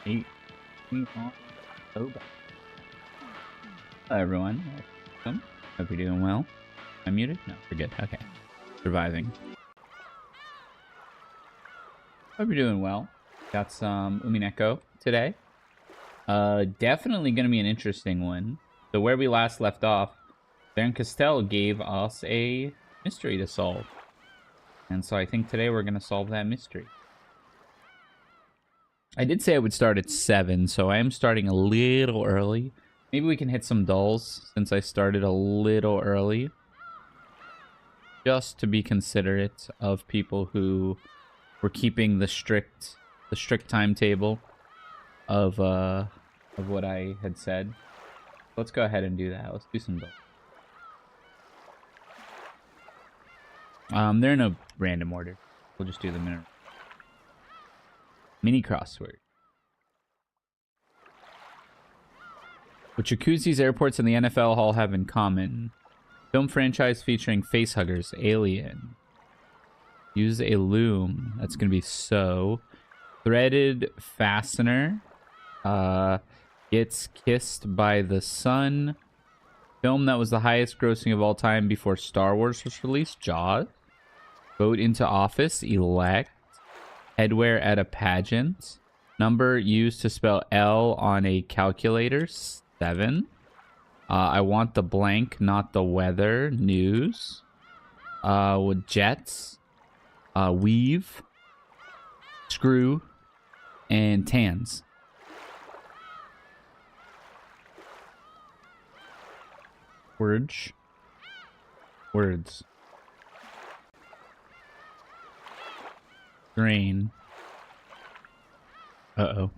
Eight. Hello, everyone. Welcome. Hope you're doing well. I'm muted? No, we're good. Okay. Surviving. Hope you're doing well. Got some Umineko today. Definitely going to be an interesting one. So where we last left off, Baron Castell gave us a mystery to solve. And so I think today we're going to solve that mystery. I did say I would start at 7, so I am starting a little early. Maybe we can hit some dulls since I started a little early. Just to be considerate of people who were keeping the strict timetable of what I had said. Let's go ahead and do that. Let's do some dulls. They're in a random order. We'll just do them in a mini crossword. What Jacuzzi's airports and the NFL Hall have in common. Film franchise featuring facehuggers. Alien. Use a loom. That's going to be so. Threaded fastener. Gets kissed by the sun. Film that was the highest grossing of all time before Star Wars was released. Jaws. Vote into office. Elect. Headwear at a pageant. Number used to spell L on a calculator. 7. I want the blank, not the weather. News. With jets. Weave. Screw. And tans. Words. Words. Grain. Uh-oh.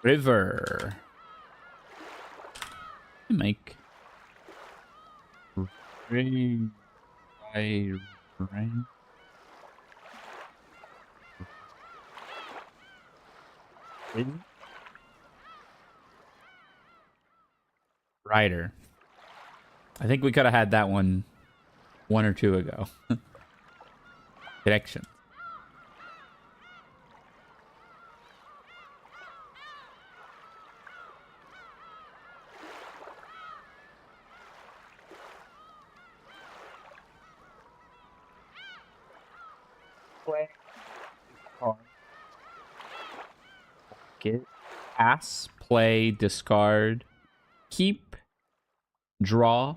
River. Make rain. Rider. I think we could have had that one or two ago. Direction. Play. Get. Pass. Play. Discard. Keep. Draw.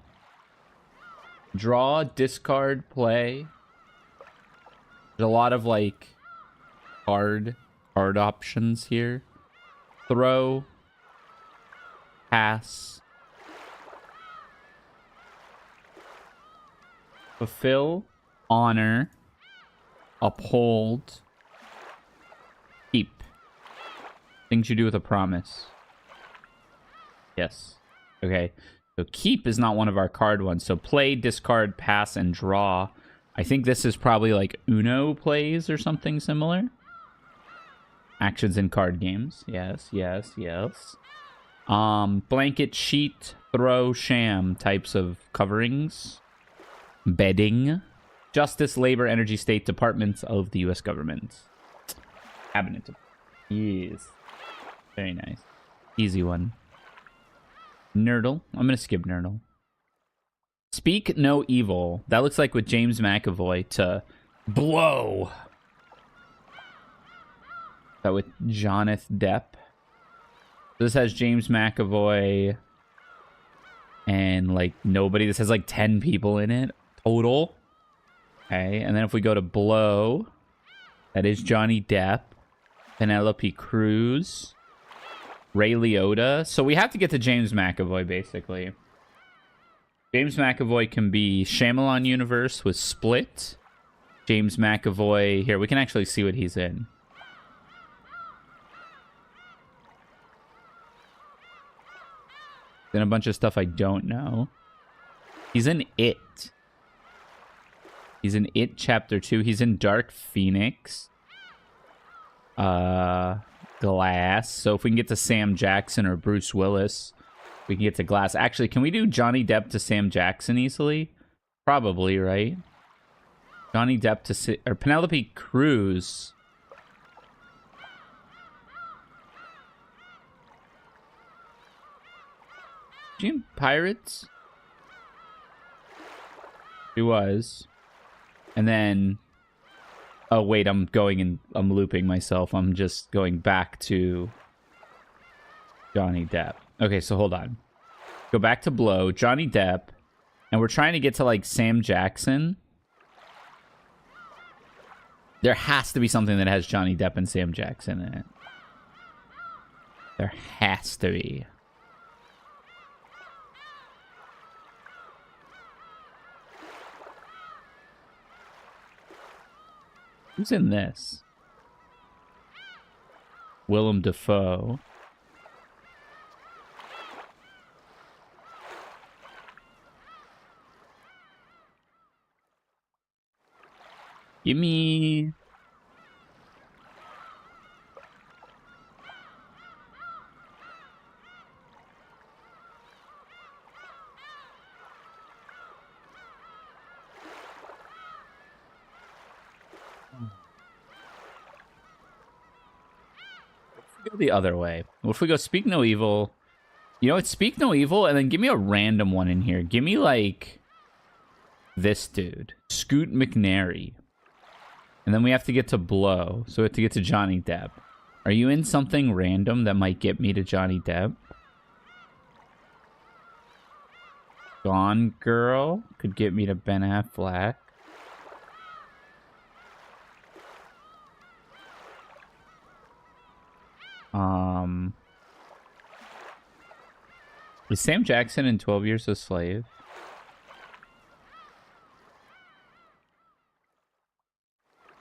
Draw. Discard. Play. There's a lot of like card options here. Throw. Pass. Fulfill. Honor. Uphold. Keep. Things you do with a promise. Yes. Okay. So keep is not one of our card ones. So play, discard, pass, and draw. I think this is probably like Uno plays or something similar. Actions in card games. Yes, yes, yes. Blanket, sheet, throw, sham types of coverings. Bedding. Justice, Labor, Energy, State Departments of the U.S. government. Cabinet. Yes. Very nice. Easy one. Nerdle. I'm going to skip Nerdle. Speak no evil. That looks like with James McAvoy to blow. That with Jonathan Depp. This has James McAvoy and like nobody. This has like 10 people in it total. Okay, and then if we go to blow, that is Johnny Depp, Penelope Cruz, Ray Liotta. So we have to get to James McAvoy, basically. James McAvoy can be Shyamalan universe with Split. James McAvoy... Here, we can actually see what he's in. Then a bunch of stuff I don't know. He's in It. He's in It Chapter 2. He's in Dark Phoenix. Glass. So if we can get to Sam Jackson or Bruce Willis, we can get to Glass. Actually, can we do Johnny Depp to Sam Jackson easily? Probably, right? Johnny Depp to... or Penelope Cruz. Is she in Pirates? She was. And then... oh, wait, I'm looping myself. I'm just going back to Johnny Depp. Okay, so hold on. Go back to Blow, Johnny Depp, and we're trying to get to, like, Sam Jackson. There has to be something that has Johnny Depp and Sam Jackson in it. There has to be. Who's in this? Willem Dafoe. Give me... go the other way. What if we go Speak No Evil? You know what? Speak No Evil, and then give me a random one in here. Give me, like, this dude. Scoot McNairy. And then we have to get to Blow. So we have to get to Johnny Depp. Are you in something random that might get me to Johnny Depp? Gone Girl could get me to Ben Affleck. Was Sam Jackson in 12 Years a Slave?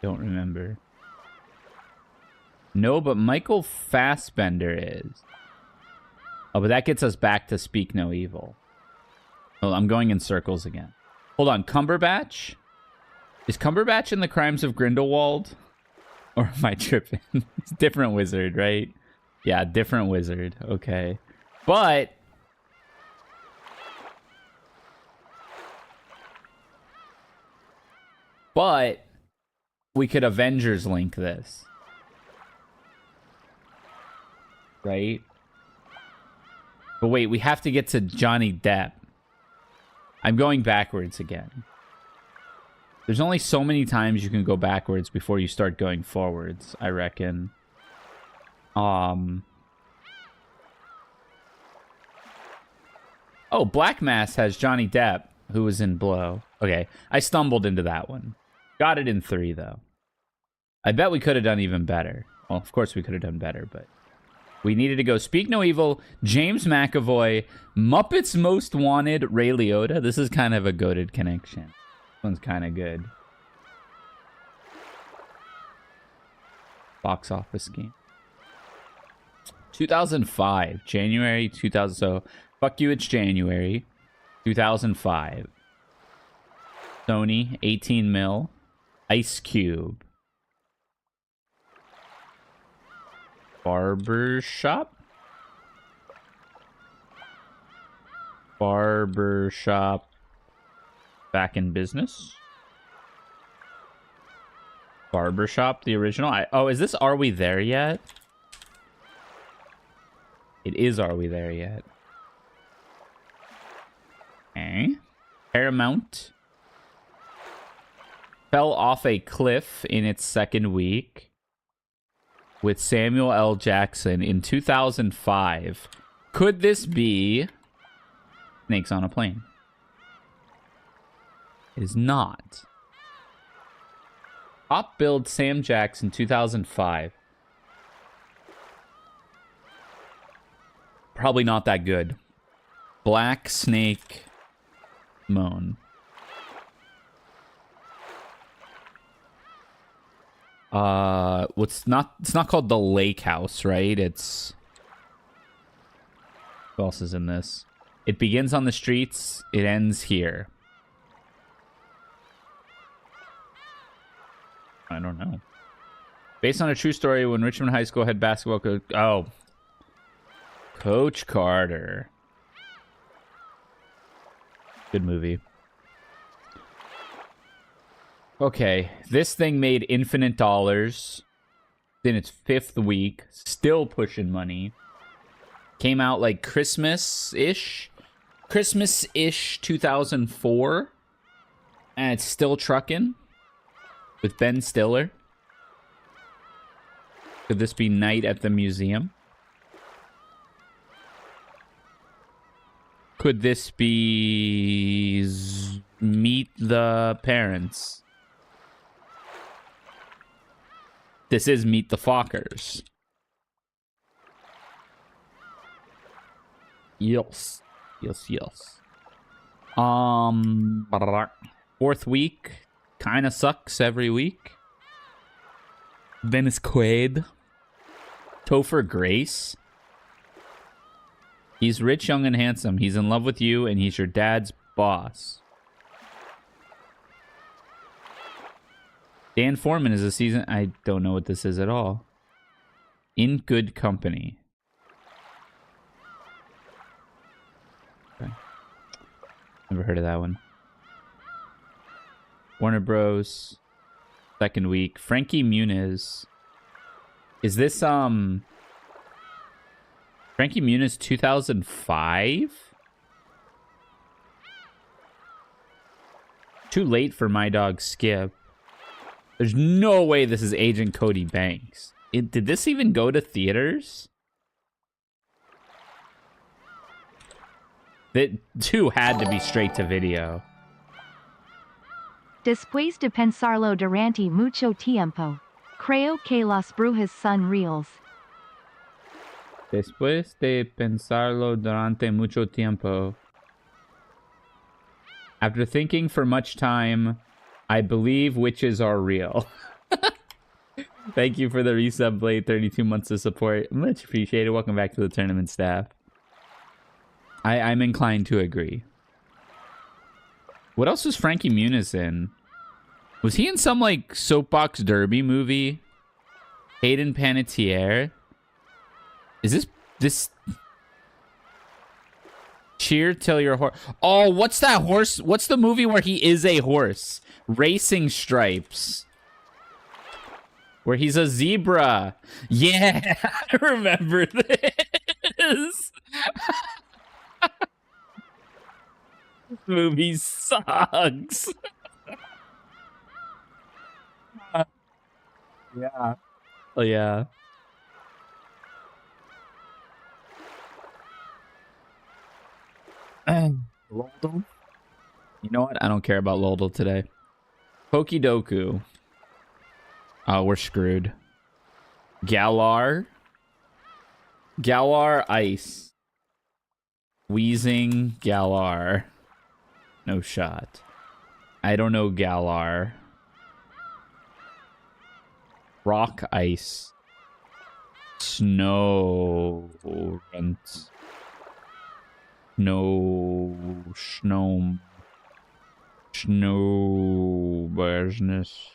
Don't remember. No, but Michael Fassbender is. Oh, but that gets us back to Speak No Evil. Oh, I'm going in circles again. Hold on, Cumberbatch? Is Cumberbatch in The Crimes of Grindelwald? Or am I tripping? It's different wizard, right? Yeah, different wizard. Okay. But... we could Avengers link this. Right? But wait, we have to get to Johnny Depp. I'm going backwards again. There's only so many times you can go backwards before you start going forwards, I reckon. Oh, Black Mass has Johnny Depp, who was in Blow. Okay, I stumbled into that one. Got it in 3, though. I bet we could have done even better. Well, of course we could have done better, but... we needed to go Speak No Evil, James McAvoy, Muppets Most Wanted, Ray Liotta. This is kind of a goated connection. This one's kind of good. Box office scheme. 2005. January 2000. So, fuck you, it's January. 2005. Sony, 18 mil. Ice Cube. Barbershop? Barbershop back in business? Barbershop, the original? Oh, is this Are We There Yet? It is Are We There Yet? Okay. Paramount fell off a cliff in its second week with Samuel L. Jackson in 2005. Could this be Snakes on a Plane? It is not. Top billed Sam Jackson 2005. Probably not that good. Black Snake Moan. It's not called The Lake House, right? It's... who else is in this? It begins on the streets, it ends here. I don't know. Based on a true story, when Richmond High School had basketball coach... Oh. Coach Carter. Good movie. Okay. This thing made infinite dollars. In its 5th week. Still pushing money. Came out like Christmas-ish. Christmas-ish 2004. And it's still trucking. With Ben Stiller. Could this be Night at the Museum? Could this be Meet the Parents? This is Meet the Fockers. Yes. Yes. 4th week. Kind of sucks every week. Dennis Quaid. Topher Grace. He's rich, young, and handsome. He's in love with you, and he's your dad's boss. Dan Foreman is a season... I don't know what this is at all. In Good Company. Okay. Never heard of that one. Warner Bros. 2nd week. Frankie Muniz. Is this, Frankie Muniz 2005? Too late for My Dog Skip. There's no way this is Agent Cody Banks. Did this even go to theaters? That too had to be straight to video. Después de pensarlo durante mucho tiempo, creo que las brujas son reales. Después de pensarlo durante mucho tiempo. After thinking for much time, I believe witches are real. Thank you for the resub, Blade. 32 months of support. Much appreciated. Welcome back to the tournament staff. I'm inclined to agree. What else was Frankie Muniz in? Was he in some, like, soapbox derby movie? Hayden Panettiere? Is this... Cheer till your horse... Oh, what's that horse? What's the movie where he is a horse? Racing Stripes. Where he's a zebra. Yeah, I remember this. This movie sucks. Yeah. Oh, yeah. Loldal? You know what? I don't care about Loldal today. Pokidoku. Oh, we're screwed. Galar. Galar Ice. Wheezing Galar. No shot. I don't know Galar. Rock Ice. Snow. Runt. Snow. Business.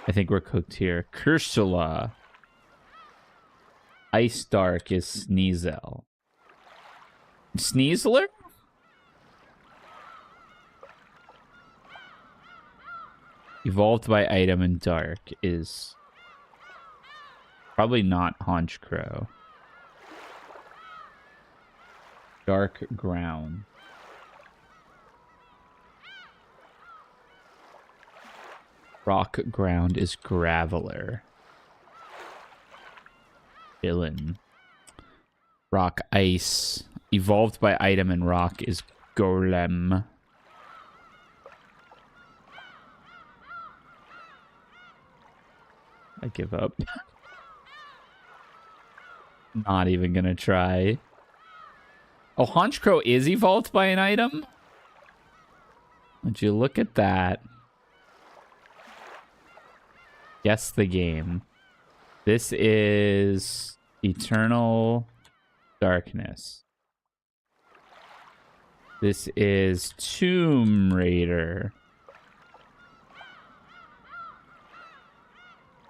I think we're cooked here. Cursula. Ice Dark is Sneasel. Sneasler? Evolved by item in dark is probably not Haunch Crow. Dark Ground. Rock Ground is Graveler. Villain. Rock Ice. Evolved by item in rock is Golem. I give up. Not even gonna try. Oh, Haunch Crow is evolved by an item? Would you look at that? Guess the game. This is Eternal Darkness. This is Tomb Raider.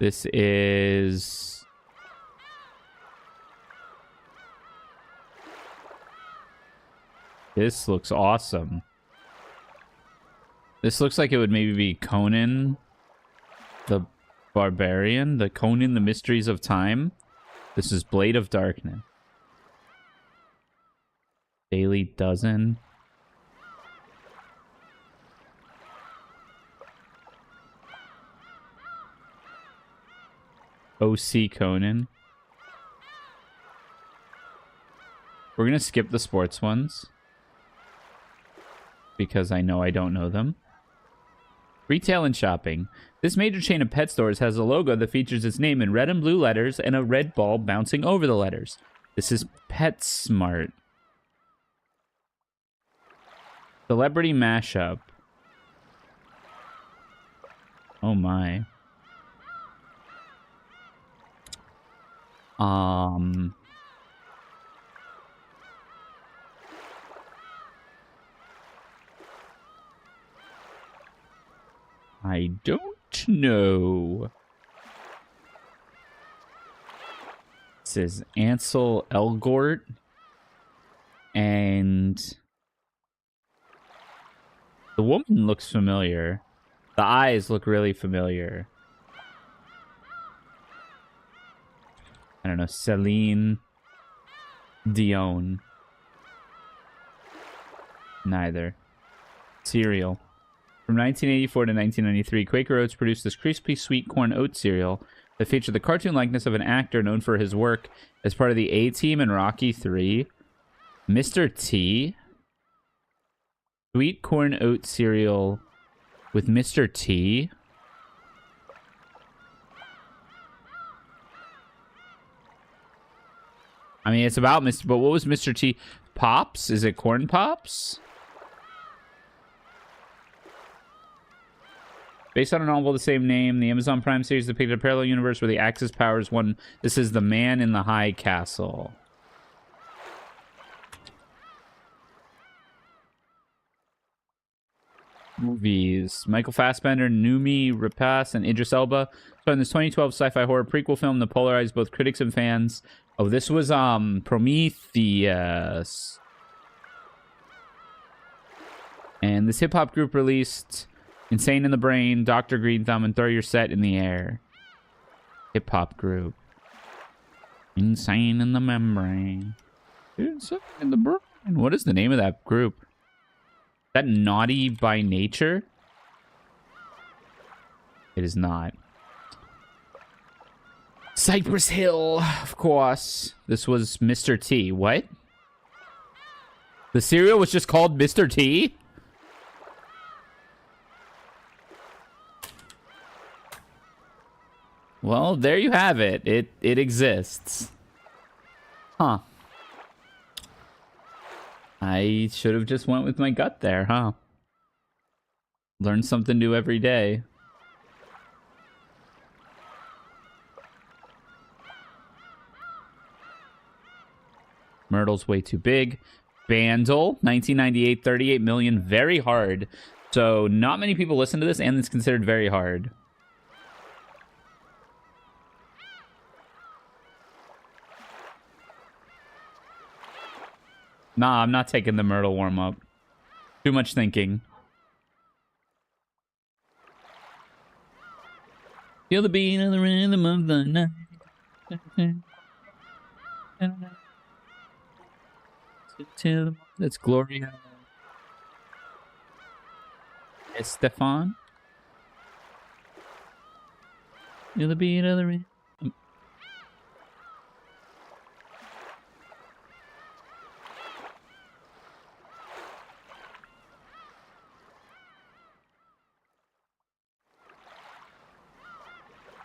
This is... This looks awesome. This looks like it would maybe be Conan the Barbarian. The Conan the Mysteries of Time. This is Blade of Darkness. Daily Dozen. OC Conan. We're going to skip the sports ones, because I know I don't know them. Retail and shopping. This major chain of pet stores has a logo that features its name in red and blue letters and a red ball bouncing over the letters. This is PetSmart. Celebrity mashup. Oh my. I don't know. This is Ansel Elgort. And the woman looks familiar. The eyes look really familiar. I don't know. Celine Dion. Neither. Cereal. From 1984 to 1993, Quaker Oats produced this crispy sweet corn oat cereal that featured the cartoon likeness of an actor known for his work as part of the A-Team in Rocky 3. Mr. T. Sweet corn oat cereal with Mr. T. I mean, it's about Mr. But what was Mr. T? Pops? Is it Corn Pops? Based on a novel of the same name, the Amazon Prime series depicted a parallel universe where the Axis powers one. This is The Man in the High Castle. Movies. Michael Fassbender, Noomi Rapace, and Idris Elba. So in this 2012 sci-fi horror prequel film that polarized both critics and fans. Oh, this was Prometheus. And this hip-hop group released Insane in the Brain, Dr. Green Thumb, and Throw Your Set in the Air. Hip-hop group. Insane in the Membrane. Insane in the Brain. What is the name of that group? Is that Naughty by Nature? It is not. Cypress Hill, of course. This was Mr. T. What? The cereal was just called Mr. T? Well, there you have it. It exists. Huh. I should have just went with my gut there, huh? Learn something new every day. Myrtle's way too big. Bandle, 1998, 38 million. Very hard. So not many people listen to this, and it's considered very hard. Nah, I'm not taking the Myrtle warm-up. Too much thinking. Feel the beat of the rhythm of the night. That's Gloria Estefan. Feel the beat of the rhythm.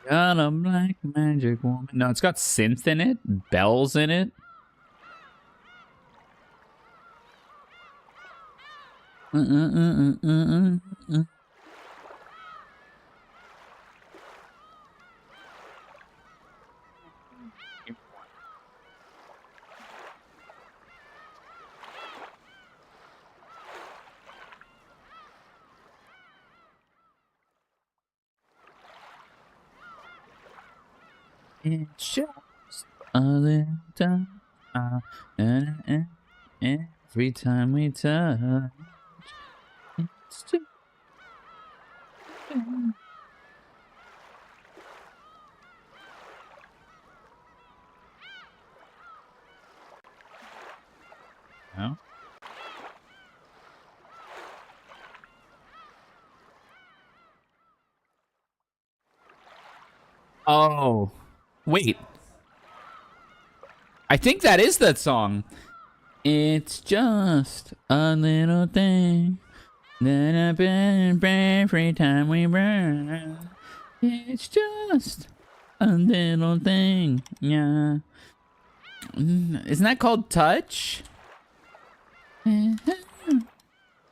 Got a black magic woman. No, it's got synth in it, bells in it. It's just a little time. Every time we touch, it's just. No? Oh, wait. I think that is that song. It's just a little thing that happens every time we burn. It's just a little thing. Yeah. Isn't that called Touch? A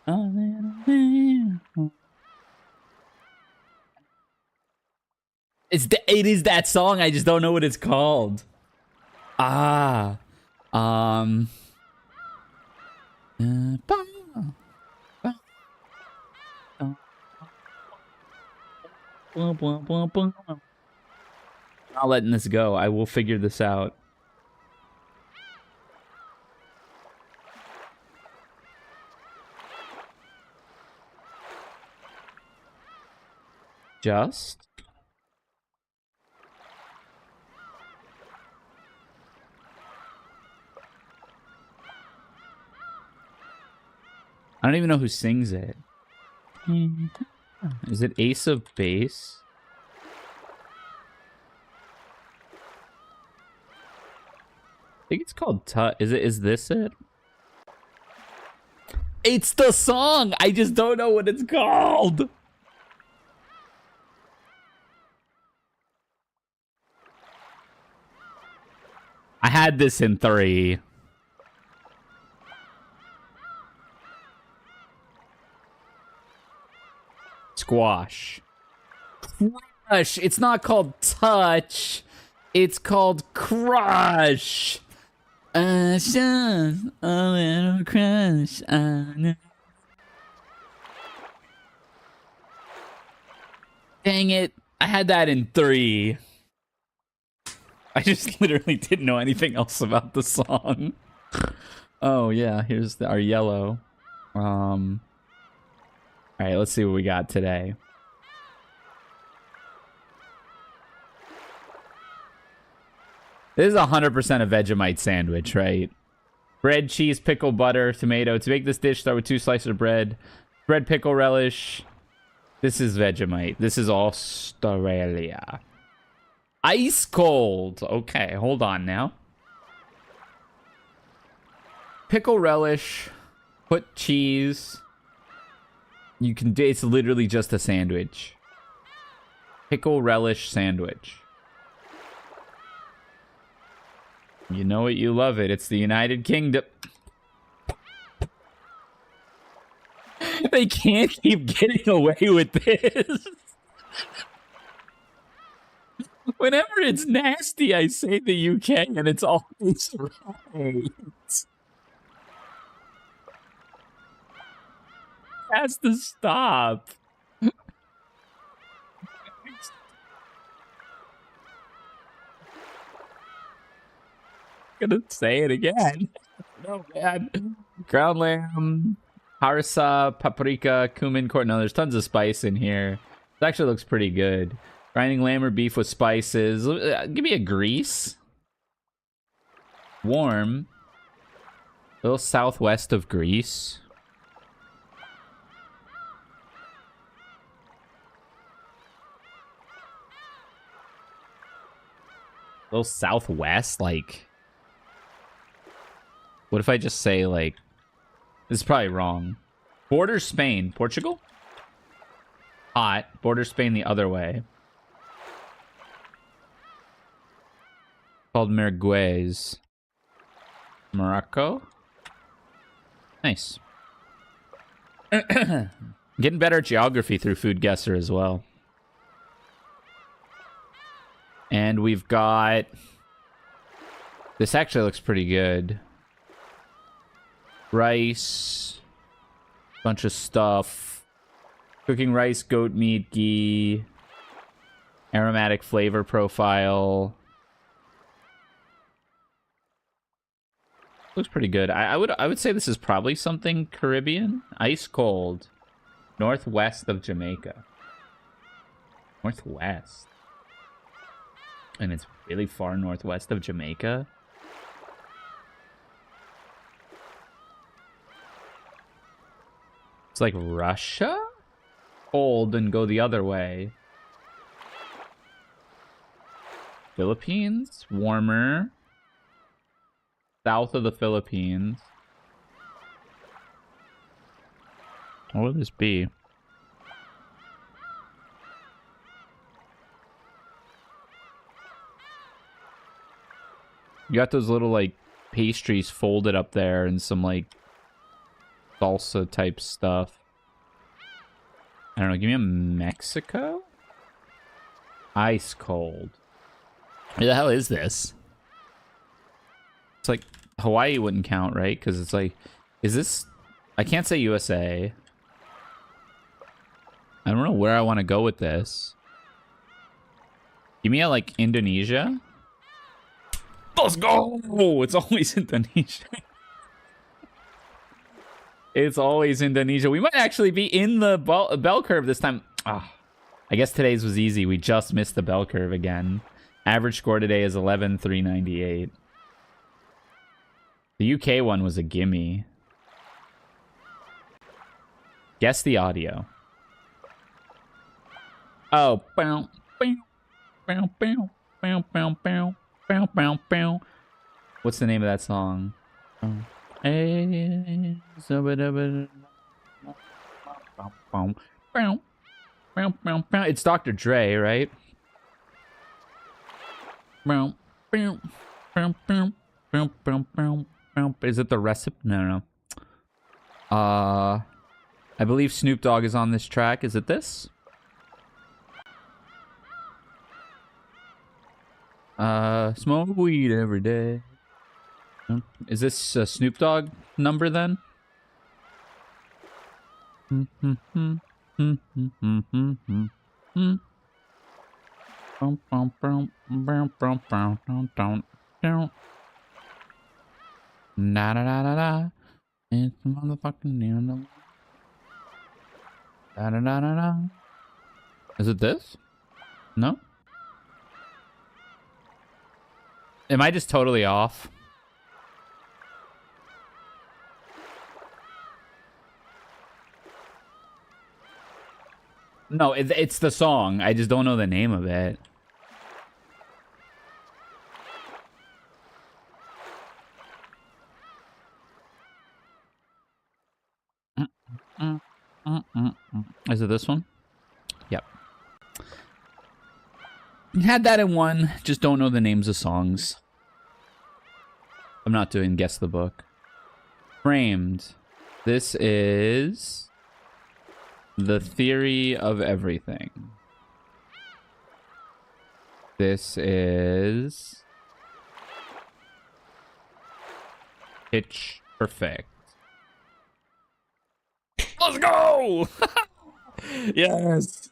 little thing. It is that song. I just don't know what it's called. Ah. I'll letting this go. I will figure this out. Just. I don't even know who sings it. Is it Ace of Base? I think it's called Is this it? It's the song! I just don't know what it's called! I had this in 3. Squash. Crush. It's not called Touch. It's called Crush. Just a little crush. Dang it. I had that in 3. I just literally didn't know anything else about the song. Oh, yeah. Here's our yellow. All right, let's see what we got today. This is 100% a Vegemite sandwich, right? Bread, cheese, pickle, butter, tomato. To make this dish, start with 2 slices of bread. Bread, pickle, relish. This is Vegemite. This is Australia. Ice cold. Okay, hold on now. Pickle, relish. Put cheese. You can. It's literally just a sandwich. Pickle, relish, sandwich. You know it, you love it. It's the United Kingdom. They can't keep getting away with this. Whenever it's nasty, I say the UK, and it's always right. It has to stop. Gonna say it again. No, man. Ground lamb, harissa, paprika, cumin, corn. No, there's tons of spice in here. It actually looks pretty good. Grinding lamb or beef with spices. Give me a grease. Warm. A little southwest of Greece. A little southwest, like... What if I just say, like... This is probably wrong. Border Spain. Portugal? Hot. Border Spain the other way. Called Merguez. Morocco? Nice. Getting better at geography through Food Guesser as well. And we've got... This actually looks pretty good. Rice. Bunch of stuff. Cooking rice, goat meat, ghee. Aromatic flavor profile. Looks pretty good. I would say this is probably something Caribbean. Ice cold. Northwest of Jamaica. Northwest. And it's really far northwest of Jamaica. It's like Russia? Cold and go the other way. Philippines? Warmer. South of the Philippines. What would this be? You got those little, like, pastries folded up there and some, like, salsa type stuff. I don't know. Give me a Mexico? Ice cold. Where the hell is this? It's like Hawaii wouldn't count, right? Because it's like, is this... I can't say USA. I don't know where I want to go with this. Give me a, like, Indonesia. Let's go! It's always Indonesia. It's always Indonesia. We might actually be in the bell curve this time. Ah, I guess today's was easy. We just missed the bell curve again. Average score today is 11,398. The UK one was a gimme. Guess the audio. Oh, bow, bow, bow, bow, bow, bow, bow, bow, bow, bow. What's the name of that song? It's Dr. Dre, right? Is it the recipe? No. I believe Snoop Dogg is on this track. Is it this? Smoke weed every day. Is this a Snoop Dogg number then? Na da da da da. It's the motherfucking neon. Da da da da da. Is it this? No? Am I just totally off? No, it's the song. I just don't know the name of it. Is it this one? Yep. Had that in one. Just don't know the names of songs. I'm not doing Guess the Book. Framed. This is The Theory of Everything. This is Pitch Perfect. Let's go! Yes!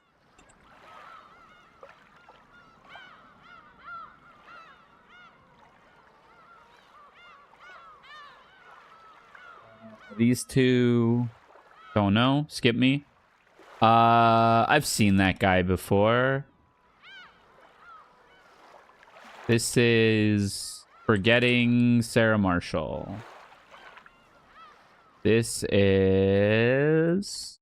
These two... Don't know. Skip me. I've seen that guy before. This is Forgetting Sarah Marshall. This is...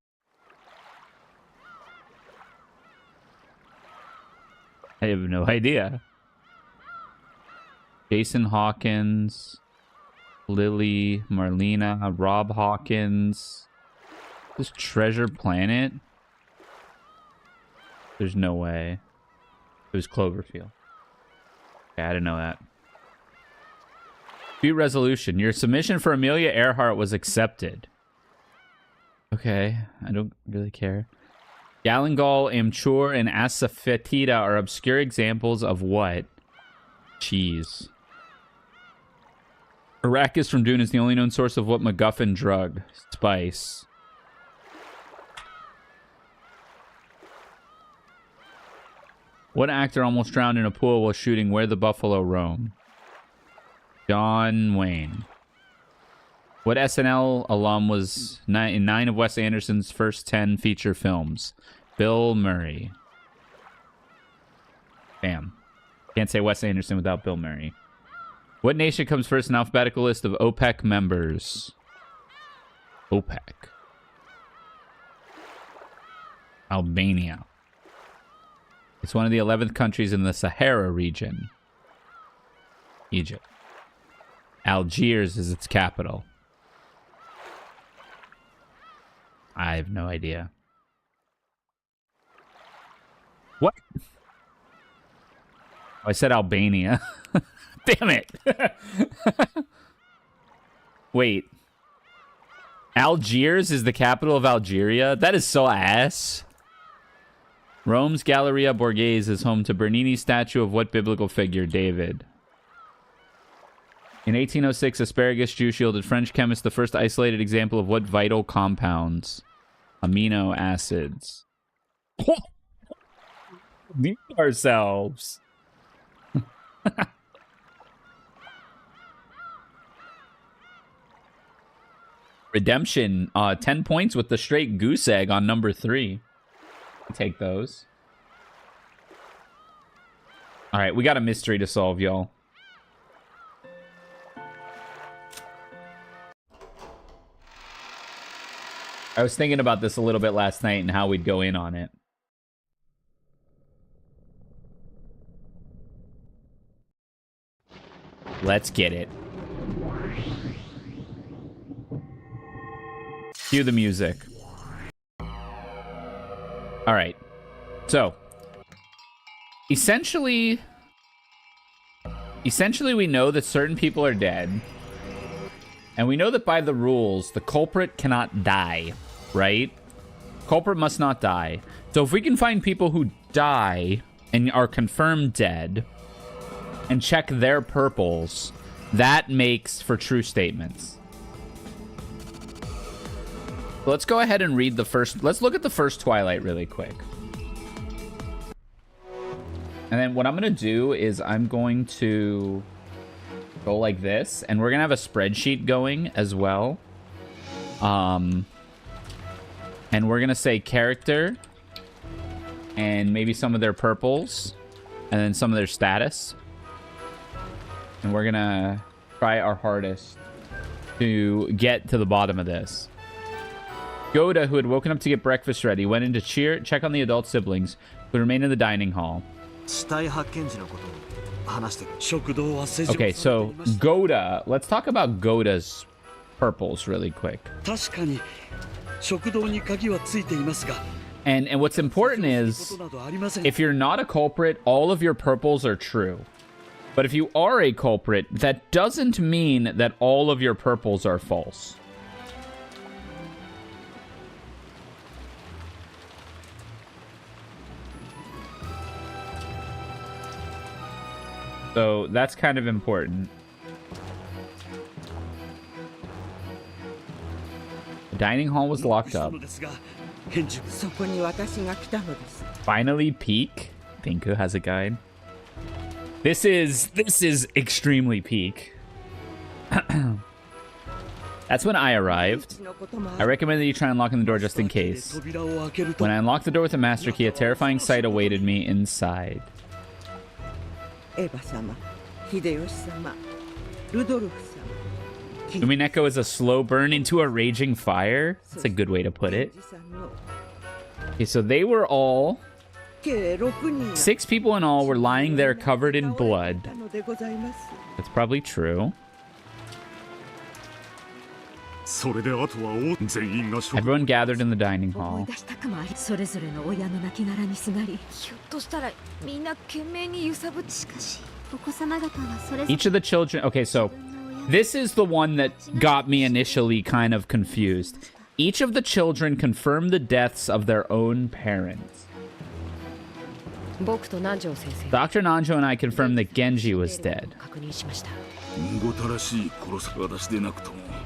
I have no idea. Jason Hawkins, Lily, Marlena, Rob Hawkins. This Treasure Planet? There's no way. It was Cloverfield. Yeah, I didn't know that. Dispute resolution. Your submission for Amelia Earhart was accepted. Okay, I don't really care. Galangal, Amchur, and Asafoetida are obscure examples of what? Cheese. Arrakis from Dune is the only known source of what MacGuffin drug? Spice. What actor almost drowned in a pool while shooting Where the Buffalo Roam? John Wayne. What SNL alum was in 9 of Wes Anderson's first 10 feature films? Bill Murray. Bam. Can't say Wes Anderson without Bill Murray. What nation comes first in alphabetical list of OPEC members? OPEC. Albania. It's one of the 11th countries in the Sahara region. Egypt. Algiers is its capital. I have no idea. What? Oh, I said Albania. Damn it. Wait. Algiers is the capital of Algeria? That is so ass. Rome's Galleria Borghese is home to Bernini's statue of what biblical figure? David. In 1806, asparagus juice yielded French chemists the first isolated example of what vital compounds? Amino acids. Mute ourselves. Redemption, 10 points with the straight goose egg on number 3. Take those. All right, we got a mystery to solve, y'all. I was thinking about this a little bit last night and how we'd go in on it. Let's get it. Cue the music. All right. So, essentially we know that certain people are dead. And we know that by the rules, the culprit cannot die, right? Culprit must not die. So if we can find people who die and are confirmed dead and check their purples, that makes for true statements. Let's go ahead and read the first. Let's look at the first Twilight really quick. And then what I'm going to do is I'm going to go like this. And we're going to have a spreadsheet going as well. And we're going to say character. And maybe some of their purples. And then some of their status. And we're going to try our hardest to get to the bottom of this. Goda, who had woken up to get breakfast ready, went in to check on the adult siblings who remained in the dining hall. Okay, so Goda, let's talk about Goda's purples really quick. And what's important is, if you're not a culprit, all of your purples are true. But if you are a culprit, that doesn't mean that all of your purples are false. So that's kind of important. The dining hall was locked up. Finally, peak. Pinku has a guide. This is extremely peak. That's when I arrived. I recommend that you try unlocking the door just in case. When I unlocked the door with a master key, a terrifying sight awaited me inside. Umineko is a slow burn into a raging fire. That's a good way to put it. Okay, so they were all... 6 people in all were lying there covered in blood. That's probably true. Everyone gathered in the dining hall. Each of the children... Okay, so this is the one that got me initially kind of confused. Each of the children confirmed the deaths of their own parents. Dr. Nanjo and I confirmed that Genji was dead.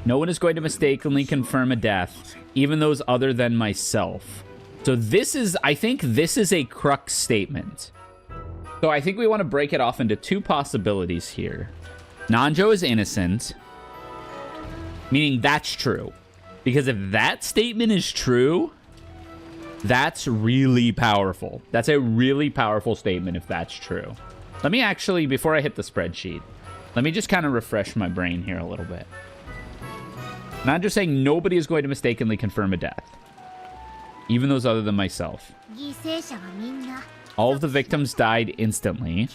No one is going to mistakenly confirm a death, even those other than myself. So this is, I think this is a crux statement. So I think we want to break it off into 2 possibilities here. Nanjo is innocent. Meaning that's true. Because if that statement is true, that's really powerful. That's a really powerful statement if that's true. Let me actually, before I hit the spreadsheet, let me just kind of refresh my brain here a little bit. Not just saying nobody is going to mistakenly confirm a death. Even those other than myself. All of the victims died instantly.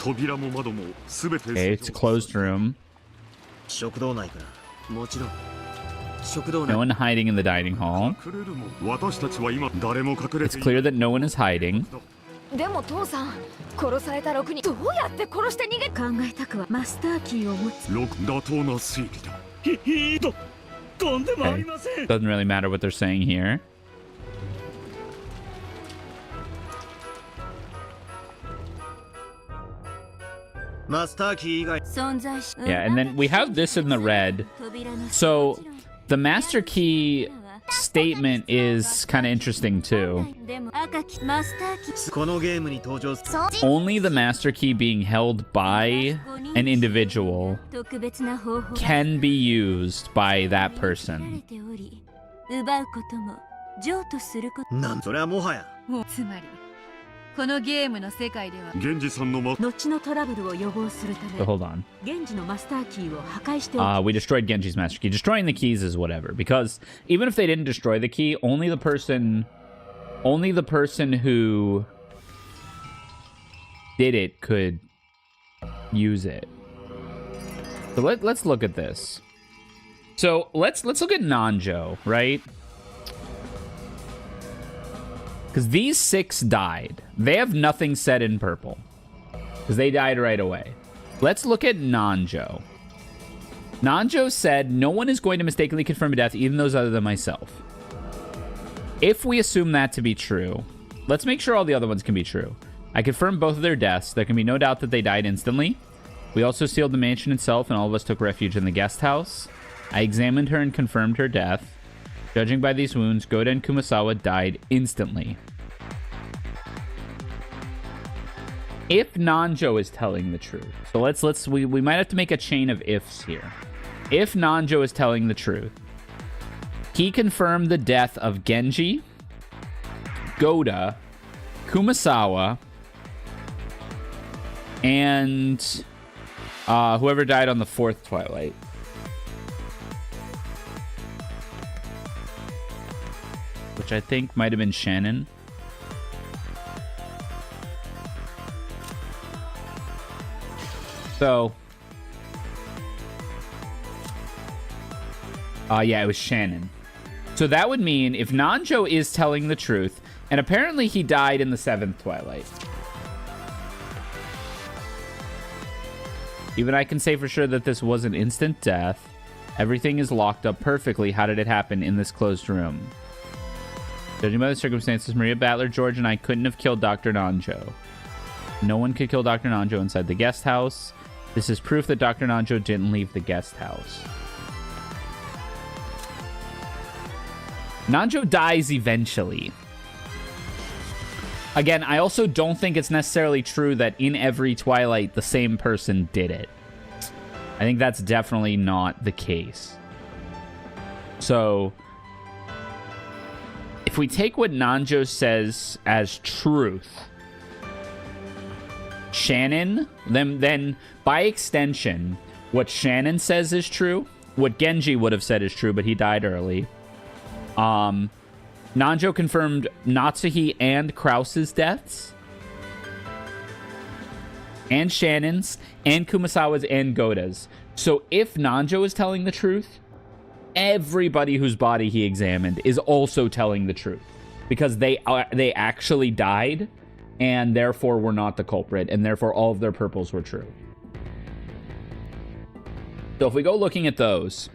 Okay, it's a closed room. No one hiding in the dining hall. It's clear that no one is hiding. Okay. Doesn't really matter what they're saying here. Yeah, and then we have this in the red. So the master key statement is kind of interesting too. Only the master key being held by an individual can be used by that person. So hold on. We destroyed Genji's master key. Destroying the keys is whatever, because even if they didn't destroy the key, only the person who did it could use it. So let's look at this. So let's look at Nanjo, right? Because these 6 died. They have nothing said in purple. Because they died right away. Let's look at Nanjo. Nanjo said, no one is going to mistakenly confirm a death, even those other than myself. If we assume that to be true, let's make sure all the other ones can be true. I confirmed both of their deaths. There can be no doubt that they died instantly. We also sealed the mansion itself, and all of us took refuge in the guest house. I examined her and confirmed her death. Judging by these wounds, Goda and Kumasawa died instantly. If Nanjo is telling the truth, so we might have to make a chain of ifs here. If Nanjo is telling the truth, he confirmed the death of Genji, Goda, Kumasawa, and whoever died on the 4th Twilight. Which I think might have been Shannon. So, yeah, it was Shannon. So that would mean if Nanjo is telling the truth, and apparently he died in the 7th Twilight. Even I can say for sure that this was an instant death. Everything is locked up perfectly. How did it happen in this closed room? Judging by the circumstances, Maria Battler, George, and I couldn't have killed Dr. Nanjo. No one could kill Dr. Nanjo inside the guest house. This is proof that Dr. Nanjo didn't leave the guest house. Nanjo dies eventually. Again, I also don't think it's necessarily true that in every Twilight the same person did it. I think that's definitely not the case. So, if we take what Nanjo says as truth, Shannon, then by extension, what Shannon says is true. What Genji would have said is true, but he died early. Nanjo confirmed Natsuhi and Krause's deaths. And Shannon's, and Kumasawa's, and Goda's. So if Nanjo is telling the truth, everybody whose body he examined is also telling the truth. Because they actually died, and therefore were not the culprit, and therefore all of their purples were true. So if we go looking at those,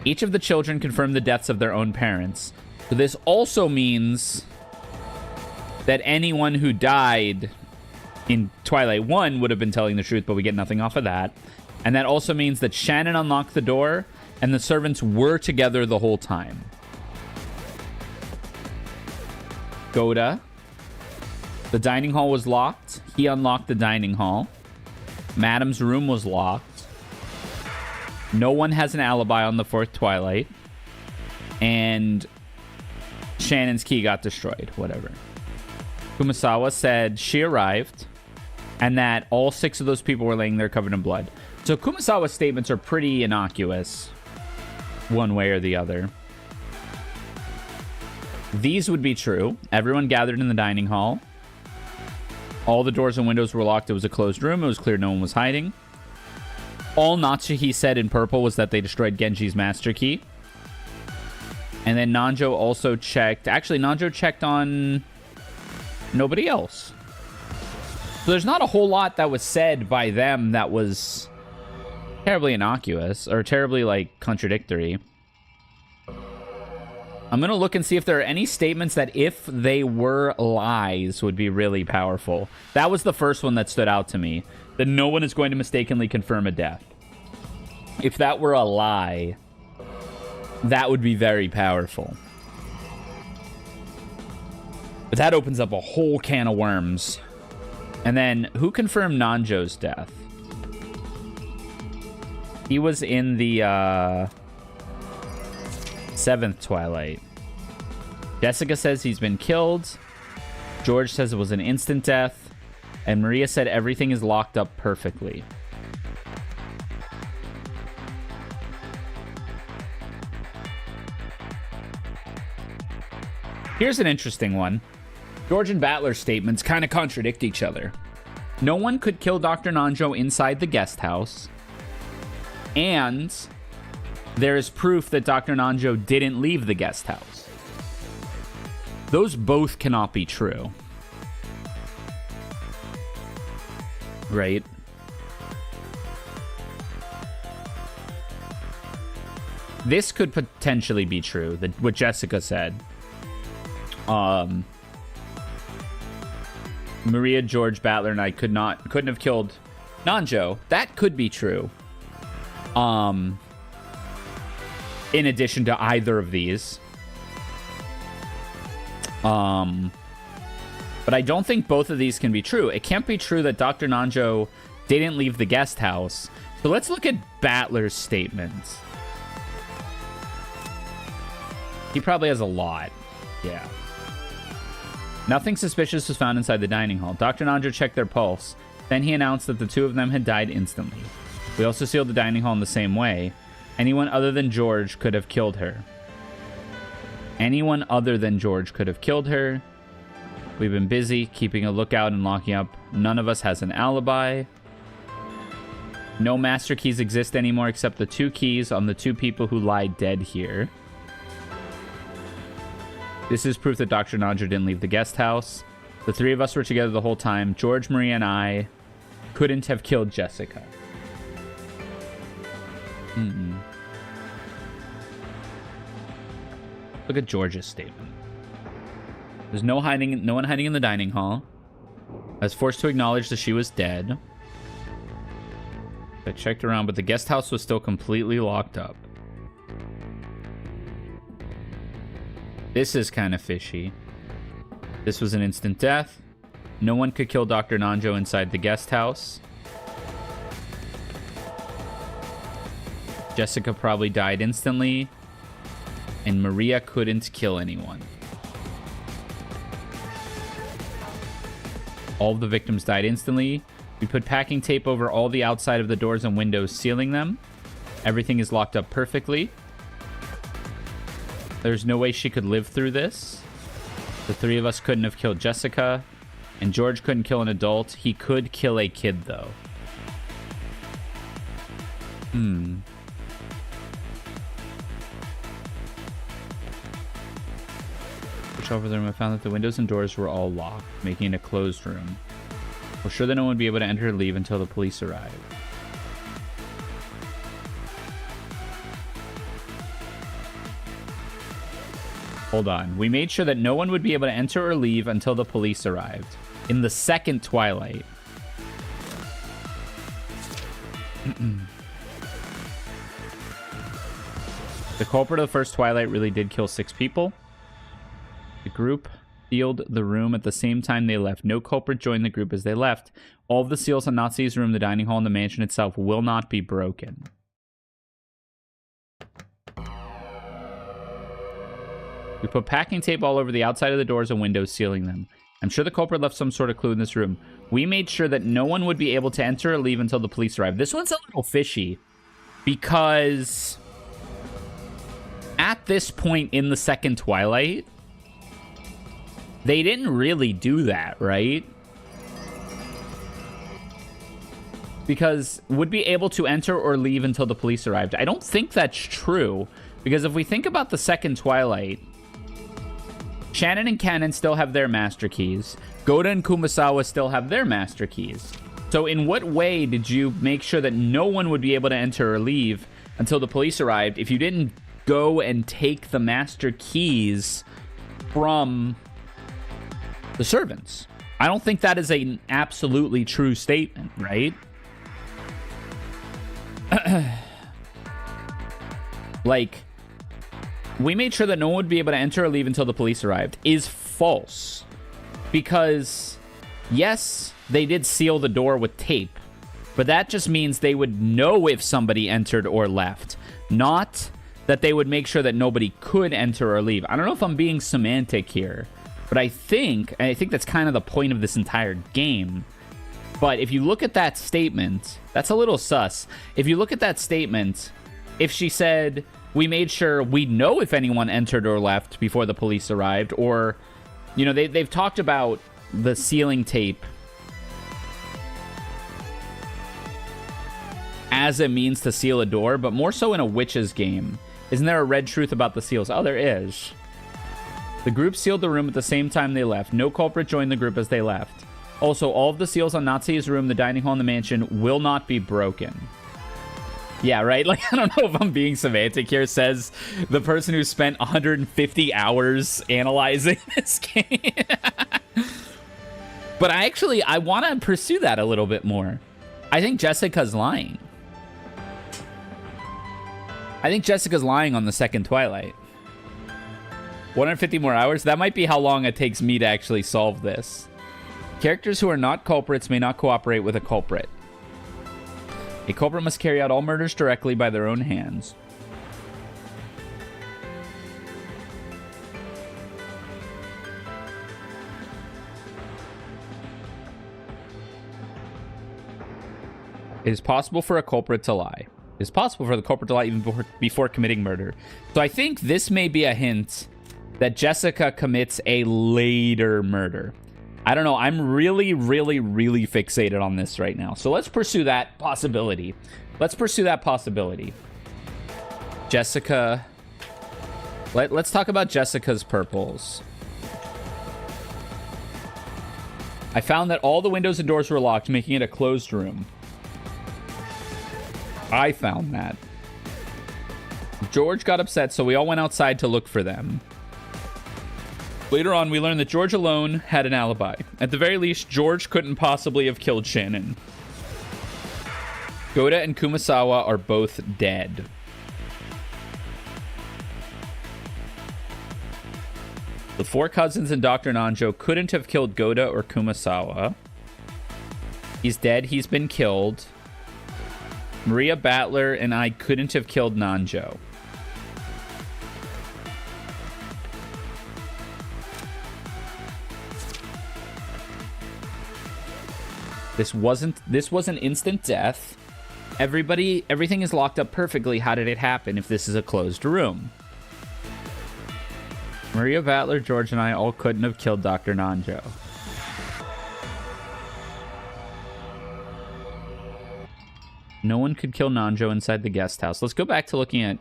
each of the children confirmed the deaths of their own parents. So this also means that anyone who died in Twilight 1 would have been telling the truth, but we get nothing off of that. And that also means that Shannon unlocked the door, and the servants were together the whole time. Goda. The dining hall was locked. He unlocked the dining hall. Madam's room was locked. No one has an alibi on the fourth Twilight. And Shannon's key got destroyed. Whatever. Kumasawa said she arrived and that all 6 of those people were laying there covered in blood. So Kumasawa's statements are pretty innocuous, one way or the other. These would be true. Everyone gathered in the dining hall. All the doors and windows were locked. It was a closed room. It was clear no one was hiding. All Natsuhi said in purple was that they destroyed Genji's master key. And then Nanjo also checked. Actually, Nanjo checked on nobody else. So there's not a whole lot that was said by them that was terribly innocuous or terribly, like, contradictory. I'm going to look and see if there are any statements that, if they were lies, would be really powerful. That was the first one that stood out to me. That no one is going to mistakenly confirm a death. If that were a lie, that would be very powerful. But that opens up a whole can of worms. And then, who confirmed Nanjo's death? He was in the, 7th Twilight. Jessica says he's been killed. George says it was an instant death. And Maria said everything is locked up perfectly. Here's an interesting one. George and Battler's statements kind of contradict each other. No one could kill Dr. Nanjo inside the guest house. And there is proof that Dr. Nanjo didn't leave the guest house. Those both cannot be true. Right? This could potentially be true, what Jessica said. Maria, George, Battler, and I couldn't have killed Nanjo. That could be true. In addition to either of these. But I don't think both of these can be true. It can't be true that Dr. Nanjo didn't leave the guest house. So let's look at Battler's statements. He probably has a lot. Yeah. Nothing suspicious was found inside the dining hall. Dr. Nanjo checked their pulse. Then he announced that the 2 of them had died instantly. We also sealed the dining hall in the same way. Anyone other than George could have killed her. Anyone other than George could have killed her. We've been busy keeping a lookout and locking up. None of us has an alibi. No master keys exist anymore except the 2 keys on the 2 people who lie dead here. This is proof that Dr. Nanjo didn't leave the guest house. The 3 of us were together the whole time. George, Maria, and I couldn't have killed Jessica. Look at George's statement. There's no one hiding in the dining hall. I was forced to acknowledge that she was dead. I checked around, but the guest house was still completely locked up. This is kind of fishy. This was an instant death. No one could kill Dr. Nanjo inside the guest house. Jessica probably died instantly. And Maria couldn't kill anyone. All of the victims died instantly. We put packing tape over all the outside of the doors and windows, sealing them. Everything is locked up perfectly. There's no way she could live through this. The 3 of us couldn't have killed Jessica. And George couldn't kill an adult. He could kill a kid, though. Over the room, I found that the windows and doors were all locked, making it a closed room. We're sure that no one would be able to enter or leave until the police arrived. Hold on. We made sure that no one would be able to enter or leave until the police arrived. In the 2nd Twilight. The culprit of the first Twilight really did kill 6 people. The group sealed the room at the same time they left. No culprit joined the group as they left. All of the seals on Nazi's room, the dining hall, and the mansion itself will not be broken. We put packing tape all over the outside of the doors and windows, sealing them. I'm sure the culprit left some sort of clue in this room. We made sure that no one would be able to enter or leave until the police arrived. This one's a little fishy because at this point in the second Twilight, they didn't really do that, right? Because would be able to enter or leave until the police arrived. I don't think that's true, because if we think about the second Twilight, Shannon and Cannon still have their master keys. Goda and Kumasawa still have their master keys. So in what way did you make sure that no one would be able to enter or leave until the police arrived if you didn't go and take the master keys from the servants? I don't think that is an absolutely true statement, right? Like, we made sure that no one would be able to enter or leave until the police arrived is false. Because, yes, they did seal the door with tape, but that just means they would know if somebody entered or left, not that they would make sure that nobody could enter or leave. I don't know if I'm being semantic here, but I think that's kind of the point of this entire game. But if you look at that statement, that's a little sus. If you look at that statement, if she said, we made sure we'd know if anyone entered or left before the police arrived, or, you know, they've talked about the sealing tape as a means to seal a door, but more so in a witch's game. Isn't there a red truth about the seals? Oh, there is. The group sealed the room at the same time they left. No culprit joined the group as they left. Also, all of the seals on Nazi's room, the dining hall, and the mansion will not be broken. Yeah, right? Like, I don't know if I'm being semantic here, says the person who spent 150 hours analyzing this game. But I want to pursue that a little bit more. I think Jessica's lying. I think Jessica's lying on the second Twilight. 150 more hours? That might be how long it takes me to actually solve this. Characters who are not culprits may not cooperate with a culprit. A culprit must carry out all murders directly by their own hands. It is possible for a culprit to lie. It is possible for the culprit to lie even before committing murder. So I think this may be a hint that Jessica commits a later murder. I don't know. I'm really, really, really fixated on this right now. So let's pursue that possibility. Let's pursue that possibility. Jessica. Let's talk about Jessica's purples. I found that all the windows and doors were locked, making it a closed room. I found that. George got upset, so we all went outside to look for them. Later on, we learned that George alone had an alibi. At the very least, George couldn't possibly have killed Shannon. Goda and Kumasawa are both dead. The four cousins and Dr. Nanjo couldn't have killed Goda or Kumasawa. He's dead. He's been killed. Maria Battler and I couldn't have killed Nanjo. This was an instant death. Everything is locked up perfectly. How did it happen if this is a closed room? Maria Battler, George, and I all couldn't have killed Dr. Nanjo. No one could kill Nanjo inside the guest house. Let's go back to looking at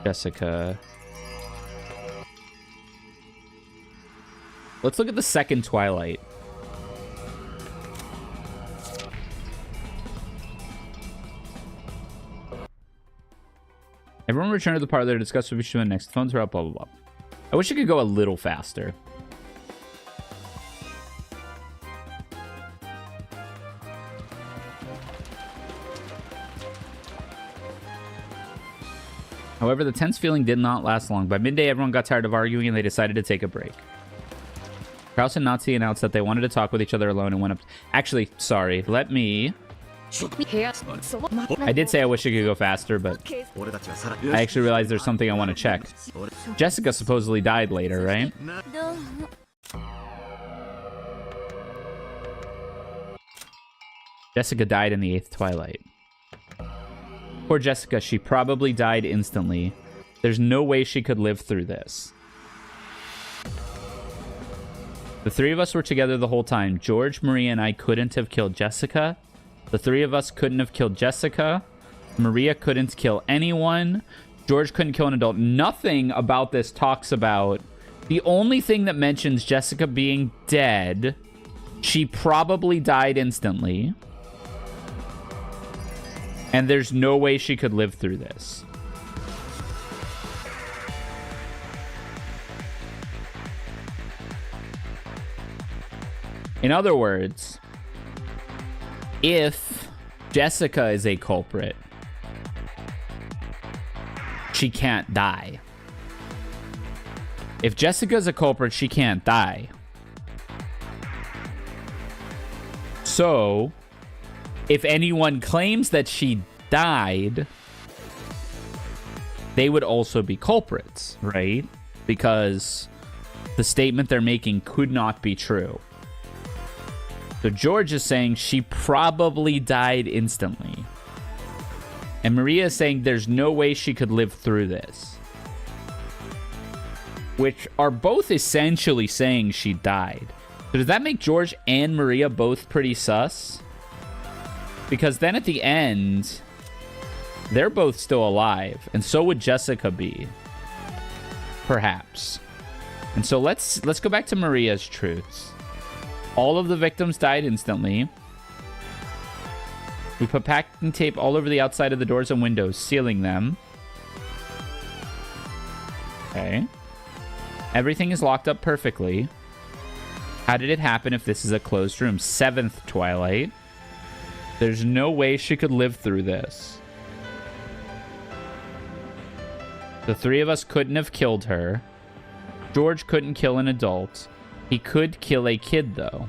Jessica. Let's look at the second Twilight. Everyone returned to the parlor to discuss what we should do next. The phones are up, blah, blah, blah. I wish it could go a little faster. However, the tense feeling did not last long. By midday, everyone got tired of arguing and they decided to take a break. Kraus and Nazi announced that they wanted to talk with each other alone and went up. Actually, sorry. Let me. I did say I wish it could go faster, but I actually realized there's something I want to check. Jessica supposedly died later, right? Jessica died in the 8th Twilight. Poor Jessica, she probably died instantly. There's no way she could live through this. The three of us were together the whole time. George, Maria, and I couldn't have killed Jessica. The three of us couldn't have killed Jessica. Maria couldn't kill anyone. George couldn't kill an adult. Nothing about this talks about... The only thing that mentions Jessica being dead, she probably died instantly. And there's no way she could live through this. In other words, if Jessica is a culprit, she can't die. If Jessica's a culprit, she can't die. So, if anyone claims that she died, they would also be culprits, right? Because the statement they're making could not be true. So George is saying she probably died instantly. And Maria is saying there's no way she could live through this. Which are both essentially saying she died. So does that make George and Maria both pretty sus? Because then at the end, they're both still alive. And so would Jessica be. Perhaps. And so let's go back to Maria's truths. All of the victims died instantly. We put packing tape all over the outside of the doors and windows, sealing them. Okay. Everything is locked up perfectly. How did it happen if this is a closed room? 7th Twilight. There's no way she could live through this. The three of us couldn't have killed her. George couldn't kill an adult. He could kill a kid, though.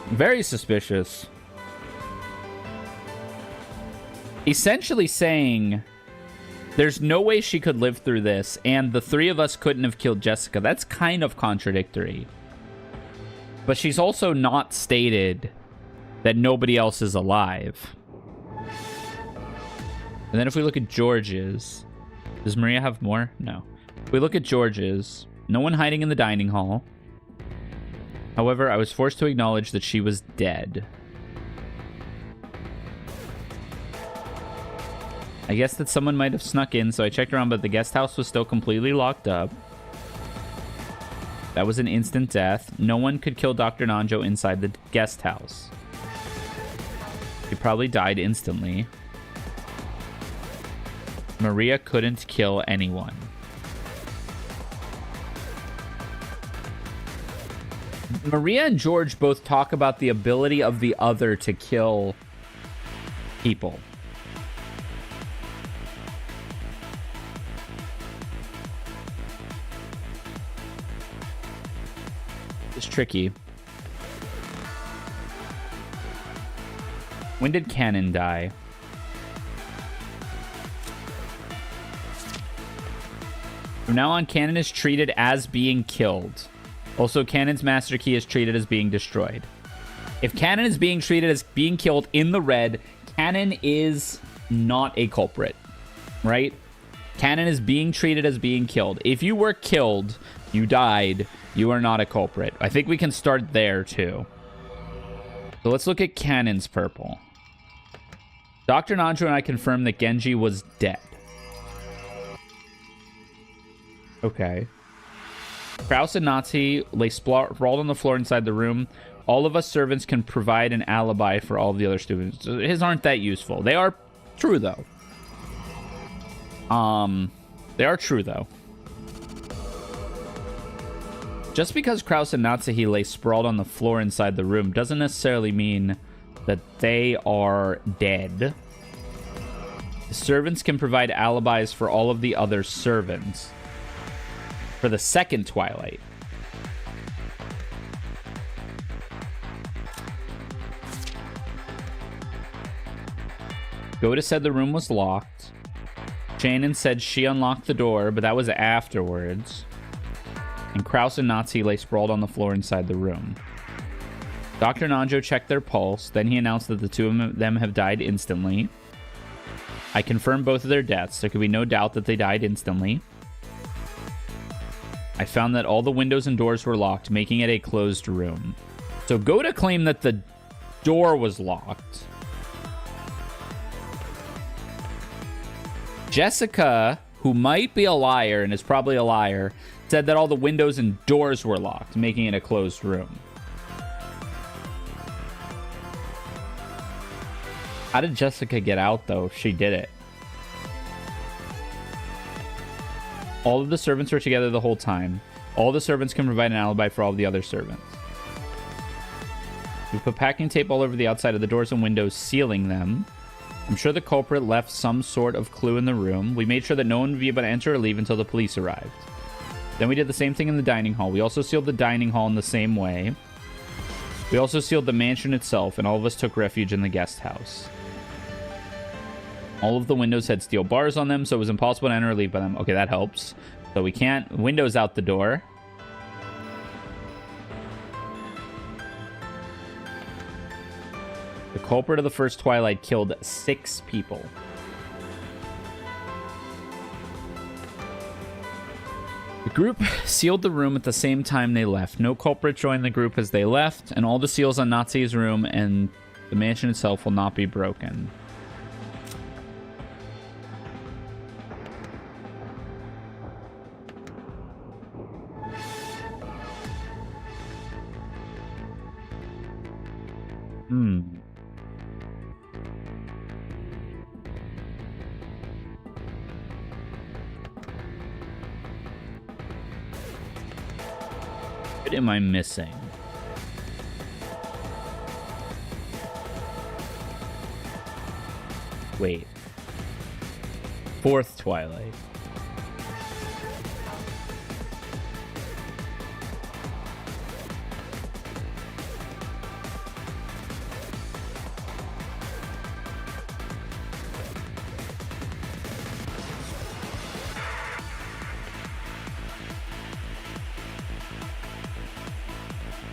Very suspicious. Essentially saying there's no way she could live through this, and the three of us couldn't have killed Jessica. That's kind of contradictory. But she's also not stated that nobody else is alive. And then if we look at George's... Does Maria have more? No. If we look at George's... No one hiding in the dining hall. However, I was forced to acknowledge that she was dead. I guess that someone might have snuck in, so I checked around, but the guest house was still completely locked up. That was an instant death. No one could kill Dr. Nanjo inside the guest house. He probably died instantly. Maria couldn't kill anyone. Maria and George both talk about the ability of the other to kill people. It's tricky. When did Cannon die? From now on, Cannon is treated as being killed. Also, Cannon's master key is treated as being destroyed. If Cannon is being treated as being killed in the red, Cannon is not a culprit, right? Cannon is being treated as being killed. If you were killed, you died, you are not a culprit. I think we can start there, too. So let's look at Cannon's purple. Dr. Nanjo and I confirmed that Genji was dead. Okay. Kraus and Nazi lay sprawled on the floor inside the room. All of us servants can provide an alibi for all of the other students. His aren't that useful. They are true, though. They are true, though. Just because Kraus and Natsuhi lay sprawled on the floor inside the room doesn't necessarily mean that they are dead. The servants can provide alibis for all of the other servants. For the second twilight. Goda said the room was locked. Shannon said she unlocked the door, but that was afterwards. And Kraus and Nazi lay sprawled on the floor inside the room. Dr. Nanjo checked their pulse. Then he announced that the two of them have died instantly. I confirmed both of their deaths. There could be no doubt that they died instantly. I found that all the windows and doors were locked, making it a closed room. So Goda claimed that the door was locked. Jessica, who might be a liar and is probably a liar, said that all the windows and doors were locked, making it a closed room. How did Jessica get out, though? She did it. All of the servants were together the whole time. All the servants can provide an alibi for all of the other servants. We put packing tape all over the outside of the doors and windows, sealing them. I'm sure the culprit left some sort of clue in the room. We made sure that no one would be able to enter or leave until the police arrived. Then we did the same thing in the dining hall. We also sealed the dining hall in the same way. We also sealed the mansion itself, and all of us took refuge in the guest house. All of the windows had steel bars on them, so it was impossible to enter or leave by them. Okay, that helps. So we can't... Windows out the door. The culprit of the first Twilight killed 6 people. The group sealed the room at the same time they left. No culprit joined the group as they left, and all the seals on Nazi's room and the mansion itself will not be broken. What am I missing? Wait. 4th Twilight.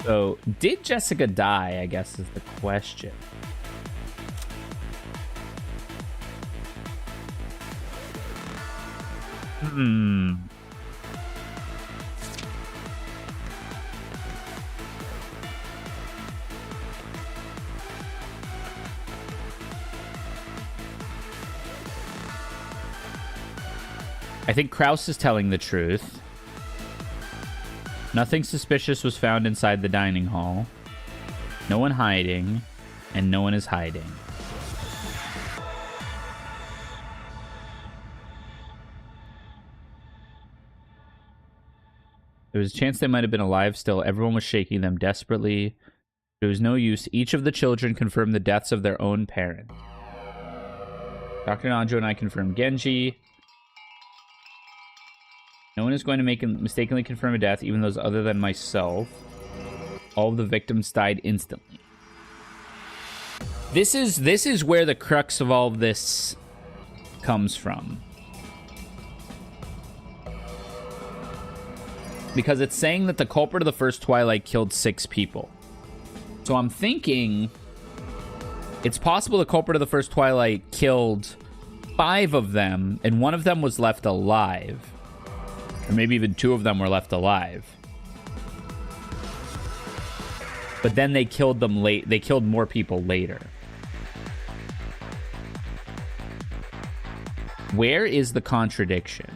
So, did Jessica die, I guess, is the question. I think Kraus is telling the truth. Nothing suspicious was found inside the dining hall. No one hiding, and no one is hiding. There was a chance they might have been alive still. Everyone was shaking them desperately. There was no use. Each of the children confirmed the deaths of their own parent. Dr. Nanjo and I confirmed Genji. No one is going to mistakenly confirm a death, even those other than myself. All of the victims died instantly. This is where the crux of all of this comes from. Because it's saying that the culprit of the first Twilight killed 6 people. So I'm thinking it's possible the culprit of the first Twilight killed 5 of them, and one of them was left alive. Or maybe even 2 of them were left alive. But then they killed them late. They killed more people later. Where is the contradiction?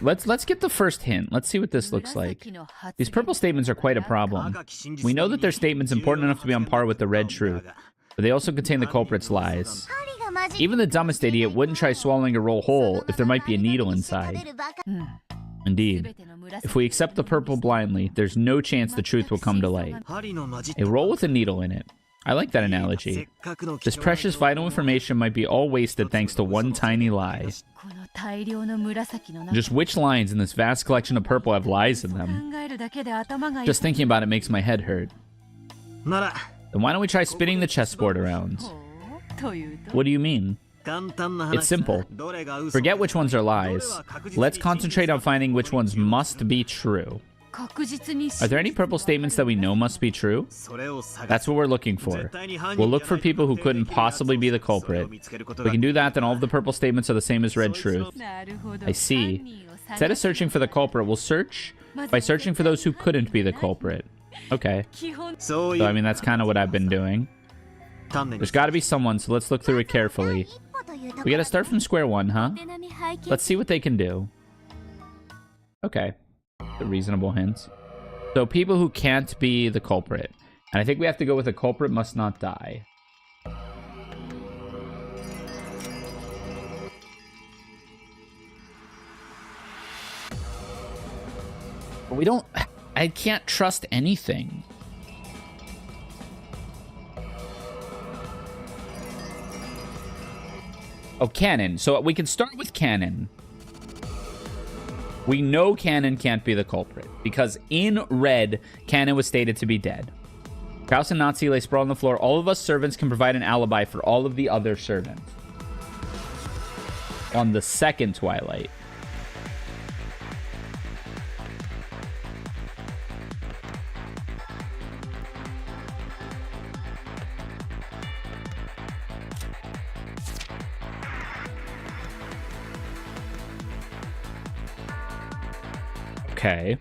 Let's get the first hint. Let's see what this looks like. These purple statements are quite a problem. We know that their statement's important enough to be on par with the red truth, but they also contain the culprit's lies. Even the dumbest idiot wouldn't try swallowing a roll whole if there might be a needle inside. Indeed. If we accept the purple blindly, there's no chance the truth will come to light. A roll with a needle in it. I like that analogy. This precious vital information might be all wasted thanks to one tiny lie. Just which lines in this vast collection of purple have lies in them? Just thinking about it makes my head hurt. Then why don't we try spinning the chessboard around? What do you mean? It's simple. Forget which ones are lies. Let's concentrate on finding which ones must be true. Are there any purple statements that we know must be true? That's what we're looking for. We'll look for people who couldn't possibly be the culprit. If we can do that, then all of the purple statements are the same as red truth. I see. Instead of searching for the culprit, we'll search by searching for those who couldn't be the culprit. Okay. So, I mean, that's kind of what I've been doing. There's got to be someone, so let's look through it carefully. We got to start from square one, huh? Let's see what they can do. Okay. The reasonable hints. So people who can't be the culprit. And I think we have to go with a culprit must not die. But we don't... I can't trust anything. Oh, Cannon. So we can start with Cannon. We know Cannon can't be the culprit, because in red, Cannon was stated to be dead. Kraus and Nazi lay sprawled on the floor. All of us servants can provide an alibi for all of the other servants. On the second Twilight. Okay.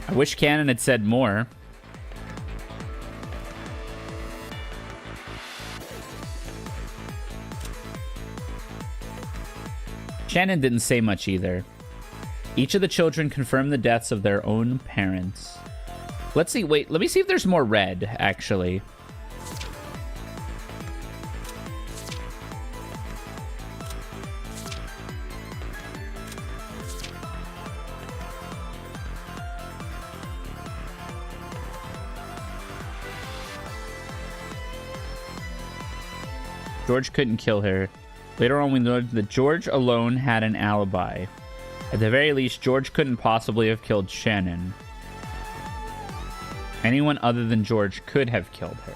I wish Cannon had said more. Shannon didn't say much either. Each of the children confirmed the deaths of their own parents. Let's see. Wait, let me see if there's more red, actually. George couldn't kill her. Later on, we learned that George alone had an alibi. At the very least, George couldn't possibly have killed Shannon. Anyone other than George could have killed her.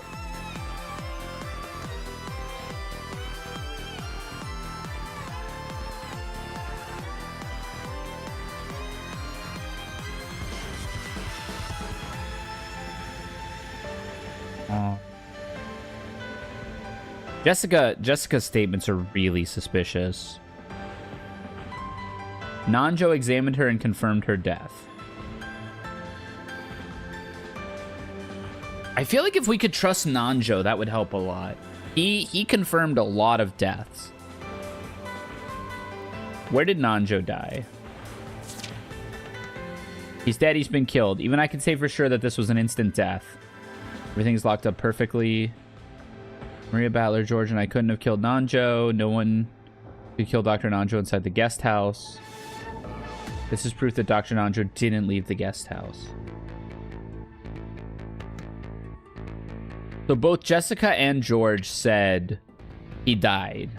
Jessica's statements are really suspicious. Nanjo examined her and confirmed her death. I feel like if we could trust Nanjo, that would help a lot. He confirmed a lot of deaths. Where did Nanjo die? He's dead, he's been killed. Even I can say for sure that this was an instant death. Everything's locked up perfectly. Maria Battler, George, and I couldn't have killed Nanjo. No one could kill Dr. Nanjo inside the guest house. This is proof that Dr. Nanjo didn't leave the guest house. So both Jessica and George said he died.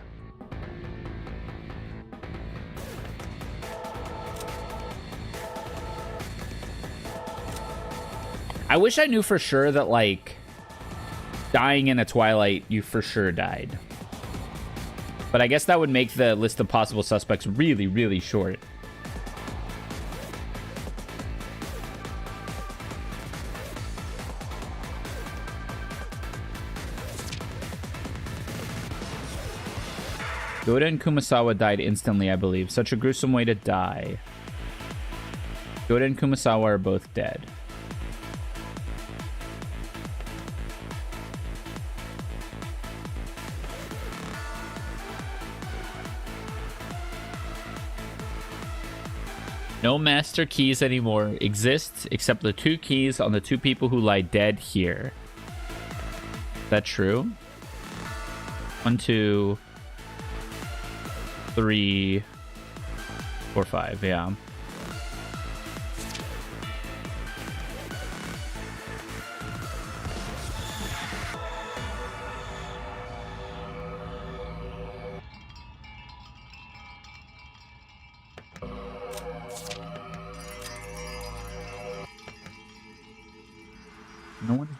I wish I knew for sure that, like, dying in a Twilight, you for sure died. But I guess that would make the list of possible suspects really, really short. Yoda and Kumasawa died instantly, I believe. Such a gruesome way to die. Yoda and Kumasawa are both dead. No master keys anymore exist except the 2 keys on the 2 people who lie dead here. Is that true? 1, 2, 3, 4, 5. Yeah.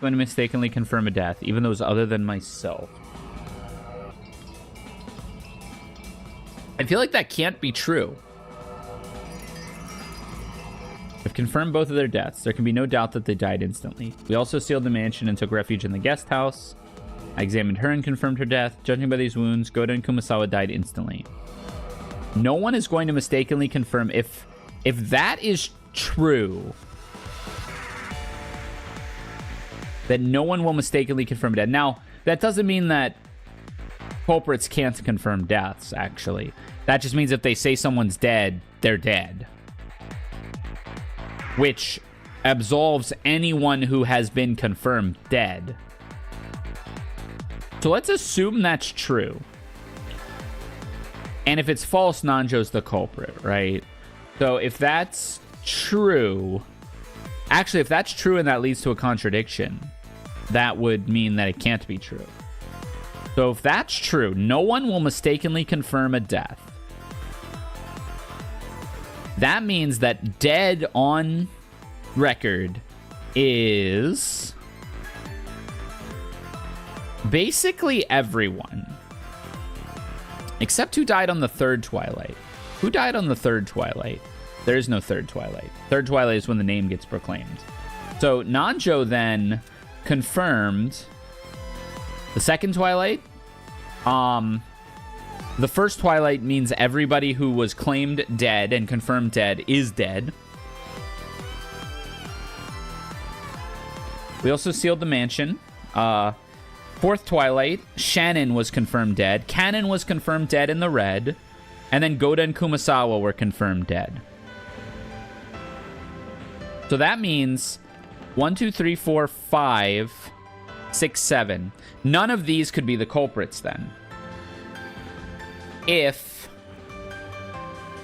going to mistakenly confirm a death, even those other than myself. I feel like that can't be true. I've confirmed both of their deaths. There can be no doubt that they died instantly. We also sealed the mansion and took refuge in the guest house. I examined her and confirmed her death. Judging by these wounds, Goda and Kumasawa died instantly. No one is going to mistakenly confirm. If that is true, that no one will mistakenly confirm death. Now, that doesn't mean that culprits can't confirm deaths, actually. That just means if they say someone's dead, they're dead. Which absolves anyone who has been confirmed dead. So let's assume that's true. And if it's false, Nanjo's the culprit, right? So if that's true... Actually, if that's true and that leads to a contradiction, that would mean that it can't be true. So if that's true, no one will mistakenly confirm a death. That means that dead on record is basically everyone. Except who died on the third Twilight. Who died on the third Twilight? There is no third Twilight. Third Twilight is when the name gets proclaimed. So Nanjo then confirmed the second Twilight. The first Twilight means everybody who was claimed dead and confirmed dead is dead. We also sealed the mansion. Fourth Twilight, Shannon was confirmed dead. Cannon was confirmed dead in the red. And then Goda and Kumasawa were confirmed dead. So that means 1, 2, 3, 4, 5, 6, 7. None of these could be the culprits then. If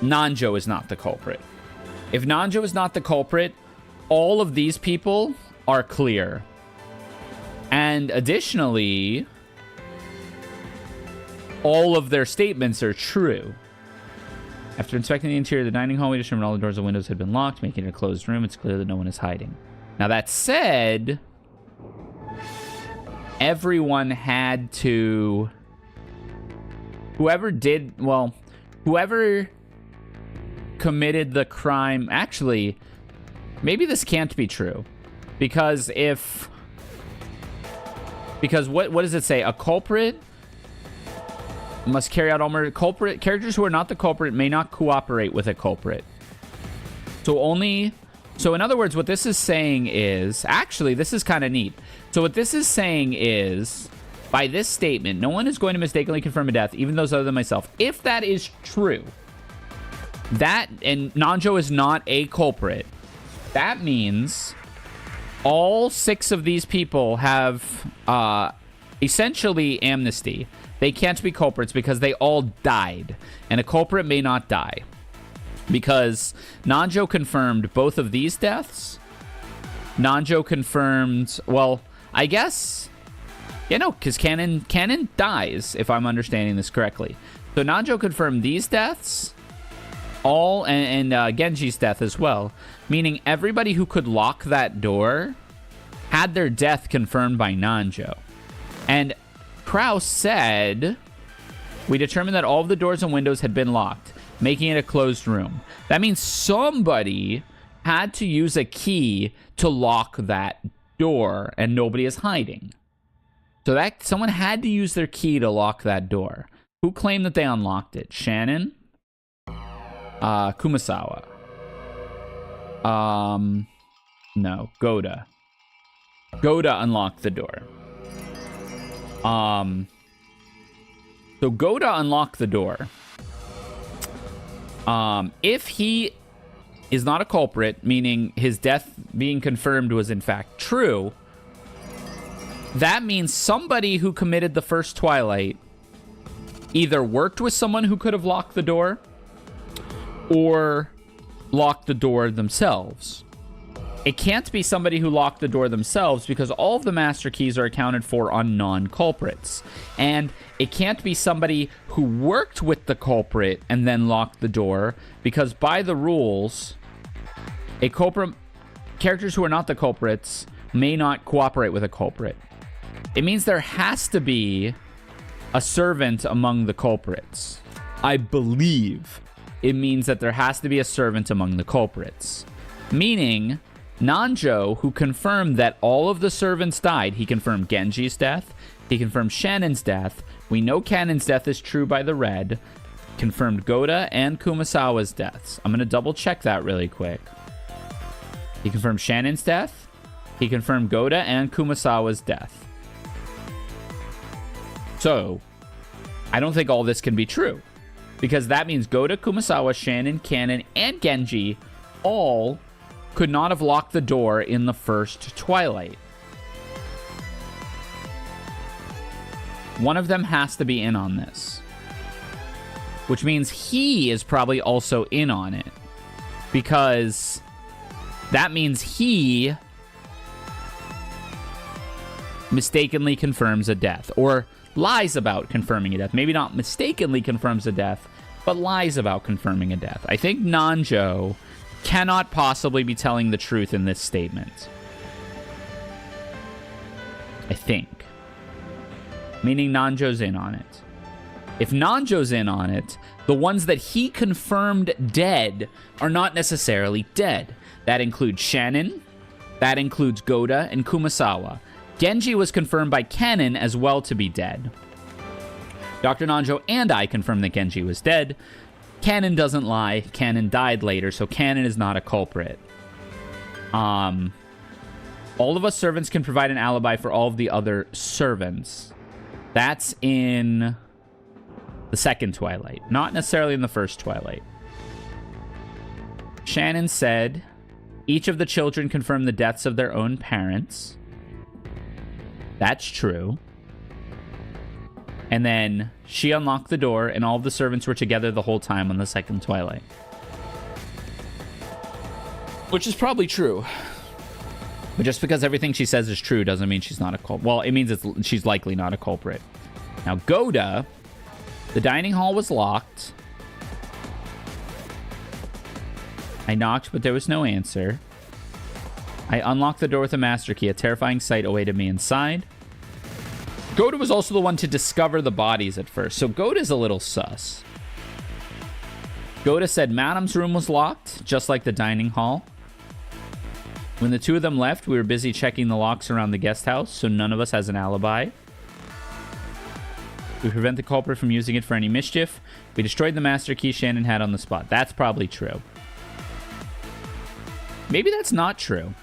Nanjo is not the culprit. If Nanjo is not the culprit, all of these people are clear. And additionally, all of their statements are true. After inspecting the interior of the dining hall, we determined all the doors and windows had been locked, making it a closed room. It's clear that no one is hiding. Now, that said, everyone had to... Whoever committed the crime... Actually, maybe this can't be true. Because what does it say? A culprit must carry out all murder. Characters who are not the culprit may not cooperate with a culprit. So in other words, what this is saying is... Actually, this is kind of neat. So what this is saying is... By this statement, no one is going to mistakenly confirm a death, even those other than myself. If that is true, and Nanjo is not a culprit, that means all 6 of these people have essentially amnesty. They can't be culprits because they all died, and a culprit may not die. Because Nanjo confirmed both of these deaths. Nanjo confirmed, well, I guess... Yeah, no, because Cannon dies, if I'm understanding this correctly. So Nanjo confirmed these deaths, all, and Genji's death as well. Meaning everybody who could lock that door had their death confirmed by Nanjo. And Kraus said, we determined that all of the doors and windows had been locked, making it a closed room. That means somebody had to use a key to lock that door, and nobody is hiding. So that someone had to use their key to lock that door. Who claimed that they unlocked it? Shannon? Kumasawa. No, Goda. Goda unlocked the door. So Goda unlocked the door. If he is not a culprit, meaning his death being confirmed was in fact true, that means somebody who committed the first Twilight either worked with someone who could have locked the door or locked the door themselves. It can't be somebody who locked the door themselves because all of the master keys are accounted for on non-culprits. And it can't be somebody who worked with the culprit and then locked the door because by the rules, characters who are not the culprits may not cooperate with a culprit. It means there has to be a servant among the culprits. I believe it means that there has to be a servant among the culprits. Meaning, Nanjo, who confirmed that all of the servants died, he confirmed Genji's death, he confirmed Shannon's death, we know Cannon's death is true by the red, confirmed Goda and Kumasawa's deaths. I'm going to double check that really quick. He confirmed Shannon's death, he confirmed Goda and Kumasawa's death. So, I don't think all this can be true. Because that means Goda, Kumasawa, Shannon, Cannon, and Genji all could not have locked the door in the first Twilight. One of them has to be in on this. Which means he is probably also in on it. Because that means he mistakenly confirms a death. Or lies about confirming a death. Maybe not mistakenly confirms a death, but lies about confirming a death. I think Nanjo cannot possibly be telling the truth in this statement. I think. Meaning Nanjo's in on it. If Nanjo's in on it, the ones that he confirmed dead are not necessarily dead. That includes Shannon, that includes Goda, and Kumasawa. Genji was confirmed by Cannon as well to be dead. Dr. Nanjo and I confirmed that Genji was dead. Cannon doesn't lie. Cannon died later, so Cannon is not a culprit. All of us servants can provide an alibi for all of the other servants. That's in the second Twilight, not necessarily in the first Twilight. Shannon said, each of the children confirmed the deaths of their own parents. That's true. And then she unlocked the door and all of the servants were together the whole time on the second Twilight. Which is probably true. But just because everything she says is true doesn't mean she's not a culprit. Well, it means she's likely not a culprit. Now, Goda, the dining hall was locked. I knocked, but there was no answer. I unlocked the door with a master key. A terrifying sight awaited me inside. Goda was also the one to discover the bodies at first, so Goda's a little sus. Goda said Madam's room was locked, just like the dining hall. When the two of them left, we were busy checking the locks around the guest house, so none of us has an alibi. We prevent the culprit from using it for any mischief. We destroyed the master key Shannon had on the spot. That's probably true. Maybe that's not true.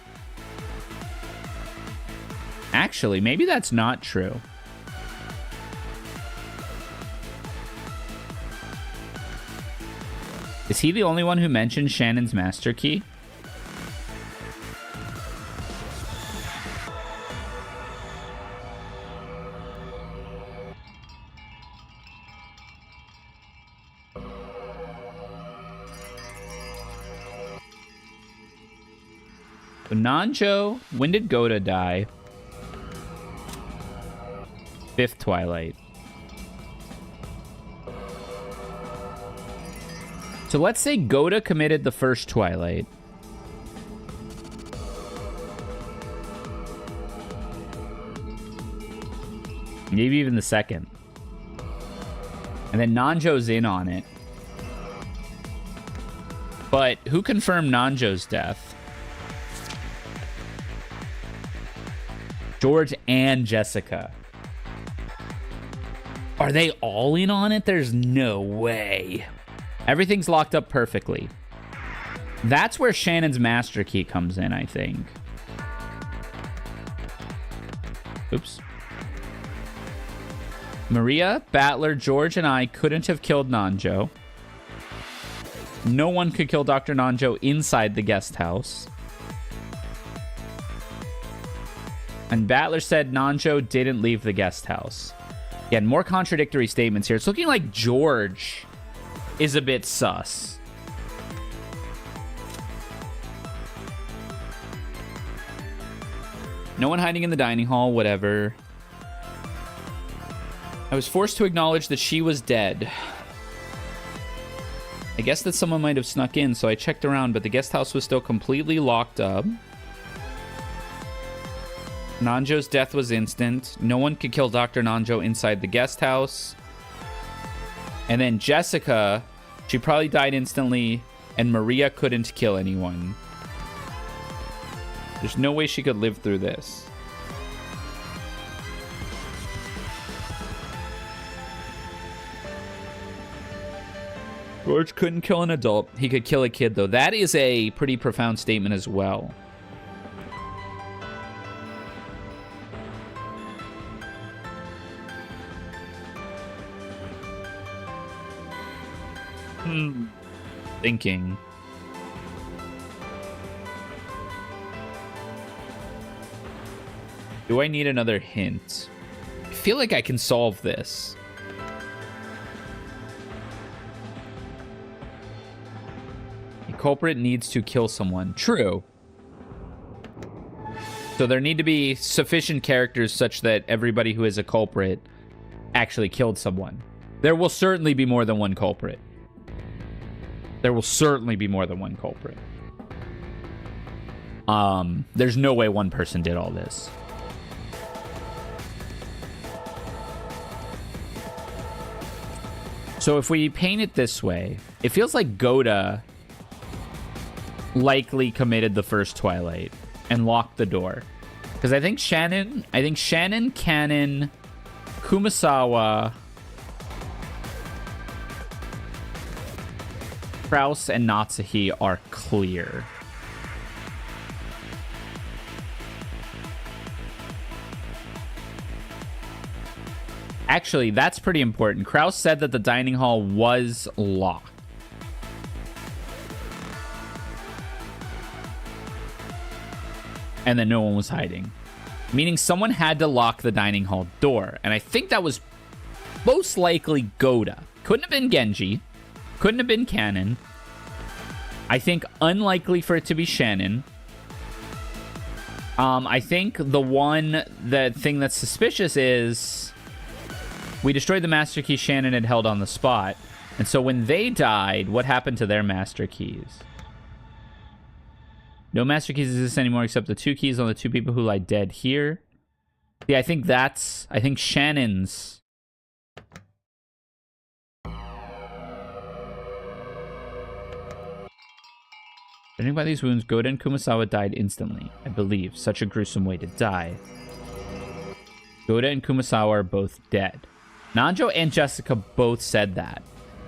Actually, maybe that's not true. Is he the only one who mentioned Shannon's master key? So Nanjo, when did Goda die? Fifth Twilight. So let's say Goda committed the first Twilight. Maybe even the second. And then Nanjo's in on it. But who confirmed Nanjo's death? George and Jessica. Are they all in on it? There's no way. Everything's locked up perfectly. That's where Shannon's master key comes in, I think. Oops. Maria, Battler, George, and I couldn't have killed Nanjo. No one could kill Dr. Nanjo inside the guest house. And Battler said Nanjo didn't leave the guest house. Again, more contradictory statements here. It's looking like George is a bit sus. No one hiding in the dining hall, whatever. I was forced to acknowledge that she was dead. I guess that someone might have snuck in, so I checked around, but the guest house was still completely locked up. Nanjo's death was instant. No one could kill Dr. Nanjo inside the guest house. And then Jessica, she probably died instantly, and Maria couldn't kill anyone. There's no way she could live through this. George couldn't kill an adult. He could kill a kid, though. That is a pretty profound statement as well. Thinking. Do I need another hint? I feel like I can solve this. The culprit needs to kill someone. True. So there need to be sufficient characters such that everybody who is a culprit actually killed someone. There will certainly be more than one culprit. There will certainly be more than one culprit. There's no way one person did all this. So if we paint it this way, it feels like Goda likely committed the first Twilight and locked the door. Because I think Shannon, Cannon, Kumasawa, Kraus, and Natsuhi are clear. Actually, that's pretty important. Kraus said that the dining hall was locked. And that no one was hiding. Meaning someone had to lock the dining hall door. And I think that was most likely Goda. Couldn't have been Genji. Couldn't have been Cannon. I think unlikely for it to be Shannon. I think the thing that's suspicious is we destroyed the master key Shannon had held on the spot. And so when they died, what happened to their master keys? No master keys exist anymore except the 2 keys on the 2 people who lie dead here. Yeah, I think Shannon's... Judging by these wounds, Goda and Kumasawa died instantly, I believe. Such a gruesome way to die. Goda and Kumasawa are both dead. Nanjo and Jessica both said that.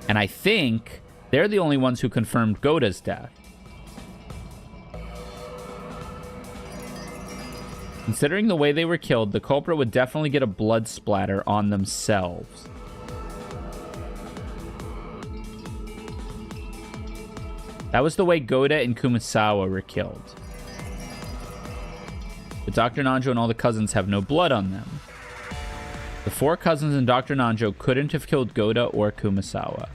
And I think they're the only ones who confirmed Goda's death. Considering the way they were killed, the culprit would definitely get a blood splatter on themselves. That was the way Goda and Kumasawa were killed. But Dr. Nanjo and all the cousins have no blood on them. The 4 cousins and Dr. Nanjo couldn't have killed Goda or Kumasawa.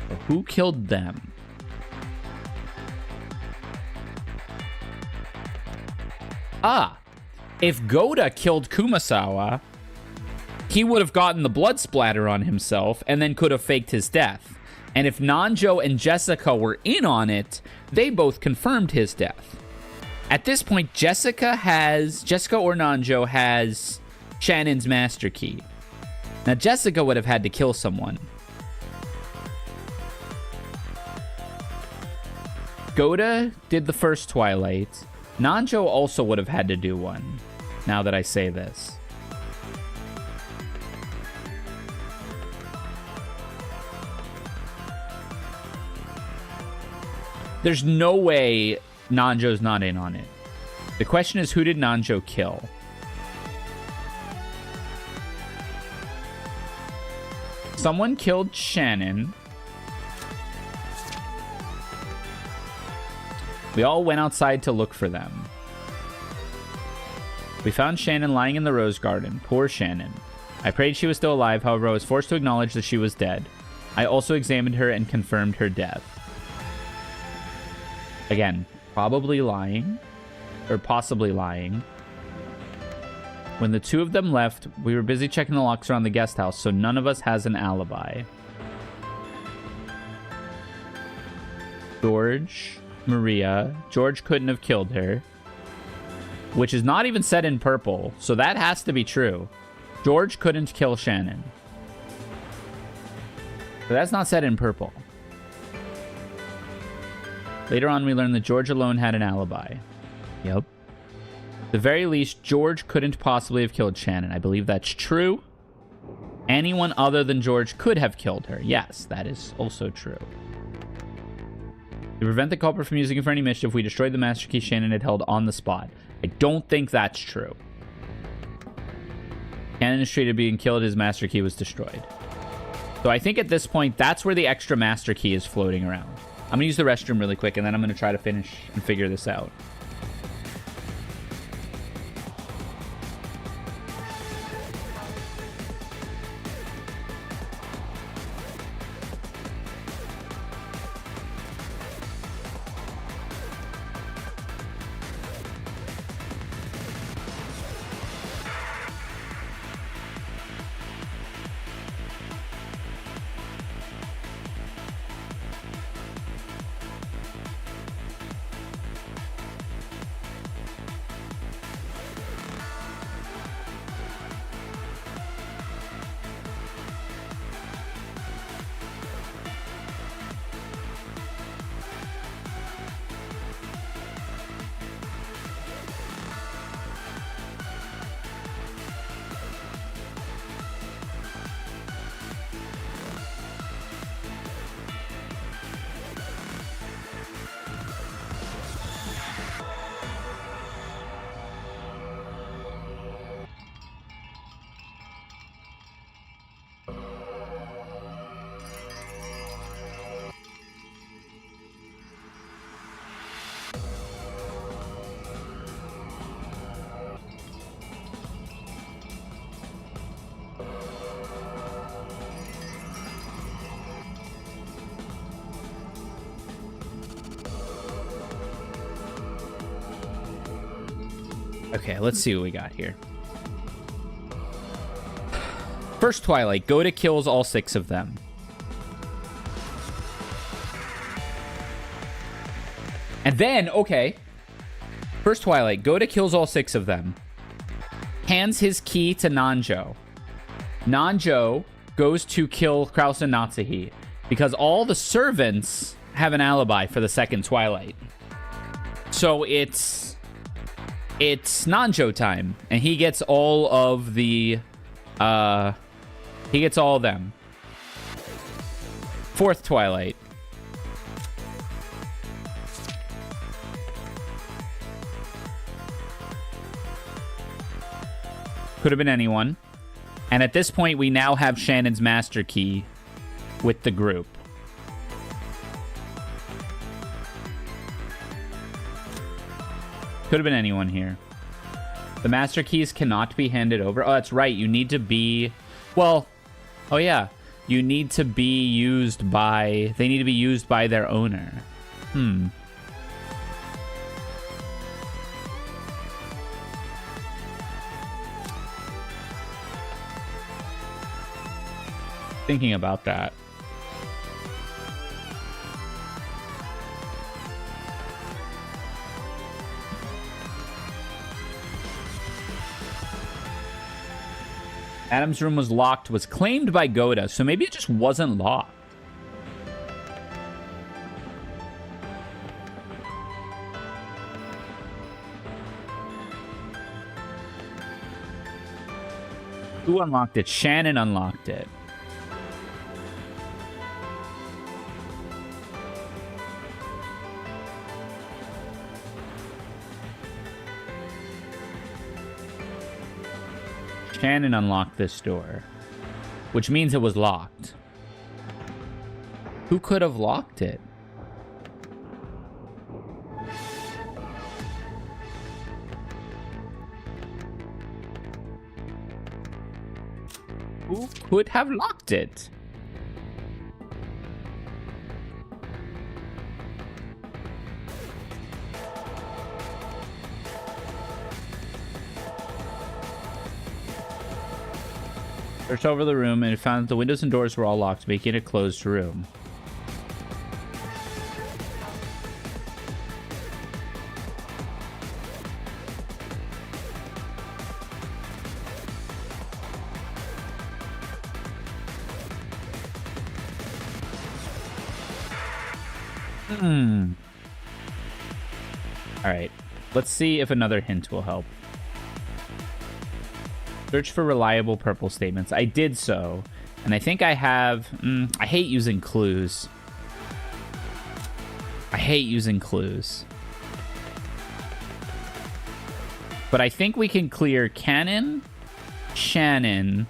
But who killed them? If Goda killed Kumasawa, he would have gotten the blood splatter on himself and then could have faked his death. And if Nanjo and Jessica were in on it, they both confirmed his death. At this point, Jessica or Nanjo has Shannon's master key. Now, Jessica would have had to kill someone. Goda did the first Twilight. Nanjo also would have had to do one, now that I say this. There's no way Nanjo's not in on it. The question is, who did Nanjo kill? Someone killed Shannon. We all went outside to look for them. We found Shannon lying in the rose garden. Poor Shannon. I prayed she was still alive, however, I was forced to acknowledge that she was dead. I also examined her and confirmed her death. Again, probably lying. Or possibly lying. When the 2 of them left, we were busy checking the locks around the guest house, so none of us has an alibi. George... Maria. George couldn't have killed her. which is not even said in purple. So that has to be true. George couldn't kill Shannon. So that's not said in purple. Later on, we learned that George alone had an alibi. Yep. At the very least, George couldn't possibly have killed Shannon. I believe that's true. Anyone other than George could have killed her. Yes, that is also true. To prevent the culprit from using it for any mischief, we destroyed the master key Shannon had held on the spot. I don't think that's true. Shannon is treated being killed, his master key was destroyed. So I think at this point, that's where the extra master key is floating around. I'm going to use the restroom really quick, and then I'm going to try to finish and figure this out. Okay, let's see what we got here. First Twilight. Go to kills all 6 of them. And then, okay. First Twilight. Go to kills all 6 of them. Hands his key to Nanjo. Nanjo goes to kill Kraus and Natsuhi. Because all the servants have an alibi for the second Twilight. So it's Nanjo time, and he gets all of the, he gets all of them. Fourth Twilight. Could have been anyone. And at this point, we now have Shannon's master key with the group. Could have been anyone here. The master keys cannot be handed over. Oh, that's right. You need to be... Well, oh yeah. You need to be used by... They need to be used by their owner. Thinking about that. Adam's room was locked, was claimed by Goda, so maybe it just wasn't locked. Who unlocked it? Shannon unlocked it. Shannon unlocked this door, which means it was locked. Who could have locked it? Who could have locked it? Searched over the room and found that the windows and doors were all locked, making it a closed room. Alright. Let's see if another hint will help. Search for reliable purple statements. I did so. And I think I have... I hate using clues. I hate using clues. But I think we can clear Cannon, Shannon.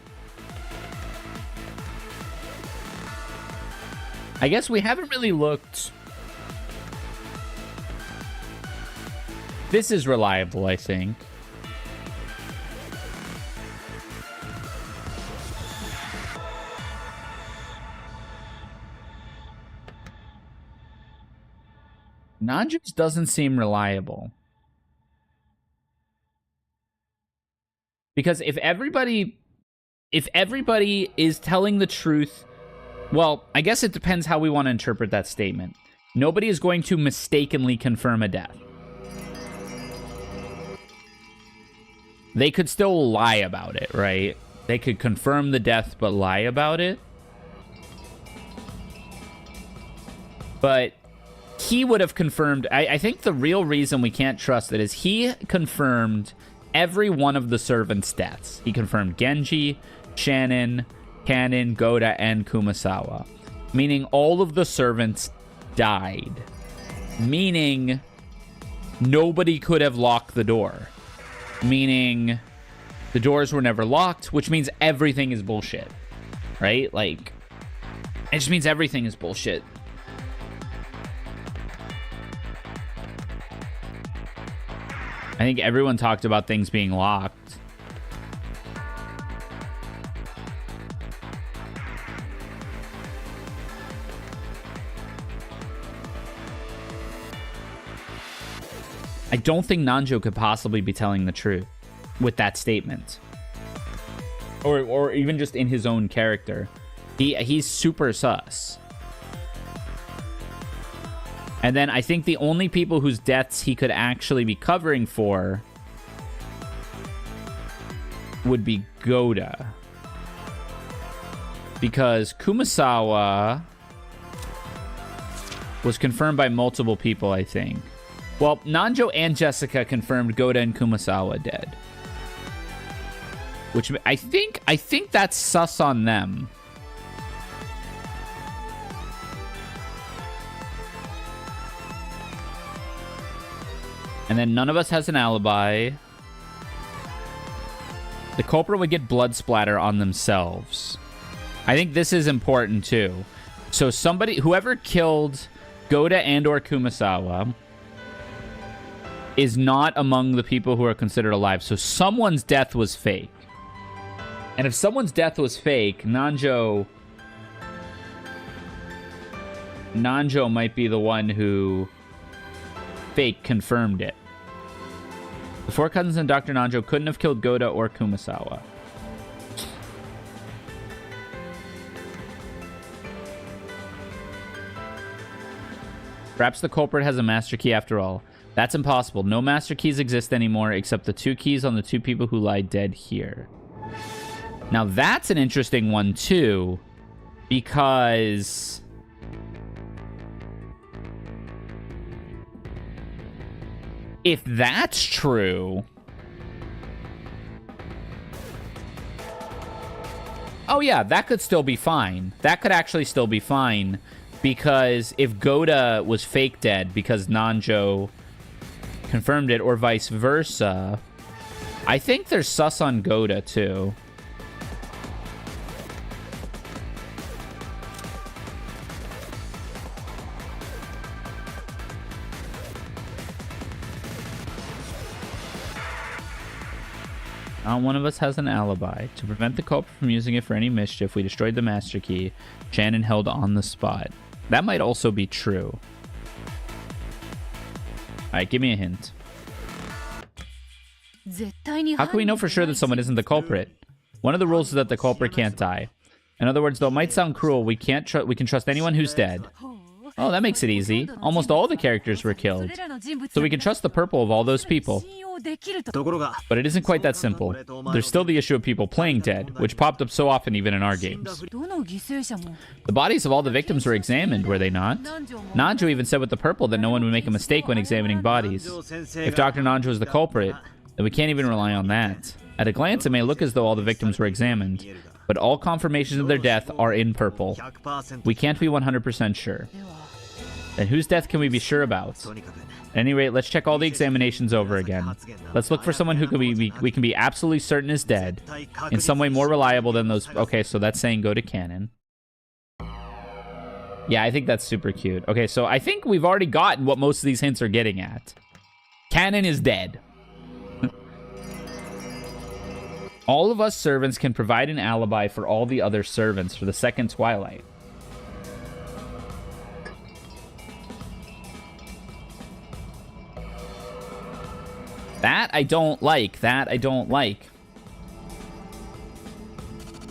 I guess we haven't really looked... This is reliable, I think. Nanju's doesn't seem reliable. Because if everybody is telling the truth, well, I guess it depends how we want to interpret that statement. Nobody is going to mistakenly confirm a death. They could still lie about it, right? They could confirm the death but lie about it. But he would have confirmed... I think the real reason we can't trust it is he confirmed every one of the servants' deaths. He confirmed Genji, Shannon, Cannon, Goda, and Kumasawa. Meaning all of the servants died. Meaning nobody could have locked the door. Meaning the doors were never locked, which means everything is bullshit. Right? Like, it just means everything is bullshit. I think everyone talked about things being locked. I don't think Nanjo could possibly be telling the truth with that statement. Or even just in his own character. He's super sus. And then I think the only people whose deaths he could actually be covering for would be Goda. Because Kumasawa was confirmed by multiple people, I think. Well, Nanjo and Jessica confirmed Goda and Kumasawa dead. Which I think that's sus on them. And then none of us has an alibi. The culprit would get blood splatter on themselves. I think this is important too. So whoever killed Goda and or Kumasawa is not among the people who are considered alive. So someone's death was fake. And if someone's death was fake, Nanjo might be the one who fake confirmed it. The four cousins and Dr. Nanjo couldn't have killed Goda or Kumasawa. Perhaps the culprit has a master key after all. That's impossible. No master keys exist anymore except the 2 keys on the 2 people who lie dead here. Now that's an interesting one too, because if that's true... Oh yeah, that could still be fine. That could actually still be fine. Because if Goda was fake dead because Nanjo confirmed it, or vice versa, I think there's sus on Goda too. Not one of us has an alibi. To prevent the culprit from using it for any mischief, we destroyed the master key. Shannon held on the spot. That might also be true. Alright, give me a hint. How can we know for sure that someone isn't the culprit? One of the rules is that the culprit can't die. In other words, though it might sound cruel, we can trust anyone who's dead. Oh, that makes it easy. Almost all the characters were killed. So we can trust the purple of all those people. But it isn't quite that simple. There's still the issue of people playing dead, which popped up so often even in our games. The bodies of all the victims were examined, were they not? Nanjo even said with the purple that no one would make a mistake when examining bodies. If Dr. Nanjo is the culprit, then we can't even rely on that. At a glance, it may look as though all the victims were examined, but all confirmations of their death are in purple. We can't be 100% sure. Then whose death can we be sure about? At any rate, let's check all the examinations over again. Let's look for someone who we can be absolutely certain is dead, in some way more reliable than those... Okay, so that's saying go to canon. Yeah, I think that's super cute. Okay, so I think we've already gotten what most of these hints are getting at. Canon is dead. All of us servants can provide an alibi for all the other servants for the second Twilight. That I don't like. That I don't like.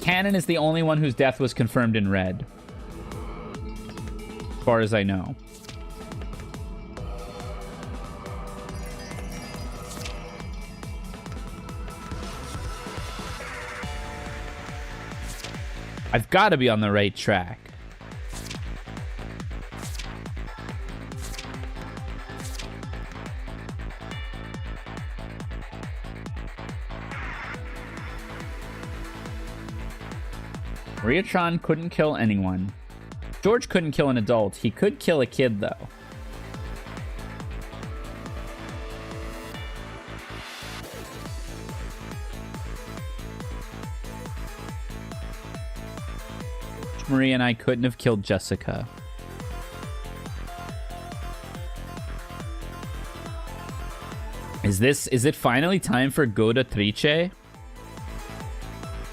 Canon is the only one whose death was confirmed in red. As far as I know. I've got to be on the right track. Maria-chan couldn't kill anyone. George couldn't kill an adult. He could kill a kid, though. Maria and I couldn't have killed Jessica. Is it finally time for Godatrice?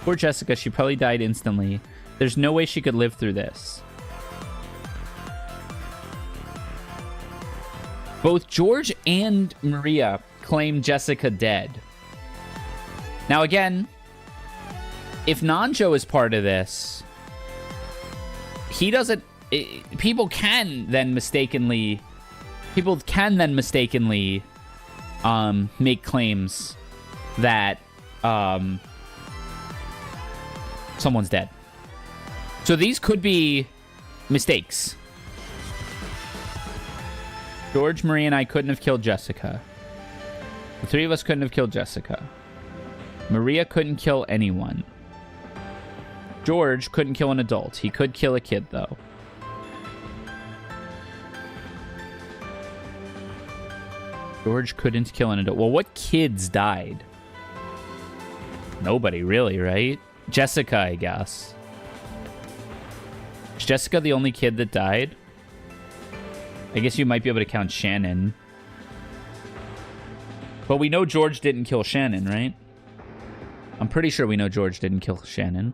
Poor Jessica, she probably died instantly. There's no way she could live through this. Both George and Maria claim Jessica dead. Now again, if Nanjo is part of this, he doesn't... People can then mistakenly make claims that someone's dead. So these could be mistakes. George, Marie, and I couldn't have killed Jessica. The three of us couldn't have killed Jessica. Maria couldn't kill anyone. George couldn't kill an adult. He could kill a kid, though. George couldn't kill an adult. Well, what kids died? Nobody, really, right? Jessica, I guess. Is Jessica the only kid that died? I guess you might be able to count Shannon. But we know George didn't kill Shannon, right? I'm pretty sure we know George didn't kill Shannon.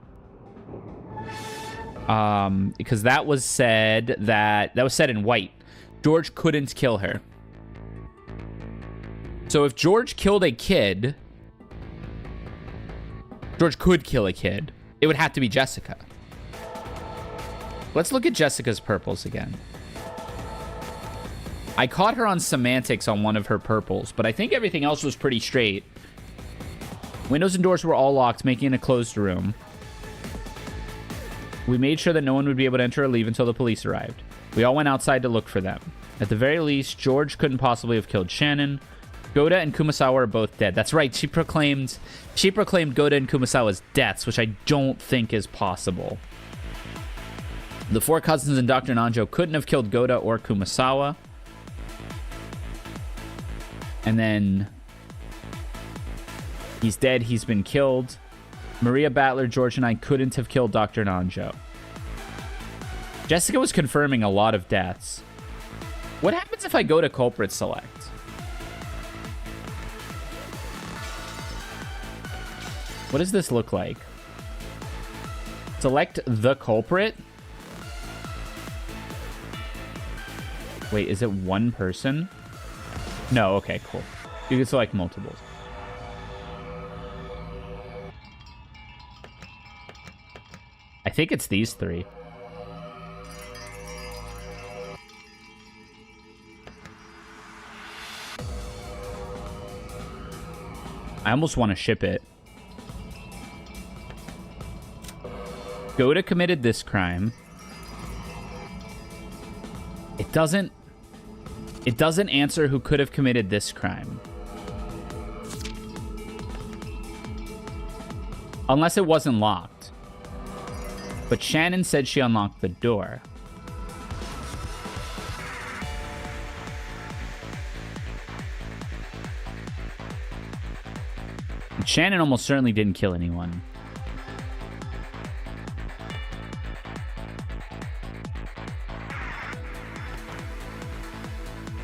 Because that was said in white. George couldn't kill her. So if George killed a kid, George could kill a kid. It would have to be Jessica. Let's look at Jessica's purples again. I caught her on semantics on one of her purples, but I think everything else was pretty straight. Windows and doors were all locked, making it a closed room. We made sure that no one would be able to enter or leave until the police arrived. We all went outside to look for them. At the very least, George couldn't possibly have killed Shannon. Goda and Kumasawa are both dead. That's right, she proclaimed Goda and Kumasawa's deaths, which I don't think is possible. The four cousins and Dr. Nanjo couldn't have killed Goda or Kumasawa. And then he's dead, he's been killed. Maria Battler, George, and I couldn't have killed Dr. Nanjo. Jessica was confirming a lot of deaths. What happens if I go to culprit select? What does this look like? Select the culprit? Wait, is it one person? No, okay, cool. You can select multiples. I think it's these three. I almost want to ship it. Goda committed this crime. It doesn't answer who could have committed this crime. Unless it wasn't locked. But Shannon said she unlocked the door. And Shannon almost certainly didn't kill anyone.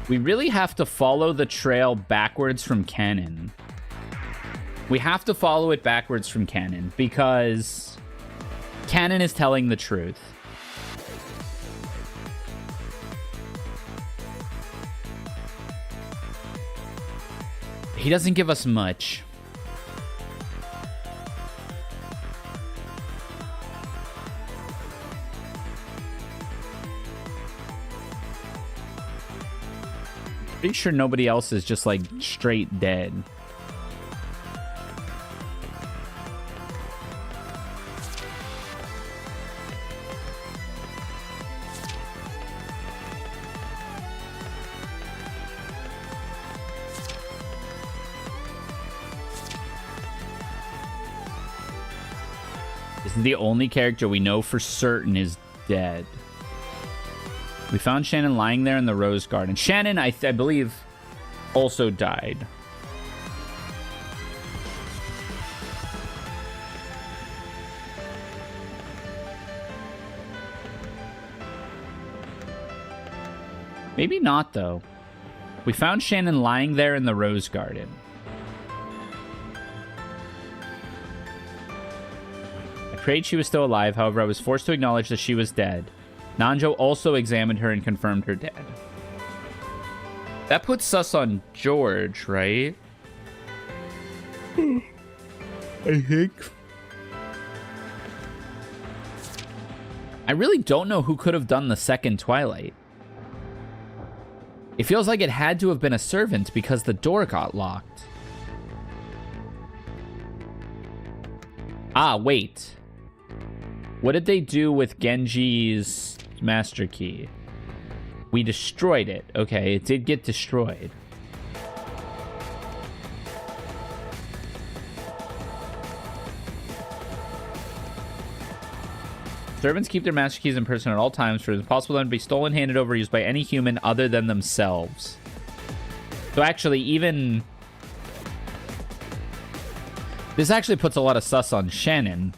We really have to follow the trail backwards from Cannon. We have to follow it backwards from Cannon because Cannon is telling the truth. He doesn't give us much. Pretty sure nobody else is just like straight dead. This is the only character we know for certain is dead. We found Shannon lying there in the rose garden. Shannon, I believe, also died. Maybe not, though. We found Shannon lying there in the rose garden. I prayed she was still alive. However, I was forced to acknowledge that she was dead. Nanjo also examined her and confirmed her dead. That puts us on George, right? I think. I really don't know who could have done the second Twilight. It feels like it had to have been a servant because the door got locked. Ah, wait. What did they do with Genji's master key? We destroyed it. Okay, it did get destroyed. Servants keep their master keys in person at all times, for it is possible for them to be stolen, handed over, or used by any human other than themselves. So actually, even... this actually puts a lot of sus on Shannon.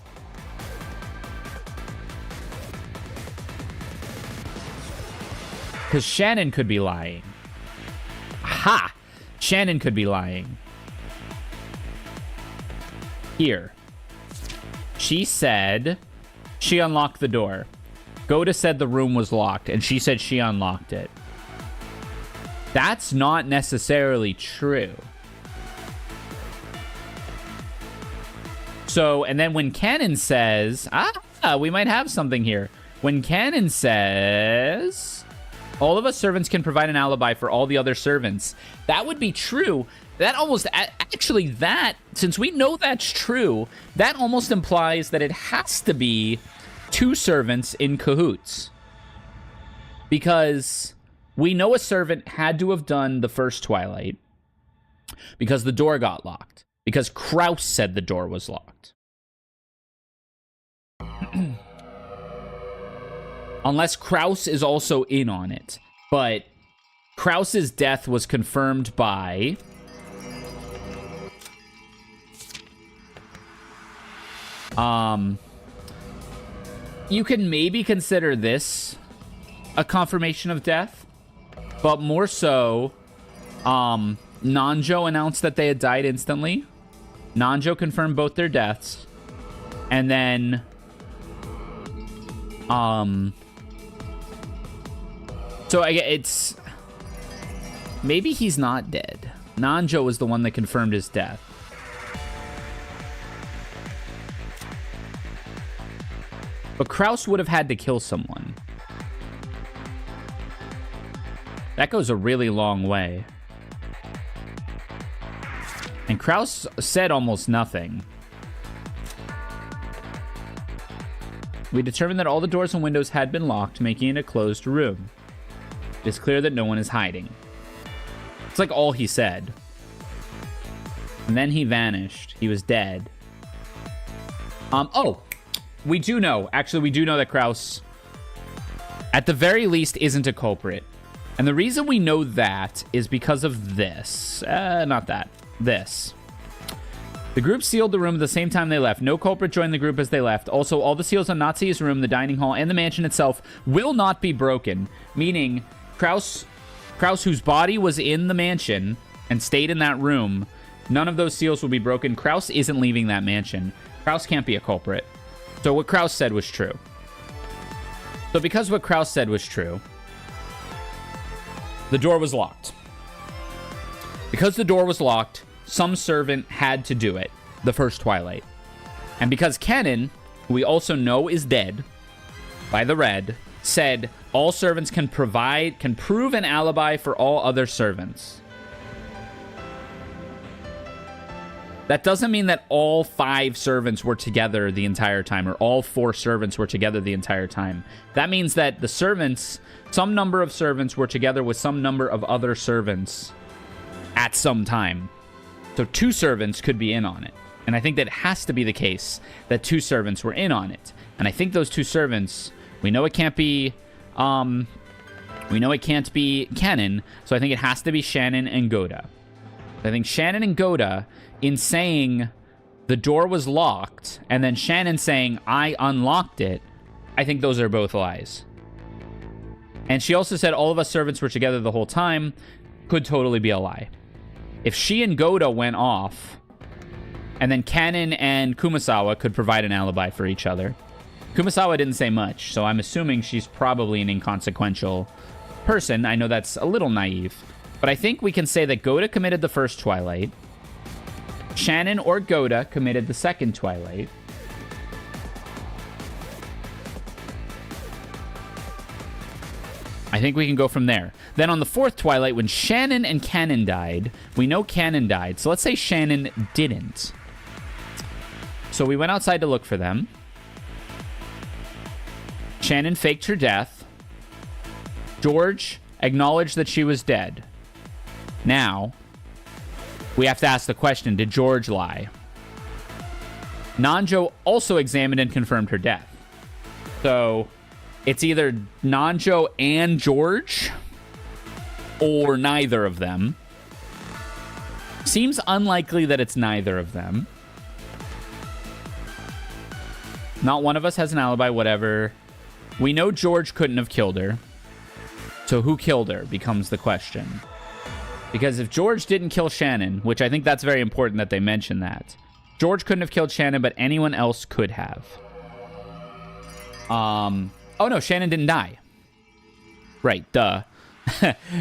Because Shannon could be lying. Ha! Shannon could be lying. Here. She said she unlocked the door. Goda said the room was locked, and she said she unlocked it. That's not necessarily true. So, and then when Cannon says, we might have something here. When Cannon says... all of us servants can provide an alibi for all the other servants. That would be true. That almost... actually, that... since we know that's true, that almost implies that it has to be two servants in cahoots. Because we know a servant had to have done the first Twilight because the door got locked. Because Kraus said the door was locked. Unless Kraus is also in on it. But Kraus's death was confirmed by... you can maybe consider this a confirmation of death. But more so, Nanjo announced that they had died instantly. Nanjo confirmed both their deaths. And then... so it's... maybe he's not dead. Nanjo was the one that confirmed his death. But Kraus would have had to kill someone. That goes a really long way. And Kraus said almost nothing. We determined that all the doors and windows had been locked, making it a closed room. It is clear that no one is hiding. It's like all he said. And then he vanished. He was dead. Oh, we do know. Actually, we do know that Kraus, at the very least, isn't a culprit. And the reason we know that is because of this. Not that. This. The group sealed the room at the same time they left. No culprit joined the group as they left. Also, all the seals on Nazi's room, the dining hall, and the mansion itself will not be broken. Meaning, Kraus, whose body was in the mansion and stayed in that room, none of those seals will be broken. Kraus isn't leaving that mansion. Kraus can't be a culprit. So what Kraus said was true. So because what Kraus said was true, the door was locked. Because the door was locked, some servant had to do it the first twilight. And because Kennen, who we also know is dead by the red, said all servants can prove an alibi for all other servants. That doesn't mean that all 5 servants were together the entire time, or all 4 servants were together the entire time. That means that the servants, some number of servants were together with some number of other servants at some time. So 2 servants could be in on it. And I think that has to be the case, that 2 servants were in on it. And I think those 2 servants, we know it can't be Kennen, so I think it has to be Shannon and Goda. I think Shannon and Goda, in saying the door was locked, and then Shannon saying, I unlocked it, I think those are both lies. And she also said all of us servants were together the whole time, could totally be a lie. If she and Goda went off, and then Kennen and Kumasawa could provide an alibi for each other. Kumasawa didn't say much, so I'm assuming she's probably an inconsequential person. I know that's a little naive. But I think we can say that Goda committed the first twilight. Shannon or Goda committed the second twilight. I think we can go from there. Then on the 4th twilight, when Shannon and Kennen died, we know Kennen died. So let's say Shannon didn't. So we went outside to look for them. Shannon faked her death. George acknowledged that she was dead. Now, we have to ask the question, did George lie? Nanjo also examined and confirmed her death. So, it's either Nanjo and George, or neither of them. Seems unlikely that it's neither of them. Not one of us has an alibi, whatever. We know George couldn't have killed her. So who killed her becomes the question. Because if George didn't kill Shannon, which I think that's very important that they mention that. George couldn't have killed Shannon, but anyone else could have. Oh no, Shannon didn't die. Right, duh.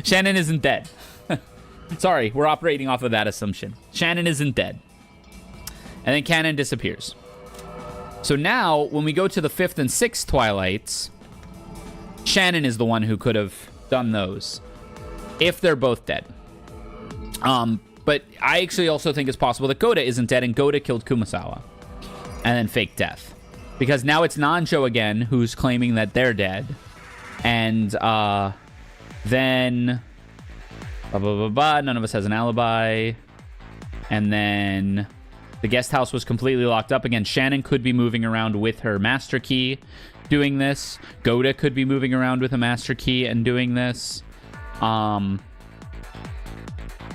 Shannon isn't dead. Sorry, we're operating off of that assumption. Shannon isn't dead. And then Kennen disappears. So now, when we go to the 5th and 6th twilights, Shannon is the one who could have done those. If they're both dead. But I actually also think it's possible that Goda isn't dead and Goda killed Kumasawa. And then faked death. Because now it's Nanjo again who's claiming that they're dead. And then... none of us has an alibi. And then... the guest house was completely locked up again. Shannon could be moving around with her master key doing this. Goda could be moving around with a master key and doing this.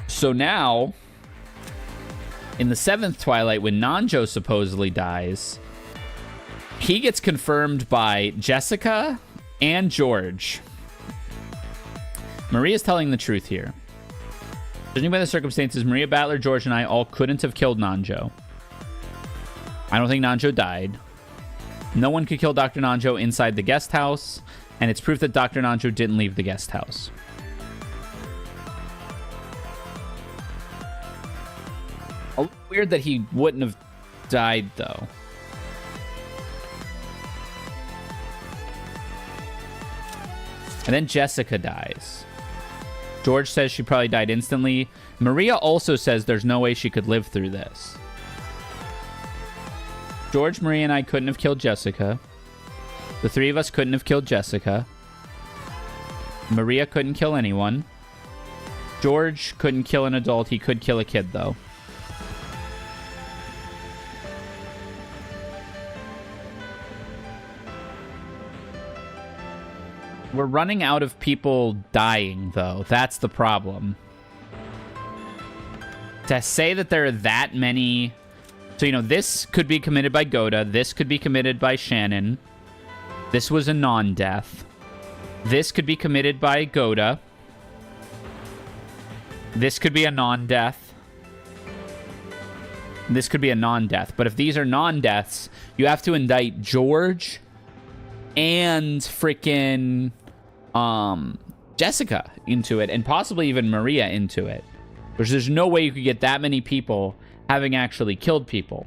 So now, in the 7th twilight, when Nanjo supposedly dies, he gets confirmed by Jessica and George. Maria's telling the truth here. Judging by the circumstances, Maria Battler, George, and I all couldn't have killed Nanjo. I don't think Nanjo died. No one could kill Dr. Nanjo inside the guest house, and it's proof that Dr. Nanjo didn't leave the guest house. A little weird that he wouldn't have died, though. And then Jessica dies. George says she probably died instantly. Maria also says there's no way she could live through this. George, Maria, and I couldn't have killed Jessica. The three of us couldn't have killed Jessica. Maria couldn't kill anyone. George couldn't kill an adult. He could kill a kid, though. We're running out of people dying, though. That's the problem. To say that there are that many... So, you know, this could be committed by Goda. This could be committed by Shannon. This was a non-death. This could be committed by Goda. This could be a non-death. This could be a non-death. But if these are non-deaths, you have to indict George and freaking Jessica into it, and possibly even Maria into it. Because there's no way you could get that many people having actually killed people.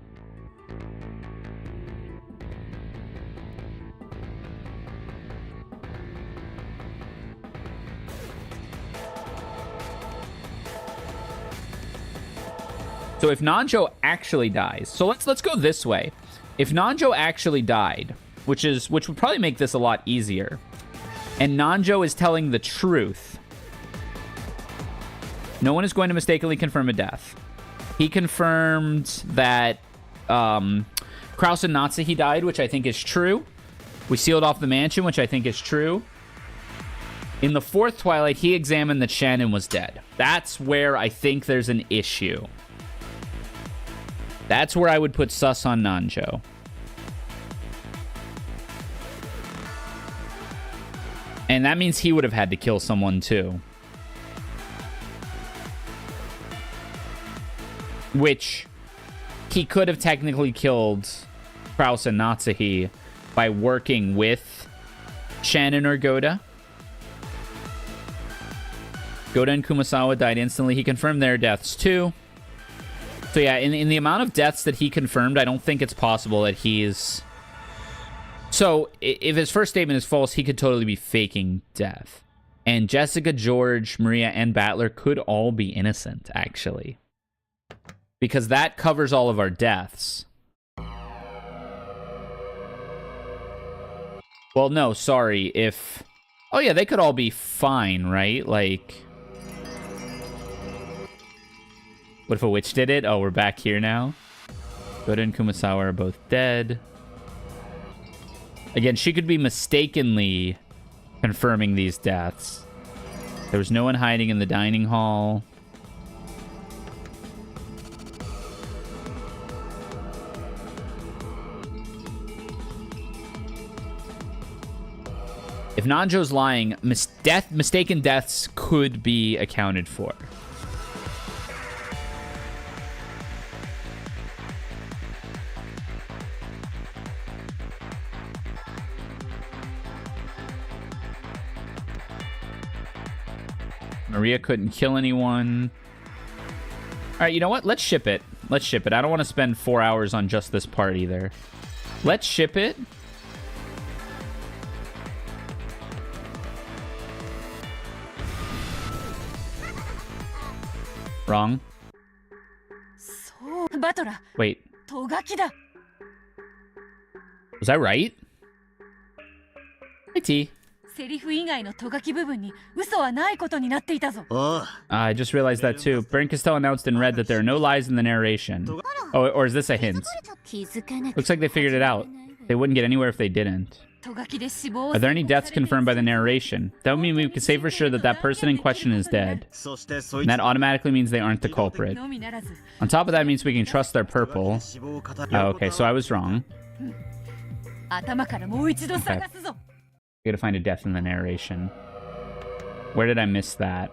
So if Nanjo actually dies, so let's go this way. If Nanjo actually died, which would probably make this a lot easier, and Nanjo is telling the truth, no one is going to mistakenly confirm a death. He confirmed that Kraus and Natsuhi died, which I think is true. We sealed off the mansion, which I think is true. In the fourth Twilight, he examined that Shannon was dead. That's where I think there's an issue. That's where I would put sus on Nanjo. And that means he would have had to kill someone too. Which he could have technically killed Kraus and Natsuhi by working with Shannon or Goda. Goda and Kumasawa died instantly. He confirmed their deaths too. So yeah, in the amount of deaths that he confirmed, I don't think it's possible that he's... So, if his first statement is false, he could totally be faking death. And Jessica, George, Maria, and Battler could all be innocent, actually. Because that covers all of our deaths. Well, no, sorry, if... Oh yeah, they could all be fine, right? Like... What if a witch did it? Oh, we're back here now. Goda and Kumasawa are both dead. Again, she could be mistakenly confirming these deaths. There was no one hiding in the dining hall. If Nanjo's lying, mistaken deaths could be accounted for. Maria couldn't kill anyone. All right, you know what? Let's ship it. Let's ship it. I don't want to spend 4 hours on just this part either. Let's ship it. Wrong. Wait. Was I right? Hi, T. I just realized that too. Baron Castell announced in red that there are no lies in the narration. Oh, or is this a hint? Looks like they figured it out. They wouldn't get anywhere if they didn't. Are there any deaths confirmed by the narration? That would mean we could say for sure that that person in question is dead. And that automatically means they aren't the culprit. On top of that, means we can trust their purple. Oh, okay, so I was wrong. Okay. We gotta find a death in the narration. Where did I miss that?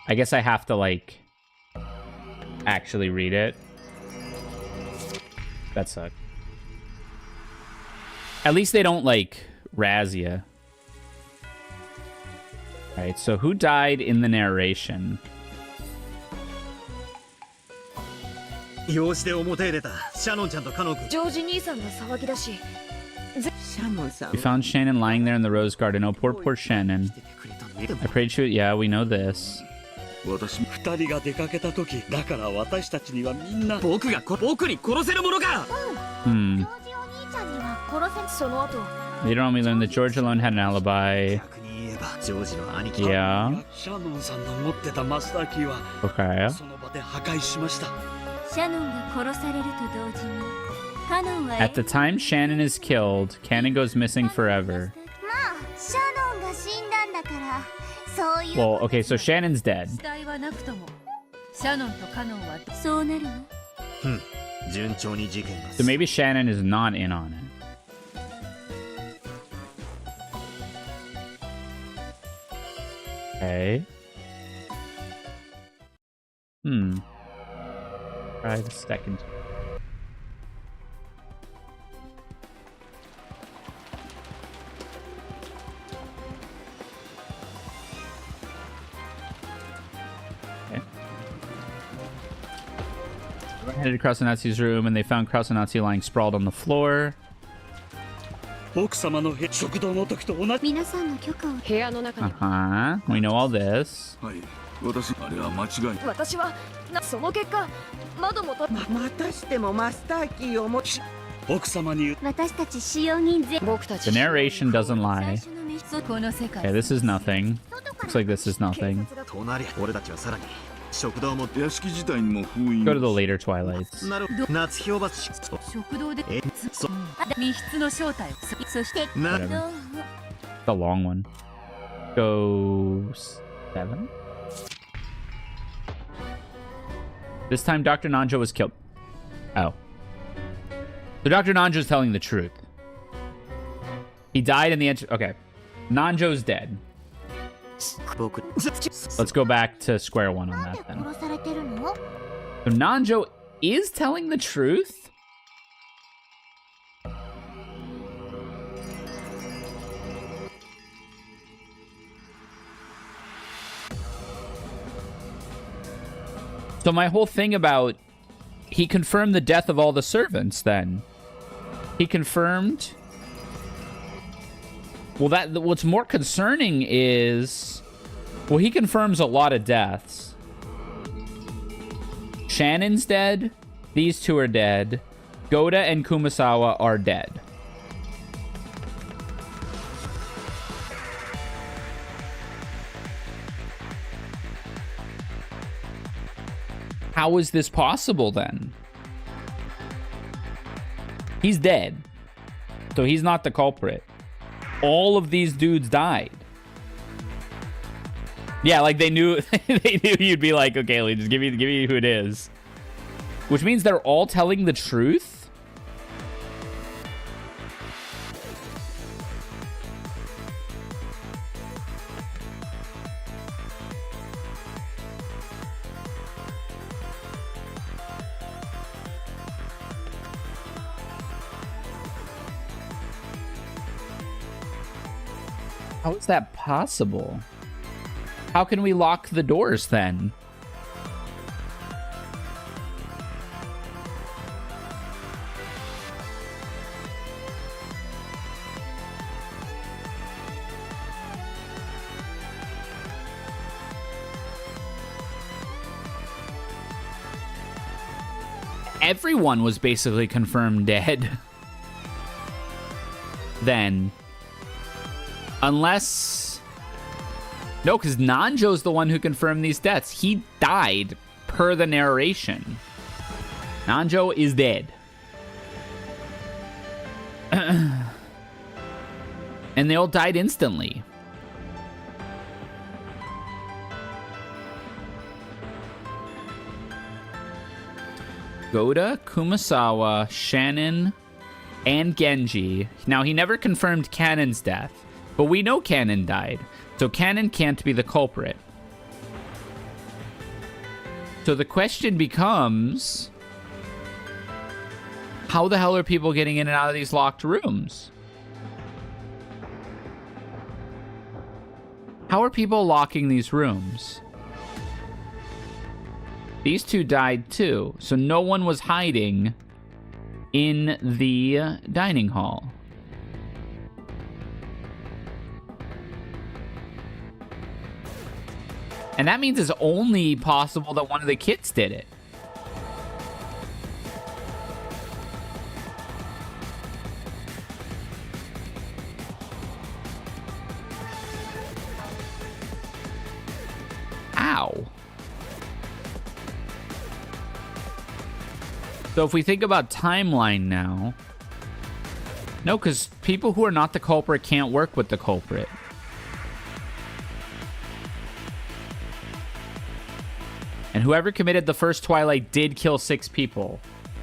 I guess I have to, like, actually read it. That sucked. At least they don't, like, razz ya. Alright, so who died in the narration? We found Shannon lying there in the rose garden. Oh, poor Shannon. I prayed to it. Yeah, we know this. 私も二人が出かけた時だから私たちにはみんな僕に殺せるものか Hmm. ジョージお兄ちゃんには殺せその後 Later on, we learned that George alone had an alibi. 逆に言えばジョージの兄貴 Yeah. シャノンさんの持ってたマスターキーは Okay. その場で破壊しましたシャノンが殺されると同時にカノンは At the time Shannon is killed, Cannon goes missing forever. まあシャノンが死んだんだからそういう Well, okay, so Shannon's dead. 死体はなくともシャノンとカノンはそうなるわ順調に事件が So maybe Shannon is not in on it. Okay. Try the second. Okay. Everyone headed across the Nazi's room, and they found Nazi lying sprawled on the floor. 奥様の食堂の時と同じ皆さんの許可を部屋の中に Uh-huh. We know all this. はい私あれは間違い私はその結果窓もとまたしてもマスターキーを持ち奥様に私たち使用人全僕たち The narration doesn't 最 lie. 初の密室この世界 Okay, this is nothing. Looks like this is nothing. 隣俺たちはさらに食堂も屋敷自体にも封印 Go to the later Twilights. なる夏氷罰食堂でそ密室の正体をそしてなどう Whatever. The long one. Go 7. This time, Dr. Nanjo was killed. Oh. So Dr. Nanjo is telling the truth. He died in the end. Okay. Nanjo's dead. 僕 Let's go back to square one な on んで that then. 殺されてるの So Nanjo is telling the truth? So my whole thing about he confirmed the death of all the servants then. He confirmed. Well, what's more concerning is, well, he confirms a lot of deaths. Shannon's dead. These two are dead. Goda and Kumasawa are dead. How is this possible then? He's dead. So he's not the culprit. All of these dudes died. Yeah, like they knew they knew you'd be like, okay, Lee, just give me who it is. Which means they're all telling the truth? How is that possible? How can we lock the doors then? Everyone was basically confirmed dead. Then. Unless... No, because Nanjo's the one who confirmed these deaths. He died per the narration. Nanjo is dead. And they all died instantly. Goda, Kumasawa, Shannon, and Genji. Now, he never confirmed Cannon's death, but we know Cannon died, so Cannon can't be the culprit. So the question becomes, how the hell are people getting in and out of these locked rooms? How are people locking these rooms? These two died too, so no one was hiding in the dining hall. And that means it's only possible that one of the kids did it. Ow. So if we think about timeline now... No, because people who are not the culprit can't work with the culprit. And whoever committed the first Twilight did kill 6 people.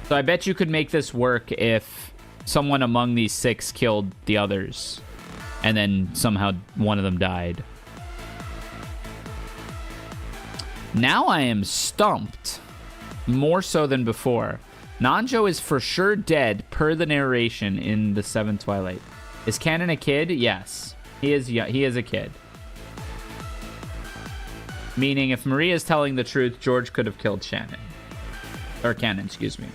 So I bet you could make this work if someone among these 6 killed the others. And then somehow one of them died. Now I am stumped. More so than before. Nanjo is for sure dead per the narration in the 7th Twilight. Is Canon a kid? Yes. He is a kid. Meaning, if Maria is telling the truth, George could have killed Shannon. Or Cannon, excuse me.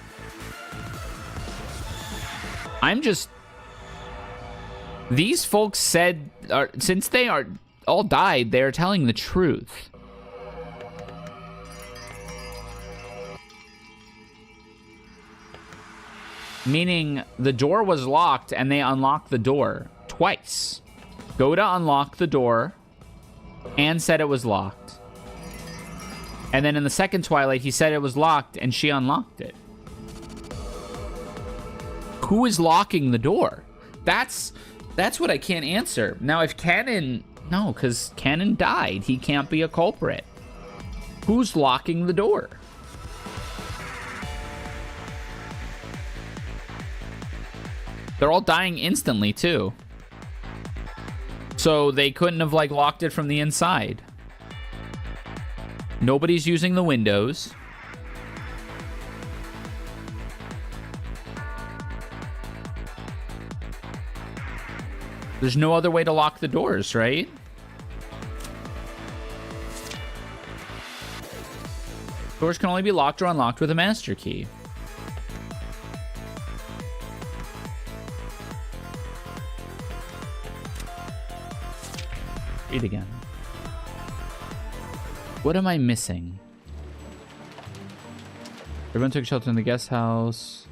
I'm just... These folks said... since they are all died, they are telling the truth. Meaning, the door was locked, and they unlocked the door twice. Goda unlocked the door, and said it was locked. And then in the 2nd Twilight, he said it was locked, and she unlocked it. Who is locking the door? That's what I can't answer. Now, if Canon... No, because Canon died. He can't be a culprit. Who's locking the door? They're all dying instantly, too. So they couldn't have, like, locked it from the inside. Nobody's using the windows. There's no other way to lock the doors, right? Doors can only be locked or unlocked with a master key. Read again. What am I missing? Everyone took shelter in the guest house.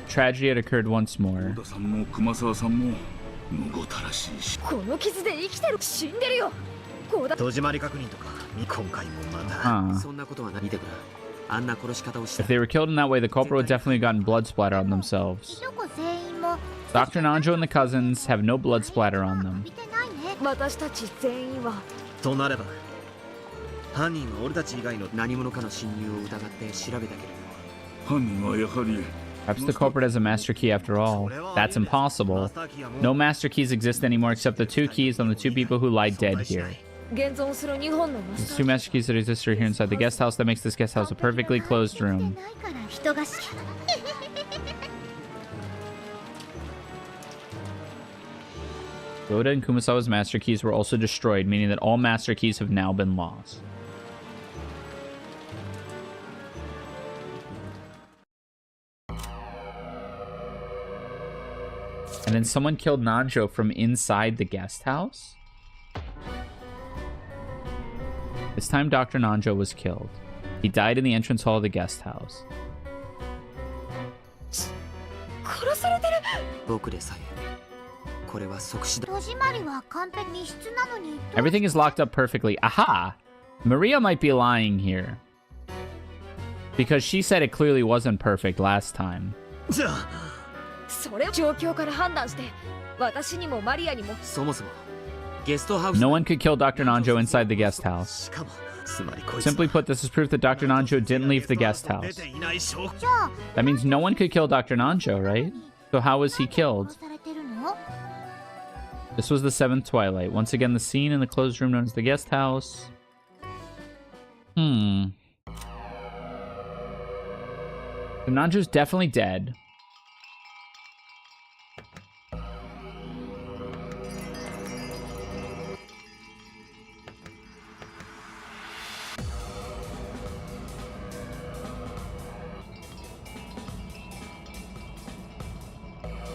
Tragedy had occurred once more. さんも熊沢さんもむごたらしいしこの傷で生きてる死んでるよこうだ戸締まり確認とか今回もまた Huh. そんなことはない見てくれあんな殺し方をした If they were killed in that way, the culprit would definitely have gotten blood splatter on themselves. どこ全員も Dr. Nanjo and the cousins have no blood splatter on them. 見てないね私たち全員はとなれば犯人は俺たち以外の何者かの侵入を疑って調べたけれど犯人はやはり Perhaps the culprit has a master key after all. That's impossible. No master keys exist anymore except the 2 keys on the 2 people who lie dead here. 現存する2本のマ There's ス 2 ター master keys that exist right here inside the guest house that makes this guest house a perfectly closed 見 room. てないから人がし Goda and Kumasawa's master keys were also destroyed, meaning that all master keys have now been lost. And then someone killed Nanjo from inside the guest house? This time Dr. Nanjo was killed. He died in the entrance hall of the guest house. 殺されてる僕でさえこれは即死だ戸締まりは完璧密室なのに Everything is locked up perfectly. Aha! Maria might be lying here. Because she said it clearly wasn't perfect last time. じゃあそれを状況から判断して私にもマリアにもそもそもゲストハウス No one could kill Dr. Nanjo inside the guest house. しかもつまりこいつは Simply put, this is proof that Dr. Nanjo didn't leave the guest 出 house. ていない証拠 じゃあ That means no one could kill Dr. Nanjo, right? So how was he 殺 killed? されてるの This was the 7th Twilight. Once again, the scene in the closed room known as the guest house. So Nanjo's definitely dead.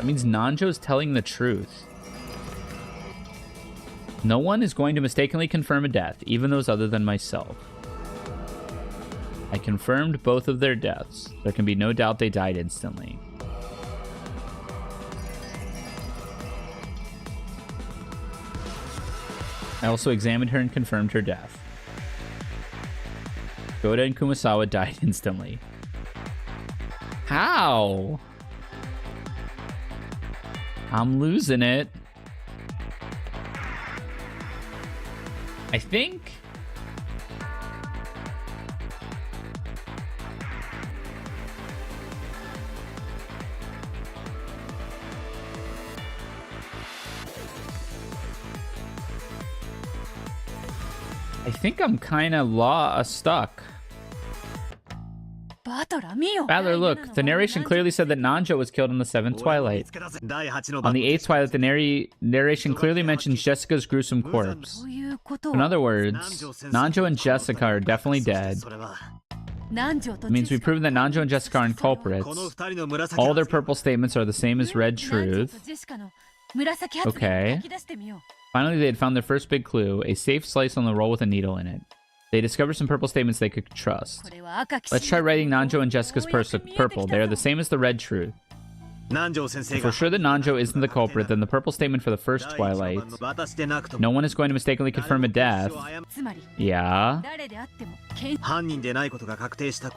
That means Nanjo's telling the truth. No one is going to mistakenly confirm a death, even those other than myself. I confirmed both of their deaths. There can be no doubt they died instantly. I also examined her and confirmed her death. Goda and Kumasawa died instantly. How? I'm losing it. I think... I'm kind of stuck. Battler, look. The narration clearly said that Nanjo was killed in the 7th Twilight. On the 8th Twilight, the narration clearly mentions Jessica's gruesome corpse. In other words, Nanjo and Jessica are definitely dead. It means we've proven that Nanjo and Jessica aren't culprits. All their purple statements are the same as red truth. Okay. Finally, they had found their first big clue, a safe slice on the roll with a needle in it. They discovered some purple statements they could trust. Let's try writing Nanjo and Jessica's purple. They are the same as the red truth. If we're sure that Nanjo isn't the culprit, then the purple statement for the first Twilight. No one is going to mistakenly confirm a death. Yeah. So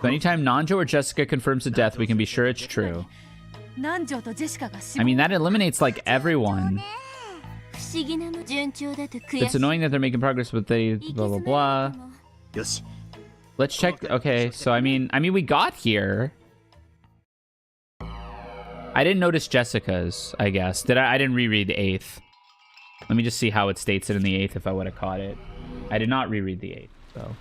anytime Nanjo or Jessica confirms a death, we can be sure it's true. I mean, that eliminates, like, everyone. It's annoying that they're making progress, but they blah blah blah. Let's check. Okay, so I mean we got here. I didn't notice Jessica's, I guess. I didn't reread the 8th. Let me just see how it states it in the 8th if I would have caught it. I did not reread the 8th, so.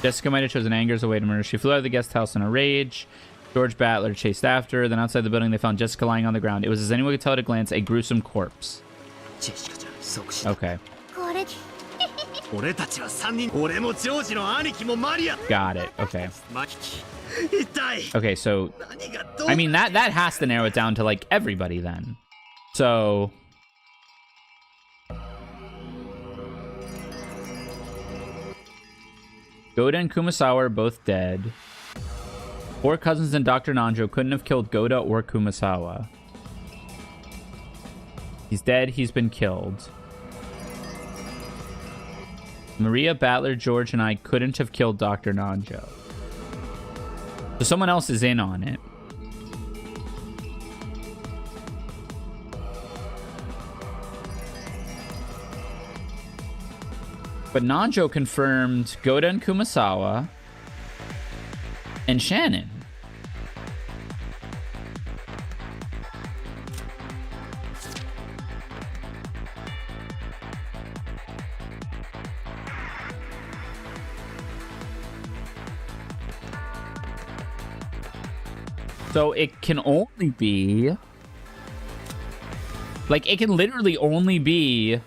Jessica might have chosen anger as a way to murder. She flew out of the guest house in a rage. George Battler chased after her. Then outside the building, they found Jessica lying on the ground. It was, as anyone could tell at a glance, a gruesome corpse. Okay. Got it. Okay. Okay, so... I mean, that has to narrow it down to, like, everybody then. So... Goda and Kumasawa are both dead. 4 cousins and Dr. Nanjo couldn't have killed Goda or Kumasawa. He's dead. He's been killed. Maria, Battler, George, and I couldn't have killed Dr. Nanjo. So someone else is in on it. But Nanjo confirmed Goda and Kumasawa and Shannon. So it can only be... Like, it can literally only be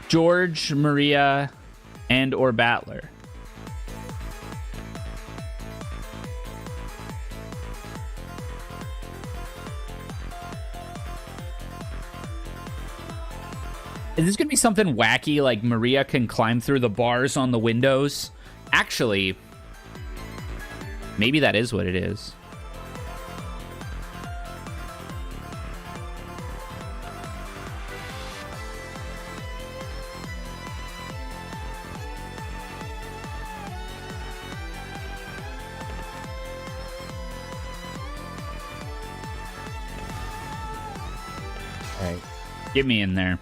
George, Maria, and or Battler. Is this gonna be something wacky, like Maria can climb through the bars on the windows? Actually, maybe that is what it is. All right, get me in there.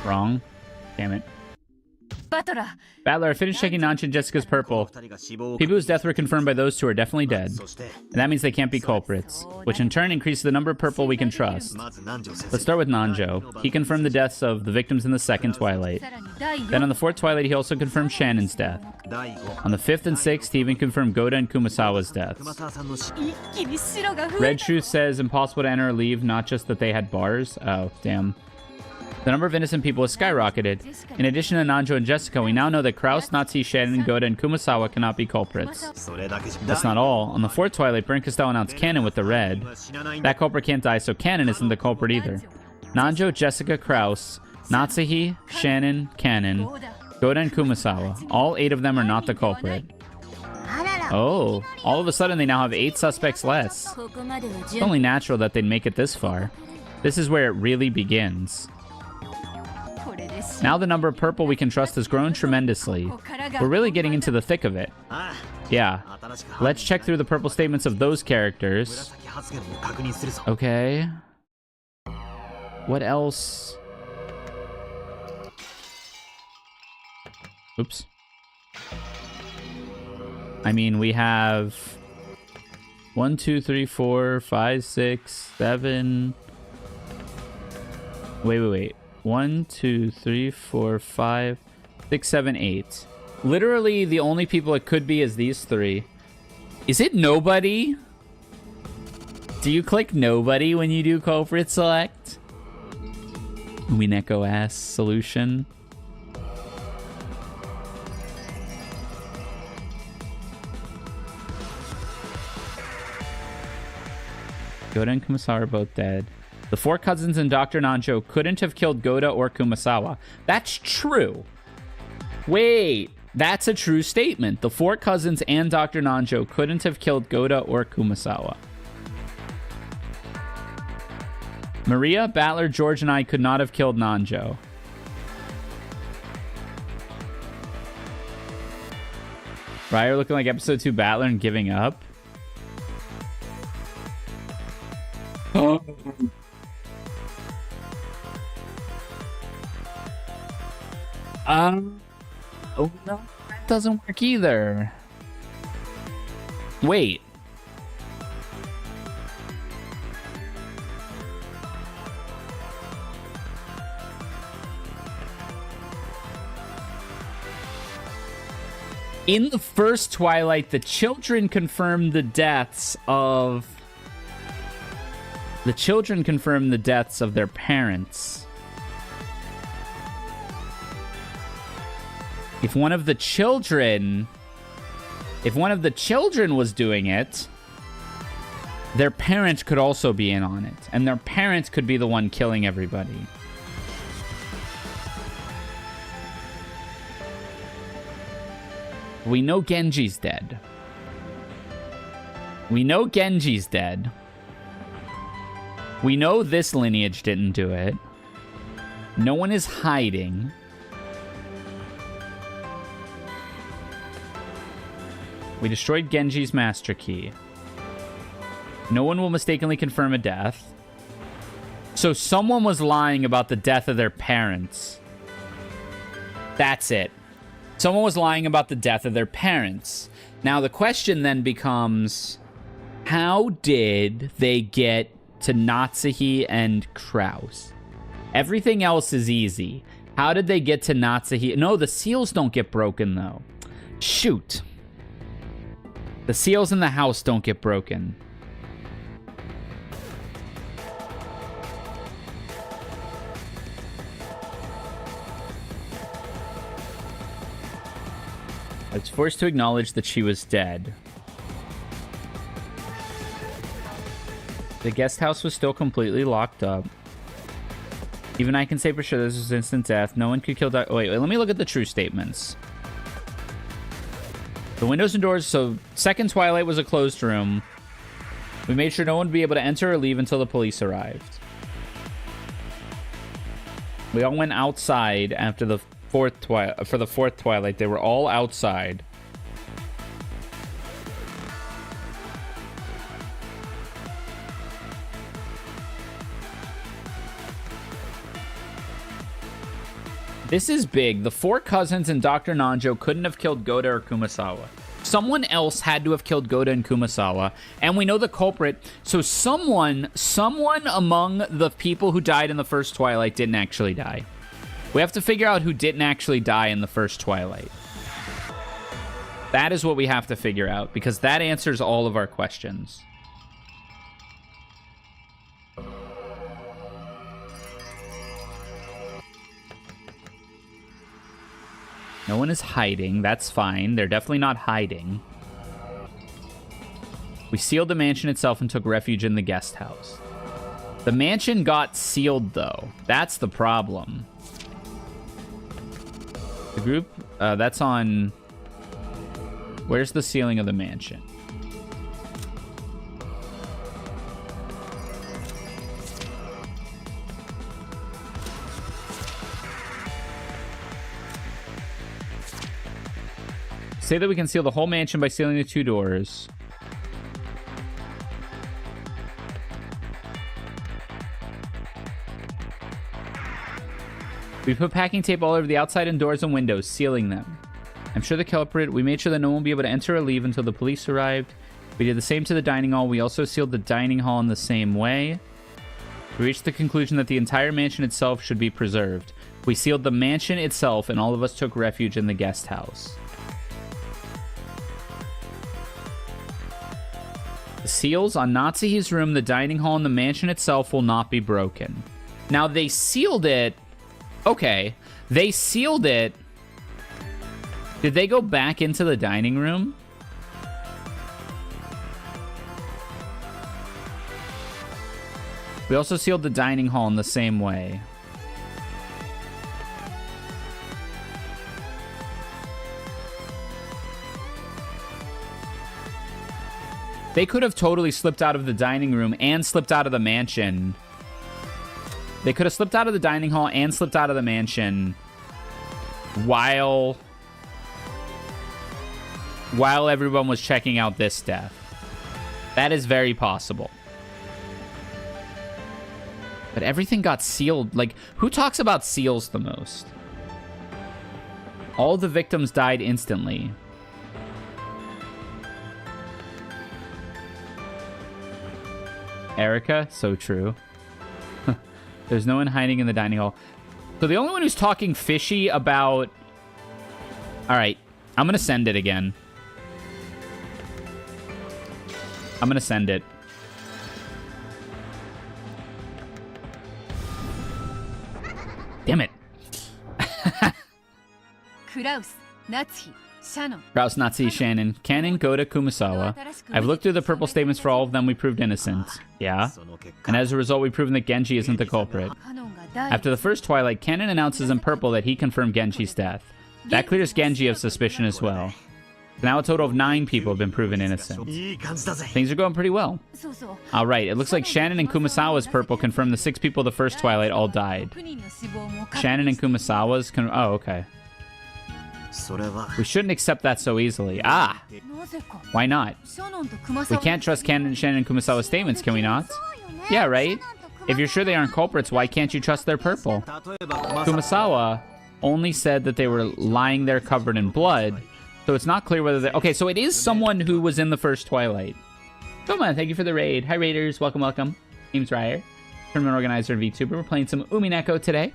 Wrong. Damn it. Battler, I finished checking Nancho and Jessica's purple. 二人が死亡を People whose death were confirmed by those two are definitely dead. そして And that means they can't be culprits, which in turn increases the number of purple we can trust. まず南條先 Let's 生 start with Nanjo. He confirmed the deaths of the victims in the second Twilight. Then on the fourth Twilight, he also confirmed Shannon's death. 第5 On the fifth and sixth, he even confirmed Goda and Kumasawa's deaths. 熊沢さんの死 Red Truth says impossible to enter or leave, not just that they had bars. Oh, damn. The number of innocent people has skyrocketed. In addition to Nanjo and Jessica, we now know that Kraus, Natsu, Shannon, Goda, and Kumasawa cannot be culprits. それだけじゃ That's not all. On the fourth Twilight, Burn Castell announced Cannon with the red. 死なないんだ That culprit can't die, so Cannon isn't the culprit either. Nanjo, Jessica, Kraus, Natsuhi, Shannon, Cannon, Goda, and Kumasawa. All 8 of them are not the culprit. あらら Oh, all of a sudden they now have 8 suspects less. It's only natural that they'd make it this far. This is where it really begins. Now the number of purple we can trust has grown tremendously. We're really getting into the thick of it. あ Yeah. あ新しく Let's check through the purple statements of those characters. 紫発言も確認するぞ Okay. What else? Oops. I mean, we have 1, 2, 3, 4, 5, 6, 7. Wait. 1, 2, 3, 4, 5, 6, 7, 8. Literally, the only people it could be is these 3. Is it nobody? Do you click nobody when you do culprit select? Umineko ass solution. Goda and Kumasawa are both dead. The 4 cousins and Dr. Nanjo couldn't have killed Goda or Kumasawa. That's true. Wait, that's a true statement. The 4 cousins and Dr. Nanjo couldn't have killed Goda or Kumasawa. Maria, Battler, George, and I could not have killed Nanjo. Rysair looking like episode 2 Battler and giving up. Oh. Oh no, that doesn't work either. Wait. In the first Twilight, the children confirmed the deaths of... The children confirmed the deaths of their parents. If one of the children was doing it, their parent could also be in on it. And their parent could be the one killing everybody. We know Genji's dead. We know Genji's dead. We know this lineage didn't do it. No one is hiding. We destroyed Genji's master key. No one will mistakenly confirm a death. So someone was lying about the death of their parents. That's it. Someone was lying about the death of their parents. Now the question then becomes, how did they get to Natsuhi and Kraus? Everything else is easy. How did they get to Natsuhi? No, the seals don't get broken though. Shoot. The seals in the house don't get broken. I was forced to acknowledge that she was dead. The guest house was still completely locked up. Even I can say for sure this was instant death. No one could kill that. Wait, let me look at the true statements. The windows and doors. So, second Twilight was a closed room. We made sure no one would be able to enter or leave until the police arrived. We all went outside after the fourth Twilight. For the fourth Twilight, they were all outside. This is big. The 4 cousins and Dr. Nanjo couldn't have killed Goda or Kumasawa. Someone else had to have killed Goda and Kumasawa, and we know the culprit. So someone among the people who died in the first Twilight didn't actually die. We have to figure out who didn't actually die in the first Twilight. That is what we have to figure out, because that answers all of our questions. No one is hiding. That's fine. They're definitely not hiding. We sealed the mansion itself and took refuge in the guest house. The mansion got sealed, though. That's the problem. The group, that's on... Where's the sealing of the mansion? Say that we can seal the whole mansion by sealing the 2 doors. We put packing tape all over the outside and doors and windows, sealing them. I'm sure the culprit, we made sure that no one would be able to enter or leave until the police arrived. We did the same to the dining hall. We also sealed the dining hall in the same way. We reached the conclusion that the entire mansion itself should be preserved. We sealed the mansion itself, and all of us took refuge in the guest house. The seals on Natsuhi's room, the dining hall, and the mansion itself will not be broken. Now, they sealed it... Okay, they sealed it... Did they go back into the dining room? We also sealed the dining hall in the same way. They could have totally slipped out of the dining room and slipped out of the mansion. They could have slipped out of the dining hall and slipped out of the mansion while everyone was checking out this death. That is very possible. But everything got sealed. Like, who talks about seals the most? All the victims died instantly. Erica, so true. There's no one hiding in the dining hall. So the only one who's talking fishy about... Alright, I'm gonna send it again. I'm gonna send it. Damn it. Kraus, Natsuhi, Shannon. Kraus, Natsuhi, Shannon, Cannon, Goda, Kumasawa. I've looked through the purple statements for all of them. We proved innocent. Yeah. And as a result, we've proven that Genji isn't the culprit. After the first Twilight, Cannon announces in purple that he confirmed Genji's death. That clears Genji of suspicion as well. Now a total of 9 people have been proven innocent. Things are going pretty well. Alright, it looks like Shannon and Kumasawa's purple confirmed the 6 people the first Twilight all died. Shannon and Kumasawa's... Oh, okay. We shouldn't accept that so easily. Ah! Why not? We can't trust Shannon and Kumasawa's statements, can we not? Yeah, right? If you're sure they aren't culprits, why can't you trust their purple? Kumasawa only said that they were lying there covered in blood, so it's not clear whether they... Okay, so it is someone who was in the first Twilight. Come on, thank you for the raid. Hi, raiders. Welcome, welcome. Name's Rysair, tournament organizer and VTuber. We're playing some Umineko today.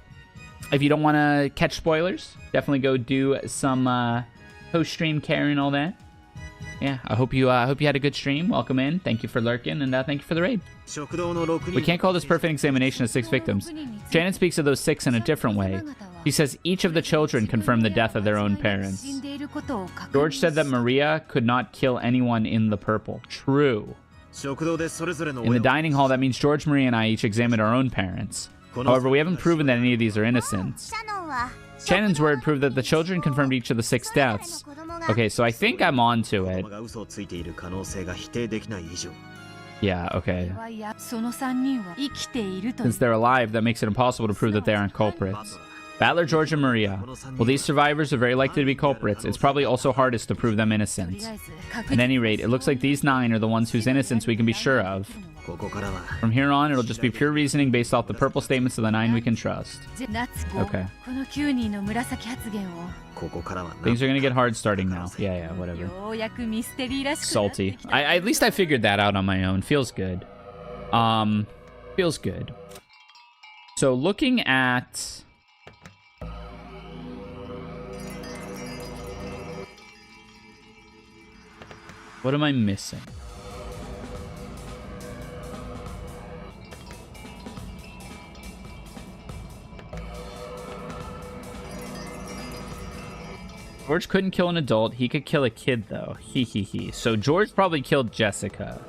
If you don't want to catch spoilers, definitely go do some post-stream care and all that. Yeah, I hope you had a good stream. Welcome in. Thank you for lurking, and thank you for the raid. We can't call this perfect examination of 6 victims. Shannon speaks of those 6 in a different way. He says each of the children confirmed the death of their own parents. George said that Maria could not kill anyone in the purple. True. In the dining hall, that means George, Maria, and I each examined our own parents. However, we haven't proven that any of these are innocent. Shannon's word proved that the children confirmed each of the 6 deaths. Okay, so I think I'm on to it. Yeah, okay. Since they're alive, that makes it impossible to prove that they aren't culprits. Battler, George, and Maria. Well, these survivors are very likely to be culprits. It's probably also hardest to prove them innocent. At any rate, it looks like these 9 are the ones whose innocence we can be sure of. ここからは From here on, it'll just be pure reasoning based off the purple statements of the 9 we can trust. Okay. この9人の紫発言をここからはな Things are gonna get hard starting now. Yeah, whatever. ようやくミステリーらしくなって Salty. きた At least I figured that out on my own. Feels good. Feels good. So looking at... What am I missing? George couldn't kill an adult. He could kill a kid, though. He. So George probably killed Jessica.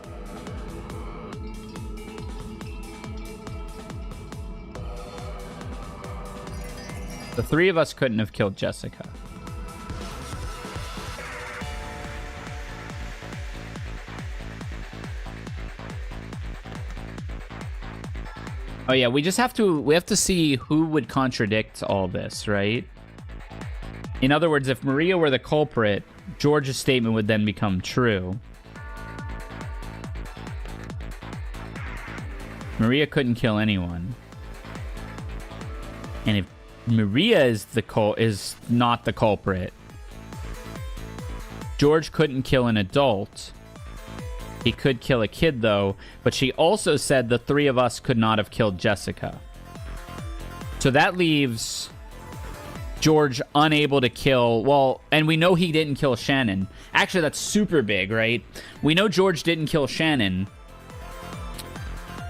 The 3 of us couldn't have killed Jessica. Oh yeah, we have to see who would contradict all this, right? In other words, if Maria were the culprit, George's statement would then become true. Maria couldn't kill anyone. And if Maria is not the culprit, George couldn't kill an adult. He could kill a kid, though, but she also said the 3 of us could not have killed Jessica. So that leaves George unable to kill... Well, and we know he didn't kill Shannon. Actually, that's super big, right? We know George didn't kill Shannon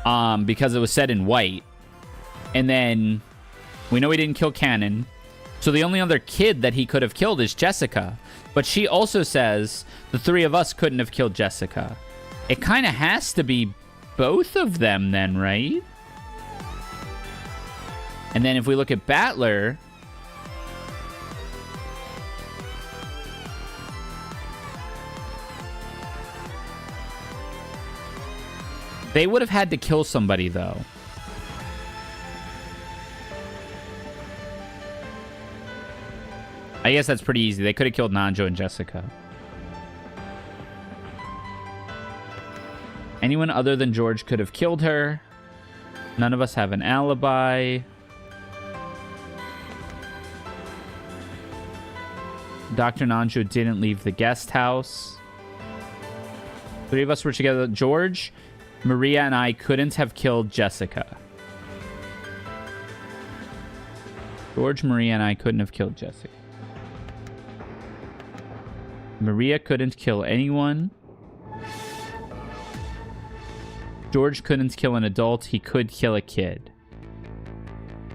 because it was said in white. And then we know he didn't kill Cannon. So the only other kid that he could have killed is Jessica. But she also says the 3 of us couldn't have killed Jessica. It kind of has to be both of them then, right? And then if we look at Battler... They would have had to kill somebody, though. I guess that's pretty easy. They could have killed Nanjo and Jessica. Anyone other than George could have killed her. None of us have an alibi. Dr. Nanjo didn't leave the guest house. 3 of us were together. George, Maria, and I couldn't have killed Jessica. George, Maria, and I couldn't have killed Jessica. Maria couldn't kill anyone. George couldn't kill an adult. He could kill a kid.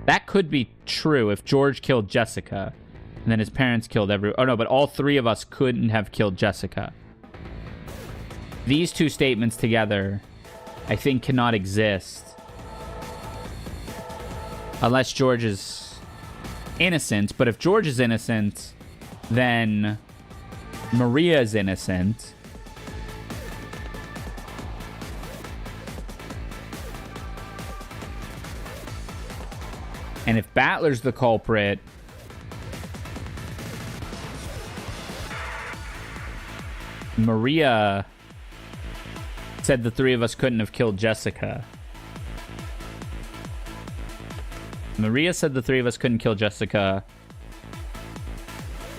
That could be true if George killed Jessica. And then his parents killed everyone. Oh, no, but all 3 of us couldn't have killed Jessica. These 2 statements together, I think, cannot exist. Unless George is innocent. But if George is innocent, then Maria is innocent. And if Battler's the culprit, Maria said the 3 of us couldn't have killed Jessica. Maria said the 3 of us couldn't kill Jessica.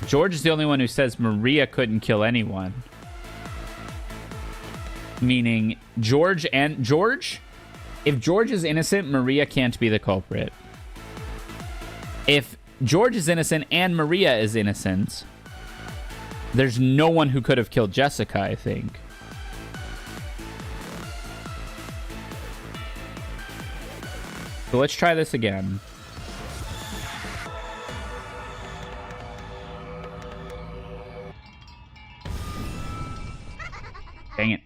George is the only one who says Maria couldn't kill anyone. Meaning George... If George is innocent, Maria can't be the culprit. If George is innocent and Maria is innocent, there's no one who could have killed Jessica, I think. So let's try this again. Dang it.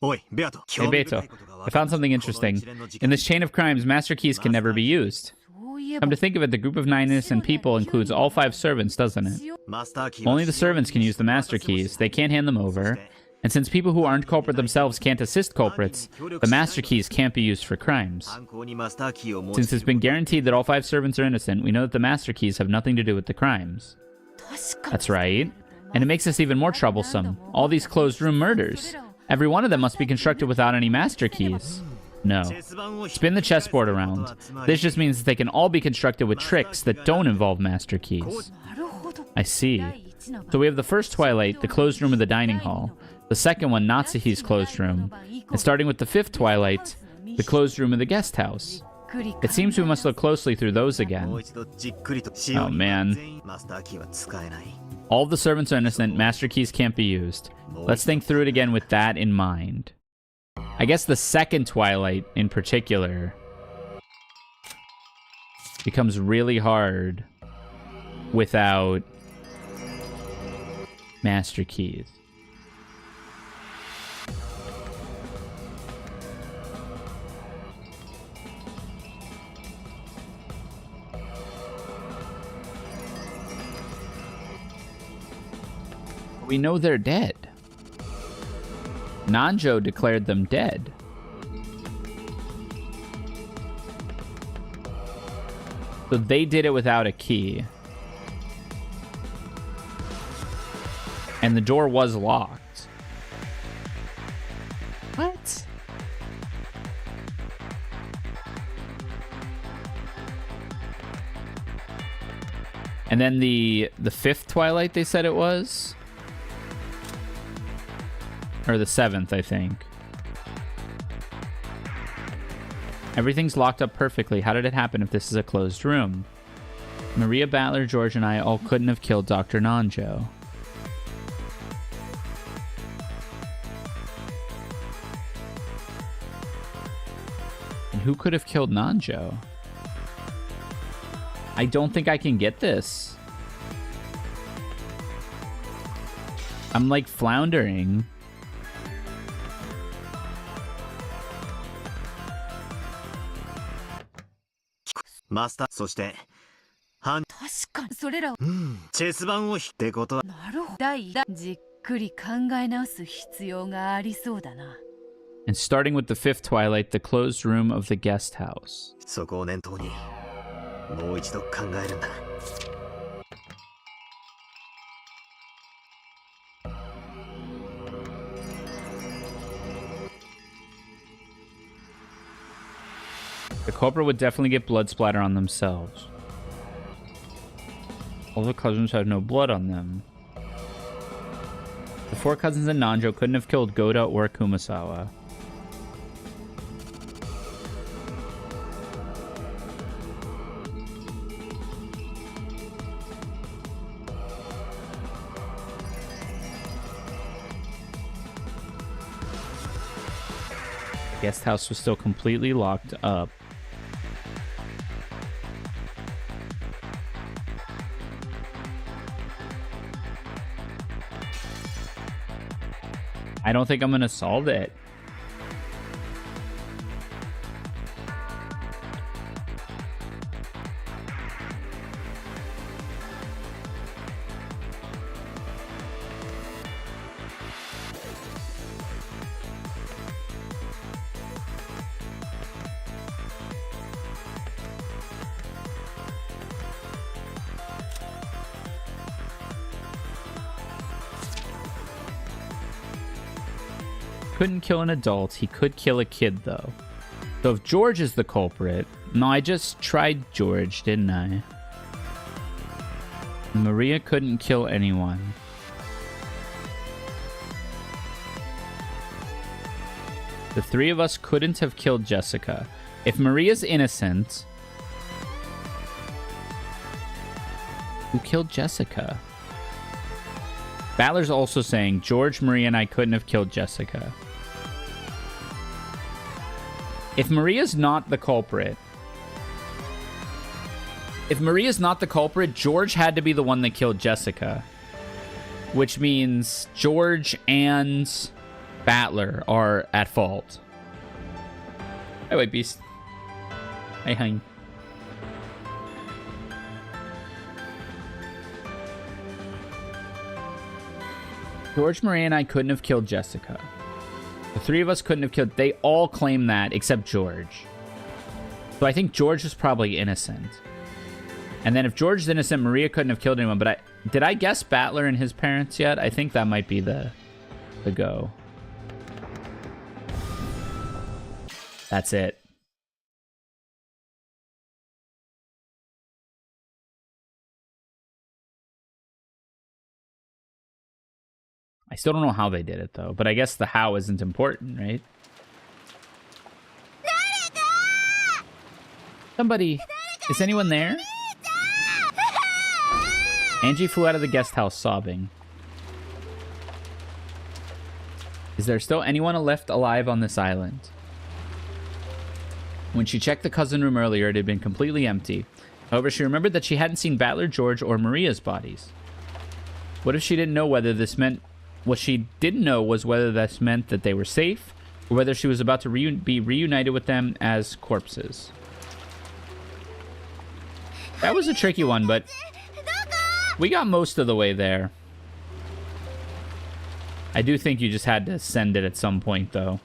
Oi, Beato. Hey, Beto. I found something interesting. In this chain of crimes, master keys can never be used. Come to think of it, the group of 9 innocent people includes all 5 servants, doesn't it? Only the servants can use the master keys. They can't hand them over. And since people who aren't culprit themselves can't assist culprits, the master keys can't be used for crimes. 犯行にマスターキーを持ち Since it's been guaranteed that all 5 servants are innocent, we know that the master keys have nothing to do with the crimes. That's right. And it makes us even more troublesome. All these closed room murders. Every one of them must be constructed without any master keys. No. Spin the chessboard around. This just means that they can all be constructed with tricks that don't involve master keys. I see. So we have the first Twilight, the closed room of the dining hall. The second one, Natsuhi's closed room. And starting with the 5th Twilight, the closed room of the guest house. It seems we must look closely through those again. もう一度じっくりと Oh man. マスターキーは使えない All the servants are innocent, master keys can't be used. Let's think through it again with that in mind. I guess the second Twilight, in particular, becomes really hard without master keys. We know they're dead. Nanjo declared them dead. So they did it without a key. And the door was locked. What? And then the 5th Twilight, they said it was? Or the 7th, I think. Everything's locked up perfectly. How did it happen if this is a closed room? Maria, Battler, George, and I all couldn't have killed Dr. Nanjo. And who could have killed Nanjo? I don't think I can get this. I'm like floundering. Master そして犯確かにそれらをチェス盤を引ってことはなるほどじっくり考え直す必要がありそうだな And starting with the 5th Twilight, the closed room of the guest house. そこを念頭にもう一度考えるんだ The culprit would definitely get blood splatter on themselves. All the cousins had no blood on them. The 4 cousins and Nanjo couldn't have killed Goda or Kumasawa. The guest house was still completely locked up. I don't think I'm gonna solve it. Couldn't kill an adult. He could kill a kid, though. So if George is the culprit... No, I just tried George, didn't I? Maria couldn't kill anyone. The 3 of us couldn't have killed Jessica. If Maria's innocent... Who killed Jessica? Battler's also saying George, Maria, and I couldn't have killed Jessica. If Maria's not the culprit... If Maria's not the culprit, George had to be the one that killed Jessica. Which means George and Battler are at fault. Oh, wait, Beast. Hey, honey. George, Maria, and I couldn't have killed Jessica. The three of us couldn't have killed... They all claim that, except George. So I think George is probably innocent. And then if George is innocent, Maria couldn't have killed anyone. But did I guess Battler and his parents yet? I think that might be the go. That's it. I still don't know how they did it, though. But I guess the how isn't important, right? Somebody... Is anyone there? Angie flew out of the guest house sobbing. Is there still anyone left alive on this island? When she checked the cousin room earlier, it had been completely empty. However, she remembered that she hadn't seen Battler, George, or Maria's bodies. What if she didn't know whether this meant... What she didn't know was whether this meant that they were safe, or whether she was about to be reunited with them as corpses. That was a tricky one, but we got most of the way there. I do think you just had to send it at some point, though.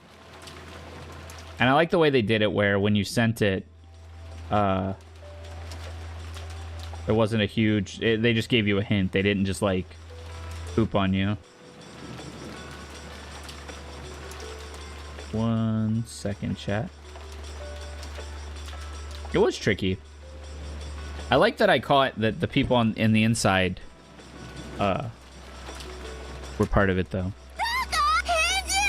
And I like the way they did it, where when you sent it, there wasn't a huge... they just gave you a hint. They didn't just, like, poop on you. 1 second, chat. It was tricky. I like that I caught that the people in the inside were part of it, though.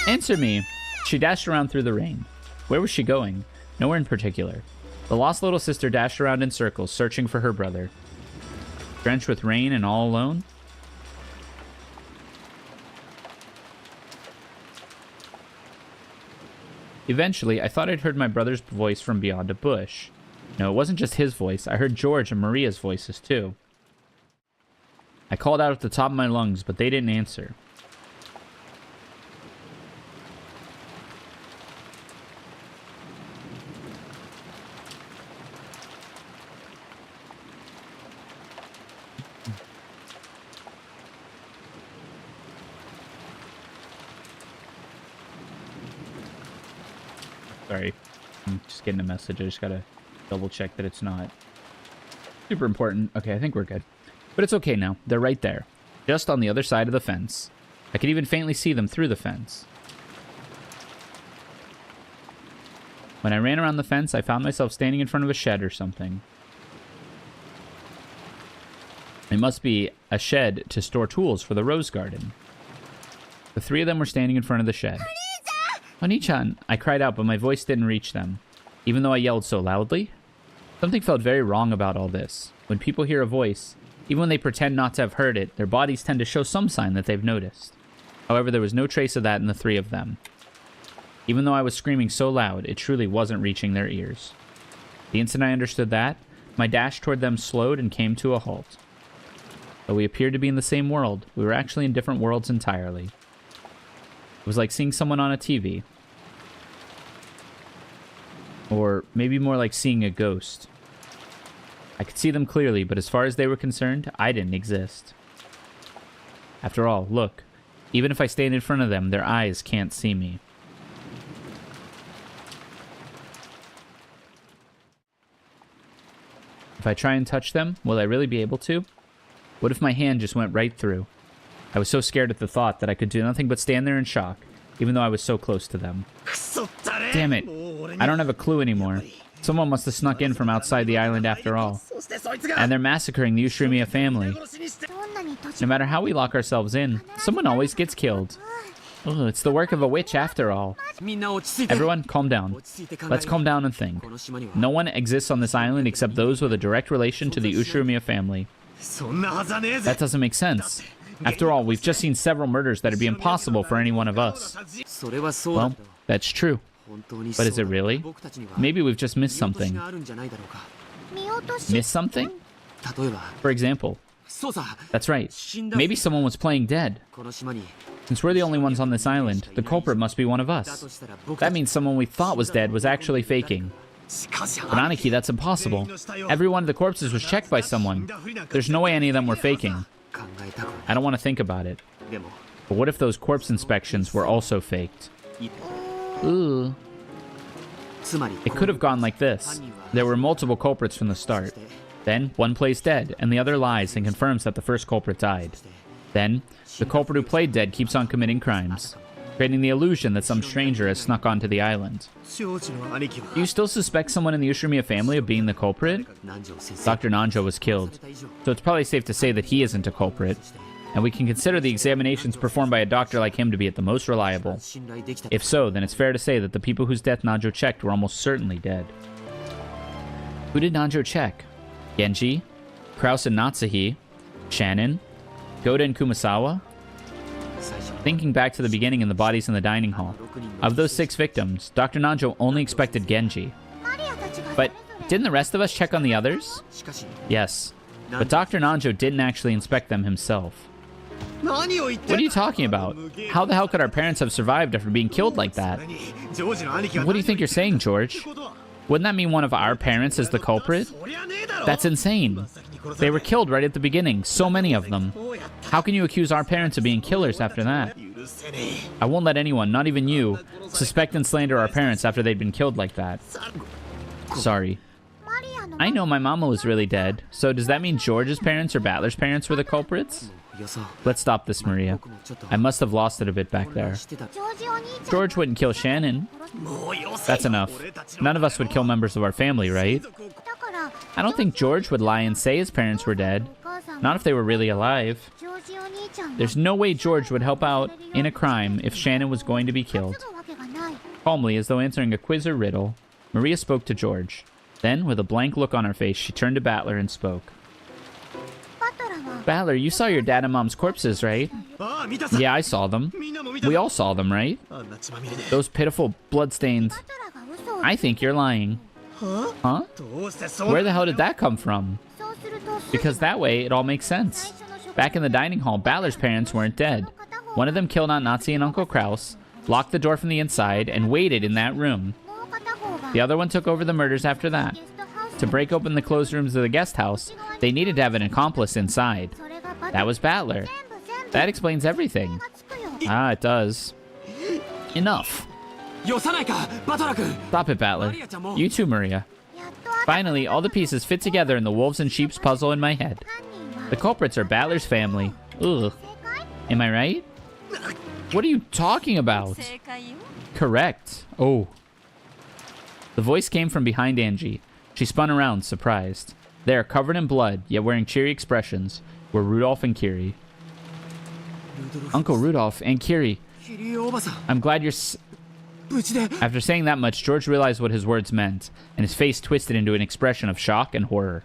Answer me. She dashed around through the rain. Where was she going? Nowhere in particular. The lost little sister dashed around in circles, searching for her brother. Drenched with rain and all alone? Eventually, I thought I'd heard my brother's voice from beyond a bush. No, it wasn't just his voice. I heard George and Maria's voices, too. I called out at the top of my lungs, but they didn't answer. Sorry, I'm just getting a message. I just gotta double check that it's not super important. Okay, I think we're good. But it's okay now. They're right there, just on the other side of the fence. I could even faintly see them through the fence. When I ran around the fence, I found myself standing in front of a shed or something. It must be a shed to store tools for the rose garden. The three of them were standing in front of the shed. Oni-chan! I cried out, but my voice didn't reach them, even though I yelled so loudly. Something felt very wrong about all this. When people hear a voice, even when they pretend not to have heard it, their bodies tend to show some sign that they've noticed. However, there was no trace of that in the three of them. Even though I was screaming so loud, it truly wasn't reaching their ears. The instant I understood that, my dash toward them slowed and came to a halt. Though we appeared to be in the same world, we were actually in different worlds entirely. It was like seeing someone on a TV. Or maybe more like seeing a ghost. I could see them clearly, but as far as they were concerned, I didn't exist. After all, look. Even if I stand in front of them, their eyes can't see me. If I try and touch them, will I really be able to? What if my hand just went right through? I was so scared at the thought that I could do nothing but stand there in shock, even though I was so close to them. Damn it. I don't have a clue anymore. Someone must have snuck in from outside the island after all. And they're massacring the Ushirimiya family. No matter how we lock ourselves in, someone always gets killed. Ugh, it's the work of a witch after all. Everyone, calm down. Let's calm down and think. No one exists on this island except those with a direct relation to the Ushirimiya family. That doesn't make sense. After all, we've just seen several murders that would be impossible for any one of us. Well, that's true. But is it really? Maybe we've just missed something. Missed something? For example. That's right. Maybe someone was playing dead. Since we're the only ones on this island, the culprit must be one of us. That means someone we thought was dead was actually faking. But Aniki, that's impossible. Every one of the corpses was checked by someone. There's no way any of them were faking. I don't want to think about it. But what if those corpse inspections were also faked? Ooh. It could have gone like this. There were multiple culprits from the start. Then, one plays dead, and the other lies and confirms that the first culprit died. Then, the culprit who played dead keeps on committing crimes, creating the illusion that some stranger has snuck onto the island. Do you still suspect someone in the Ushinomiya family of being the culprit? Dr. Nanjo was killed, so it's probably safe to say that he isn't a culprit, and we can consider the examinations performed by a doctor like him to be at the most reliable. If so, then it's fair to say that the people whose death Nanjo checked were almost certainly dead. Who did Nanjo check? Genji? Kraus and Natsuhi? Shannon? Goda and Kumasawa? Thinking back to the beginning and the bodies in the dining hall, of those 6 victims, Dr. Nanjo only expected Genji. But didn't the rest of us check on the others? Yes, but Dr. Nanjo didn't actually inspect them himself. What are you talking about? How the hell could our parents have survived after being killed like that? What do you think you're saying, George? Wouldn't that mean one of our parents is the culprit? That's insane. They were killed right at the beginning, so many of them. How can you accuse our parents of being killers after that? I won't let anyone, not even you, suspect and slander our parents after they'd been killed like that. Sorry. I know my mama was really dead, so does that mean George's parents or Battler's parents were the culprits? Let's stop this, Maria. I must have lost it a bit back there. George wouldn't kill Shannon. That's enough. None of us would kill members of our family, right? I don't think George would lie and say his parents were dead. Not if they were really alive. There's no way George would help out in a crime if Shannon was going to be killed. Calmly, as though answering a quiz or riddle, Maria spoke to George. Then, with a blank look on her face, she turned to Battler and spoke. Battler, you saw your dad and mom's corpses, right? Yeah, I saw them. We all saw them, right? Those pitiful, bloodstained... I think you're lying. Huh? Where the hell did that come from? Because that way, it all makes sense. Back in the dining hall, Battler's parents weren't dead. One of them killed Aunt Natsu and Uncle Kraus, locked the door from the inside, and waited in that room. The other one took over the murders after that. To break open the closed rooms of the guest house, they needed to have an accomplice inside. That was Battler. That explains everything. Ah, it does. Enough. Stop it, Battler. You too, Maria. Finally, all the pieces fit together in the wolves and sheep's puzzle in my head. The culprits are Battler's family. Ugh. Am I right? What are you talking about? Correct. Oh. The voice came from behind Angie. She spun around, surprised. There, covered in blood, yet wearing cheery expressions, were Rudolph and Kiri. Uncle Rudolph and Kiri. I'm glad you're... After saying that much, George realized what his words meant, and his face twisted into an expression of shock and horror.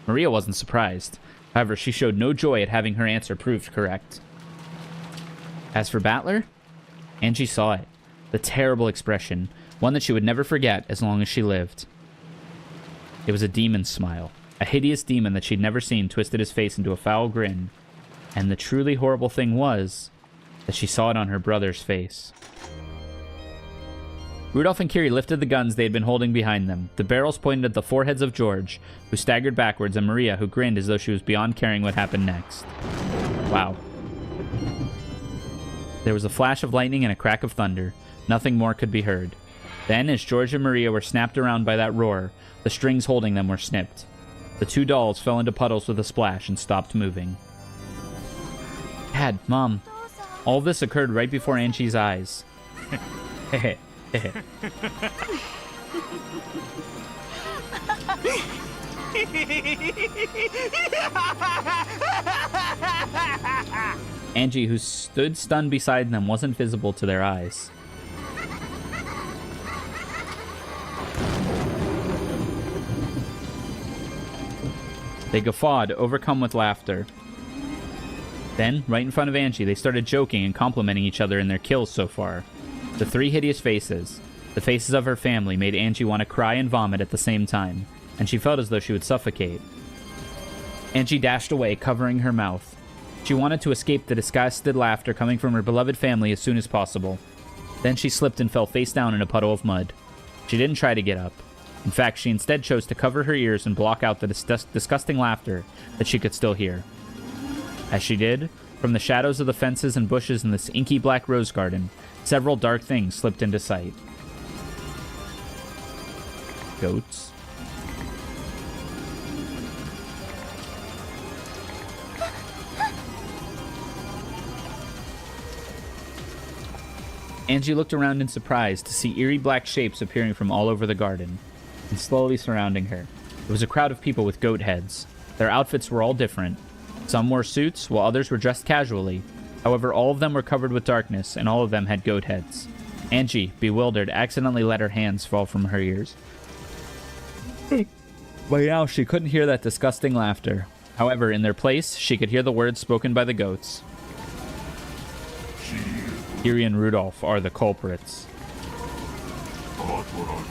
Maria wasn't surprised. However, she showed no joy at having her answer proved correct. As for Battler, Angie saw it. The terrible expression, one that she would never forget as long as she lived. It was a demon's smile. A hideous demon that she'd never seen twisted his face into a foul grin. And the truly horrible thing was that she saw it on her brother's face. Rudolph and Kiri lifted the guns they had been holding behind them. The barrels pointed at the foreheads of George, who staggered backwards, and Maria, who grinned as though she was beyond caring what happened next. Wow. There was a flash of lightning and a crack of thunder. Nothing more could be heard. Then, as George and Maria were snapped around by that roar, the strings holding them were snipped. The 2 dolls fell into puddles with a splash and stopped moving. Dad, Mom, all this occurred right before Angie's eyes. Hehe. Angie, who stood stunned beside them, wasn't visible to their eyes. They guffawed, overcome with laughter. Then, right in front of Angie, they started joking and complimenting each other in their kills so far. The 3 hideous faces, the faces of her family, made Angie want to cry and vomit at the same time, and she felt as though she would suffocate. Angie dashed away, covering her mouth. She wanted to escape the disgusted laughter coming from her beloved family as soon as possible. Then she slipped and fell face down in a puddle of mud. She didn't try to get up. In fact, she instead chose to cover her ears and block out the disgusting laughter that she could still hear. As she did, From the shadows of the fences and bushes in this inky black rose garden, several dark things slipped into sight. Goats. Angie looked around in surprise to see eerie black shapes appearing from all over the garden and slowly surrounding her. It was a crowd of people with goat heads. Their outfits were all different. Some wore suits, while others were dressed casually. However, all of them were covered with darkness, and all of them had goat heads. Angie, bewildered, accidentally let her hands fall from her ears. By now, she couldn't hear that disgusting laughter. However, in their place, she could hear the words spoken by the goats. Kiri and Rudolph are the culprits.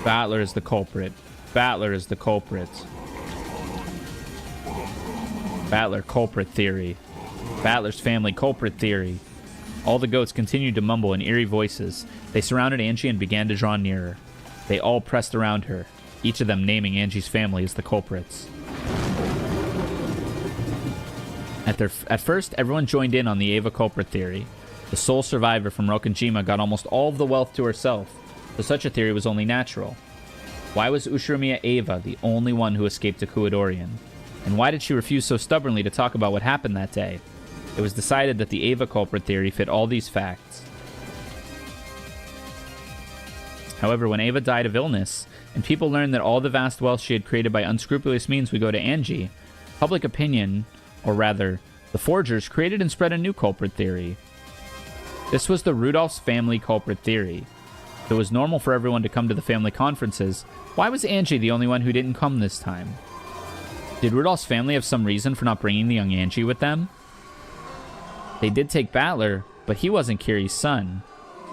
Battler is the culprit. Battler is the culprit. Battler culprit theory. Battler's family culprit theory. All the goats continued to mumble in eerie voices. They surrounded Angie and began to draw nearer. They all pressed around her, each of them naming Angie's family as the culprits. At first, everyone joined in on the Eva culprit theory. The sole survivor from Rokkenjima got almost all of the wealth to herself, so such a theory was only natural. Why was Ushiromiya Eva the only one who escaped to Kuadorian? And why did she refuse so stubbornly to talk about what happened that day? It was decided that the Eva culprit theory fit all these facts. However, when Eva died of illness, and people learned that all the vast wealth she had created by unscrupulous means would go to Angie, public opinion, or rather, the forgers created and spread a new culprit theory. This was the Rudolph's family culprit theory. If it was normal for everyone to come to the family conferences, why was Angie the only one who didn't come this time? Did Rudolph's family have some reason for not bringing the young Angie with them? They did take Battler, but he wasn't Kiri's son.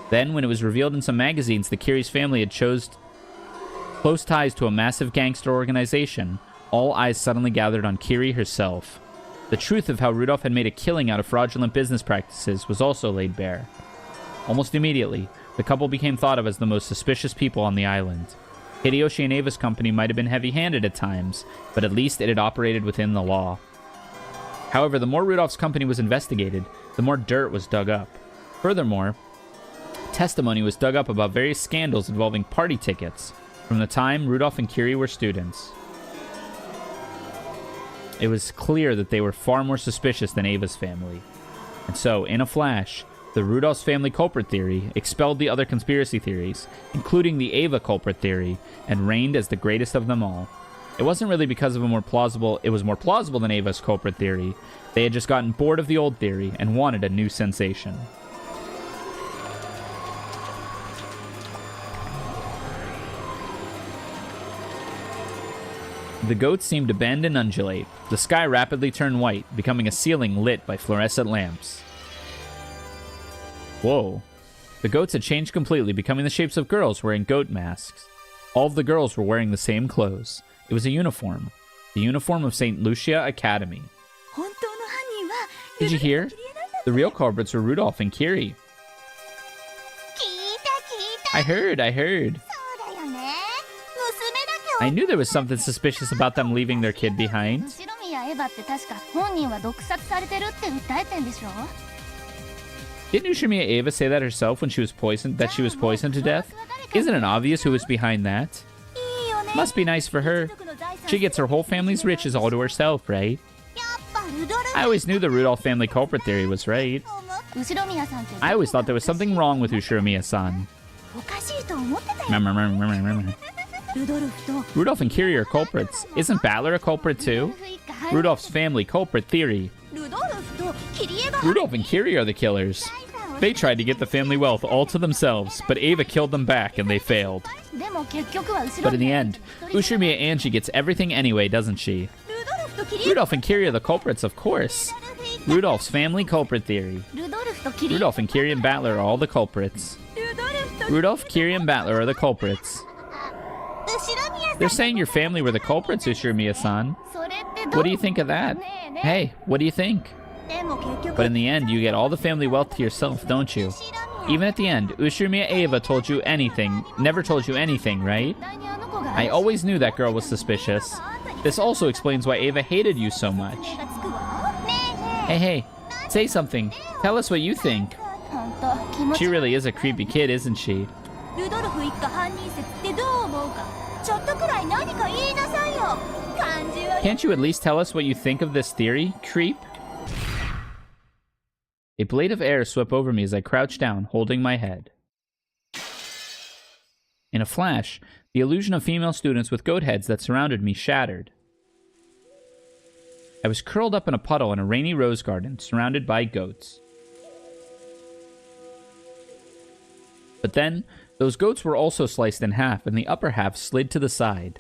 Then, when it was revealed in some magazines that Kiri's family had close ties to a massive gangster organization, all eyes suddenly gathered on Kiri herself. The truth of how Rudolph had made a killing out of fraudulent business practices was also laid bare. Almost immediately, the couple became thought of as the most suspicious people on the island. Hideyoshi and Ava's company might have been heavy-handed at times, but at least it had operated within the law. However, the more Rudolph's company was investigated, the more dirt was dug up. Furthermore, testimony was dug up about various scandals involving party tickets from the time Rudolph and Kiri were students. It was clear that they were far more suspicious than Ava's family. And so, in a flash, the Rudolph's family culprit theory expelled the other conspiracy theories, including the Ava culprit theory, and reigned as the greatest of them all. It wasn't really because of it was more plausible than Ava's culprit theory. They had just gotten bored of the old theory and wanted a new sensation. The goats seemed to bend and undulate. The sky rapidly turned white, becoming a ceiling lit by fluorescent lamps. Whoa. The goats had changed completely, becoming the shapes of girls wearing goat masks. All of the girls were wearing the same clothes. It was a uniform. The uniform of St. Lucia Academy. Did you hear? The real culprits were Rudolph and Kiri. I heard. I knew there was something suspicious about them leaving their kid behind. Didn't Ushimiya Eva say that herself when she was poisoned, that she was poisoned to death? Isn't it obvious who was behind that? Must be nice for her. She gets her whole family's riches all to herself, right? I always knew the Rudolph family culprit theory was right. I always thought there was something wrong with Ushiromiya-san. Rudolph and Kiri are culprits. Isn't Battler a culprit too? Rudolph's family culprit theory. Rudolph and Kiri are the killers. They tried to get the family wealth all to themselves, but Ava killed them back and they failed. But in the end, Ushimiya Angie gets everything anyway, doesn't she? Rudolph and Kiri are the culprits, of course. Rudolph's family culprit theory. Rudolph and Kiri and Battler are all the culprits. Rudolph, Kiri, and Battler are the culprits. They're saying your family were the culprits, Ushiromiya-san. What do you think of that? Hey, what do you think? But in the end, you get all the family wealth to yourself, don't you? Even at the end, Ushiromiya Eva never told you anything, right? I always knew that girl was suspicious. This also explains why Ava hated you so much. Hey, Say something. Tell us what you think. 本当気持 She ち really is a creepy kid, isn't she? ルドルフ一家犯人説ってどう思うかちょっとくらい何か言いなさいよ感じ悪い Can't you at least tell us what you think of this theory, creep? A blade of air swept over me as I crouched down, holding my head. In a flash, the illusion of female students with goat heads that surrounded me shattered. I was curled up in a puddle in a rainy rose garden, surrounded by goats. But then, those goats were also sliced in half, and the upper half slid to the side.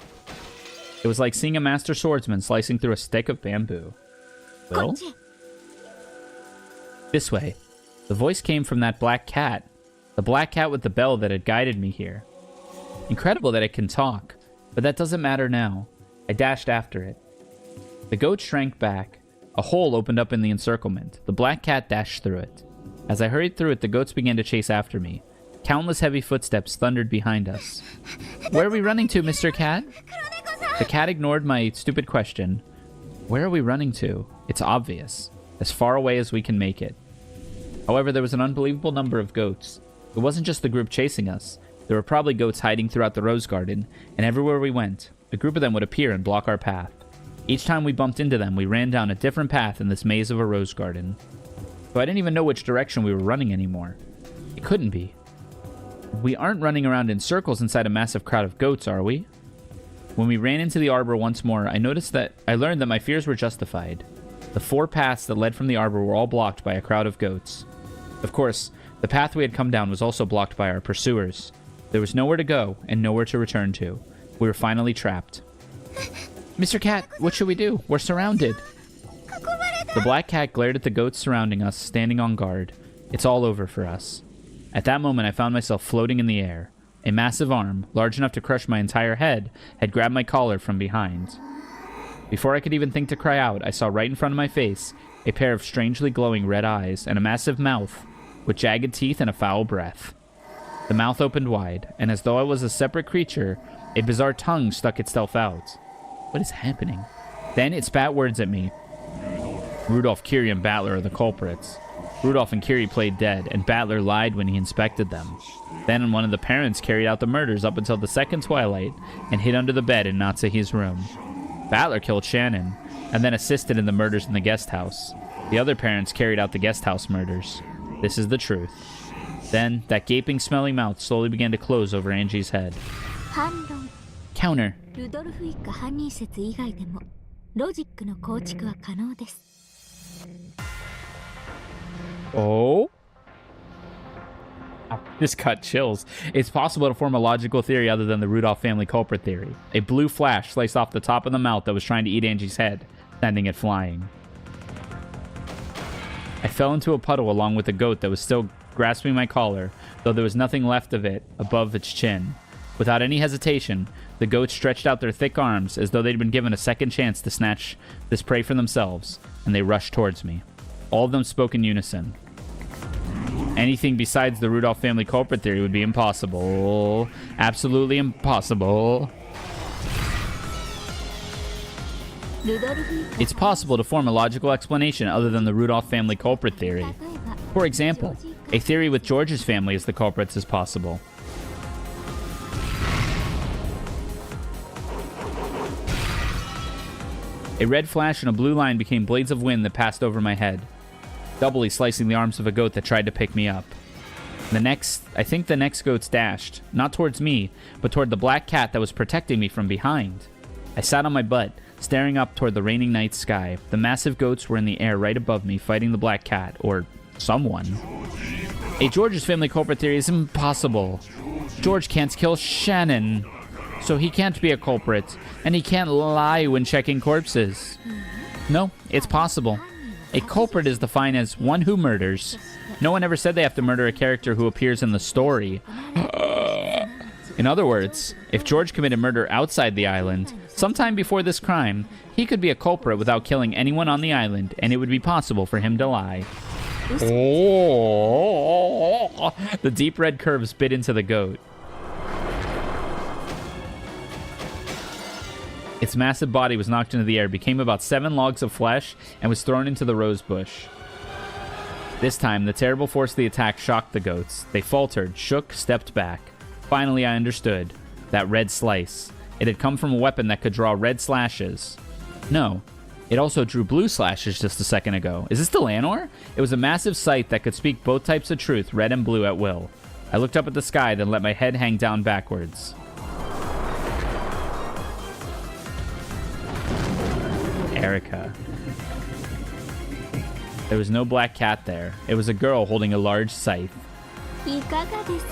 It was like seeing a master swordsman slicing through a stick of bamboo. Will? This way. The voice came from that black cat. The black cat with the bell that had guided me here. Incredible that it can talk, but that doesn't matter now. I dashed after it. The goat shrank back. A hole opened up in the encirclement. The black cat dashed through it. As I hurried through it, the goats began to chase after me. Countless heavy footsteps thundered behind us. Where are we running to, Mr. Cat? The cat ignored my stupid question. Where are we running to? It's obvious. As far away as we can make it. However, there was an unbelievable number of goats. It wasn't just the group chasing us. There were probably goats hiding throughout the rose garden, and everywhere we went, a group of them would appear and block our path. Each time we bumped into them, we ran down a different path in this maze of a rose garden. So I didn't even know which direction we were running anymore. It couldn't be. We aren't running around in circles inside a massive crowd of goats, are we? When we ran into the arbor once more, I learned that my fears were justified. The 4 paths that led from the arbor were all blocked by a crowd of goats. Of course, the path we had come down was also blocked by our pursuers. There was nowhere to go and nowhere to return to. We were finally trapped. Mr. Cat, what should we do? We're surrounded. The black cat glared at the goats surrounding us, standing on guard. It's all over for us. At that moment, I found myself floating in the air. A massive arm, large enough to crush my entire head, had grabbed my collar from behind. Before I could even think to cry out, I saw right in front of my face a pair of strangely glowing red eyes and a massive mouth with jagged teeth and a foul breath. The mouth opened wide, and as though I was a separate creature, a bizarre tongue stuck itself out. What is happening? Then it spat words at me. Rudolph, Kiri, and Battler are the culprits. Rudolph and Kiri played dead, and Battler lied when he inspected them. Then one of the parents carried out the murders up until the second twilight and hid under the bed in Natsuhi's room. Battler killed Shannon, and then assisted in the murders in the guest house. The other parents carried out the guest house murders. This is the truth. Then, that gaping, smelling mouth slowly began to close over Angie's head. 反論 Counter. ルドルフ一家犯人説以外でもロジックの構築は可能です Oh? This cut chills. It's possible to form a logical theory other than the Rudolph family culprit theory. A blue flash sliced off the top of the mouth that was trying to eat Angie's head, sending it flying. I fell into a puddle along with the goat that was still grasping my collar, though there was nothing left of it above its chin. Without any hesitation, the goats stretched out their thick arms as though they'd been given a second chance to snatch this prey for themselves, and they rushed towards me. All of them spoke in unison. Anything besides the Rudolph family culprit theory would be impossible. Absolutely impossible. It's possible to form a logical explanation other than the Rudolph family culprit theory. For example, a theory with George's family as the culprits is possible. A red flash and a blue line became blades of wind that passed over my head, doubly slicing the arms of a goat that tried to pick me up. I think the next goats dashed, not towards me, but toward the black cat that was protecting me from behind. I sat on my butt, staring up toward the raining night sky. The massive goats were in the air right above me, fighting the black cat, or someone. A George's family culprit theory is impossible. George can't kill Shannon, so he can't be a culprit, and he can't lie when checking corpses. No, it's possible. A culprit is defined as one who murders. No one ever said they have to murder a character who appears in the story. In other words, if George committed murder outside the island, sometime before this crime, he could be a culprit without killing anyone on the island, and it would be possible for him to lie. Oh! The deep red curves bit into the goat. Its massive body was knocked into the air, became about 7 logs of flesh, and was thrown into the rose bush. This time, the terrible force of the attack shocked the goats. They faltered, shook, stepped back. Finally, I understood. That red slice. It had come from a weapon that could draw red slashes. No, it also drew blue slashes just a second ago. Is this the Lanor? It was a massive sight that could speak both types of truth, red and blue, at will. I looked up at the sky, then let my head hang down backwards. Erica. There was no black cat there. It was a girl holding a large scythe. いかがです?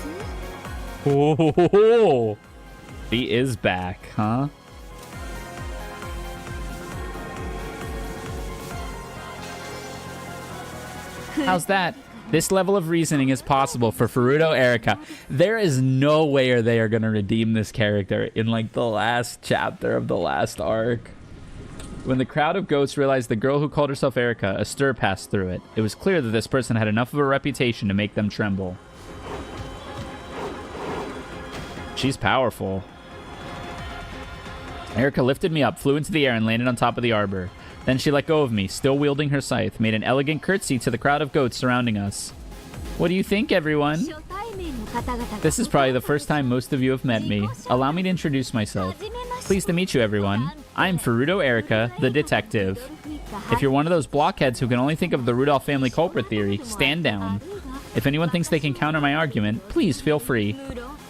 Oh, he is back, huh? How's that? This level of reasoning is possible for Furuto Erica. There is no way they are going to redeem this character in like the last chapter of the last arc. When the crowd of goats realized the girl who called herself Erica, a stir passed through it. It was clear that this person had enough of a reputation to make them tremble. She's powerful. Erica lifted me up, flew into the air, and landed on top of the arbor. Then she let go of me, still wielding her scythe, made an elegant curtsy to the crowd of goats surrounding us. What do you think, everyone? This is probably the first time most of you have met me. Allow me to introduce myself. Pleased to meet you, everyone. I'm Furuto Erica, the detective. If you're one of those blockheads who can only think of the Rudolph family culprit theory, stand down. If anyone thinks they can counter my argument, please feel free.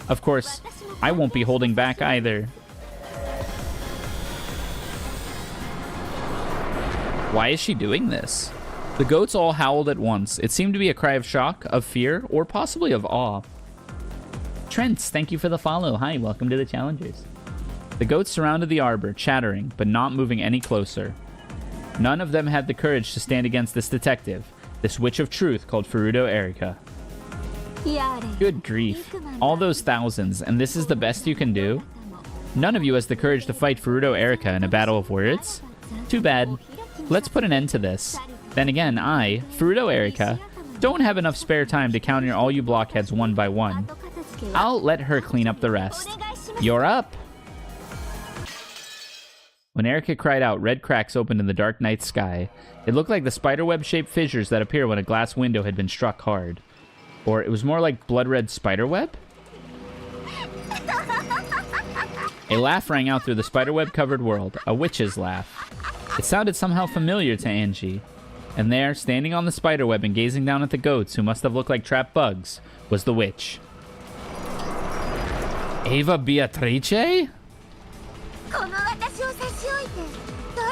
Of course, I won't be holding back either. Why is she doing this? The goats all howled at once. It seemed to be a cry of shock, of fear, or possibly of awe. Trents, thank you for the follow. Hi, welcome to the challengers. The goats surrounded the arbor, chattering, but not moving any closer. None of them had the courage to stand against this detective, this witch of truth called Furuto Erica. Good grief. All those thousands, and this is the best you can do? None of you has the courage to fight Furuto Erica in a battle of words? Too bad. Let's put an end to this. Then again, I, Furuto Erica, don't have enough spare time to counter all you blockheads one by one. I'll let her clean up the rest. You're up! When Erica cried out, red cracks opened in the dark night sky. It looked like the spiderweb-shaped fissures that appear when a glass window had been struck hard. Or it was more like blood-red spiderweb? A laugh rang out through the spiderweb-covered world, a witch's laugh. It sounded somehow familiar to Angie. And there, standing on the spiderweb and gazing down at the goats, who must have looked like trapped bugs, was the witch. Eva Beatrice?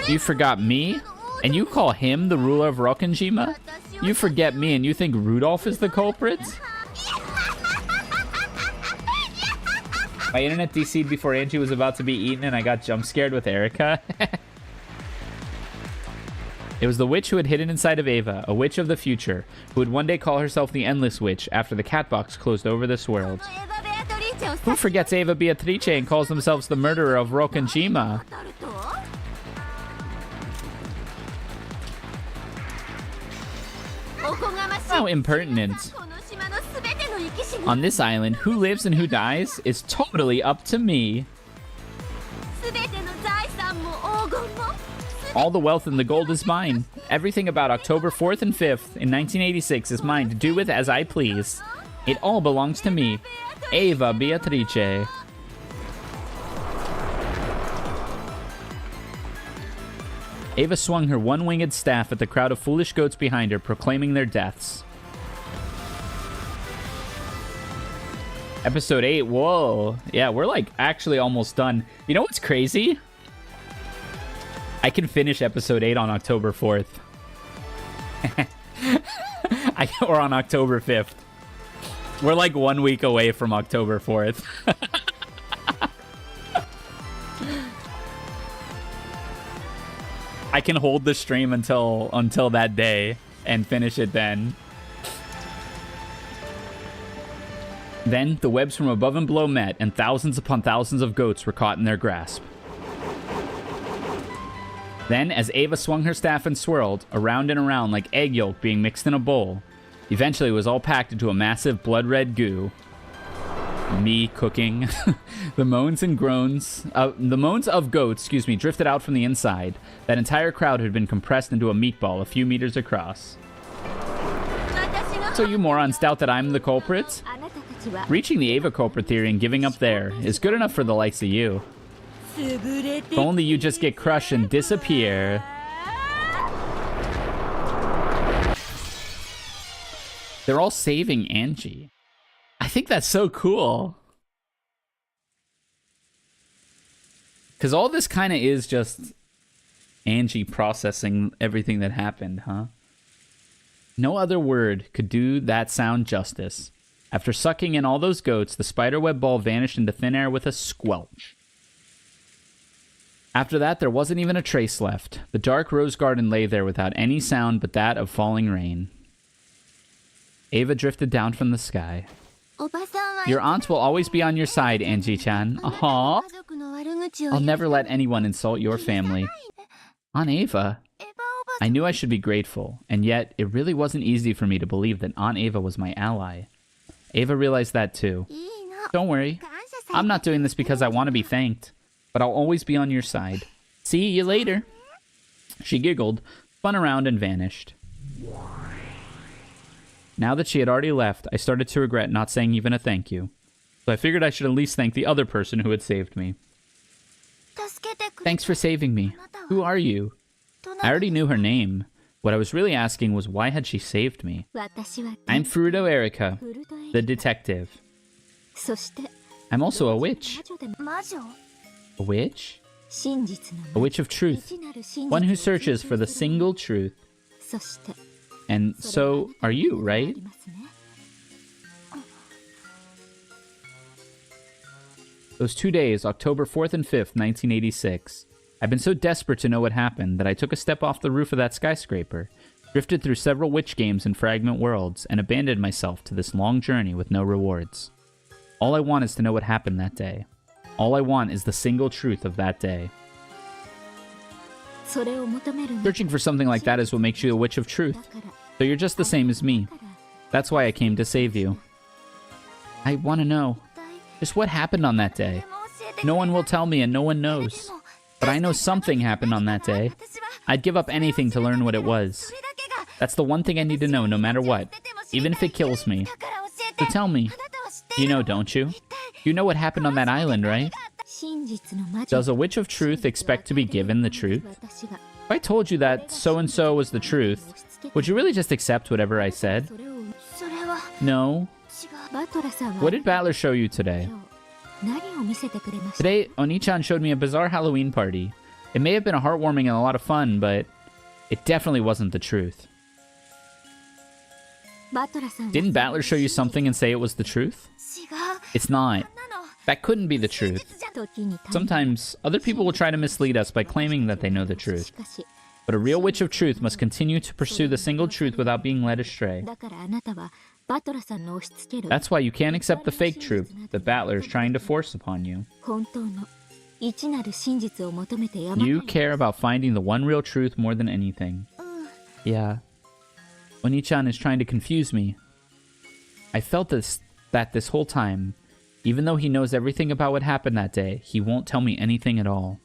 You forgot me? And you call him the ruler of Rokkenjima? You forget me and you think Rudolph is the culprit? My internet DC'd before Angie was about to be eaten and I got jump scared with Erica. It was the witch who had hidden inside of Eva, a witch of the future, who would one day call herself the Endless Witch after the Catbox closed over this world. Who forgets Eva Beatrice and calls themselves the murderer of Rokkenjima? How impertinent. On this island, who lives and who dies is totally up to me. All the wealth and the gold is mine. Everything about October 4th and 5th in 1986 is mine to do with as I please. It all belongs to me. Eva Beatrice. Eva swung her one-winged staff at the crowd of foolish goats behind her, proclaiming their deaths. Episode 8, whoa. Yeah, we're like actually almost done. You know what's crazy? I can finish episode 8 on October 4th. Or on October 5th. We're like 1 week away from October 4th. I can hold the stream until that day and finish it then. Then the webs from above and below met, and thousands upon thousands of goats were caught in their grasp. Then, as Eva swung her staff and swirled, around and around like egg yolk being mixed in a bowl, eventually it was all packed into a massive blood-red goo. Me cooking. The moans of goats, drifted out from the inside. That entire crowd had been compressed into a meatball a few meters across. So you morons doubt that I'm the culprit? あなたたちは Reaching the Ava culprit theory and giving up there is good enough for the likes of you. 優れて If only you just get crushed and disappear. They're all saving Angie. I think that's so cool. Because all this kind of is just Angie processing everything that happened, huh? No other word could do that sound justice. After sucking in all those goats, the spiderweb ball vanished into thin air with a squelch. After that, there wasn't even a trace left. The dark rose garden lay there without any sound but that of falling rain. Ava drifted down from the sky. おばさんは Your aunt will always be on your side, Angie-chan. Aww. 家族の悪口を I'll never let anyone insult your family. Aunt Ava, エヴァおば I knew I should be grateful, and yet it really wasn't easy for me to believe that Aunt Ava was my ally. Ava realized that too. いいの Don't worry. 感謝さ I'm not doing this because I want to be thanked, but I'll always be on your side. See you later. She giggled, spun around, and vanished. Now that she had already left, I started to regret not saying even a thank you. So I figured I should at least thank the other person who had saved me. 助けてくれ Thanks for saving me. Who are you? I already knew her name. What I was really asking was why had she saved me? 私は I'm Fruto Erica, フルトエ the detective. そして I'm also a witch. 魔女で魔女 A witch? 真実の A witch of truth. 未知なる真実 One who searches for the single truth. そして And so are you, あ right? りますね Those 2 days, October 4th and 5th, 1986. I'd been so desperate to know what happened that I took a step off the roof of that skyscraper, drifted through several witch games and fragment worlds, and abandoned myself to this long journey with no rewards. All I want is to know what happened that day. All I want is the single truth of that day. それを求めるの Searching for something like that is what makes you a witch of truth. だから So you're just the same as me. だから That's why I came to save you. I want to know. 大 Just what happened on that day. でも教えて No one will tell me and no one knows. But I know something happened on that day. 私は I'd give up anything to learn what it was. それだけが That's the one thing I need to know no matter what. 出ても知り Even た if い it kills me. だから教え So て tell me. あなたは知ってい You る know, don't you? 一体 You know what happened on that island, right? 真実の魔女 Does a witch of truth expect to be given the truth? 私が If I told you that so-and-so was the truth, would you really just accept whatever I said? それをそれは No. 違うバトラさんは What did Battler show you today? 今日何を見せてくれました Today, Oni-chan showed me a bizarre Halloween party. It may have been a heartwarming and a lot of fun, but it definitely wasn't the truth. バトラさんは Didn't Battler show you something and say it was the truth? 違う It's not. なの That couldn't be the truth. 時に Sometimes, other people will try to mislead us by claiming that they know the truth. しかし But a real witch of truth must continue to pursue the single truth without being led astray. だからあなたはバトラさんの押し付ける That's why you can't accept the fake truth that Battler is trying to force upon you. 本当の一なる真実を求めてやまない You care about finding the one real truth more than anything. Yeah. Oni-chan is trying to confuse me. I felt that this whole time. Even though he knows everything about what happened that day, he won't tell me anything at all.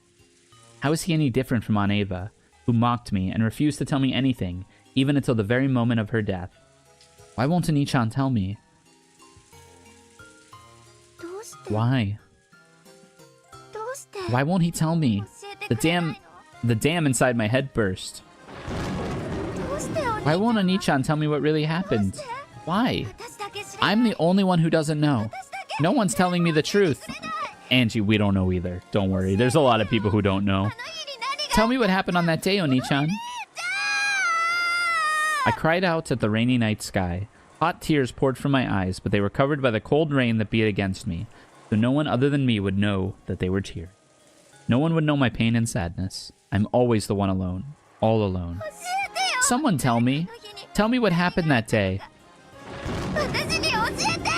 How is he any different from Aunt Ava, who mocked me and refused to tell me anything, even until the very moment of her death? Why won't Oni-chan tell me? どうして Why? どうして Why won't he tell me? 教えてくれないの The dam inside my head burst. どうしてお Why won't Oni-chan tell me what really happened? Why? 私だけ知らない I'm the only one who doesn't know. 私だけ No one's telling me the truth. Angie, we don't know either. Don't worry. There's a lot of people who don't know. 何に何が Tell me what happened on that day, Oni-chan. I cried out at the rainy night sky. Hot tears poured from my eyes, but they were covered by the cold rain that beat against me, so no one other than me would know that they were tears. No one would know my pain and sadness. I'm always the one alone. All alone. 教えてよ Someone tell me. の日に Tell me what happened that day. 私に教えて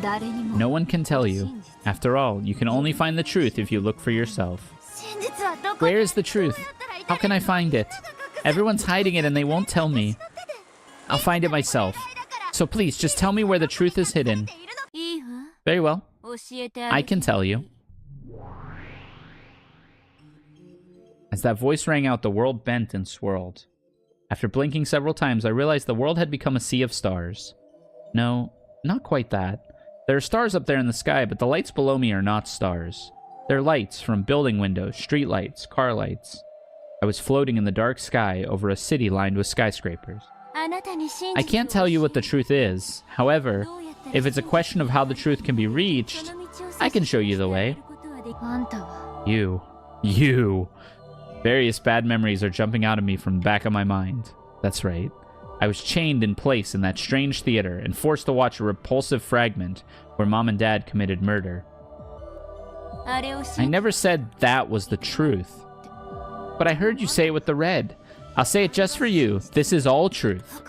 誰にも No one can tell you. After all, you can only find the truth if you look for yourself. 真実はどこに Where is the truth? How can I find it? Everyone's hiding it and they won't tell me. I'll find it myself. So please, just tell me where the truth is hidden. いいわ Very well. 教えて I can tell you. As that voice rang out, the world bent and swirled. After blinking several times, I realized the world had become a sea of stars. No, not quite that. There are stars up there in the sky, but the lights below me are not stars. They're lights from building windows, street lights, car lights. I was floating in the dark sky over a city lined with skyscrapers. I can't tell you what the truth is. However, if it's a question of how the truth can be reached, I can show you the way. You. Various bad memories are jumping out of me from the back of my mind. That's right. I was chained in place in that strange theater and forced to watch a repulsive fragment where Mom and Dad committed murder. I never said that was the truth. But I heard you say it with the red. I'll say it just for you. This is all truth.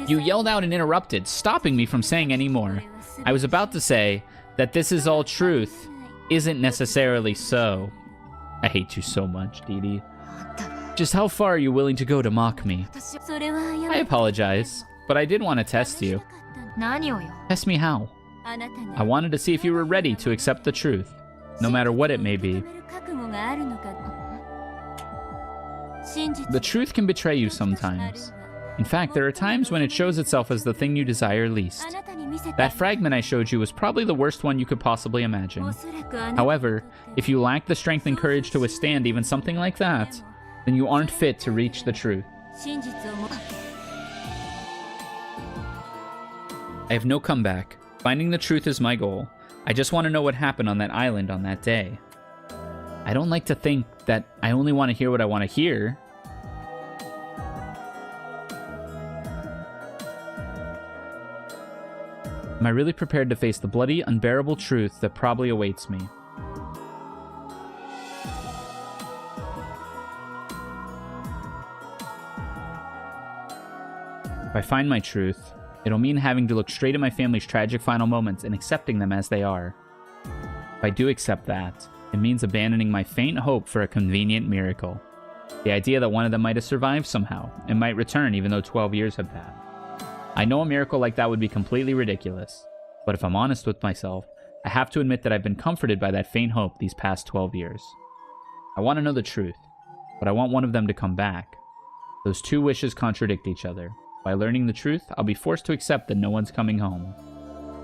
You yelled out and interrupted, stopping me from saying any more. I was about to say that this is all truth isn't necessarily so. I hate you so much, Dee Dee. Just how far are you willing to go to mock me? I apologize, but I did want to test you. Test me how? I wanted to see if you were ready to accept the truth, no matter what it may be. The truth can betray you sometimes. In fact, there are times when it shows itself as the thing you desire least. That fragment I showed you was probably the worst one you could possibly imagine. However, if you lack the strength and courage to withstand even something like that, then you aren't fit to reach the truth. I have no comeback. Finding the truth is my goal. I just want to know what happened on that island on that day. I don't like to think that I only want to hear what I want to hear. Am I really prepared to face the bloody, unbearable truth that probably awaits me? If I find my truth, it'll mean having to look straight at my family's tragic final moments and accepting them as they are. If I do accept that, it means abandoning my faint hope for a convenient miracle. The idea that one of them might have survived somehow, and might return even though 12 years have passed. I know a miracle like that would be completely ridiculous, but if I'm honest with myself, I have to admit that I've been comforted by that faint hope these past 12 years. I want to know the truth, but I want one of them to come back. Those two wishes contradict each other. By learning the truth, I'll be forced to accept that no one's coming home.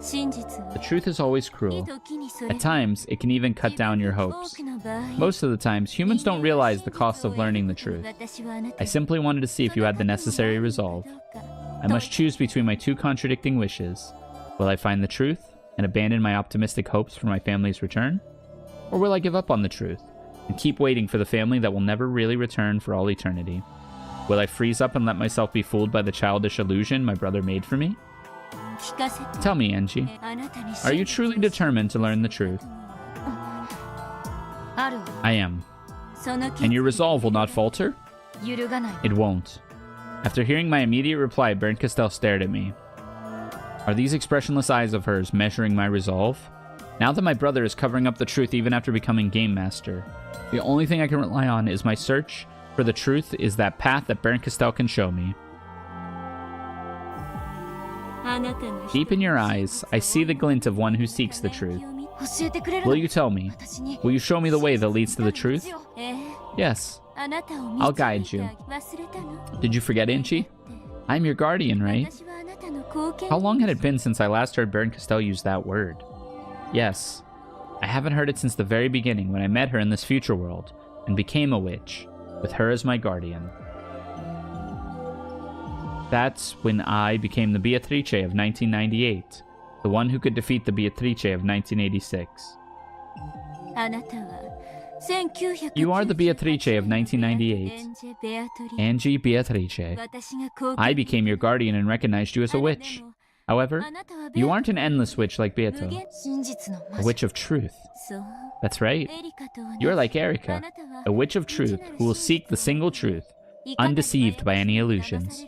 The truth is always cruel. At times, it can even cut down your hopes. Most of the times, humans don't realize the cost of learning the truth. I simply wanted to see if you had the necessary resolve. I must choose between my two contradicting wishes. Will I find the truth and abandon my optimistic hopes for my family's return? Or will I give up on the truth and keep waiting for the family that will never really return for all eternity? Will I freeze up and let myself be fooled by the childish illusion my brother made for me? Tell me, Angie, are you truly determined to learn the truth? I am. And your resolve will not falter? It won't. After hearing my immediate reply, Bernd Castell stared at me. Are these expressionless eyes of hers measuring my resolve? Now that my brother is covering up the truth even after becoming Game Master, the only thing I can rely on is my search for the truth is that path that Bernd Castell can show me. Deep in your eyes, I see the glint of one who seeks the truth. Will you tell me? Will you show me the way that leads to the truth? Yes. I'll guide you. Did you forget, Anchi? I'm your guardian, right? How long had it been since I last heard Bernd Castell use that word? Yes. I haven't heard it since the very beginning when I met her in this future world and became a witch, with her as my guardian. That's when I became the Beatrice of 1998, the one who could defeat the Beatrice of 1986. You are the Beatrice of 1998, Angie Beatrice. I became your guardian and recognized you as a witch. However, you aren't an endless witch like Beato, a witch of truth. That's right. You're like Erika, a witch of truth who will seek the single truth, undeceived by any illusions.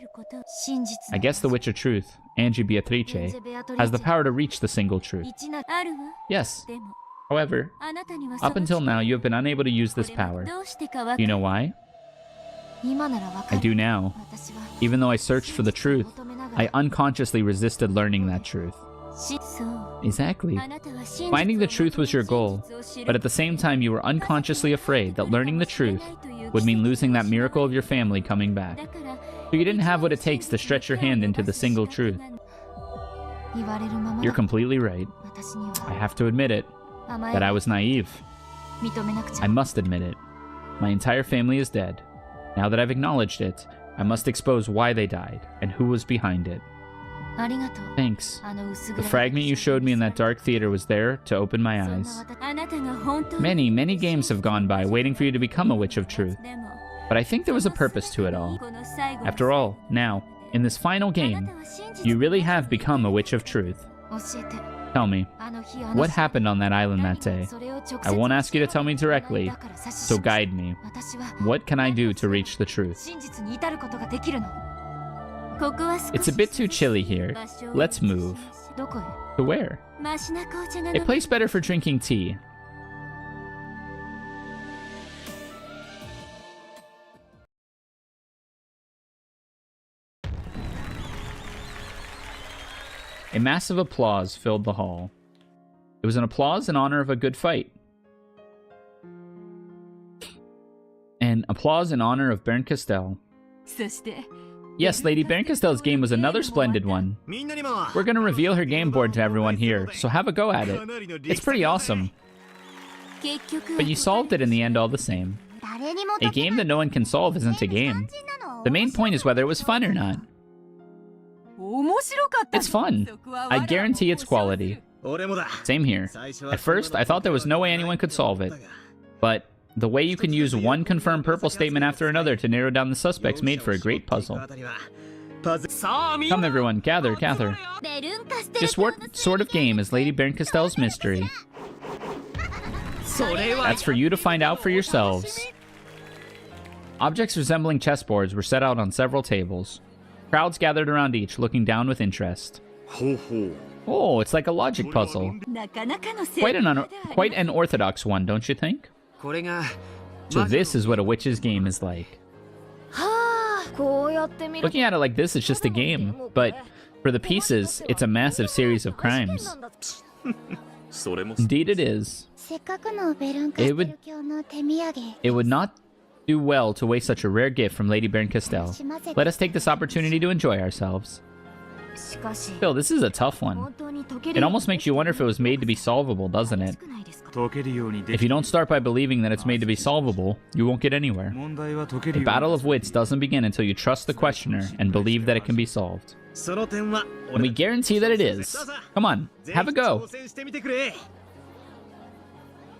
I guess the witch of truth, Angie Beatrice, has the power to reach the single truth. Yes. However, up until now, you have been unable to use this power. Do you know why? I do now. Even though I searched for the truth, I unconsciously resisted learning that truth. Exactly. Finding the truth was your goal, but at the same time you were unconsciously afraid that learning the truth would mean losing that miracle of your family coming back. So you didn't have what it takes to stretch your hand into the single truth. You're completely right. I have to admit it, that I was naive. I must admit it. My entire family is dead. Now that I've acknowledged it, I must expose why they died and who was behind it. Thanks. The fragment you showed me in that dark theater was there to open my eyes. Many, many games have gone by waiting for you to become a witch of truth. But I think there was a purpose to it all. After all, now, in this final game, you really have become a witch of truth. Tell me, what happened on that island that day? I won't ask you to tell me directly, so guide me. What can I do to reach the truth? It's a bit too chilly here. Let's move. To where? A place better for drinking tea. A massive applause filled the hall. It was an applause in honor of a good fight. An applause in honor of Baron Castell. Yes, Lady Baron Castell's game was another splendid one. We're gonna reveal her game board to everyone here, so have a go at it. It's pretty awesome. But you solved it in the end all the same. A game that no one can solve isn't a game. The main point is whether it was fun or not. It's fun. I guarantee its quality. Same here. At first, I thought there was no way anyone could solve it. But the way you can use one confirmed purple statement after another to narrow down the suspects made for a great puzzle. Come everyone, gather. Just what sort of game is Lady Baron Castell's mystery? That's for you to find out for yourselves. Objects resembling chessboards were set out on several tables. Crowds gathered around each, looking down with interest. Oh, it's like a logic puzzle. Quite an orthodox one, don't you think? So this is what a witch's game is like. Looking at it like this, it's just a game. But for the pieces, it's a massive series of crimes. Indeed it is. It would not do well to waste such a rare gift from Lady Baron Castell. Let us take this opportunity to enjoy ourselves. Still, this is a tough one. It almost makes you wonder if it was made to be solvable, doesn't it? If you don't start by believing that it's made to be solvable, you won't get anywhere. The battle of wits doesn't begin until you trust the questioner and believe that it can be solved. And we guarantee that it is. Come on, have a go.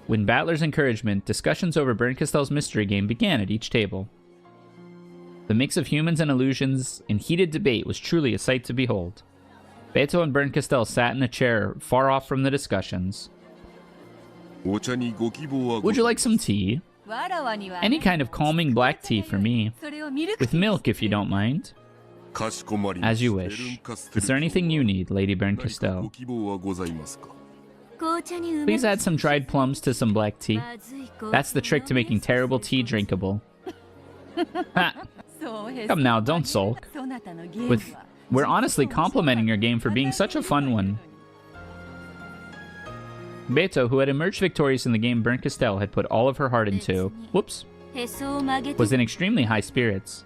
With Battler's encouragement, discussions over Baron Castell's mystery game began at each table. The mix of humans and illusions in heated debate was truly a sight to behold. Beto and Baron Castell sat in a chair far off from the discussions. Would you like some tea? Any kind of calming black tea for me. With milk, if you don't mind. As you wish. Is there anything you need, Lady Baron Castell? Please add some dried plums to some black tea. That's the trick to making terrible tea drinkable. Ha! Come now, don't sulk. We're honestly complimenting your game for being such a fun one. Beto, who had emerged victorious in the game Baron Castell had put all of her heart into, was in extremely high spirits.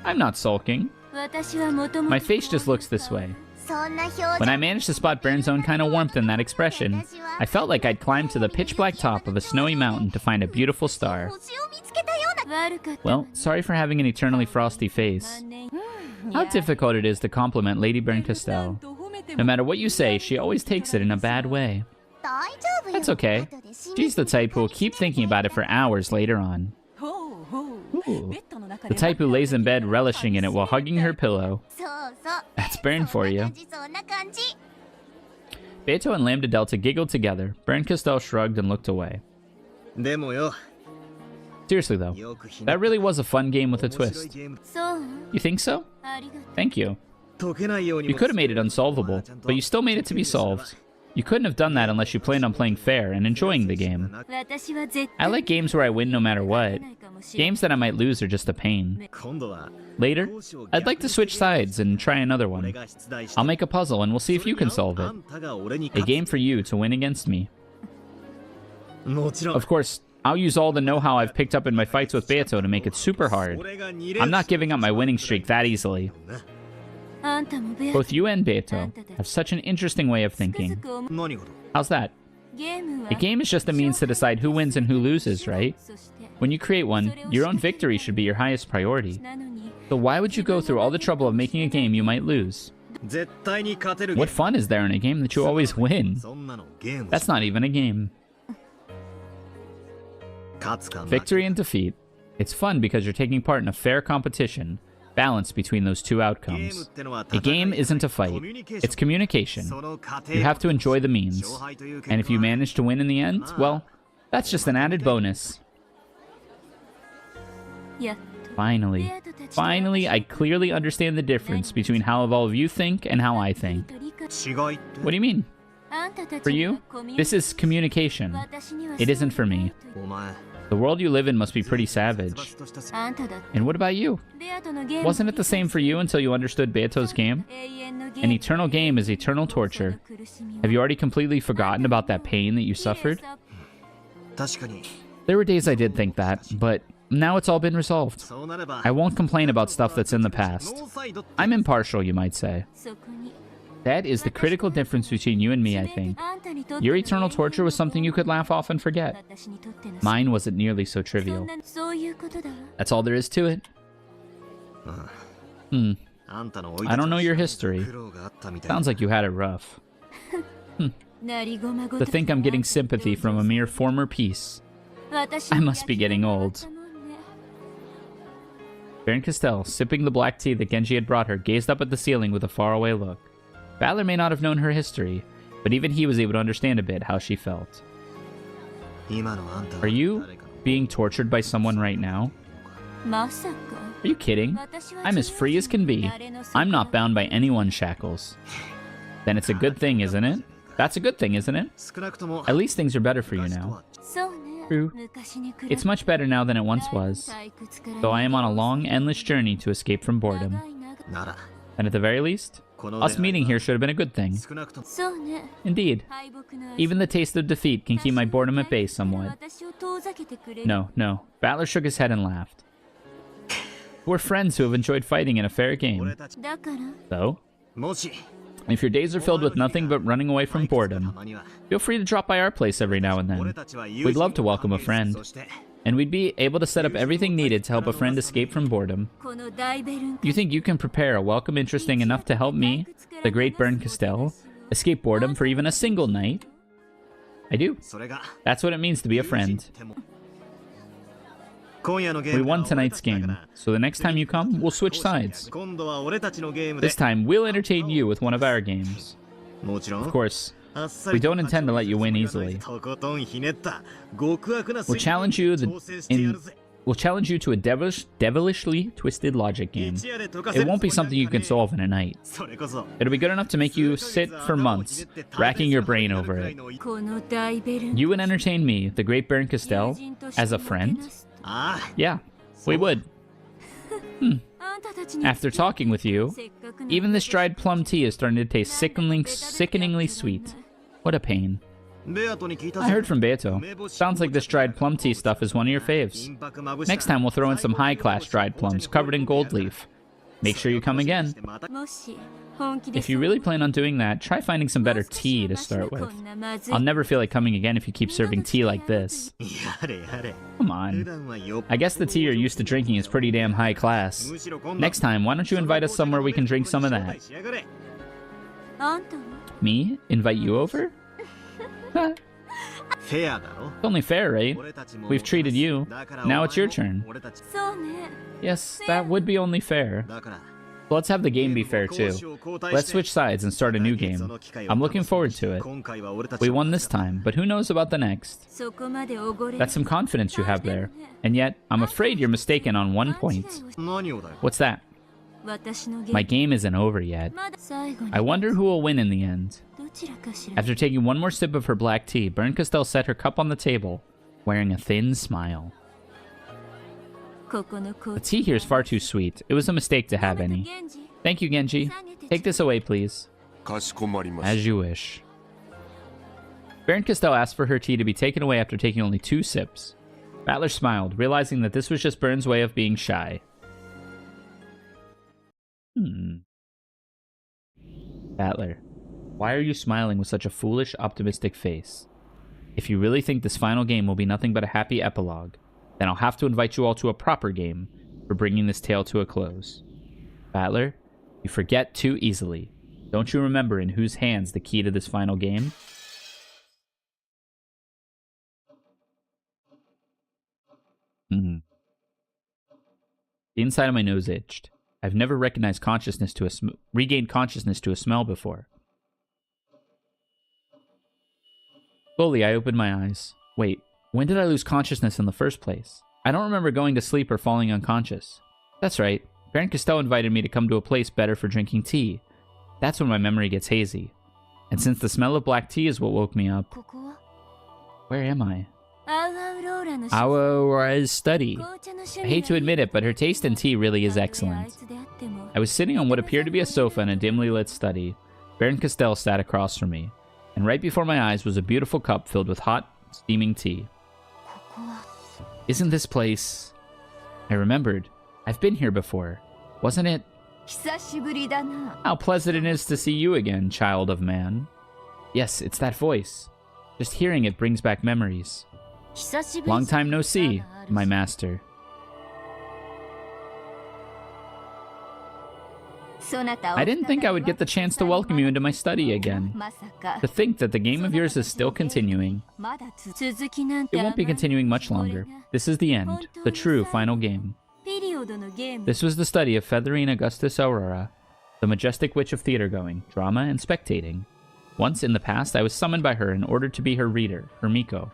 I'm not sulking. My face just looks this way. When I managed to spot Baron's own kind of warmth in that expression, I felt like I'd climbed to the pitch-black top of a snowy mountain to find a beautiful star. Well, sorry for having an eternally frosty face. How difficult it is to compliment Lady Baron Castell. No matter what you say, she always takes it in a bad way. That's okay. She's the type who will keep thinking about it for hours later on. Ooh. The type who lays in bed relishing in it while hugging her pillow. That's Baron for you. Beto and Lambda Delta giggled together. Baron Castell shrugged and looked away. Seriously though, that really was a fun game with a twist. You think so? Thank you. You could have made it unsolvable, but you still made it to be solved. You couldn't have done that unless you planned on playing fair and enjoying the game. I like games where I win no matter what. Games that I might lose are just a pain. 今度は Later, I'd like to switch sides and try another 俺 one. が出題して I'll make a puzzle and we'll see if you can solve あ it. んたが俺に A 勝 game for you to win against me. つもちろん Of course, I'll use all the know-how I've picked up in my fights with Beato to make it super hard. 俺が2連 I'm not giving up my winning streak that easily. あんたもベア Both you and Beato have such an interesting way of つくづ thinking. く思う 何事 How's that? ゲームは A game is just a means to decide who wins and who loses, right? そして When you create one, your own victory should be your highest priority. なのに So why would you go through all the trouble of making a game you might lose? 絶対に勝てるゲー What ム fun is there in a game that you always win? そんなのゲーム That's not even a game. 勝つか負け Victory and defeat. It's fun because you're taking part in a fair competition, balance between those two ゲームっ outcomes. てのは A game isn't a fight, コミュニケーション it's communication. その過程 You have to enjoy the means. 勝敗という And if you 結果は manage to win in the end, well, that's just an added bonus. やっ Finally. Finally, I clearly understand the difference between how all of you think and how I think. と理解 違いって What do you mean? あんたたち For に you? はコミュニ This is communication. 私には It isn't for me. お前 The world you live in must be pretty savage. 殺伐としたあんただって And what about you? ベアとのゲーム Wasn't it the same for you until you understood Beato's game? 永遠のゲー An ム eternal game is eternal torture. 苦しみ Have you already completely forgotten about that pain that you suffered? 確かに There were days I did think that, but now it's all been resolved. そうなれば I won't complain about stuff that's in the past. ノーサイドって I'm impartial, you might say. そこに That is the critical difference between you and me, I think. あんたにとって Your eternal torture was something you could laugh off and forget. 私にとっての Mine wasn't nearly so そん trivial. なそういうことだわ That's all there is to it. Hmm. あんたの生い I 立ち don't know の your history. 苦労があったみたい Sounds like you had it rough. なりごまご To と think I'm getting sympathy from a mere former piece. 私 I must be getting old. もんね Baron Castell, sipping the black tea that Genji had brought her, gazed up at the ceiling with a faraway look. Valor may not have known her history, but even he was able to understand a bit how she felt. 今のあんたは Are you 誰かの being tortured by someone right now? まさか Are you kidding? 私は I'm as free as can be. I'm not bound by anyone's shackles. Then it's a good thing, isn't it? That's a good thing, isn't it? 少なくとも At least things are better for you 昔と now. はそうね True. 昔に比べ It's much better now than it once was, 退屈から though I am on a long, endless journey to escape from boredom. 長い長いなら And at the very least, この us meeting here should have been a good thing. 少なくともそうね Indeed. 敗北の味 Even the taste of defeat can keep my boredom at bay somewhat. 私を遠ざけてくれる No, no. Valor shook his head and laughed. We're friends who have enjoyed fighting in a fair 俺 game. たちだから Though, もし if your days are filled with nothing but running away from た boredom, まには feel free to drop by our place every now and 俺 then. たちは We'd love to welcome a friend. そして And we'd be able to set up everything needed to help a friend escape from boredom. この大ベルン You think you can prepare a welcome interesting enough to help me, the great Bern Castell, escape boredom for even a single night? I do. それが That's what it means to be a friend. 今夜のゲー We ムは won 俺た tonight's ちだか game, ら so the next time you come, we'll switch sides. 今度は俺たちのゲームで This time, we'll entertain you with one of our games. もちろん Of course, あっさ we りと don't intend to let you win easily. とことんひねった極悪な We'll challenge you 挑戦してやるぜ we'll challenge you to a devilishly twisted logic game. 一夜で解かせ It る won't be つも something り you なんか can ね solve in a night. それこそ It'll be good enough to make you sit for months, racking your brain over it. この大ベルン You would entertain me, the great Baron Castell, as a friend? ああ Yeah, we would. あんたたちに After talking with you, せっかくな even this dried plum tea is starting to taste sickeningly sweet. What a pain. ベアトに聞いた I heard from Beato. Sounds like this dried plum tea stuff is one of your faves. 金箔まぶした Next time we'll throw in some high-class dried plums covered in gold leaf. Make sure you come again. またもし本気で If you really plan on doing that, try finding some better tea to start with. こんなまずい I'll never feel like coming again if you keep serving tea like this. やれやれ Come 普 on. 段はよっ I guess the tea you're used to drinking is pretty damn high class. むしろ今度 Next time, why don't you invite us somewhere we can drink some of that? しやがれあんたは Me? Invite you over? Huh, フェアだろ it's only fair, right? 俺たちも We've treated you. だから Now お it's your 前も turn. 俺たち そうね Yes, that would be only fair. だから Let's have the game be fair too. Let's switch sides and start a new game. I'm looking forward to it. 今回は俺たち We won this time, but who knows about the next? そこまでおごれ That's some confidence you have there. And yet, I'm afraid you're mistaken on one point. 何をだよ What's that? 私のゲー My ム game isn't over yet. まだ最後に I wonder who will win in the end. どちらかしら After taking one more sip of her black tea, Bern Castell set her cup on the table, wearing a thin smile. The tea here is far too sweet. It was a mistake to have any. Thank you, Genji. Take this away, please. As you wish. Baron Castell asked for her tea to be taken away after taking only 2 sips. Battler smiled, realizing that this was just Burn's way of being shy. Battler, why are you smiling with such a foolish, optimistic face? If you really think this final game will be nothing but a happy epilogue, then I'll have to invite you all to a proper game for bringing this tale to a close. Battler, you forget too easily. Don't you remember in whose hands the key to this final game? The inside of my nose itched. I've never recognized consciousness to regained consciousness to a smell before. Slowly, I opened my eyes. Wait, when did I lose consciousness in the first place? I don't remember going to sleep or falling unconscious. That's right. Baron Castell invited me to come to a place better for drinking tea. That's when my memory gets hazy. And since the smell of black tea is what woke me up... Where am I? Aurora's study. I hate to admit it, but her taste in tea really is excellent. I was sitting on what appeared to be a sofa in a dimly lit study. Baron Castell sat across from me, and right before my eyes was a beautiful cup filled with hot, steaming tea. Isn't this place... I remembered. I've been here before. Wasn't it? How pleasant it is to see you again, child of man. Yes, it's that voice. Just hearing it brings back memories. Long time no see, my master. I didn't think I would get the chance to welcome you into my study again. To think that the game of yours is still continuing. It won't be continuing much longer. This is the end, the true final game. This was the study of Featherine Augustus Aurora, the majestic witch of theater-going, drama, and spectating. Once in the past, I was summoned by her in order to be her reader, her Miko.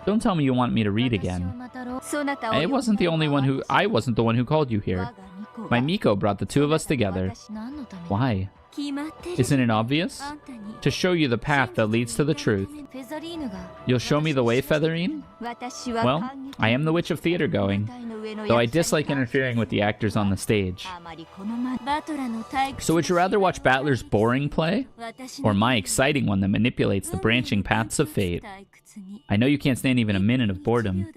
Don't tell me you want me to read again. I wasn't the one who called you here. My Miko brought the two of us together. Why? Isn't it obvious? To show you the path that leads to the truth. You'll show me the way, Featherine? Well, I am the witch of theater going, though I dislike interfering with the actors on the stage. So would you rather watch Battler's boring play, or my exciting one that manipulates the branching paths of fate? I know you can't stand even a minute of boredom.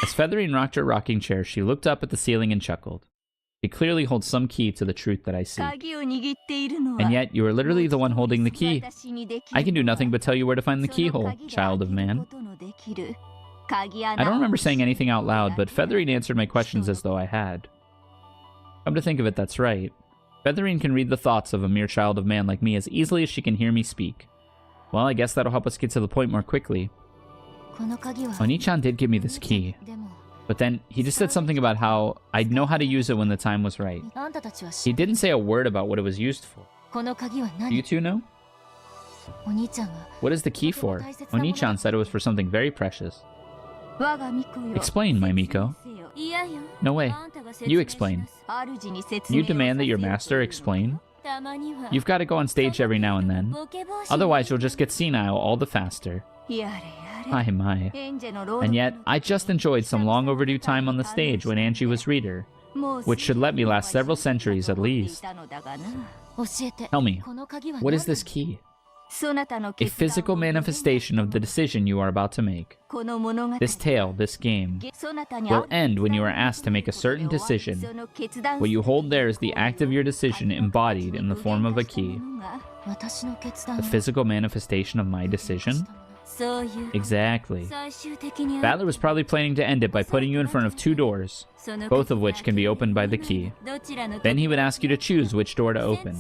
As Featherine rocked her rocking chair, she looked up at the ceiling and chuckled. She clearly holds some key to the truth that I seek. And yet, you are literally the one holding the key. I can do nothing but tell you where to find the keyhole, child of man. I don't remember saying anything out loud, but Featherine answered my questions as though I had. Come to think of it, that's right. Featherine can read the thoughts of a mere child of man like me as easily as she can hear me speak. Well, I guess that'll help us get to the point more quickly. Oni-chan did give me this key. But then, he just said something about how I'd know how to use it when the time was right. He didn't say a word about what it was used for. Do you two know? What is the key for? Oni-chan said it was for something very precious. Explain, my Miko. No way. You explain. You demand that your master explain? You've got to go on stage every now and then. Otherwise, you'll just get senile all the faster. My. And yet, I just enjoyed some long overdue time on the stage when Angie was reader, which should let me last several centuries at least. Tell me, what is this key? A physical manifestation of the decision you are about to make. This tale, this game, will end when you are asked to make a certain decision. What you hold there is the act of your decision embodied in the form of a key. The physical manifestation of my decision? Exactly. Battler was probably planning to end it by putting you in front of 2 doors, both of which can be opened by the key. Then he would ask you to choose which door to open.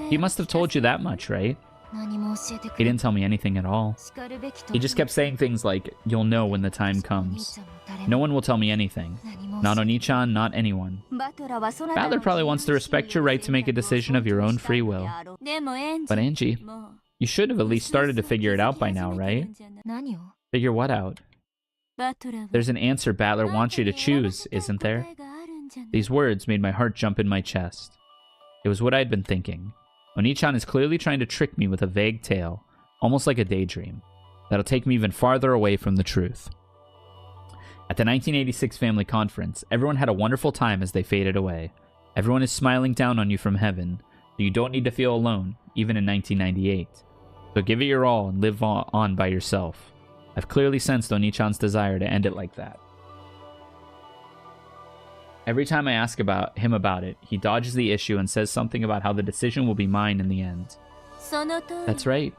He must have told you that much, right? He didn't tell me anything at all. He just kept saying things like, you'll know when the time comes. No one will tell me anything. Not Oni-chan, not anyone. Battler probably wants to respect your right to make a decision of your own free will. But Angie, you should have at least started to figure it out by now, right? Figure what out? There's an answer Battler wants you to choose, isn't there? These words made my heart jump in my chest. It was what I'd been thinking. Oni-chan is clearly trying to trick me with a vague tale, almost like a daydream, that'll take me even farther away from the truth. At the 1986 family conference, everyone had a wonderful time as they faded away. Everyone is smiling down on you from heaven, so you don't need to feel alone, even in 1998. So give it your all and live on by yourself. I've clearly sensed Oni-chan's desire to end it like that. Every time I ask him about it, he dodges the issue and says something about how the decision will be mine in the end. That's right.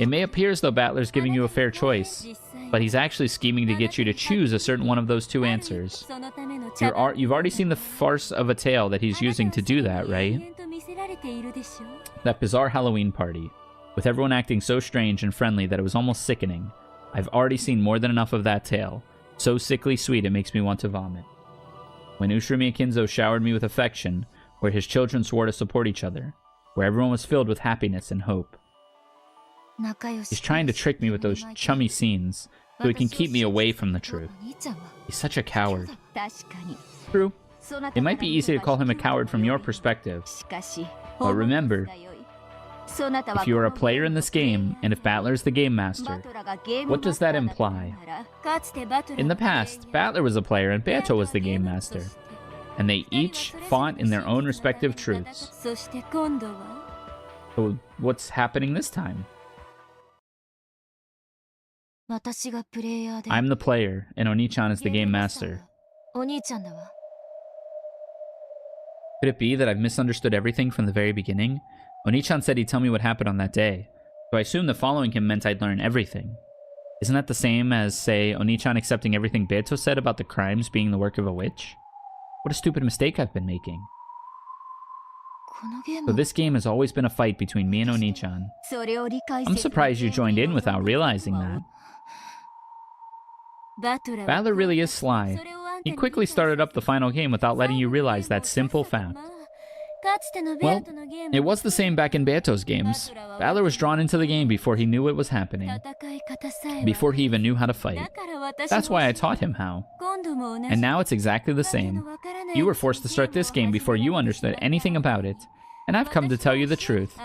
It may appear as though Battler's giving you a fair choice, but he's actually scheming to get you to choose a certain one of those two answers. You've already seen the farce of a tale that he's using to do that, right? That bizarre Halloween party, with everyone acting so strange and friendly that it was almost sickening. I've already seen more than enough of that tale. So sickly sweet it makes me want to vomit. When Ushirimi Akinzo showered me with affection, where his children swore to support each other, where everyone was filled with happiness and hope. He's trying to trick me with those chummy scenes, so he can keep me away from the truth. He's such a coward. True. It might be easy to call him a coward from your perspective. But remember, if you are a player in this game, and if Battler is the game master, what does that imply? In the past, Battler was a player and Beato was the game master, and they each fought in their own respective truths. So what's happening this time? I'm the player, and Oni-chan is the game master. Could it be that I've misunderstood everything from the very beginning? Oni-chan said he'd tell me what happened on that day, so I assumed that following him meant I'd learn everything. Isn't that the same as, say, Oni-chan accepting everything Beato said about the crimes being the work of a witch? What a stupid mistake I've been making. So this game has always been a fight between me and Oni-chan. I'm surprised you joined in without realizing that. Battler really is sly. He quickly started up the final game without letting you realize that simple fact. Well, it was the same back in Beato's games. Battler was drawn into the game before he knew what was happening. Before he even knew how to fight. That's why I taught him how. And now it's exactly the same. You were forced to start this game before you understood anything about it. And I've come to tell you the truth.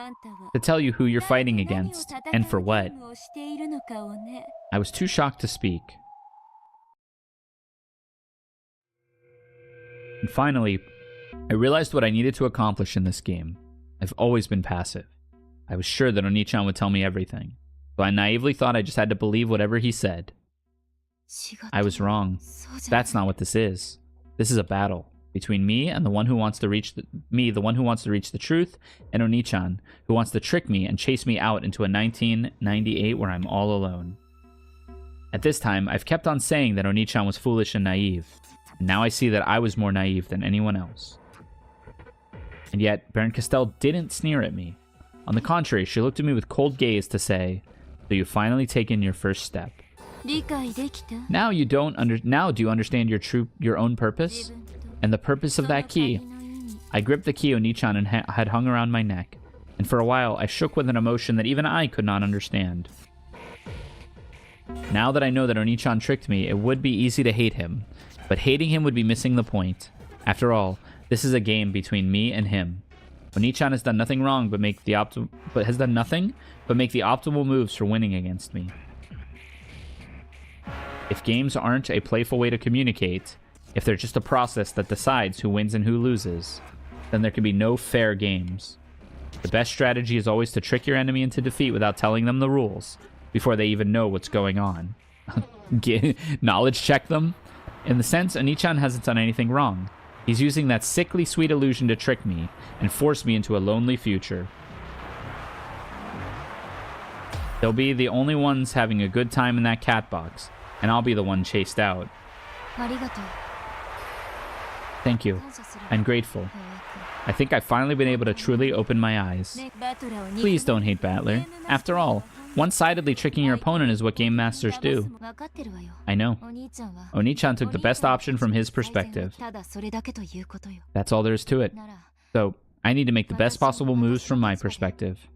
To tell you who you're fighting against, and for what. I was too shocked to speak. And finally, I realized what I needed to accomplish in this game. I've always been passive. I was sure that Oni-chan would tell me everything, so I naively thought I just had to believe whatever he said. I was wrong. That's not what this is. This is a battle between me and the one who wants to reach the truth, and Oni-chan, who wants to trick me and chase me out into a 1998 where I'm all alone. At this time, I've kept on saying that Oni-chan was foolish and naive. And now I see that I was more naive than anyone else. And yet, Baron Castell didn't sneer at me. On the contrary, she looked at me with cold gaze to say, "So you've finally taken your first step. Now do you understand your own purpose? And the purpose of that key?" I gripped the key Oni-chan had hung around my neck, and for a while I shook with an emotion that even I could not understand. Now that I know that Oni-chan tricked me, it would be easy to hate him, but hating him would be missing the point. After all, this is a game between me and him. Oni-chan has done nothing wrong but make the optimal moves for winning against me. If games aren't a playful way to communicate, if they're just a process that decides who wins and who loses, then there can be no fair games. The best strategy is always to trick your enemy into defeat without telling them the rules, before they even know what's going on. Knowledge check them? In the sense, Oni-chan hasn't done anything wrong. He's using that sickly sweet illusion to trick me and force me into a lonely future. They'll be the only ones having a good time in that cat box, and I'll be the one chased out. Thank you. I'm grateful. I think I've finally been able to truly open my eyes. Please don't hate Battler. After all, one-sidedly tricking your opponent is what game masters do. I know. Oni-chan took the best option from his perspective. That's all there is to it. So, I need to make the best possible moves from my perspective.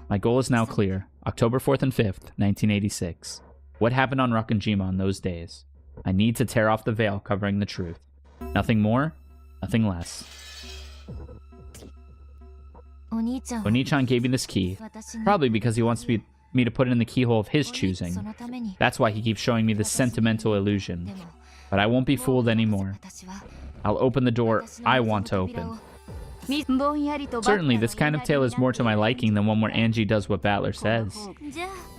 My goal is now clear. October 4th and 5th, 1986. What happened on Rokkenjima on those days? I need to tear off the veil covering the truth. Nothing more, nothing less. Oni-chan gave me this key, probably because he wants me to put it in the keyhole of his choosing. That's why he keeps showing me this sentimental illusion. But I won't be fooled anymore. I'll open the door I want to open. Certainly, this kind of tale is more to my liking than one where Angie does what Battler says.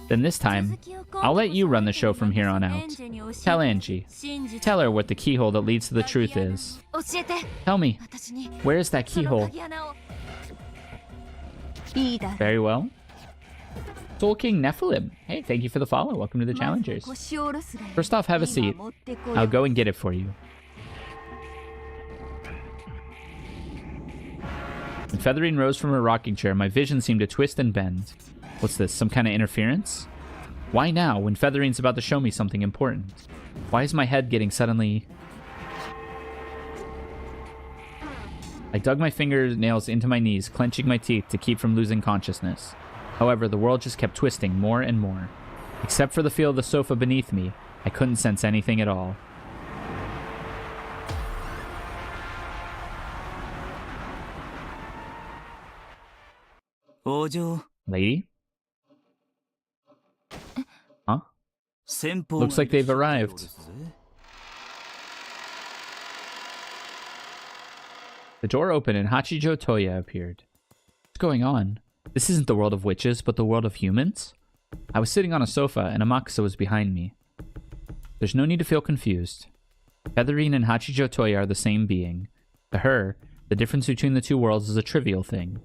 Then this time, I'll let you run the show from here on out. Tell Angie. Tell her what the keyhole that leads to the truth is. Tell me, where is that keyhole? Very well. Soul King Nephilim. Hey, thank you for the follow. Welcome to the Challengers. First off, have a seat. I'll go and get it for you. When Featherine rose from her rocking chair, my vision seemed to twist and bend. What's this, some kind of interference? Why now, when Featherine's about to show me something important? Why is my head getting suddenly... I dug my fingernails into my knees, clenching my teeth to keep from losing consciousness. However, the world just kept twisting more and more. Except for the feel of the sofa beneath me, I couldn't sense anything at all. Lady? Huh? Looks like they've arrived. The door opened and Hachijo Toya appeared. What's going on? This isn't the world of witches, but the world of humans? I was sitting on a sofa and Amakusa was behind me. There's no need to feel confused. Featherine and Hachijo Toya are the same being. To her, the difference between the two worlds is a trivial thing.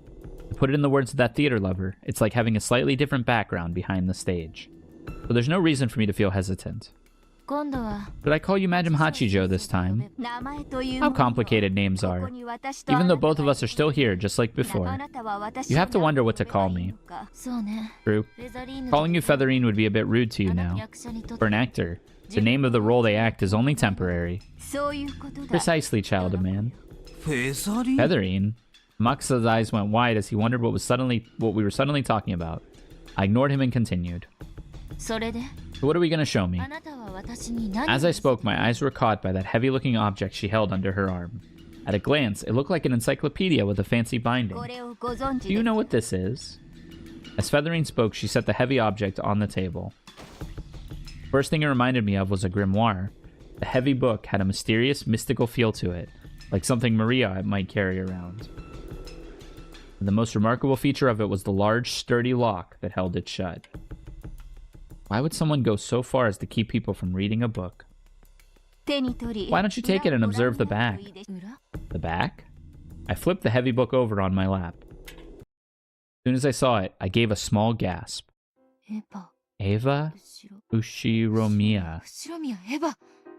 To put it in the words of that theater lover, it's like having a slightly different background behind the stage. So there's no reason for me to feel hesitant. Did I call you Madam Hachijo this time? How complicated names are. Even though both of us are still here, just like before. You have to wonder what to call me. True. Calling you Featherine would be a bit rude to you now. For an actor, the name of the role they act is only temporary. Precisely, child of man. Featherine? Amakusa's eyes went wide as he wondered what we were suddenly talking about. I ignored him and continued. So what are we going to show me? As I spoke, my eyes were caught by that heavy-looking object she held under her arm. At a glance, it looked like an encyclopedia with a fancy binding. Do you know what this is? As Featherine spoke, she set the heavy object on the table. First thing it reminded me of was a grimoire. The heavy book had a mysterious, mystical feel to it, like something Maria might carry around. And the most remarkable feature of it was the large, sturdy lock that held it shut. Why would someone go so far as to keep people from reading a book? Why don't you take it and observe the back? The back? I flipped the heavy book over on my lap. As soon as I saw it, I gave a small gasp. Eva Ushiromiya.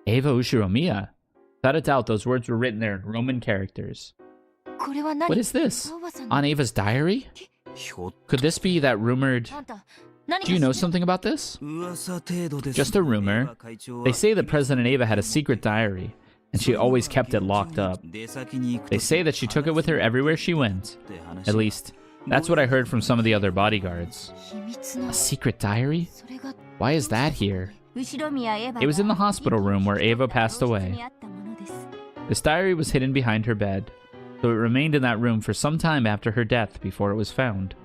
Eva Ushiromiya? Without a doubt, those words were written there in Roman characters. What is this? On Eva's diary? Could this be that rumored... Do you know something about this? Just a rumor. They say that President Eva had a secret diary, and she always kept it locked up. They say that she took it with her everywhere she went. At least, that's what I heard from some of the other bodyguards. A secret diary? Why is that here? It was in the hospital room where Eva passed away. This diary was hidden behind her bed, so it remained in that room for some time after her death before it was found.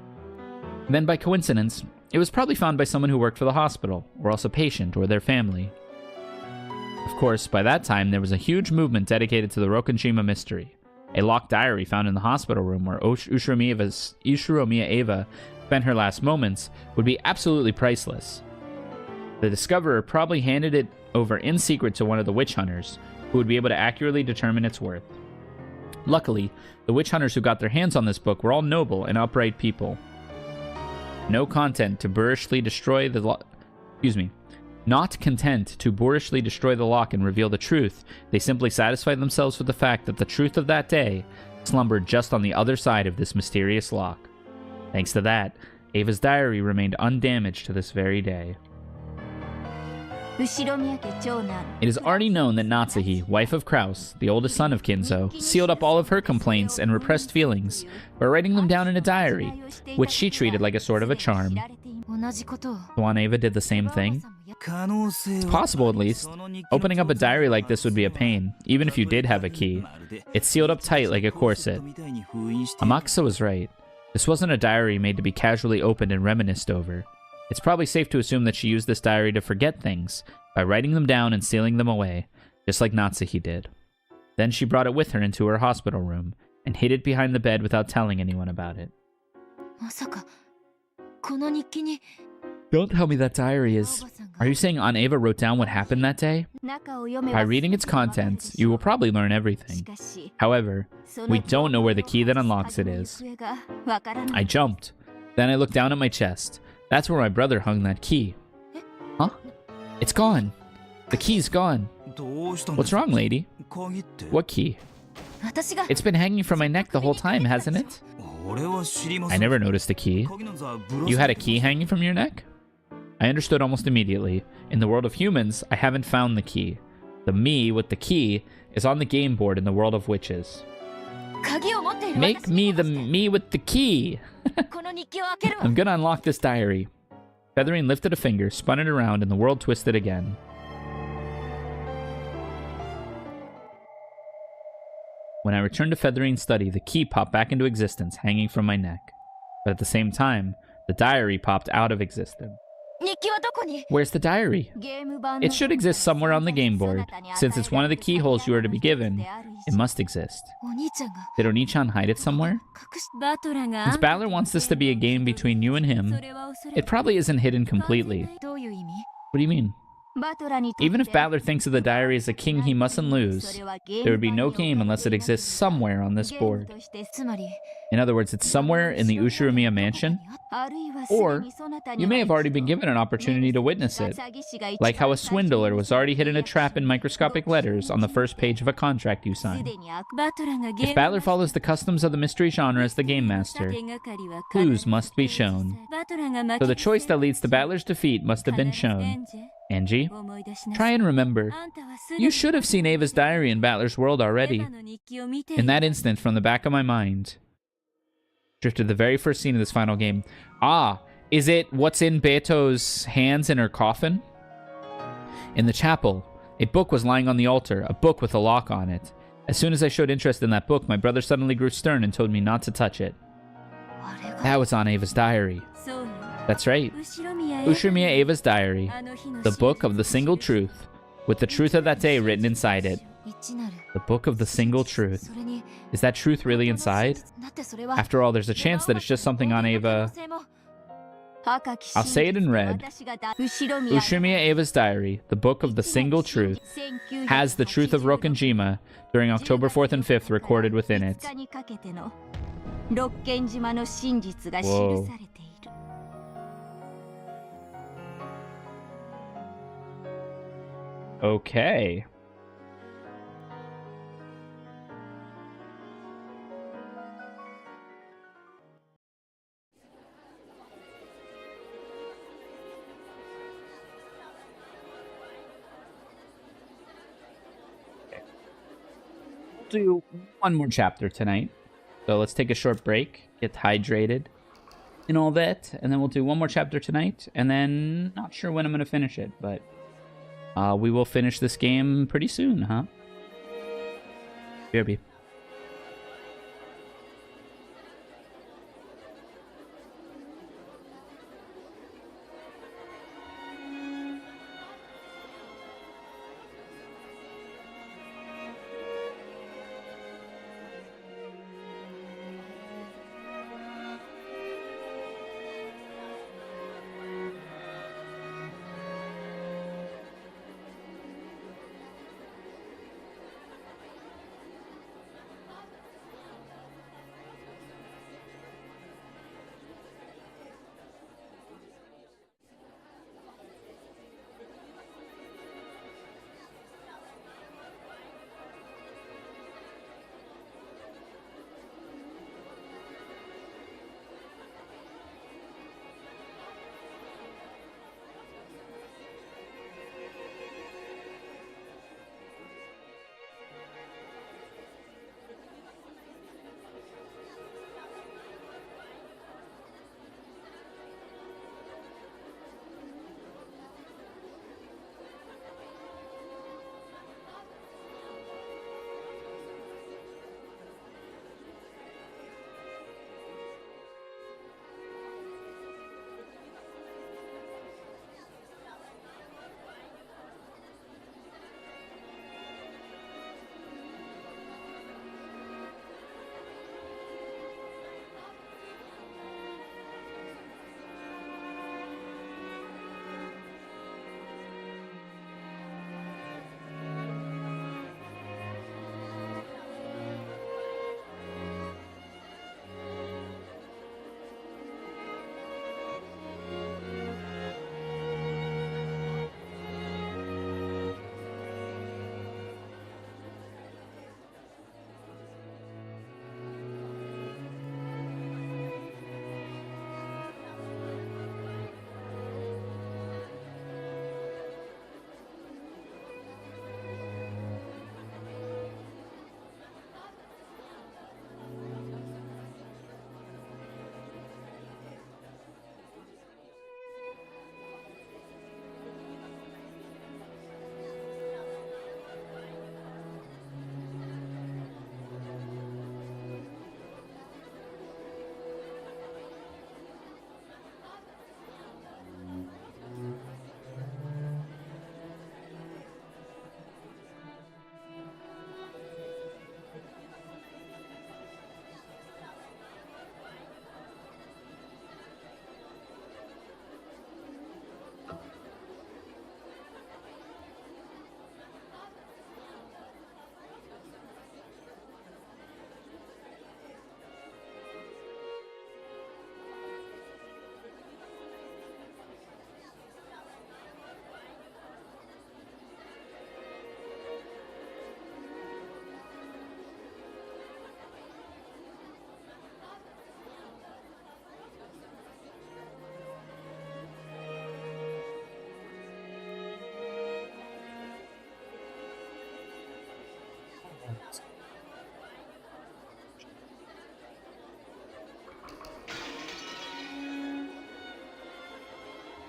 Then, by coincidence, it was probably found by someone who worked for the hospital, or else a patient or their family. Of course, by that time, there was a huge movement dedicated to the Rokonshima mystery. A locked diary found in the hospital room where Ushiromiya Eva spent her last moments would be absolutely priceless. The discoverer probably handed it over in secret to one of the witch hunters, who would be able to accurately determine its worth. Luckily, the witch hunters who got their hands on this book were all noble and upright people. Not content to boorishly destroy the lock and reveal the truth, they simply satisfied themselves with the fact that the truth of that day slumbered just on the other side of this mysterious lock. Thanks to that, Eva's diary remained undamaged to this very day. It is already known that Natsuhi, wife of Kraus, the oldest son of Kinzo, sealed up all of her complaints and repressed feelings by writing them down in a diary, which she treated like a sort of a charm. Swan Eva did the same thing. It's possible, at least. Opening up a diary like this would be a pain, even if you did have a key. It's sealed up tight like a corset. Amakusa was right. This wasn't a diary made to be casually opened and reminisced over. It's probably safe to assume that she used this diary to forget things by writing them down and sealing them away, just like Natsuki did. Then she brought it with her into her hospital room and hid it behind the bed without telling anyone about it. まさかこの日記に Don't tell me that diary is... Are you saying Aunt Ava wrote down what happened that day? 中を読め By ば reading its contents, you will probably learn everything. しかし However, その we don't know where the key that unlocks it is. 行方がわからない I jumped. Then I looked down at my chest. That's where my brother hung that key. Huh? It's gone. The key's gone. どうしたん What's ですか wrong, lady? 鍵って What key? 私が It's been hanging from my neck the whole time, hasn't it? 俺は知りませ I ん never noticed a key. 鍵なんざぶら You 下 had げ a て key hanging from your neck? I understood almost immediately. In the world of humans, I haven't found the key. The me with the key is on the game board in the world of witches. 鍵を持っている Make 私 me に the 戻して me with the key. この日記を開けるわ I'm gonna unlock this diary. Featherine lifted a finger, spun it around, and the world twisted again. When I returned to Featherine's study, the key popped back into existence, hanging from my neck. But at the same time, the diary popped out of existence. 日記はどこに Where's the diary? ゲーム版 It should exist somewhere on the game board. Since it's one of the keyholes you are to be given, it must exist. お兄ちゃんが Did Oni-chan hide it somewhere? 隠しバトラが Since Balor wants this to be a game between you and him, それは恐れ it probably isn't hidden completely. どういう意味 What do you mean? バトラにとって Even if Balor thinks of the diary as a king he mustn't lose, there would be no game unless it exists somewhere on this ゲーム board. としてつまり In other words, it's somewhere in the Ushiromiya mansion, あるいは or すでにそなたに you may have already been given an opportunity to witness it, like how a swindler was already hidden a trap in microscopic letters on the first page of a contract you す signed. でに悪バトラがゲー If ム Balor follows the customs of the mystery genre as the game master, 手がかりは clues must be shown. バトラが負 So け the choice that leads to Balor's defeat must have been shown. Angie, 思い出しな try さい and remember. あんたはすでに You should have seen Ava's diary in Balor's world エ already. ヴァの日記を見て In that instant, from the back of my mind, drifted the very first scene of this final game. Ah, is it what's in Beto's hands in her coffin? In the chapel, a book was lying on the altar, a book with a lock on it. As soon as I showed interest in that book, my brother suddenly grew stern and told me not to touch it. あれが That was on Ava's diary. そうよ That's right. 後ろ宮へ Ushiromiya Ava's diary, あの日の the book of the single truth, with the truth of that day written inside it. 一なる The book of the single truth. それに Is that truth really inside? だってそれは After all, there's a chance that it's just something on Ava. I'll say it in red. Ushiromiya Ava's diary, the book of the single truth, has the truth of Rokkenjima during October 4th and 5th recorded within it. 六軒島の真実が記されている Okay. Do one more chapter tonight. So let's take a short break, get hydrated, and all that, and then we'll do one more chapter tonight, and then not sure when I'm going to finish it, but we will finish this game pretty soon, huh? BRB.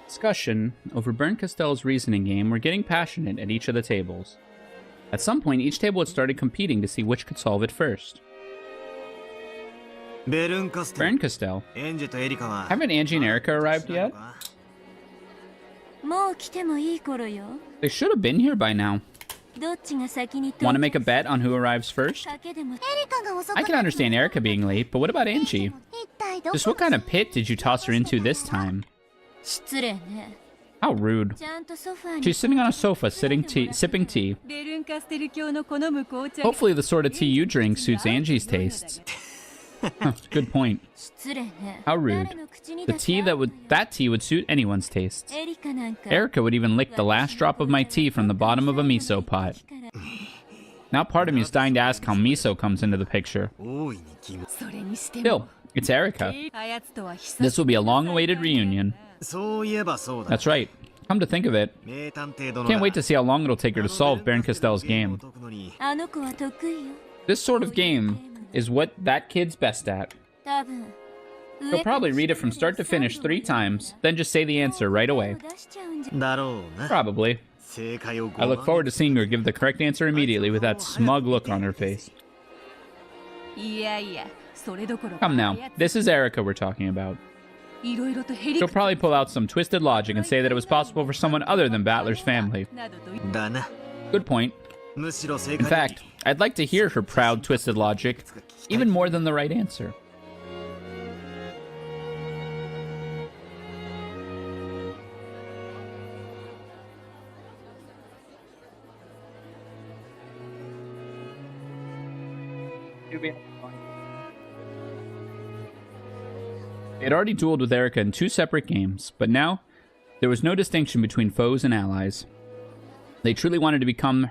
Discussion over Bernd Castell's reasoning game were getting passionate at each of the tables. At some point, each table had started competing to see which could solve it first. Bernd Castell. Haven't Angie and Erica arrived yet? もう来てもいい頃よ。 They should have been here by now. どっちが先に Want to make a bet on who arrives first? だけでもエリカが遅か I った can understand Erica being late, but what about Angie? 一体どこ Just what kind of pit did you toss her into this time? 失礼ね。 How rude. ちゃんとソファに She's sitting on a sofa, sipping tea. ベルンカステル教の好む紅茶 Hopefully the sort of tea you drink suits Angie's tastes. Huh, good point. 失礼ね。 How rude. 誰の口に The 出し tea that tea would suit anyone's tastes. エリカなんか Erica would even lick the last drop of my tea from the bottom of a miso pot. Now part of me is dying to ask how miso comes into the picture. それにして Still, も it's Erica. あやつとは久 This し will be a long-awaited reunion. そういえばそうだ。 That's right. Come to think of it, 名探偵殿 can't wait to see how long it'll take her to solve Bernd Castell's game. あの子は得意よ。 This sort of game is what that kid's best at. 多分 He'll probably read it from start to finish 3 times, then just say the answer right away. 出しちゃうんじゃだろうな。 Probably. 正解を I look forward to seeing her give the correct answer immediately with that smug look on her face. いやいやそれどころ Come now, this is Erica we're talking about. いろいろとへり She'll probably pull out some twisted logic and say that it was possible for someone other than Battler's family. などとだな。 Good point. むしろ正 In 解 fact, I'd like to hear her proud, twisted logic, even more than the right answer. They had already dueled with Erica in 2 separate games, but now there was no distinction between foes and allies. They truly wanted her to come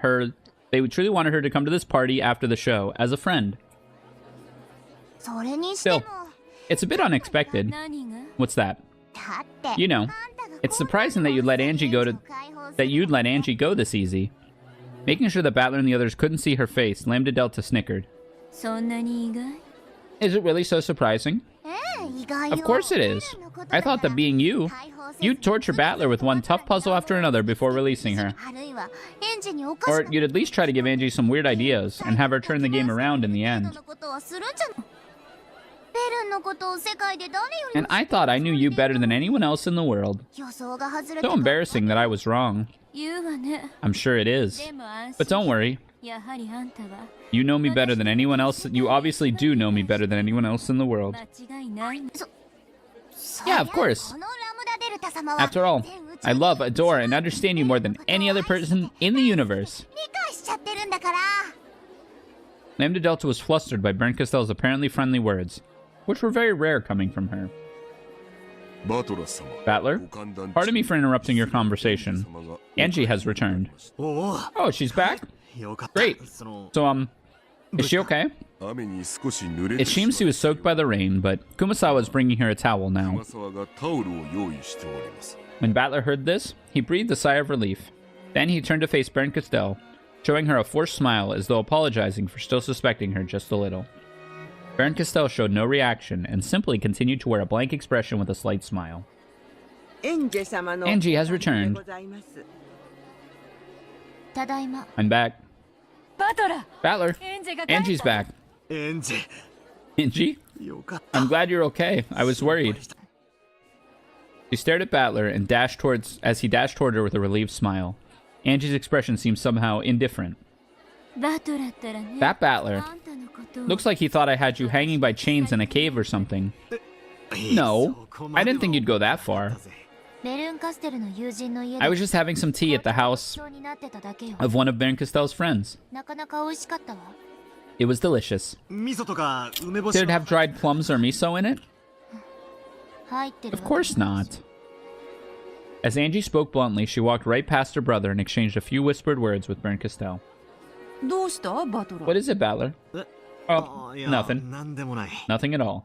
to this party after the show as a friend. それにしても Still, it's a bit unexpected. 何が What's that? だって You know, it's surprising that you'd let Angie go this easy. Making sure that Battler and the others couldn't see her face, Lambda Delta snickered. そんなに意外 Is it really so surprising? 意外 Of course it is. I thought that being you, you'd torture Battler with one tough puzzle after another before releasing her. あるいはエンジンにおかし Or you'd at least try to give Angie some weird ideas and have her turn the game around in the な end. のことはするんじゃないベルンのことを世界で誰より And I thought I knew you better than anyone else in the world. 予想が外れ So embarrassing that I was wrong. 言うわね I'm sure it is. でも安 But 心 don't worry. やはりあんたは You know me better than anyone else. You obviously do know me better than anyone else in the world. 間違いないの Yeah, of course. このラムダデルタ様は After all, 全宇宙 I love, adore, and understand you more than any other person in the universe. 理解しちゃってるんだから Lambda Delta was flustered by Bernd Castell's apparently friendly words, which were very rare coming from her. Battler, pardon me for interrupting your conversation. Angie has returned. おお。 Oh, she's back? よかった。 Great. その So, is she okay? 雨に少し濡れ It てしま seems she was soaked by the rain, but Kumasawa is bringing her a towel う now. 熊沢がタオルを用意しております When Battler heard this, he breathed a sigh of relief. Then he turned to face Bernd Castell, showing her a forced smile as though apologizing for still suspecting her just a little. Bernd Castell showed no reaction and simply continued to wear a blank expression with a slight smile. エンジェ様の Angie has returned. ございます。ただいま I'm back. バトラ Battler, エンジェが帰った Angie's back. エンジ Angie, よかった。 I'm glad you're okay. I was worried. She stared at Battler and as he dashed toward her with a relieved smile. Angie's expression seemed somehow indifferent. バトラったらね That Battler あんたのことを looks like he thought I had you hanging by chains in a cave or something. No, I didn't think you'd go that far. ベルンカステルの友人の家で I was just having some tea at the house になってただけよ of one of Bernd Castell's friends. なかなか美味しかったわ It was delicious. 味噌とか梅干し Did it have dried plums or miso in it? 入ってる Of course not. As Angie spoke bluntly, she walked right past her brother and exchanged a few whispered words with Bernd Castell. どうしたバトラ What is it, Battler? え Oh, いや nothing. なんでもない。 Nothing at all.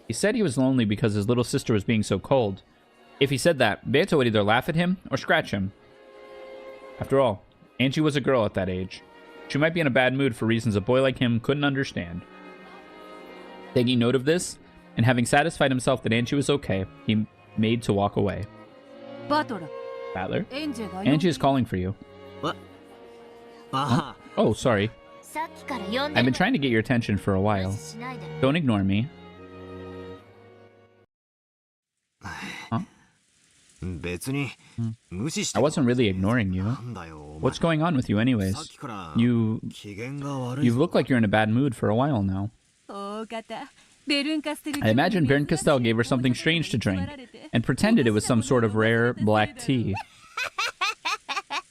He said he was lonely because his little sister was being so cold. If he said that, Beto would either laugh at him or scratch him. After all, Angie was a girl at that age. She might be in a bad mood for reasons a boy like him couldn't understand. Taking note of this, and having satisfied himself that Angie was okay, he made to walk away. バトラ Battler? エンジェが Angie is calling for you. あ Oh, sorry. さっきから呼ん I've で been る trying to get your attention for a while. 話しないで Don't ignore me. 別に無視して I wasn't really ignoring you. なんだよお前 What's going on with you さ anyways? っきから You 機嫌が悪い you look like you're in a bad mood for a while now. 大方ベルンカステル I imagine Baron Castell gave her something strange to drink and pretended it was some sort of rare black tea.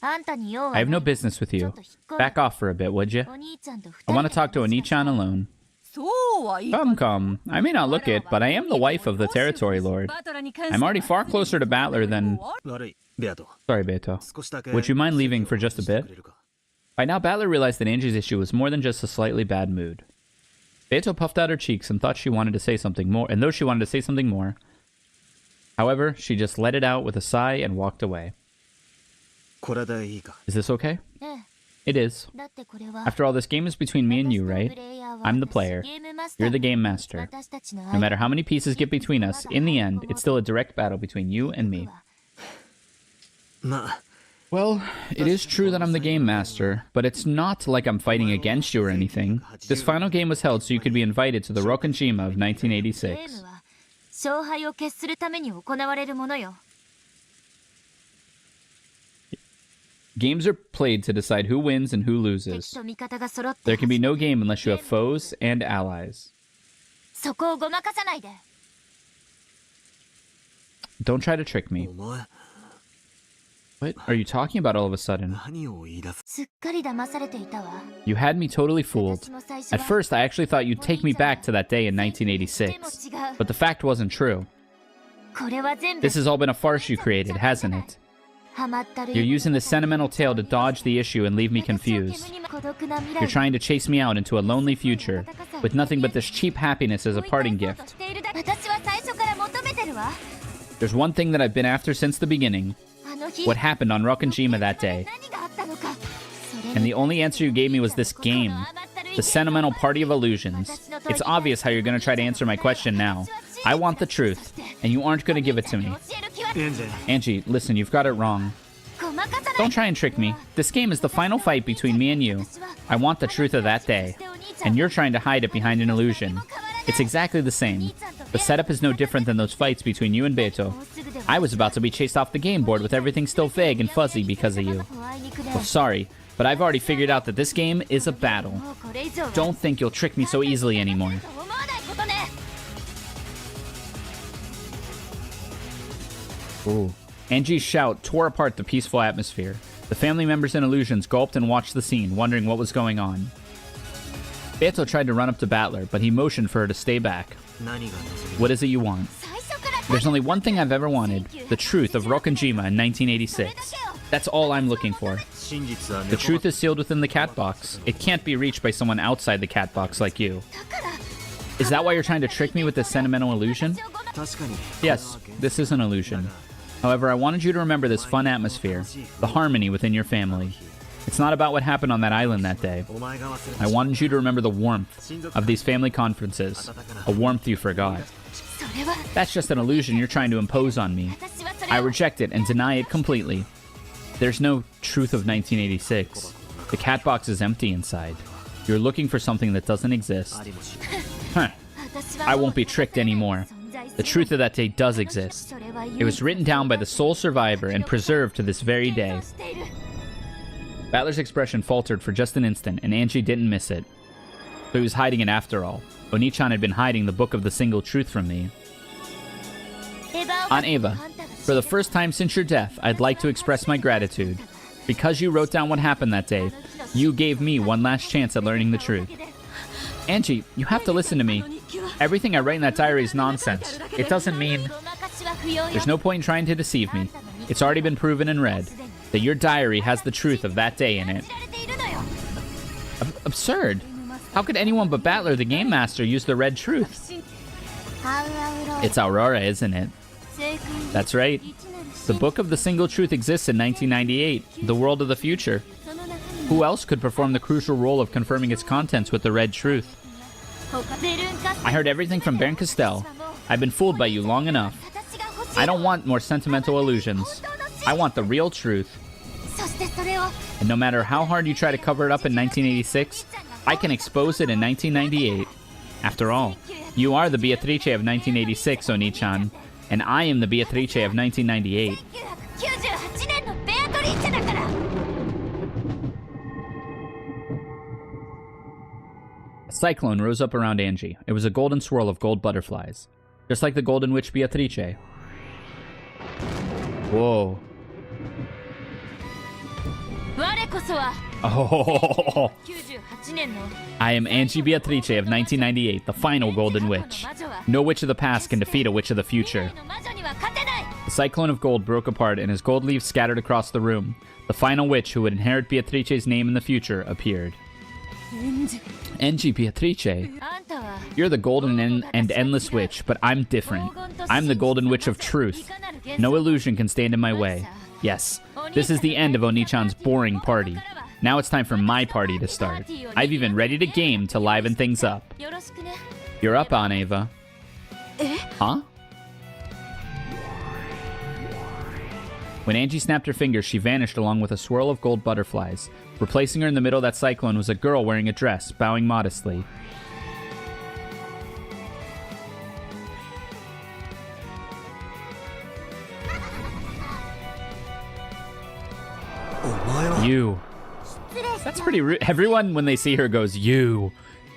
あんたに用は I have no business with ちょ you. っと引っ込め Back off for a bit, would you? お兄ちゃんと二 I 人 want to talk to Oni-chan alone. そうはいい Come, come. I may not look it, but I am the wife of the territory lord. バトラに関して I'm already far closer to Battler than... 悪いベアト Sorry, Beto. 少しだけ Would you mind leaving for just a して bit? くれるか By now, Battler realized that Angie's issue was more than just a slightly bad mood. Beto puffed out her cheeks and thought she wanted to say something more, and though she wanted to say something more, however, she just let it out with a sigh and walked away. これでいいか Is this okay? ええ It is. だってこれは After all, this game is between me and you, 私と right? プレイヤーは I'm the player. ゲームマスター You're the game master. 私たちの No 間 matter how many pieces get between us, in the end, it's still a direct battle between you and me. まあ Well, it is true that I'm the game master, but it's not like I'm fighting against you or anything. This final game was held so you could be invited to the Rokkenjima of ゲー 1986. ムは勝敗を決するために行われるものよ Games are played to decide who wins and who 敵 loses. と味方が揃って There can be no game unless you have foes and allies. そこをごまかさないで Don't try to trick me. お前 What are you talking about all of a sudden? 何を言い出すすっかり騙されていたわ You had me totally fooled. 私も最初 At は first, I actually thought you'd take me back to that day in でも 1986. 違う But the fact wasn't true. これは全部 This has all been a farce you created, hasn't it? ハマったる You're using this sentimental tale to dodge the issue and leave me confused. 私を煙に孤独な未来 You're trying to chase me out into a lonely future with nothing but this cheap happiness as a parting 追い返そうと gift. しているだけ私は最初から求めてるわ There's one thing that I've been after since the beginning. あの日 What happened on Rokkenjima that day. 何があったのかそれ And に the only answer you gave me was this game. The sentimental party of illusions. It's obvious how you're going to try to answer my question now. I want the truth, and you aren't going to give it to me. 教える気は エンジェ Angie, listen, you've got it wrong. ごまかさない Don't try and trick me. This game is the final fight between me and you. I want the truth of that day. And you're trying to hide it behind an illusion. It's exactly the same. The setup is no different than those fights between you and Beto. I was about to be chased off the game board with everything still vague and fuzzy because of you. Well, sorry, but I've already figured out that this game is a battle. もうこれ以上は Don't think you'll trick me so easily anymore. 思わないことね Ooh. Angie's shout tore apart the peaceful atmosphere. The family members and illusions gulped and watched the scene, wondering what was going on. Beto tried to run up to Battler, but he motioned for her to stay back. 何が望み What is it you want? 最初から There's only one thing I've ever wanted, the truth of Rokkenjima in 1986. That's all I'm looking for. 真実は The 猫 truth is sealed within the cat box. It can't be reached by someone outside the cat box like you. Is that why you're trying to trick me with this sentimental illusion? 確かに Yes, this is an illusion. However, I wanted you to remember this fun atmosphere, the harmony within your family. It's not about what happened on that island that day. お前が忘れ I た wanted you to remember the warmth of these family conferences, a warmth you forgot. それは That's just an illusion you're trying to impose on me. 私はそれ I を reject it and deny it completely. There's no truth of 1986. The cat box is empty inside. You're looking for something that doesn't exist. ありもし Huh. 私は I won't be tricked anymore. The truth of that day does exist. それは It was written down by the sole survivor and preserved to this very day. している Battler's expression faltered for just an instant, and Angie didn't miss it. So he was hiding it after all. Oni-chan had been hiding the book of the single truth from me. エヴァを Aunt Ava, あんたが for the first time since your death, I'd like to express my gratitude. Because you wrote down what happened that day, you gave me one last chance at learning the truth. Angie, you have to listen to me. Everything I write in that diary is nonsense. It doesn't mean... ごまかしは不要よ There's no point in trying to deceive me. It's already been proven and read that your diary has the truth of that day in it. 知られているのよ Absurd. How could anyone but Battler, the game master, use the red truth? ハウアウロ It's Aurora, isn't it? 正解 That's right. The book of the single truth exists in 1998, the world of the future. その中に Who else could perform the crucial role of confirming its contents with the red truth? 他ベルンカス I heard everything from Baron Castell. I've been fooled by you long enough. 形が欲し I don't want more sentimental illusions. I want the real truth. そしてそれを And no matter how hard you try to cover it up in 1986, I can expose it in 1998. After all, you are the Beatrice of 1986, Oni-chan, and I am the Beatrice of 1998. 1998年のベアトリーチェだから。 A cyclone rose up around Angie. It was a golden swirl of gold butterflies, just like the golden witch Beatrice. Whoa. 我こそは Oh, 98年の I am Angie Beatrice of 1998, the final golden witch. No witch of the past can defeat a witch of the future. の魔女には勝てない。 The cyclone of gold broke apart and as gold leaves scattered across the room, the final witch who would inherit Beatrice's name in the future appeared. Angie Beatrice, あんたは you're the golden and endless witch, but I'm different. I'm the golden witch of truth. No illusion can stand in my way. Yes, this is the end of Oni-chan's boring party. Now it's time for my party to start. I've even readied a game to liven things up. よろしくね。 You're up on, Ava. Huh? When Angie snapped her fingers, she vanished along with a swirl of gold butterflies. Replacing her in the middle of that cyclone was a girl wearing a dress, bowing modestly. You. That's pretty rude. Everyone, when they see her, goes, you.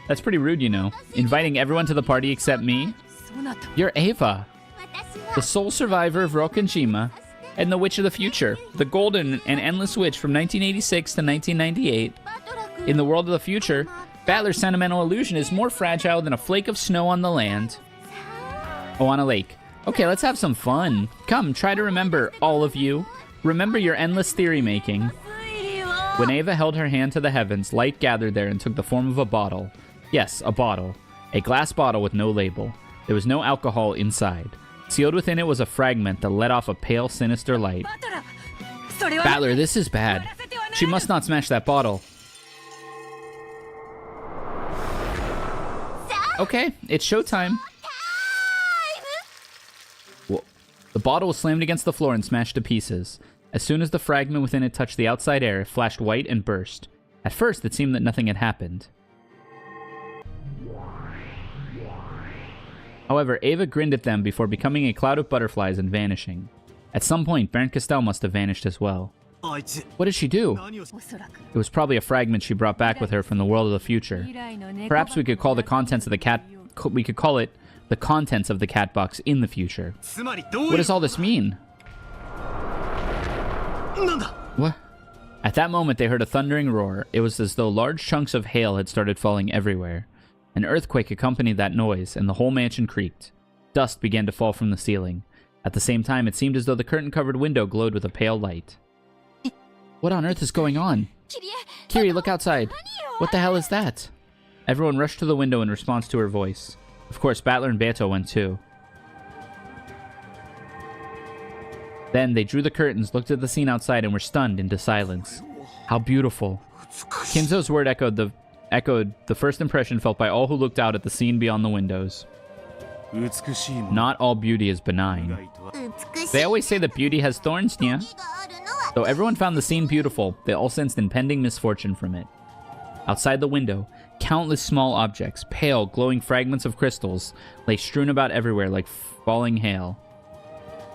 That's pretty rude, you know. Inviting everyone to the party except me. そうなった You're Ava, 私は the sole survivor of Rokkenshima, and the witch of the future, the golden and endless witch from 1986 to 1998. バトラ君 In the world of the future, Battler's sentimental illusion is more fragile than a flake of snow on the land. Oh, on a lake. Okay, let's have some fun. Come, try to remember, all of you. Remember your endless theory making. 推理を When Ava held her hand to the heavens, light gathered there and took the form of a bottle. Yes, a bottle. A glass bottle with no label. There was no alcohol inside. Sealed within it was a fragment that let off a pale, sinister light. バトラそれは Battler, this is bad. She must not smash that bottle. Okay, it's showtime. Whoa. The bottle was slammed against the floor and smashed to pieces. As soon as the fragment within it touched the outside air, it flashed white and burst. At first, it seemed that nothing had happened. However, Ava grinned at them before becoming a cloud of butterflies and vanishing. At some point, Baron Castell must have vanished as well. あいつ What did she do? 何をおそらく It was probably a fragment she brought back with her from the world of the future. 未来の猫 Perhaps we could call the contents of the cat. We could call it the contents of the cat box in the future. つまりどういう What does all this mean? なんだ What? At that moment, they heard a thundering roar. It was as though large chunks of hail had started falling everywhere. An earthquake accompanied that noise, and the whole mansion creaked. Dust began to fall from the ceiling. At the same time, it seemed as though the curtain-covered window glowed with a pale light. What on earth is going on? キリエ Kiri, look outside. What the hell is that? Everyone rushed to the window in response to her voice. Of course, Battler and Beto went too. Then they drew the curtains, looked at the scene outside, and were stunned into silence. How beautiful. Kinzo's word echoed the first impression felt by all who looked out at the scene beyond the windows. 美しいもの Not all beauty is benign. 美しい They always say that beauty has thorns, Nya. があるのは Though everyone found the scene beautiful, they all sensed impending misfortune from it. Outside the window, countless small objects, pale, glowing fragments of crystals, lay strewn about everywhere like falling hail.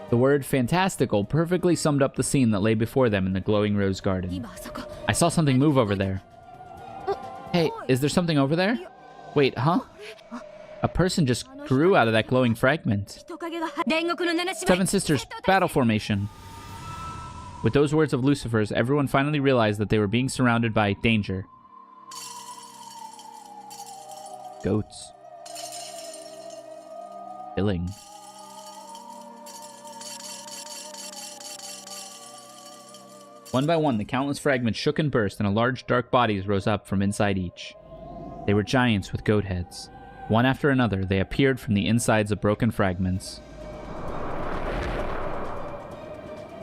The word fantastical perfectly summed up the scene that lay before them in the glowing rose garden. 今あそこ I saw something move over there. Hey, is there something over there? Wait, huh? A person just grew out of that glowing fragment. 人影が煉獄の七姉妹 Seven Sisters, battle formation. With those words of Lucifer's, everyone finally realized that they were being surrounded by danger. Goats. Killing. One by one, the countless fragments shook and burst, and a large dark bodies rose up from inside each. They were giants with goat heads. One after another, they appeared from the insides of broken fragments.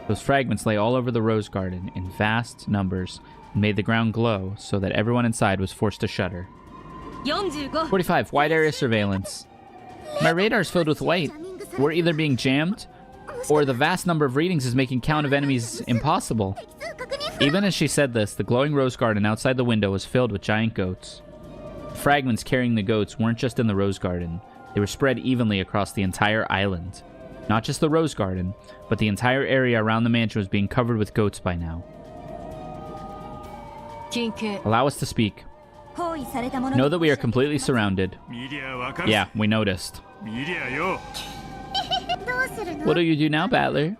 Those fragments lay all over the rose garden in vast numbers and made the ground glow so that everyone inside was forced to shudder. 45 45. Wide area surveillance. My radar's filled with white. We're either being jammed or the vast number of readings is making count of enemies impossible. Even as she said this, the glowing rose garden outside the window was filled with giant goats. The fragments carrying the goats weren't just in the rose garden. They were spread evenly across the entire island. Not just the rose garden, but the entire area around the mansion was being covered with goats by now. Allow us to speak. Know that we are completely surrounded. Yeah, we noticed. What do you do now, Battler?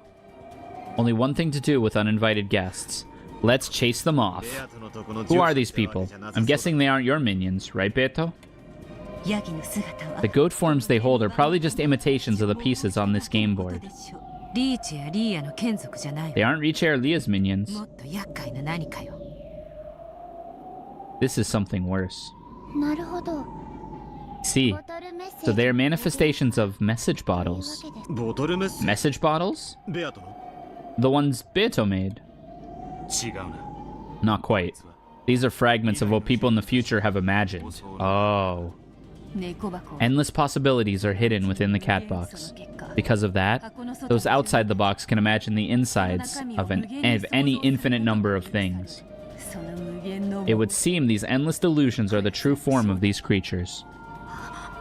Only one thing to do with uninvited guests. Let's chase them off. Who are these people? I'm guessing they aren't your minions, right, Beto? The goat forms they hold are probably just imitations of the pieces on this game board. They aren't Rysair or Leah's minions. This is something worse. See, so they are manifestations of message bottles. Message bottles? The ones Beto made. Not quite. These are fragments of what people in the future have imagined. Oh. Endless possibilities are hidden within the cat box. Because of that, those outside the box can imagine the insides of any infinite number of things. It would seem these endless delusions are the true form of these creatures.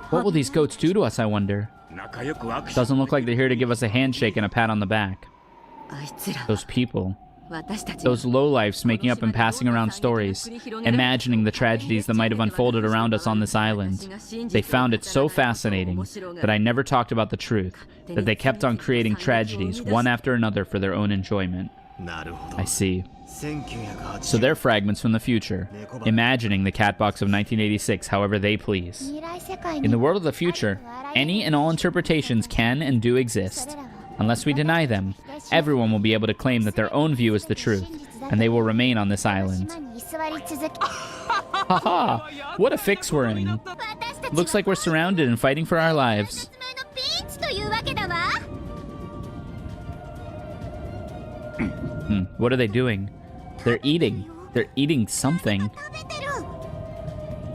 What will these goats do to us, I wonder? Doesn't look like they're here to give us a handshake and a pat on the back. Those people. Those lowlifes making up and passing around stories, imagining the tragedies that might have unfolded around us on this island. They found it so fascinating that I never talked about the truth, that they kept on creating tragedies one after another for their own enjoyment. I see. So they're fragments from the future, imagining the Catbox of 1986 however they please. In the world of the future, any and all interpretations can and do exist. Unless we deny them, everyone will be able to claim that their own view is the truth, and they will remain on this island. Haha! What a fix we're in. Looks like we're surrounded and fighting for our lives. What are they doing? They're eating. They're eating something.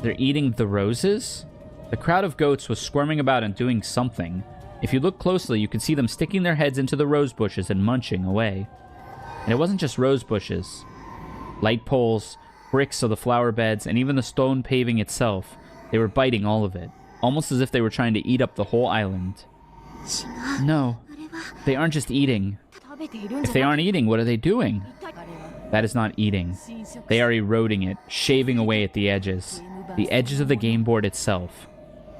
They're eating the roses? The crowd of goats was squirming about and doing something. If you look closely, you could see them sticking their heads into the rose bushes and munching away. And it wasn't just rose bushes. Light poles, bricks of the flower beds, and even the stone paving itself. They were biting all of it, almost as if they were trying to eat up the whole island. No, they aren't just eating. If they aren't eating, what are they doing? That is not eating. They are eroding it, shaving away at the edges of the game board itself.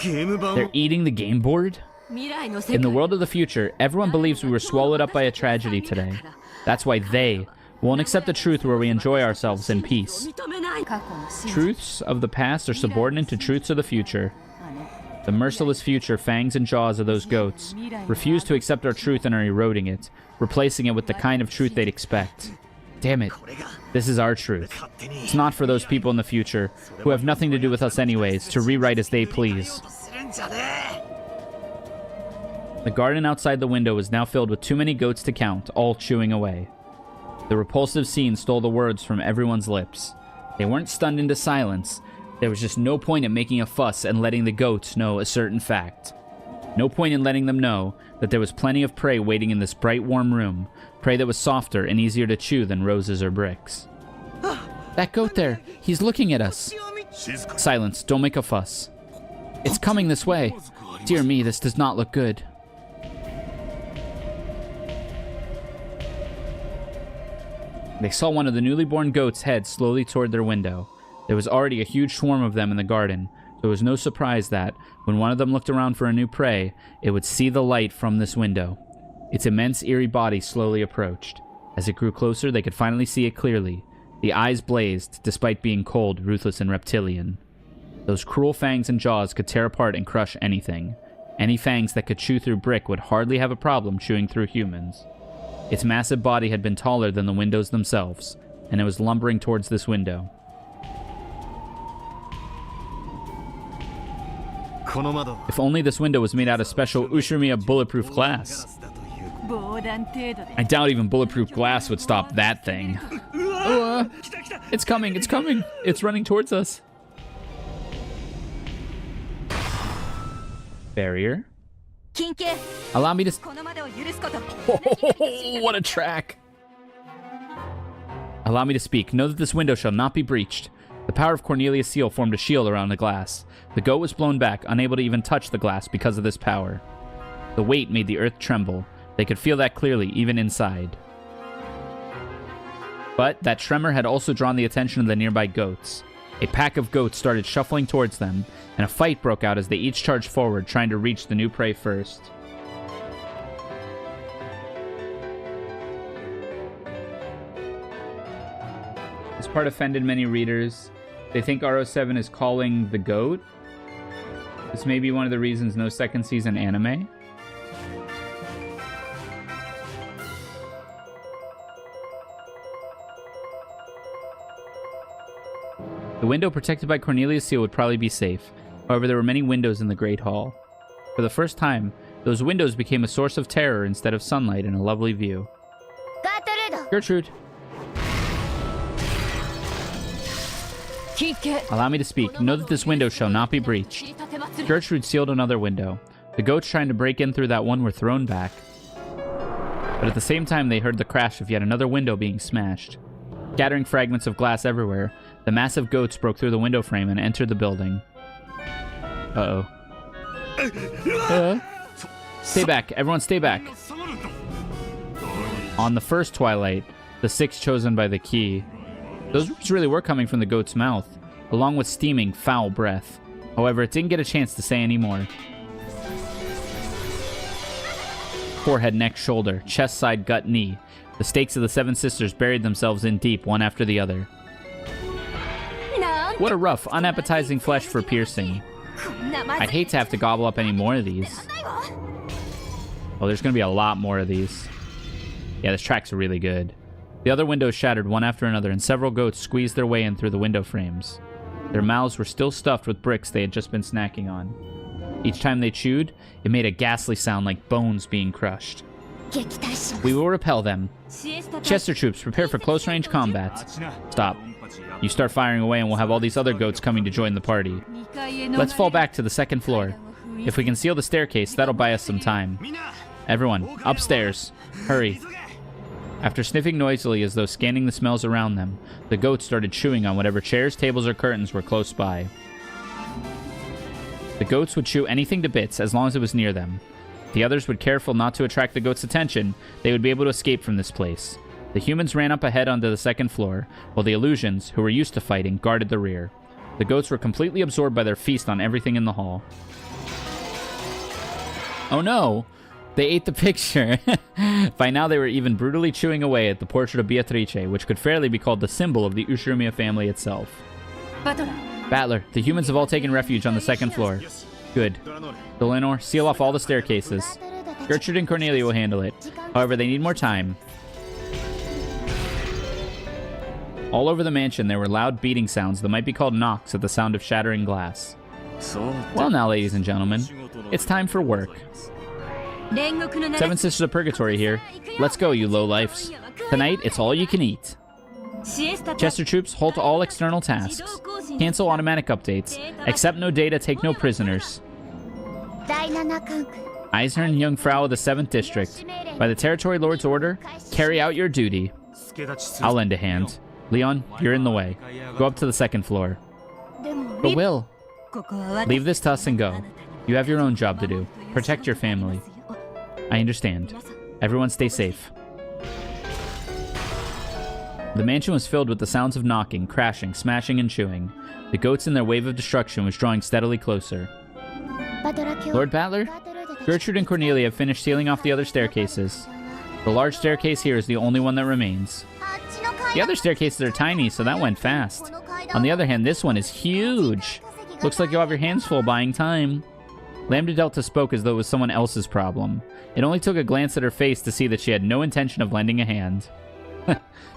They're eating the game board? In the world of the future, everyone believes we were swallowed up by a tragedy today. That's why they won't accept the truth where we enjoy ourselves in peace. Truths of the past are subordinate to truths of the future. The merciless future fangs and jaws of those goats refuse to accept our truth and are eroding it, replacing it with the kind of truth they'd expect. Damn it. This is our truth. It's not for those people in the future, who have nothing to do with us anyways, to rewrite as they please. The garden outside the window was now filled with too many goats to count, all chewing away. The repulsive scene stole the words from everyone's lips. They weren't stunned into silence. There was just no point in making a fuss and letting the goats know a certain fact. No point in letting them know that there was plenty of prey waiting in this bright, warm room, prey that was softer and easier to chew than roses or bricks. That goat there, he's looking at us. Silence, don't make a fuss. It's coming this way. Dear me, this does not look good. They saw one of the newly born goats head slowly toward their window. There was already a huge swarm of them in the garden, so it was no surprise that, when one of them looked around for a new prey, it would see the light from this window. Its immense, eerie body slowly approached. As it grew closer, they could finally see it clearly. The eyes blazed, despite being cold, ruthless, and reptilian. Those cruel fangs and jaws could tear apart and crush anything. Any fangs that could chew through brick would hardly have a problem chewing through humans. Its massive body had been taller than the windows themselves, and it was lumbering towards this window. If only this window was made out of special Ushimiya bulletproof glass. I doubt even bulletproof glass would stop that thing. It's coming, it's coming! It's running towards us. Barrier? Allow me to... What a track! Allow me to speak. Know that this window shall not be breached. The power of Cornelius' seal formed a shield around the glass. The goat was blown back, unable to even touch the glass because of this power. The weight made the earth tremble. They could feel that clearly, even inside. But that tremor had also drawn the attention of the nearby goats. A pack of goats started shuffling towards them, and a fight broke out as they each charged forward, trying to reach the new prey first. This part offended many readers. They think RO7 is calling the goat. This may be one of the reasons no second season anime. The window protected by Cornelius' seal would probably be safe. However, there were many windows in the Great Hall. For the first time, those windows became a source of terror instead of sunlight and a lovely view. Gertrude! Allow me to speak. Know that this window shall not be breached. Gertrude sealed another window. The goats trying to break in through that one were thrown back. But at the same time, they heard the crash of yet another window being smashed. Scattering fragments of glass everywhere, the massive goats broke through the window frame and entered the building. Uh-oh. Stay back. Everyone stay back. On the first twilight, the 6 chosen by the key, those words really were coming from the goat's mouth, along with steaming, foul breath. However, it didn't get a chance to say any more. Forehead, neck, shoulder, chest, side, gut, knee. The stakes of the 7 sisters buried themselves in deep, one after the other. What a rough, unappetizing flesh for piercing. I'd hate to have to gobble up any more of these. Oh, there's going to be a lot more of these. Yeah, this track's really good. The other windows shattered one after another, and several goats squeezed their way in through the window frames. Their mouths were still stuffed with bricks they had just been snacking on. Each time they chewed, it made a ghastly sound like bones being crushed. We will repel them. Chester troops, prepare for close-range combat. Stop. You start firing away and we'll have all these other goats coming to join the party. Let's fall back to the second floor. If we can seal the staircase, that'll buy us some time. Everyone, upstairs. Hurry. After sniffing noisily as though scanning the smells around them, the goats started chewing on whatever chairs, tables, or curtains were close by. The goats would chew anything to bits as long as it was near them. The others would, careful not to attract the goats' attention, they would be able to escape from this place. The humans ran up ahead onto the second floor, while the illusions, who were used to fighting, guarded the rear. The goats were completely absorbed by their feast on everything in the hall. Oh no! They ate the picture! By now they were even brutally chewing away at the portrait of Beatrice, which could fairly be called the symbol of the Ushiromiya family itself. Battler, the humans have all taken refuge on the second floor. Good. Dolenor, seal off all the staircases. Gertrude and Cornelia will handle it. However, they need more time. All over the mansion, there were loud beating sounds that might be called knocks at the sound of shattering glass. Well now, ladies and gentlemen, it's time for work. 7 Sisters of Purgatory here. Let's go, you lowlifes. Tonight, it's all you can eat. Chester troops, halt all external tasks. Cancel automatic updates. Accept no data, take no prisoners. Eisern Jungfrau of the 7th District. By the Territory Lord's order, carry out your duty. I'll lend a hand. Leon, you're in the way. Go up to the second floor. But Will, leave this to us and go. You have your own job to do. Protect your family. I understand. Everyone stay safe. The mansion was filled with the sounds of knocking, crashing, smashing, and chewing. The goats in their wave of destruction was drawing steadily closer. Lord Battler? Gertrude and Cornelia have finished sealing off the other staircases. The large staircase here is the only one that remains. The other staircases are tiny, so that went fast. On the other hand, this one is huge. Looks like you'll have your hands full buying time. Lambda Delta spoke as though it was someone else's problem. It only took a glance at her face to see that she had no intention of lending a hand.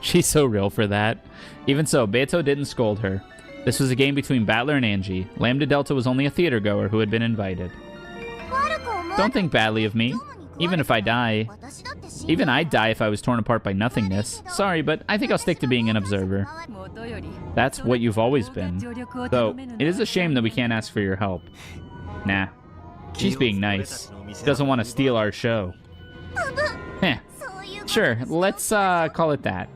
She's so real for that. Even so, Beto didn't scold her. This was a game between Battler and Angie. Lambda Delta was only a theater goer who had been invited. Don't think badly of me. Even if I die. Even I'd die if I was torn apart by nothingness. Sorry, but I think I'll stick to being an observer. That's what you've always been. Though, it is a shame that we can't ask for your help. Nah. She's being nice. She doesn't want to steal our show. Heh. Sure, let's call it that.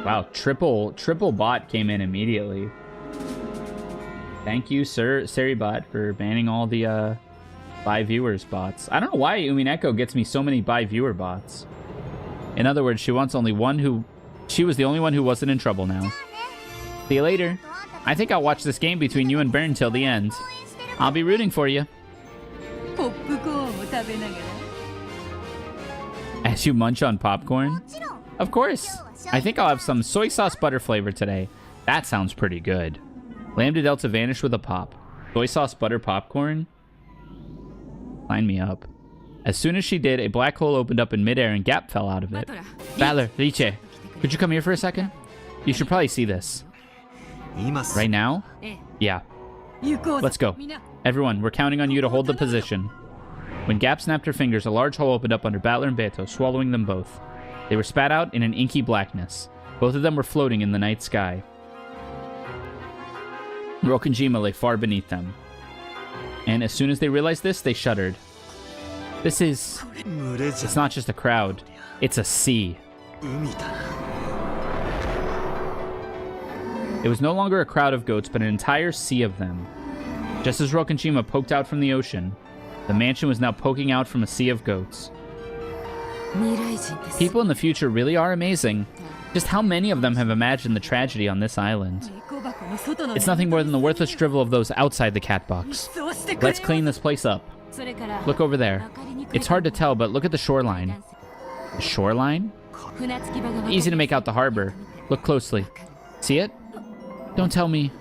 Wow, triple bot came in immediately. Thank you, sir, Seribot, for banning all the buy viewers bots. I don't know why Umineko gets me so many buy viewer bots. In other words, she was the only one who wasn't in trouble now. See you later. I think I'll watch this game between you and Bern till the end. I'll be rooting for you. ポップコーンを食べながら As you munch on popcorn? Of course. I think I'll have some soy sauce butter flavor today. That sounds pretty good. Lambda Delta vanished with a pop. Soy sauce butter popcorn? Sign me up. As soon as she did, a black hole opened up in midair and Gap fell out of it. Battler, Riche, could you come here for a second? You should probably see this. Right now? Yeah. Let's go. Everyone, we're counting on you to hold the position. When Gap snapped her fingers, a large hole opened up under Battler and Beto, swallowing them both. They were spat out in an inky blackness. Both of them were floating in the night sky. Rokenjima lay far beneath them. And as soon as they realized this, they shuddered. This is... It's not just a crowd. It's a sea. It was no longer a crowd of goats, but an entire sea of them. Just as Rokenjima poked out from the ocean, the mansion was now poking out from a sea of goats. People in the future really are amazing. Just how many of them have imagined the tragedy on this island? It's nothing more than the worthless drivel of those outside the cat box. Let's clean this place up. Look over there. It's hard to tell, but look at the shoreline. The shoreline? Easy to make out the harbor. Look closely. See it? Don't tell me.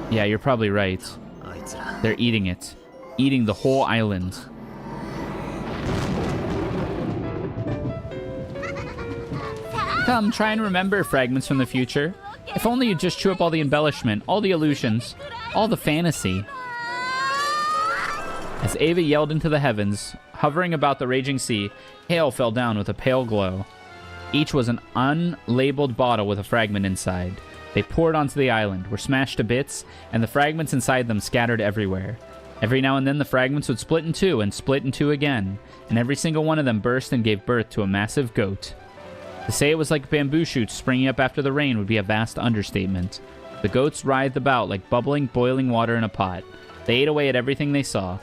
Yeah, you're probably right. They're eating it. Eating the whole island. Come, try and remember fragments from the future. If only you'd just chew up all the embellishment, all the illusions, all the fantasy. As Ava yelled into the heavens, hovering about the raging sea, hail fell down with a pale glow. Each was an unlabeled bottle with a fragment inside. They poured onto the island, were smashed to bits, and the fragments inside them scattered everywhere. Every now and then the fragments would split in two and split in two again, and every single one of them burst and gave birth to a massive goat. To say it was like bamboo shoots springing up after the rain would be a vast understatement. The goats writhed about like bubbling, boiling water in a pot. They ate away at everything they saw.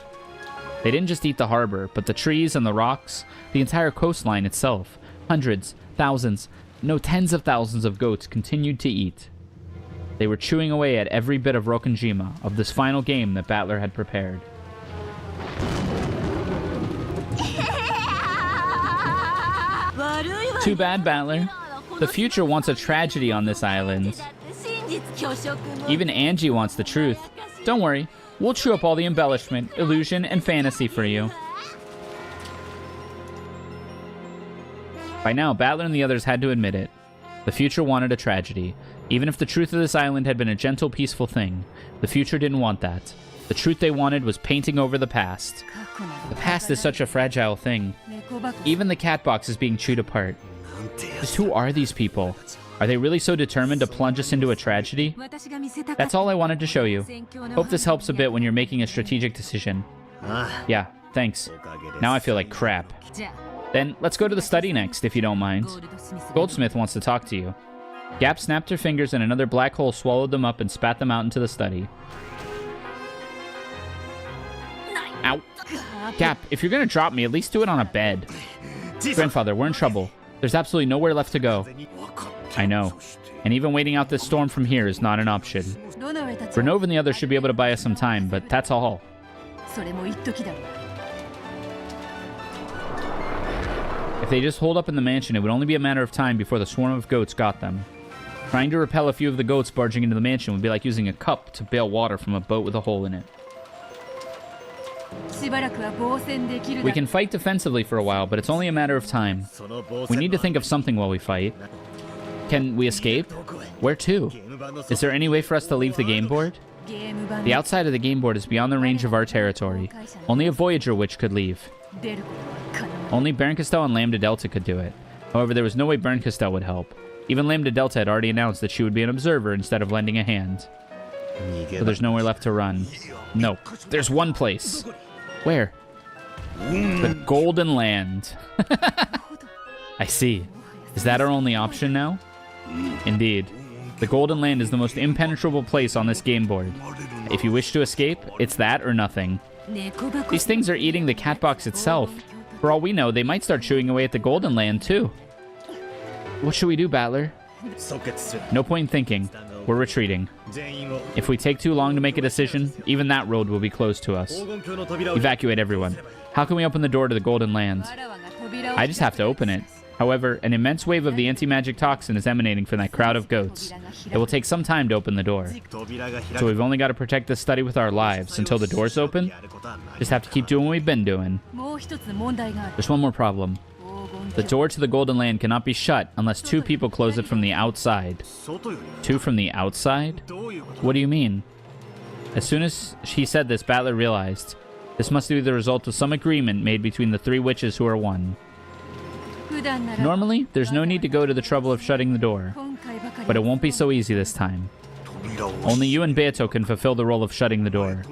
They didn't just eat the harbor, but the trees and the rocks, the entire coastline itself. Hundreds, thousands, no, tens of thousands of goats continued to eat. They were chewing away at every bit of Rokenjima, of this final game that Battler had prepared. Too bad, Battler. The future wants a tragedy on this island. Even Angie wants the truth. Don't worry, we'll chew up all the embellishment, illusion, and fantasy for you. By now, Battler and the others had to admit it. The future wanted a tragedy. Even if the truth of this island had been a gentle, peaceful thing, the future didn't want that. The truth they wanted was painting over the past. The past is such a fragile thing. Even the cat box is being chewed apart. Just who are these people? Are they really so determined to plunge us into a tragedy? That's all I wanted to show you. Hope this helps a bit when you're making a strategic decision. Yeah, thanks. Now I feel like crap. Then let's go to the study next, if you don't mind. Goldsmith wants to talk to you. Gap snapped her fingers and another black hole swallowed them up and spat them out into the study. Ow. Gap, if you're gonna drop me, at least do it on a bed. Grandfather, we're in trouble. There's absolutely nowhere left to go. I know. And even waiting out this storm from here is not an option. Renova and the others should be able to buy us some time, but that's all. If they just hold up in the mansion, it would only be a matter of time before the swarm of goats got them. Trying to repel a few of the goats barging into the mansion would be like using a cup to bail water from a boat with a hole in it. We can fight defensively for a while, but it's only a matter of time. We need to think of something while we fight. Can we escape? Where to? Is there any way for us to leave the game board? The outside of the game board is beyond the range of our territory. Only a Voyager witch could leave. Only Bernkastel and Lambda Delta could do it. However, there was no way Bernkastel would help. Even Lambda Delta had already announced that she would be an observer instead of lending a hand. So there's nowhere left to run. No, there's one place. Where? The Golden Land. I see. Is that our only option now? Indeed. The Golden Land is the most impenetrable place on this game board. If you wish to escape, it's that or nothing. These things are eating the cat box itself. For all we know, they might start chewing away at the Golden Land, too. What should we do, Battler? No point in thinking. We're retreating. If we take too long to make a decision, even that road will be closed to us. Evacuate everyone. How can we open the door to the Golden Land? I just have to open it. However, an immense wave of the anti-magic toxin is emanating from that crowd of goats. It will take some time to open the door. So we've only got to protect this study with our lives until the door's open. Just have to keep doing what we've been doing. There's one more problem. The door to the Golden Land cannot be shut unless 2 people close it from the outside. 2 from the outside? What do you mean? As soon as he said this, Battler realized this must be the result of some agreement made between the 3 witches who are one. Normally, there's no need to go to the trouble of shutting the door, but it won't be so easy this time. Only you and Beto can fulfill the role of shutting the door.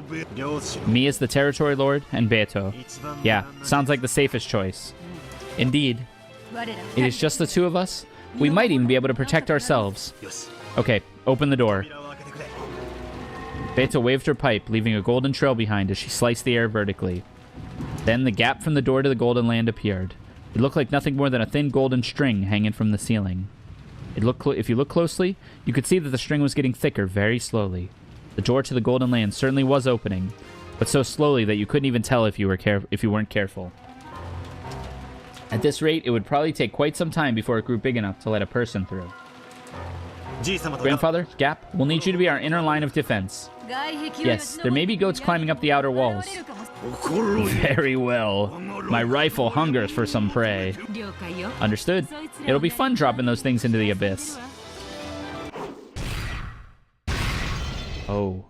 Me as the Territory Lord, and Beto. Yeah, sounds like the safest choice. Indeed. It is just the 2 of us. We might even be able to protect ourselves. Okay, open the door. Beto waved her pipe, leaving a golden trail behind as she sliced the air vertically. Then the gap from the door to the Golden Land appeared. It looked like nothing more than a thin golden string hanging from the ceiling. If you look closely, you could see that the string was getting thicker very slowly. The door to the Golden Land certainly was opening, but so slowly that you couldn't even tell if you weren't careful. At this rate, it would probably take quite some time before it grew big enough to let a person through. Grandfather, Gap, we'll need you to be our inner line of defense. Yes, there may be goats climbing up the outer walls. Very well. My rifle hungers for some prey. Understood. It'll be fun dropping those things into the abyss. Oh.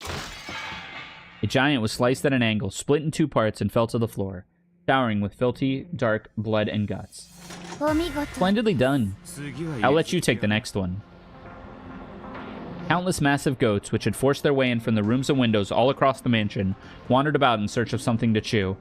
A giant was sliced at an angle, split in 2 parts, and fell to the floor, showering with filthy, dark blood and guts. Splendidly done. I'll let you take the next one. Countless massive goats, which had forced their way in from the rooms and windows all across the mansion, wandered about in search of something to chew.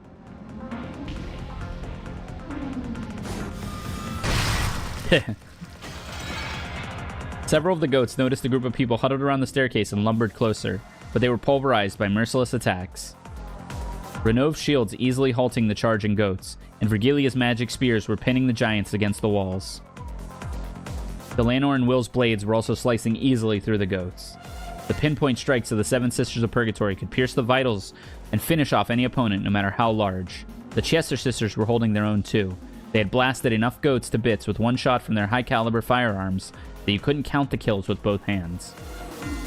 Several of the goats noticed a group of people huddled around the staircase and lumbered closer, but they were pulverized by merciless attacks. Renov's shields easily halting the charging goats, and Vergilia's magic spears were pinning the giants against the walls. Delanor and Will's blades were also slicing easily through the goats. The pinpoint strikes of the 7 Sisters of Purgatory could pierce the vitals and finish off any opponent, no matter how large. The Chester sisters were holding their own too. They had blasted enough goats to bits with one shot from their high-caliber firearms that you couldn't count the kills with both hands.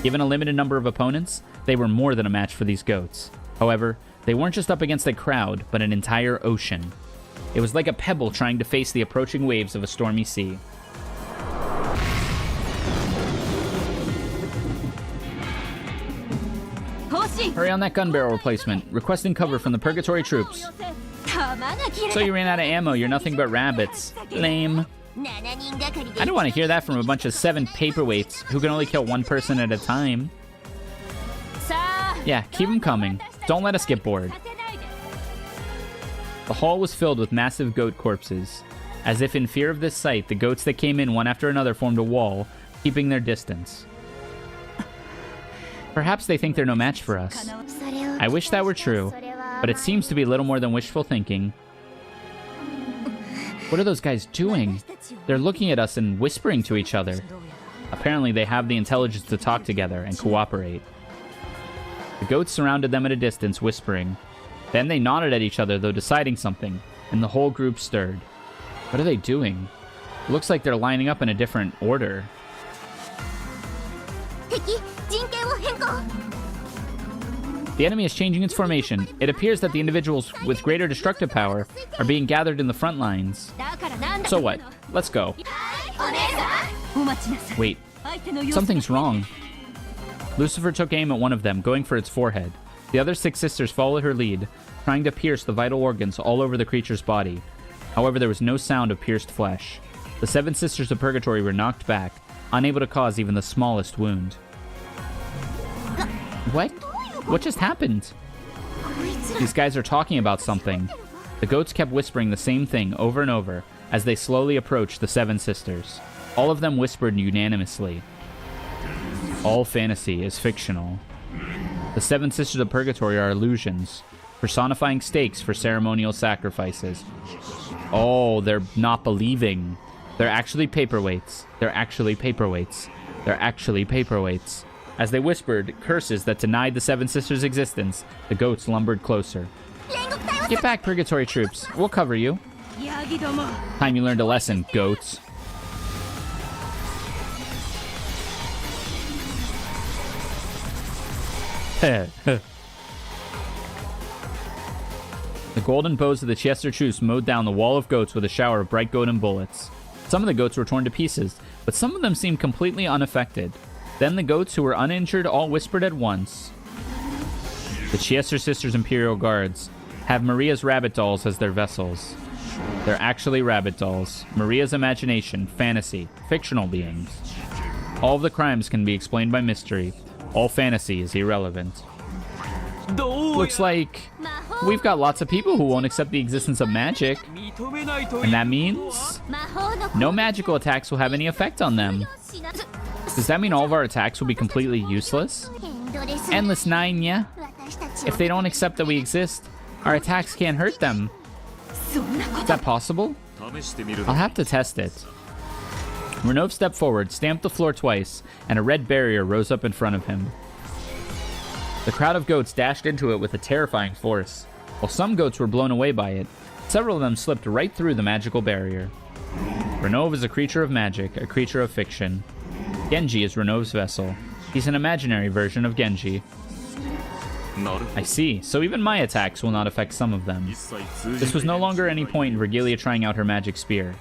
Given a limited number of opponents, they were more than a match for these goats. However, they weren't just up against a crowd, but an entire ocean. It was like a pebble trying to face the approaching waves of a stormy sea. Hurry on that gun barrel replacement. Requesting cover from the Purgatory troops. So you ran out of ammo, you're nothing but rabbits. Lame. I don't want to hear that from a bunch of 7 paperweights who can only kill 1 person at a time. Yeah, keep them coming. Don't let us get bored. The hall was filled with massive goat corpses. As if in fear of this sight, the goats that came in one after another formed a wall, keeping their distance. Perhaps they think they're no match for us. I wish that were true, but it seems to be little more than wishful thinking. What are those guys doing? They're looking at us and whispering to each other. Apparently they have the intelligence to talk together and cooperate. The goats surrounded them at a distance, whispering. Then they nodded at each other, though deciding something, and the whole group stirred. What are they doing? It looks like they're lining up in a different order. The enemy is changing its formation. It appears that the individuals with greater destructive power are being gathered in the front lines. So what? Let's go. Wait. Something's wrong. Lucifer took aim at one of them, going for its forehead. The other 6 sisters followed her lead, trying to pierce the vital organs all over the creature's body. However, there was no sound of pierced flesh. The 7 Sisters of Purgatory were knocked back, unable to cause even the smallest wound. What? What just happened? These guys are talking about something. The goats kept whispering the same thing over and over as they slowly approached the seven sisters. All of them whispered unanimously. All fantasy is fictional. The seven sisters of purgatory are illusions, personifying stakes for ceremonial sacrifices. Oh, they're not believing. They're actually paperweights. They're actually paperweights. They're actually paperweights. As they whispered curses that denied the seven sisters' existence, the goats lumbered closer. Get back, purgatory troops. We'll cover you. Time you learned a lesson, goats. The golden bows of the Chester troops mowed down the wall of goats with a shower of bright golden bullets. Some of the goats were torn to pieces, but some of them seemed completely unaffected. Then the goats who were uninjured all whispered at once. The Chester sisters' Imperial Guards have Maria's rabbit dolls as their vessels. They're actually rabbit dolls. Maria's imagination, fantasy, fictional beings. All of the crimes can be explained by mystery. All fantasy is irrelevant. Looks like we've got lots of people who won't accept the existence of magic. And that means no magical attacks will have any effect on them. Does that mean all of our attacks will be completely useless? Endless 9, yeah? If they don't accept that we exist, our attacks can't hurt them. Is that possible? I'll have to test it. Renov stepped forward, stamped the floor twice, and a red barrier rose up in front of him. The crowd of goats dashed into it with a terrifying force. While some goats were blown away by it, several of them slipped right through the magical barrier. Renov is a creature of magic, a creature of fiction. Genji is Renov's vessel. He's an imaginary version of Genji. I see, so even my attacks will not affect some of them. This was no longer any point in Vergilia trying out her magic spear.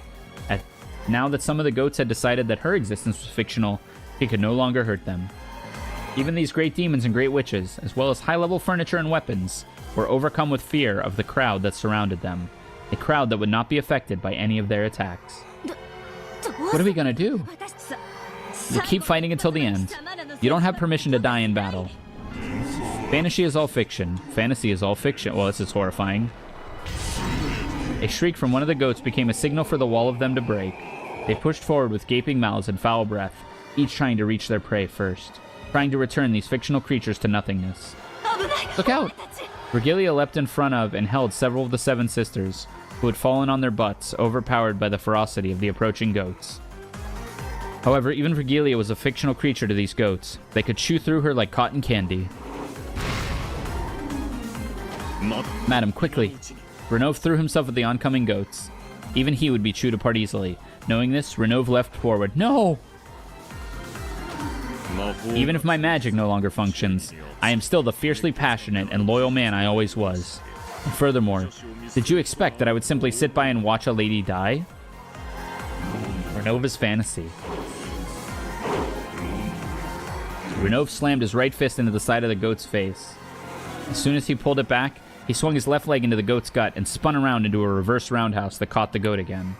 Now that some of the goats had decided that her existence was fictional, he could no longer hurt them. Even these great demons and great witches, as well as high-level furniture and weapons, were overcome with fear of the crowd that surrounded them. A crowd that would not be affected by any of their attacks. What are we gonna do? We'll keep fighting until the end. You don't have permission to die in battle. Fantasy is all fiction. Fantasy is all fiction. Well, this is horrifying. A shriek from one of the goats became a signal for the wall of them to break. They pushed forward with gaping mouths and foul breath, each trying to reach their prey first, trying to return these fictional creatures to nothingness. Look out! Vergilia leapt in front of and held several of the seven sisters, who had fallen on their butts, overpowered by the ferocity of the approaching goats. However, even Vergilia was a fictional creature to these goats. They could chew through her like cotton candy. Madam, quickly! Renov threw himself at the oncoming goats. Even he would be chewed apart easily. Knowing this, Renov leapt forward. No! Even if my magic no longer functions, I am still the fiercely passionate and loyal man I always was. And furthermore, did you expect that I would simply sit by and watch a lady die? Renova's fantasy. Renov slammed his right fist into the side of the goat's face. As soon as he pulled it back, he swung his left leg into the goat's gut and spun around into a reverse roundhouse that caught the goat again.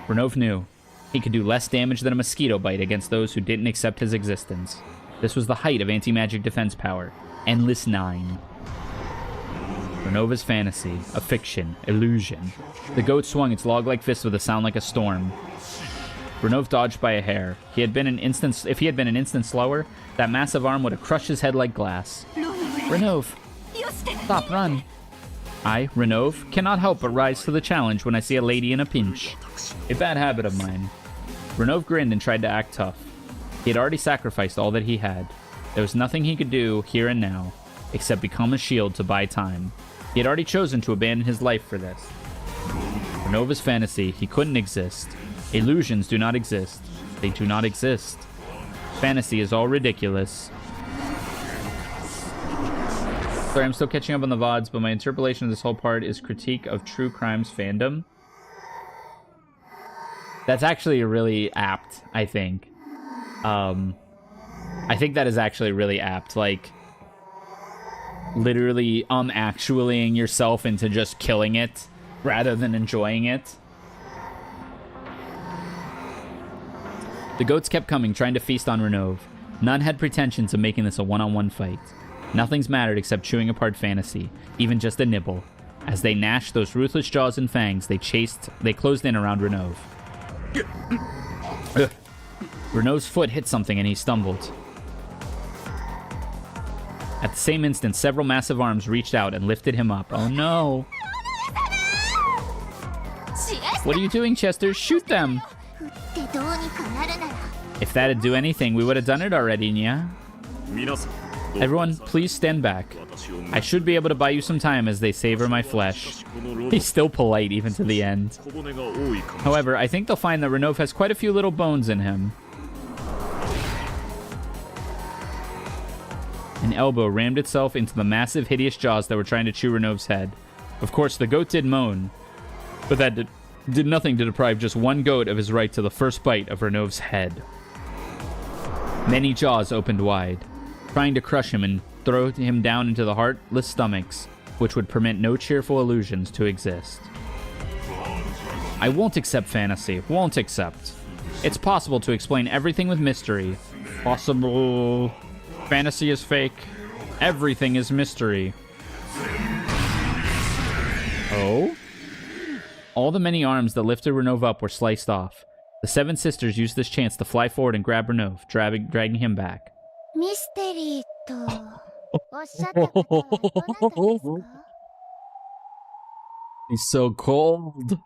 Renov knew he could do less damage than a mosquito bite against those who didn't accept his existence. This was the height of anti-magic defense power. Endless 9. Renova's fantasy, a fiction, illusion. The goat swung its log-like fist with a sound like a storm. Renov dodged by a hair. If he had been an instant slower, that massive arm would have crushed his head like glass. Renov! Stop, run! I, Renov, cannot help but rise to the challenge when I see a lady in a pinch. A bad habit of mine. Renov grinned and tried to act tough. He had already sacrificed all that he had. There was nothing he could do here and now, except become a shield to buy time. He had already chosen to abandon his life for this. Renova's fantasy, he couldn't exist. Illusions do not exist. They do not exist. Fantasy is all ridiculous. Sorry, I'm still catching up on the VODs, but my interpolation of this whole part is critique of true crimes fandom. That's actually really apt, I think. I think that is actually really apt. Like, literally actuallying yourself into just killing it rather than enjoying it. The goats kept coming, trying to feast on Renov. None had pretensions of making this a one-on-one fight. Nothing's mattered except chewing apart fantasy, even just a nibble. As they gnashed those ruthless jaws and fangs, they closed in around Renov. Renault's foot hit something and he stumbled. At the same instant, several massive arms reached out and lifted him up. Oh no! What are you doing, Chester? Shoot them! If that'd do anything, we would have done it already, Nya. Everyone, please stand back. I should be able to buy you some time as they savor my flesh. He's still polite even to the end. However, I think they'll find that Renov has quite a few little bones in him. An elbow rammed itself into the massive, hideous jaws that were trying to chew Renov's head. Of course, the goat did moan, but that did nothing to deprive just one goat of his right to the first bite of Renov's head. Many jaws opened wide, trying to crush him and throw him down into the heartless stomachs, which would permit no cheerful illusions to exist. I won't accept fantasy. Won't accept. It's possible to explain everything with mystery. Possible. Fantasy is fake. Everything is mystery. Oh? All the many arms that lifted Renov up were sliced off. The seven sisters used this chance to fly forward and grab Renov, dragging him back. Mystery. He's so cold.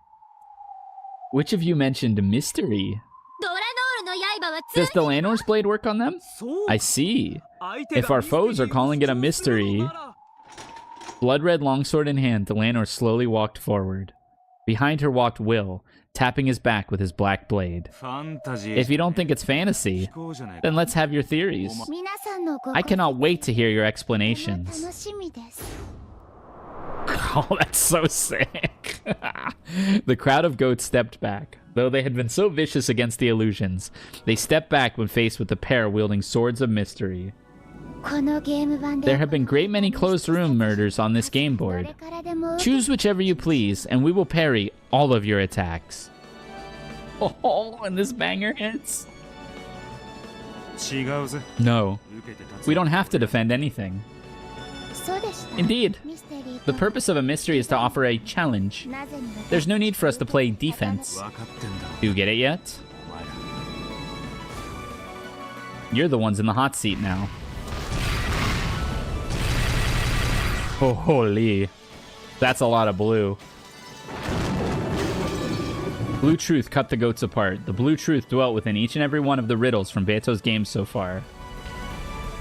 Which of you mentioned mystery? Does the Lanor's blade work on them? I see. If our foes are calling it a mystery. Blood red longsword in hand, Delanor slowly walked forward. Behind her walked Will, tapping his back with his black blade. If you don't think it's fantasy, then let's have your theories. I cannot wait to hear your explanations. Oh, that's so sick. The crowd of goats stepped back. Though they had been so vicious against the illusions, they stepped back when faced with the pair wielding swords of mystery. There have been great many closed room murders on this game board. Choose whichever you please, and we will parry all of your attacks. Oh, and this banger hits. No, we don't have to defend anything. Indeed, the purpose of a mystery is to offer a challenge. There's no need for us to play defense. Do you get it yet? You're the ones in the hot seat now. Oh, holy. That's a lot of blue. Blue Truth cut the goats apart. The Blue Truth dwelt within each and every one of the riddles from Beto's games so far.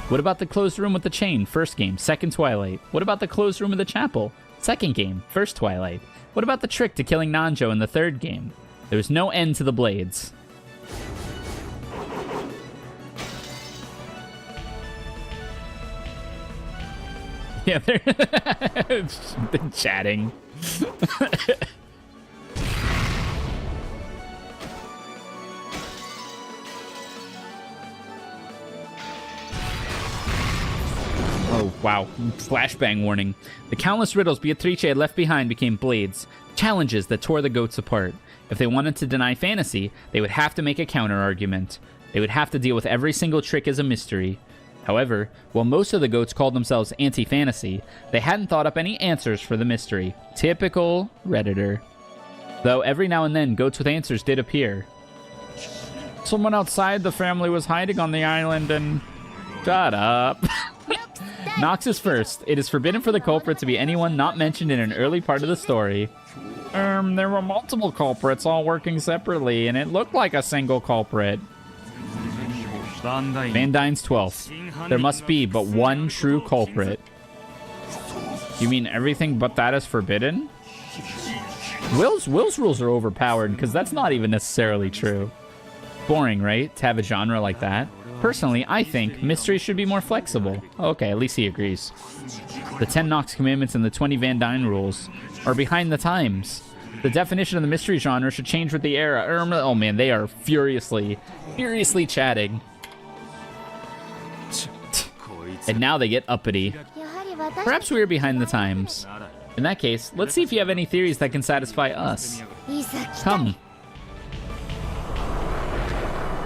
What about the closed room with the chain? First game, second Twilight. What about the closed room with the chapel? Second game, first Twilight. What about the trick to killing Nanjo in the third game? There was no end to the blades. Yeah, they're chatting. Oh, wow. Flashbang warning. The countless riddles Beatrice had left behind became blades, challenges that tore the goats apart. If they wanted to deny fantasy, they would have to make a counter-argument. They would have to deal with every single trick as a mystery. However, while most of the goats called themselves anti-fantasy, they hadn't thought up any answers for the mystery. Typical Redditor. Though every now and then, goats with answers did appear. Someone outside the family was hiding on the island and... Shut up. Nox is first. It is forbidden for the culprit to be anyone not mentioned in an early part of the story. There were multiple culprits all working separately, and it looked like a single culprit. Van Dyne's 12th. There must be but one true culprit. You mean everything but that is forbidden? Will's rules are overpowered, because that's not even necessarily true. Boring, right? To have a genre like that. Personally, I think mystery should be more flexible. Okay, at least he agrees. The 10 Nox commandments and the 20 Van Dyne rules are behind the times. The definition of the mystery genre should change with the era. Oh man, they are furiously chatting. And now they get uppity. Perhaps we are behind the times. In that case, let's see if you have any theories that can satisfy us. Come.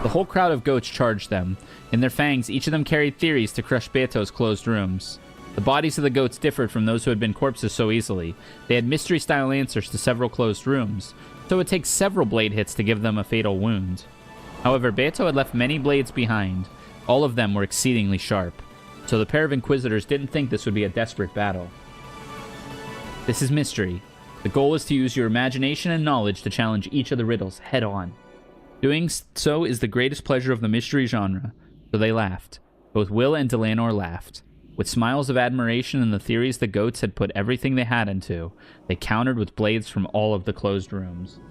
The whole crowd of goats charged them. In their fangs, each of them carried theories to crush Beto's closed rooms. The bodies of the goats differed from those who had been corpses so easily. They had mystery-style answers to several closed rooms, so it would take several blade hits to give them a fatal wound. However, Beto had left many blades behind. All of them were exceedingly sharp, so the pair of inquisitors didn't think this would be a desperate battle. This is mystery. The goal is to use your imagination and knowledge to challenge each of the riddles head-on. Doing so is the greatest pleasure of the mystery genre, so they laughed. Both Will and Delanor laughed. With smiles of admiration and the theories the goats had put everything they had into, they countered with blades from all of the closed rooms.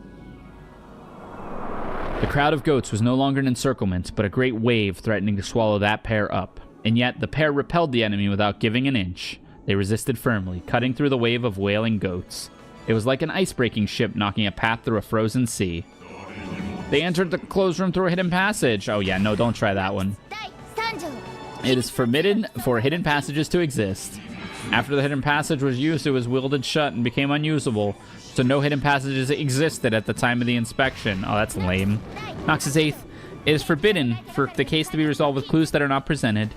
The crowd of goats was no longer an encirclement, but a great wave threatening to swallow that pair up. And yet, the pair repelled the enemy without giving an inch. They resisted firmly, cutting through the wave of wailing goats. It was like an ice-breaking ship knocking a path through a frozen sea. They entered the closed room through a hidden passage. Oh yeah, no, don't try that one. It is forbidden for hidden passages to exist. After the hidden passage was used, it was welded shut and became unusable, so no hidden passages existed at the time of the inspection. Oh, that's lame. Nox's 8th. It is forbidden for the case to be resolved with clues that are not presented.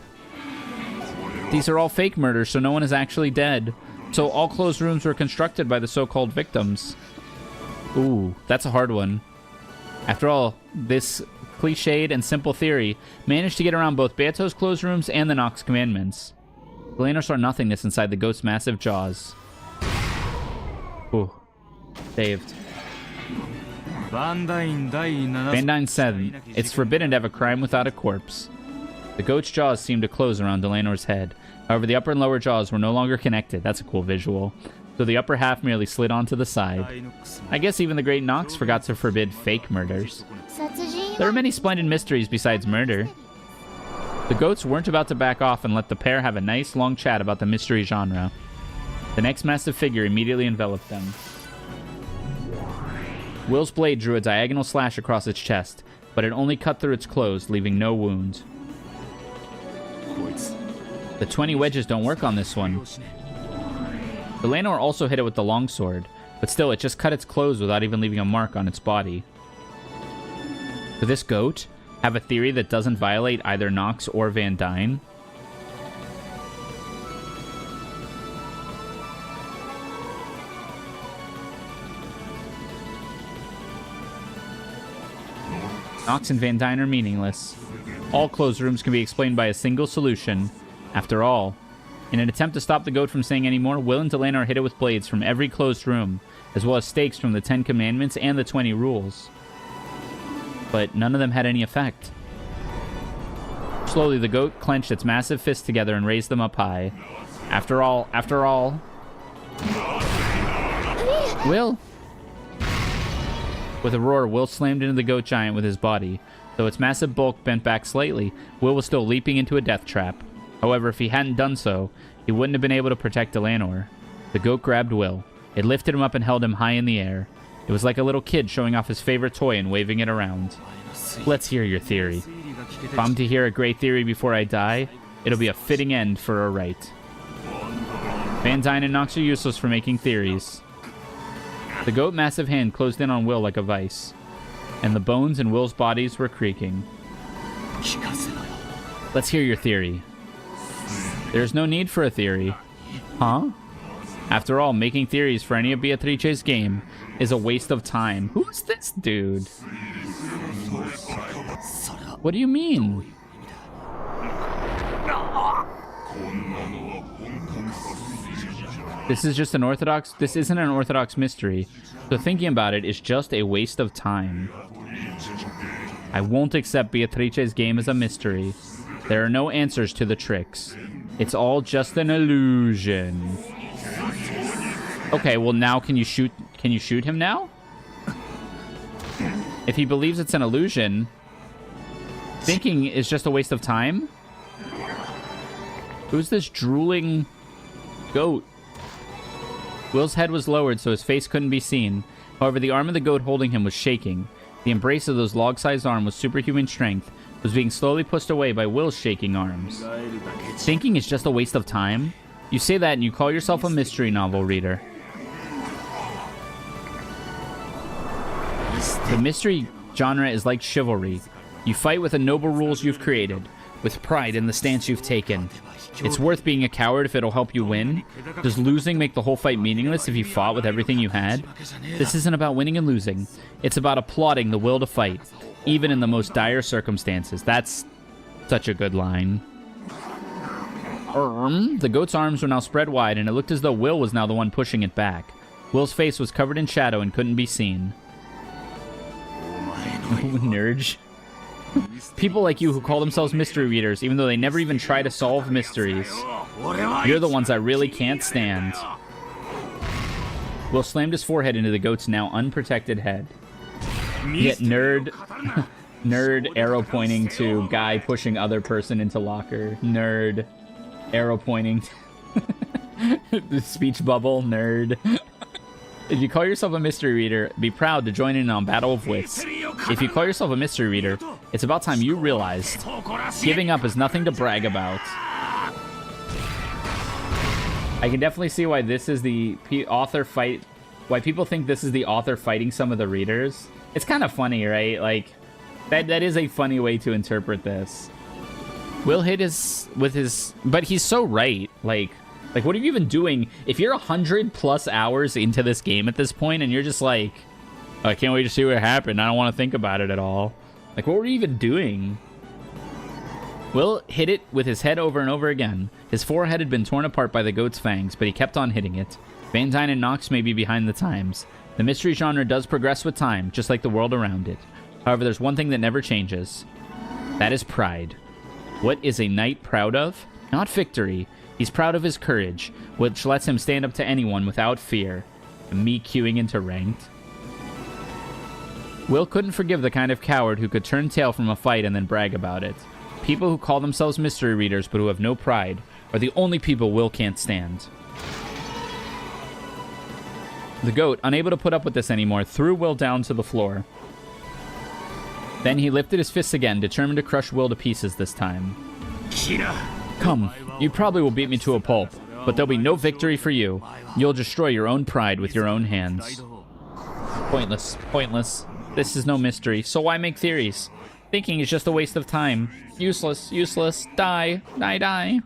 These are all fake murders, so no one is actually dead. So all closed rooms were constructed by the so-called victims. Ooh, that's a hard one. After all, this cliched and simple theory managed to get around both Beto's closed rooms and the Nox commandments. Delanor saw nothingness inside the ghost's massive jaws. Ooh. Saved. Van Dyne said, it's forbidden to have a crime without a corpse. The goat's jaws seemed to close around Delanor's head. However, the upper and lower jaws were no longer connected. That's a cool visual. So the upper half merely slid onto the side. I guess even the great Nox forgot to forbid fake murders. There are many splendid mysteries besides murder. The goats weren't about to back off and let the pair have a nice long chat about the mystery genre. The next massive figure immediately enveloped them. Will's blade drew a diagonal slash across its chest, but it only cut through its clothes, leaving no wound. The 20 wedges don't work on this one. Delanor also hit it with the longsword, but still, it just cut its clothes without even leaving a mark on its body. Could this goat have a theory that doesn't violate either Nox or Van Dyne? Nox and Van Dyne are meaningless. All closed rooms can be explained by a single solution. After all, in an attempt to stop the goat from saying any more, Will and Delanor hit it with blades from every closed room, as well as stakes from the 10 Commandments and the 20 Rules. But none of them had any effect. Slowly, the goat clenched its massive fists together and raised them up high. After all... Will! With a roar, Will slammed into the goat giant with his body. Though its massive bulk bent back slightly, Will was still leaping into a death trap. However, if he hadn't done so, he wouldn't have been able to protect Delanor. The goat grabbed Will. It lifted him up and held him high in the air. It was like a little kid showing off his favorite toy and waving it around. Let's hear your theory. If I'm to hear a great theory before I die, it'll be a fitting end for a right. Van Dyne and Nox are useless for making theories. The goat's massive hand closed in on Will like a vice, and the bones in Will's bodies were creaking. Let's hear your theory. There's no need for a theory. Huh? After all, making theories for any of Beatrice's game is a waste of time. Who's this dude? What do you mean? This isn't an orthodox mystery, so thinking about it is just a waste of time. I won't accept Beatrice's game as a mystery. There are no answers to the tricks. It's all just an illusion. Okay, well now can you shoot him now? If he believes it's an illusion, thinking is just a waste of time? Who's this drooling goat? Will's head was lowered so his face couldn't be seen. However, the arm of the goat holding him was shaking. The embrace of those log-sized arms with superhuman strength was being slowly pushed away by Will's shaking arms. Thinking is just a waste of time? You say that and you call yourself a mystery novel reader. The mystery genre is like chivalry. You fight with the noble rules you've created. with pride in the stance you've taken. It's worth being a coward if it'll help you win. Does losing make the whole fight meaningless if you fought with everything you had? This isn't about winning and losing. It's about applauding the will to fight, even in the most dire circumstances. That's such a good line. The goat's arms were now spread wide, and it looked as though Will was now the one pushing it back. Will's face was covered in shadow and couldn't be seen. Nerd. People like you who call themselves mystery readers, even though they never even try to solve mysteries. You're the ones I really can't stand. Will slammed his forehead into the goat's now unprotected head. Yet nerd arrow pointing to guy pushing other person into locker. Nerd arrow pointing. The speech bubble. Nerd. If you call yourself a mystery reader, be proud to join in on Battle of Wits. If you call yourself a mystery reader, it's about time you realized giving up is nothing to brag about. I can definitely see why this is the author fight. Why people think this is the author fighting some of the readers. It's kind of funny, right? Like, that is a funny way to interpret this. Will hit with his... But he's so right. Like, what are you even doing? If you're 100+ hours into this game at this point and you're just like, oh, I can't wait to see what happened. I don't want to think about it at all. Like, what were you even doing? Will hit it with his head over and over again. His forehead had been torn apart by the goat's fangs, but he kept on hitting it. Van Dyne and Knox may be behind the times. The mystery genre does progress with time, just like the world around it. However, there's one thing that never changes. That is pride. What is a knight proud of? Not victory. He's proud of his courage, which lets him stand up to anyone without fear. Me queuing into ranked. Will couldn't forgive the kind of coward who could turn tail from a fight and then brag about it. People who call themselves mystery readers but who have no pride are the only people Will can't stand. The goat, unable to put up with this anymore, threw Will down to the floor. Then he lifted his fists again, determined to crush Will to pieces this time. Come, you probably will beat me to a pulp, but there'll be no victory for you. You'll destroy your own pride with your own hands. Pointless, pointless. This is no mystery, so why make theories? Thinking is just a waste of time. Useless, useless. Die, die, die.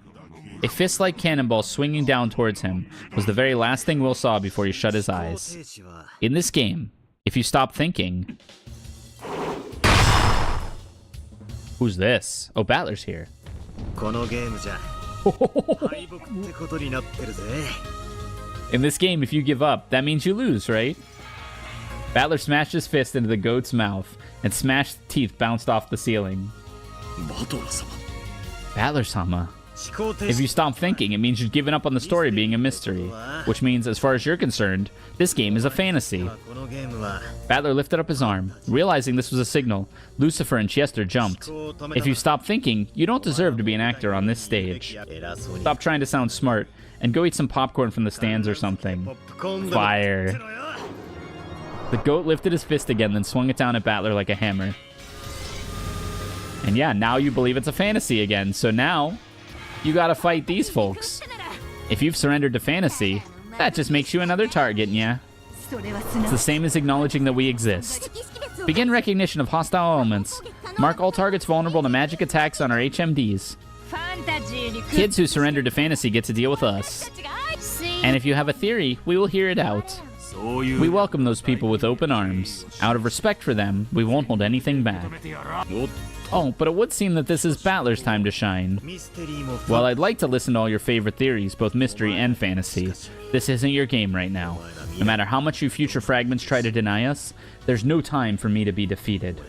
A fist-like cannonball swinging down towards him was the very last thing Will saw before he shut his eyes. In this game, if you stop thinking... Who's this? Oh, Battler's here. In this game, if you give up, that means you lose, right? Battler smashed his fist into the goat's mouth, and smashed teeth bounced off the ceiling. Battler-sama. If you stop thinking, it means you've given up on the story being a mystery. Which means, as far as you're concerned, this game is a fantasy. Battler lifted up his arm. Realizing this was a signal, Lucifer and Chester jumped. If you stop thinking, you don't deserve to be an actor on this stage. Stop trying to sound smart, and go eat some popcorn from the stands or something. Fire. The goat lifted his fist again, then swung it down at Battler like a hammer. And yeah, now you believe it's a fantasy again, so now... you gotta fight these folks. If you've surrendered to fantasy, that just makes you another target, yeah? It's the same as acknowledging that we exist. Begin recognition of hostile elements. Mark all targets vulnerable to magic attacks on our HMDs. Kids who surrender to fantasy get to deal with us. And if you have a theory, we will hear it out. We welcome those people with open arms. Out of respect for them, we won't hold anything back. Oh, but it would seem that this is Battler's time to shine. While I'd like to listen to all your favorite theories, both mystery and fantasy, this isn't your game right now. No matter how much you future fragments try to deny us, there's no time for me to be defeated.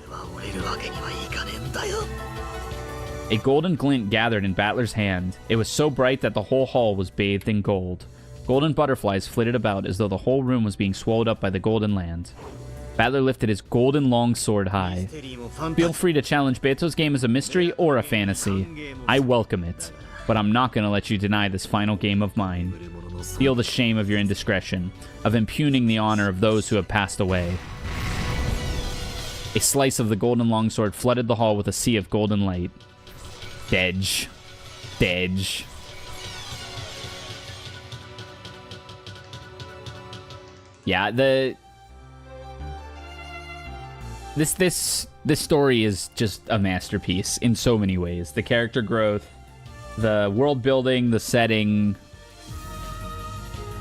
A golden glint gathered in Battler's hand. It was so bright that the whole hall was bathed in gold. Golden butterflies flitted about as though the whole room was being swallowed up by the golden land. Battler lifted his golden long sword high. Feel free to challenge Beto's game as a mystery or a fantasy. I welcome it, but I'm not going to let you deny this final game of mine. Feel the shame of your indiscretion, of impugning the honor of those who have passed away. A slice of the golden longsword flooded the hall with a sea of golden light. Dej. Dej. Yeah, This story is just a masterpiece in so many ways. The character growth, the world building, the setting,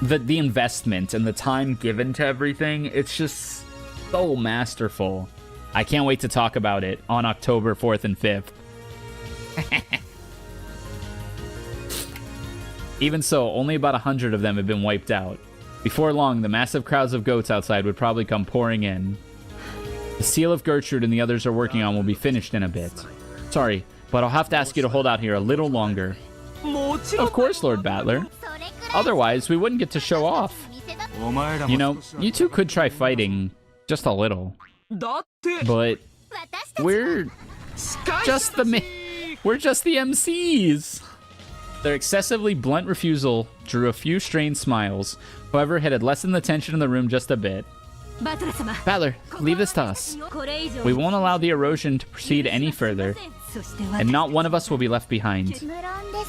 the investment, and the time given to everything. It's just so masterful. I can't wait to talk about it on October 4th and 5th. Even so, only about 100 of them have been wiped out. Before long, the massive crowds of goats outside would probably come pouring in. The seal of Gertrude and the others are working on will be finished in a bit. Sorry, but I'll have to ask you to hold out here a little longer. Of course, Lord Battler. Otherwise, we wouldn't get to show off. You know, you two could try fighting just a little. But we're just the MCs. Their excessively blunt refusal drew a few strained smiles. However, it had lessened the tension in the room just a bit. Battler, leave this to us. We won't allow the erosion to proceed any further, and not one of us will be left behind.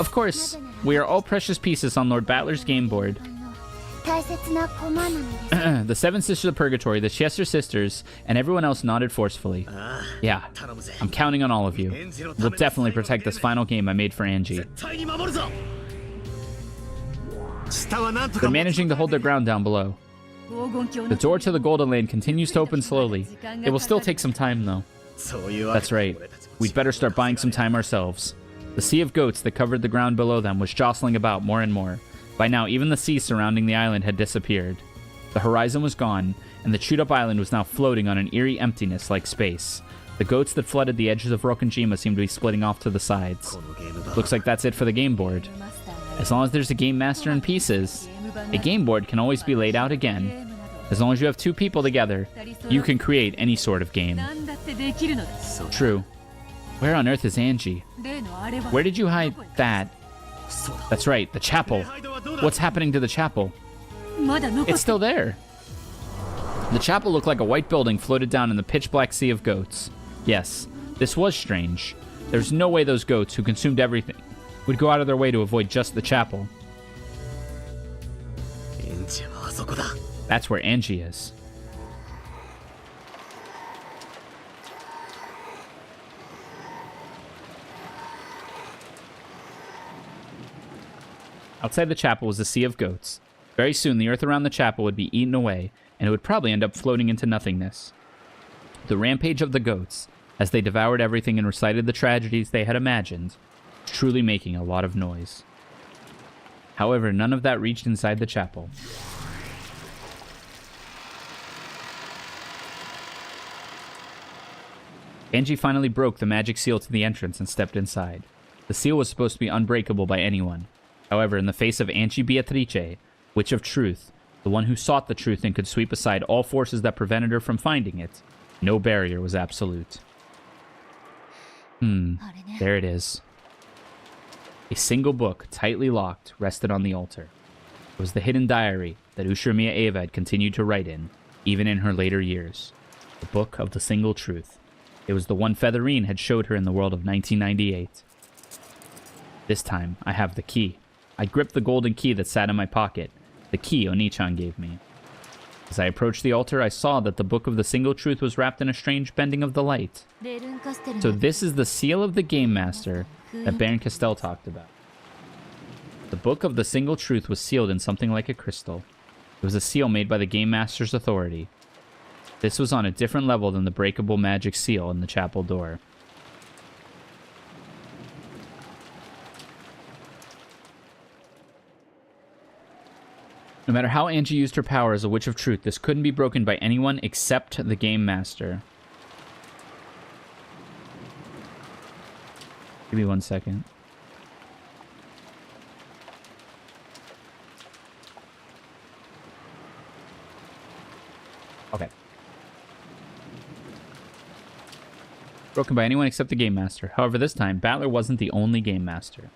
Of course, we are all precious pieces on Lord Battler's game board. The Seven Sisters of Purgatory, the Chester sisters, and everyone else nodded forcefully. Yeah, I'm counting on all of you. We'll definitely protect this final game I made for Angie. They're managing to hold their ground down below. The door to the Golden Land continues to open slowly. It will still take some time, though. That's right. We'd better start buying some time ourselves. The sea of goats that covered the ground below them was jostling about more and more. By now, even the sea surrounding the island had disappeared. The horizon was gone, and the chewed-up island was now floating on an eerie emptiness like space. The goats that flooded the edges of Rokkenjima seemed to be splitting off to the sides. Looks like that's it for the game board. As long as there's a game master in pieces, a game board can always be laid out again. As long as you have two people together, you can create any sort of game. True. Where on earth is Angie? Where did you hide that? That's right, the chapel. What's happening to the chapel? It's still there. The chapel looked like a white building floated down in the pitch-black sea of goats. Yes, this was strange. There's no way those goats, who consumed everything, would go out of their way to avoid just the chapel. That's where Angie is. Outside the chapel was a sea of goats. Very soon, the earth around the chapel would be eaten away, and it would probably end up floating into nothingness. The rampage of the goats, as they devoured everything and recited the tragedies they had imagined, was truly making a lot of noise. However, none of that reached inside the chapel. Angie finally broke the magic seal to the entrance and stepped inside. The seal was supposed to be unbreakable by anyone. However, in the face of Angie Beatrice, Witch of Truth, the one who sought the truth and could sweep aside all forces that prevented her from finding it, no barrier was absolute. There it is. A single book, tightly locked, rested on the altar. It was the hidden diary that Ushiromiya Eva had continued to write in, even in her later years. The Book of the Single Truth. It was the one Featherine had showed her in the world of 1998. This time, I have the key. I gripped the golden key that sat in my pocket, the key Oni-chan gave me. As I approached the altar, I saw that the Book of the Single Truth was wrapped in a strange bending of the light. So this is the seal of the Game Master that Baron Castell talked about. The Book of the Single Truth was sealed in something like a crystal. It was a seal made by the Game Master's authority. This was on a different level than the breakable magic seal in the chapel door. No matter how Angie used her power as a Witch of Truth, this couldn't be broken by anyone except the Game Master. Give me 1 second. Okay. Broken by anyone except the Game Master. However, this time, Battler wasn't the only Game Master.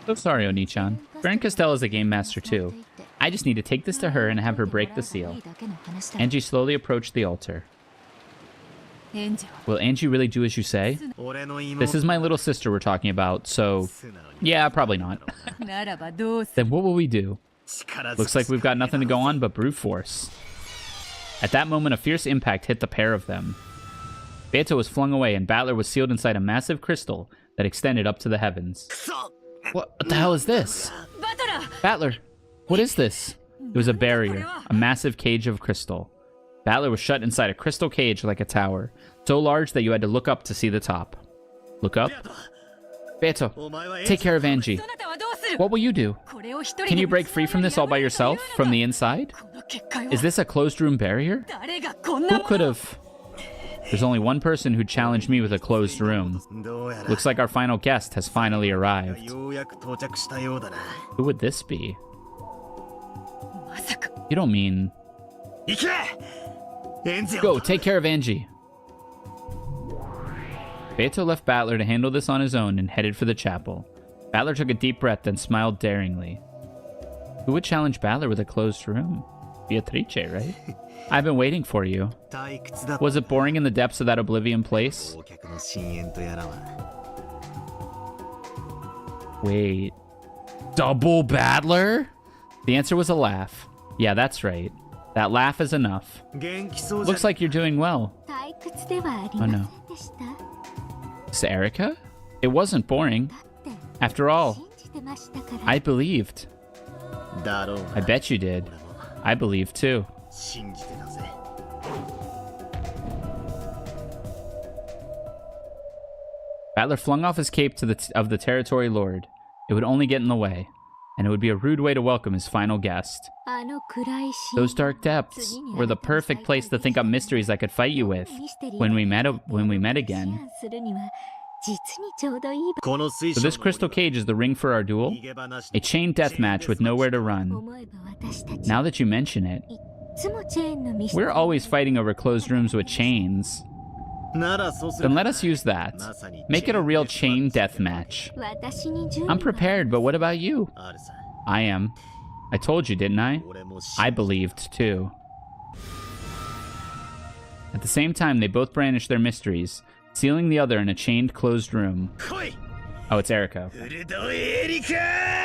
So sorry, Oni-chan. Baron Castell is a Game Master too. I just need to take this to her and have her break the seal. Angie slowly approached the altar. Will Angie really do as you say? This is my little sister we're talking about, so... yeah, probably not. Then what will we do? Looks like we've got nothing to go on but brute force. At that moment, a fierce impact hit the pair of them. Beto was flung away, and Battler was sealed inside a massive crystal that extended up to the heavens. What the hell is this? Battler, what is this? It was a barrier, a massive cage of crystal. Battler was shut inside a crystal cage like a tower, so large that you had to look up to see the top. Look up? Beto, take care of Angie. What will you do? Can you break free from this all by yourself, from the inside? Is this a closed room barrier? Who could have... There's only one person who challenged me with a closed room. Looks like our final guest has finally arrived. Who would this be? You don't mean... Go, take care of Angie. Beto left Battler to handle this on his own and headed for the chapel. Battler took a deep breath, then smiled daringly. Who would challenge Battler with a closed room? Beatrice, right? I've been waiting for you. Was it boring in the depths of that oblivion place? Wait. Double Battler? The answer was a laugh. Yeah, that's right. That laugh is enough. Looks like you're doing well. Oh no. Is this Erica? It wasn't boring. After all, I believed. I bet you did. I believed too. Battler flung off his cape of the territory lord. It would only get in the way, and it would be a rude way to welcome his final guest. Those dark depths were the perfect place to think up mysteries I could fight you with when we met again. So this crystal cage is the ring for our duel? A chain deathmatch with nowhere to run. Now that you mention it, we're always fighting over closed rooms with chains. Then let us use that. Make it a real chain deathmatch. I'm prepared, but what about you? I am. I told you, didn't I? I believed, too. At the same time, they both brandished their mysteries, sealing the other in a chained, closed room. Oh, it's Erica.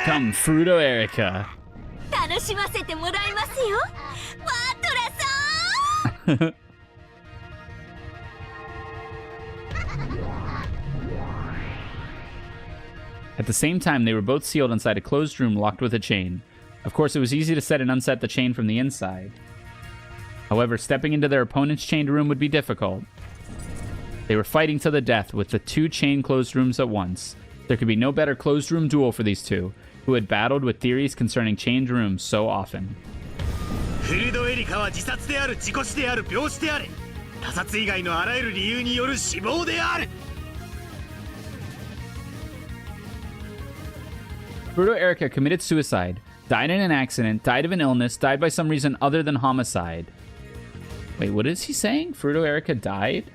Come, Fruto Erica. At the same time, they were both sealed inside a closed room locked with a chain. Of course, it was easy to set and unset the chain from the inside. However, stepping into their opponent's chained room would be difficult. They were fighting to the death with the two chain closed rooms at once. There could be no better closed room duel for these two, who had battled with theories concerning chained rooms so often. Fruto Erica committed suicide, died in an accident, died of an illness, died by some reason other than homicide. Wait, what is he saying? Fruto Erica died?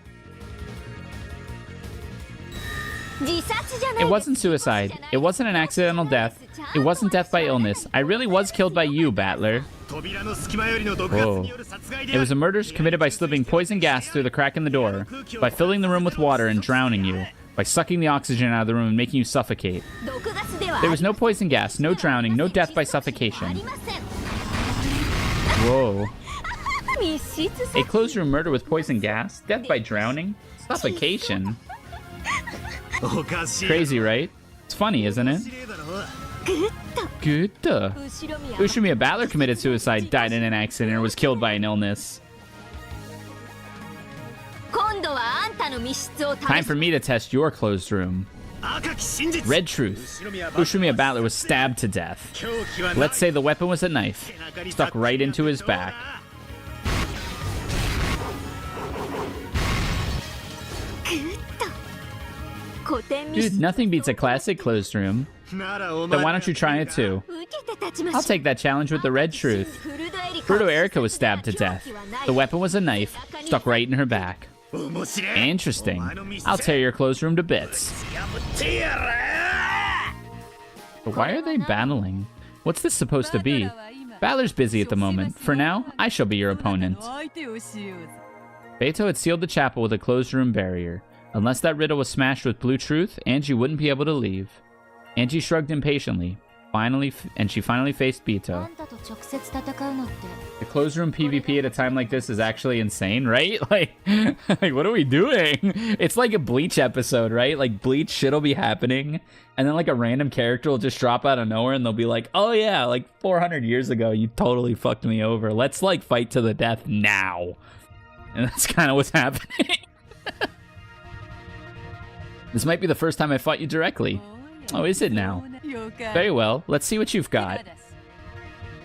It wasn't suicide. It wasn't an accidental death. It wasn't death by illness. I really was killed by you, Battler. Whoa. It was a murder committed by slipping poison gas through the crack in the door, by filling the room with water and drowning you, by sucking the oxygen out of the room and making you suffocate. There was no poison gas, no drowning, no death by suffocation. Whoa. A closed room murder with poison gas, death by drowning, suffocation. Crazy, right? It's funny, isn't it? Good. Ushumiya Battler committed suicide, died in an accident, or was killed by an illness. Time for me to test your closed room. Red truth. Ushumiya Battler was stabbed to death. Let's say the weapon was a knife, stuck right into his back. Dude, nothing beats a classic closed room. Then why don't you try it too? I'll take that challenge with the red truth. Fruto Erica was stabbed to death. The weapon was a knife, stuck right in her back. Interesting. I'll tear your closed room to bits. But why are they battling? What's this supposed to be? Battler's busy at the moment. For now, I shall be your opponent. Beto had sealed the chapel with a closed room barrier. Unless that riddle was smashed with blue truth, Angie wouldn't be able to leave. Angie shrugged impatiently. And she finally faced あ Bito. んたと直接戦うのって The closed room PvP at a time like this is actually insane, right? Like, what are we doing? It's like a Bleach episode, right? Like, Bleach shit'll be happening, and then like a random character will just drop out of nowhere, and they'll be like, oh yeah, like 400 years ago, you totally fucked me over. Let's like fight to the death now. And that's kind of what's happening. This might be the first time I fought you directly. Oh, is it now? Very well, let's see what you've got.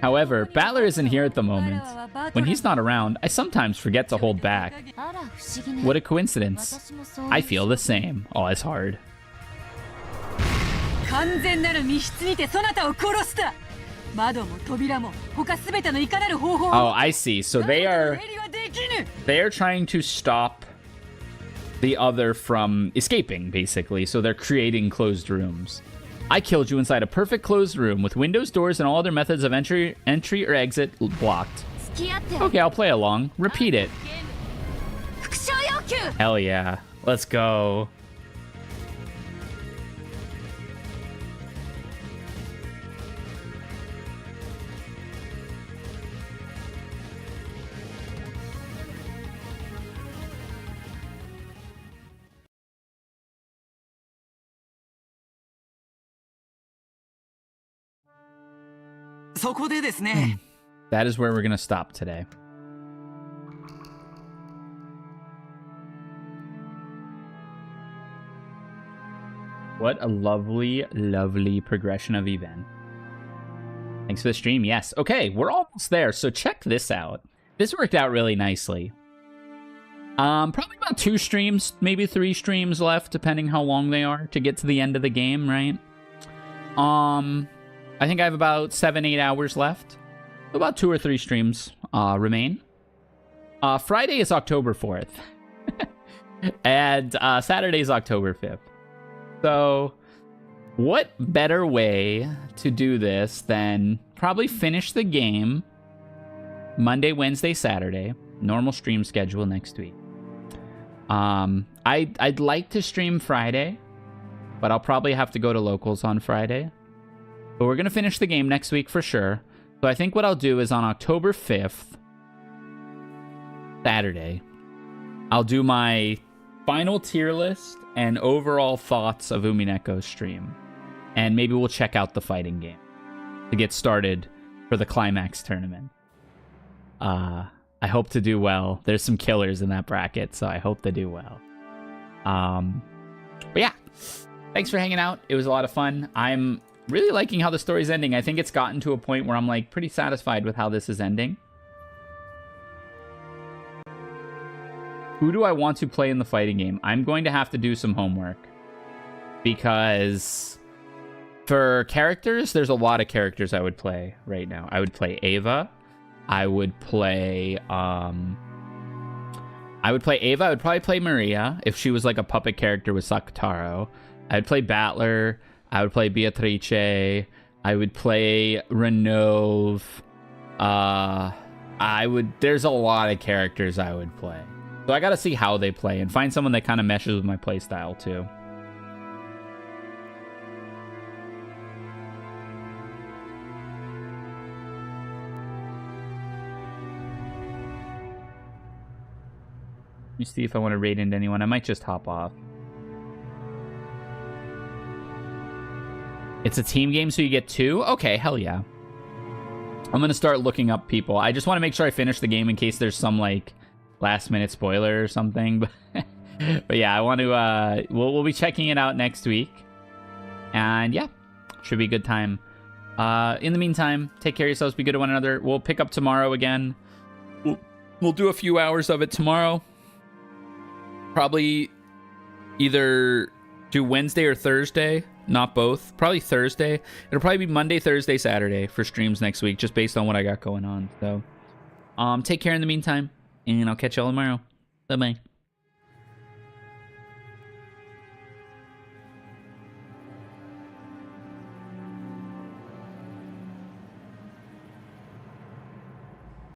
However, Battler isn't here at the moment. When he's not around, I sometimes forget to hold back. あら不思議ね What a coincidence. 私もそう I feel the same. Oh, it's hard. 完全なる密室にてそなたを殺した。窓も扉も他すべてのいかなる方法を Oh, I see. So they are trying to stop the other from escaping, basically. So they're creating closed rooms. I killed you inside a perfect closed room with windows, doors, and all other methods of entry or exit blocked. 付き合って Okay, I'll play along. Repeat it. 復讐要求 Hell yeah. Let's go. That is where we're going to stop today. What a lovely, lovely progression of event. Thanks for the stream. Yes. Okay, we're almost there. So check this out. This worked out really nicely. Probably about 2 streams, maybe 3 streams left, depending how long they are to get to the end of the game, right? I think I have about 7-8 hours left. About 2 or 3 streams remain. Friday is October 4th. And Saturday is October 5th. So, what better way to do this than probably finish the game Monday, Wednesday, Saturday. Normal stream schedule next week. I'd like to stream Friday, but I'll probably have to go to locals on Friday. But we're going to finish the game next week for sure. So I think what I'll do is on October 5th, Saturday, I'll do my final tier list and overall thoughts of Umineko's stream. And maybe we'll check out the fighting game to get started for the climax tournament. I hope to do well. There's some killers in that bracket, so I hope to do well. But yeah, thanks for hanging out. It was a lot of fun. I'm really liking how the story's ending. I think it's gotten to a point where I'm like pretty satisfied with how this is ending. Who do I want to play in the fighting game? I'm going to have to do some homework. Because for characters, there's a lot of characters I would play right now. I would play Ava. I would play Ava. I would probably play Maria if she was like a puppet character with Sakutaro. I would play Battler. I would play Beatrice. I would play Renove. There's a lot of characters I would play. So I gotta see how they play and find someone that kind of meshes with my playstyle too. Let me see if I want to raid into anyone. I might just hop off. It's a team game, so you get 2? Okay, hell yeah. I'm gonna start looking up people. I just want to make sure I finish the game in case there's some, like, last-minute spoiler or something. But yeah, I want to, we'll be checking it out next week. And yeah, should be a good time. In the meantime, take care of yourselves, be good to one another. We'll pick up tomorrow again. We'll do a few hours of it tomorrow. Probably either do Wednesday or Thursday, not both. Probably Thursday. It'll probably be Monday, Thursday, Saturday for streams next week, just based on what I got going on. So, take care in the meantime, and I'll catch y'all tomorrow. Bye-bye.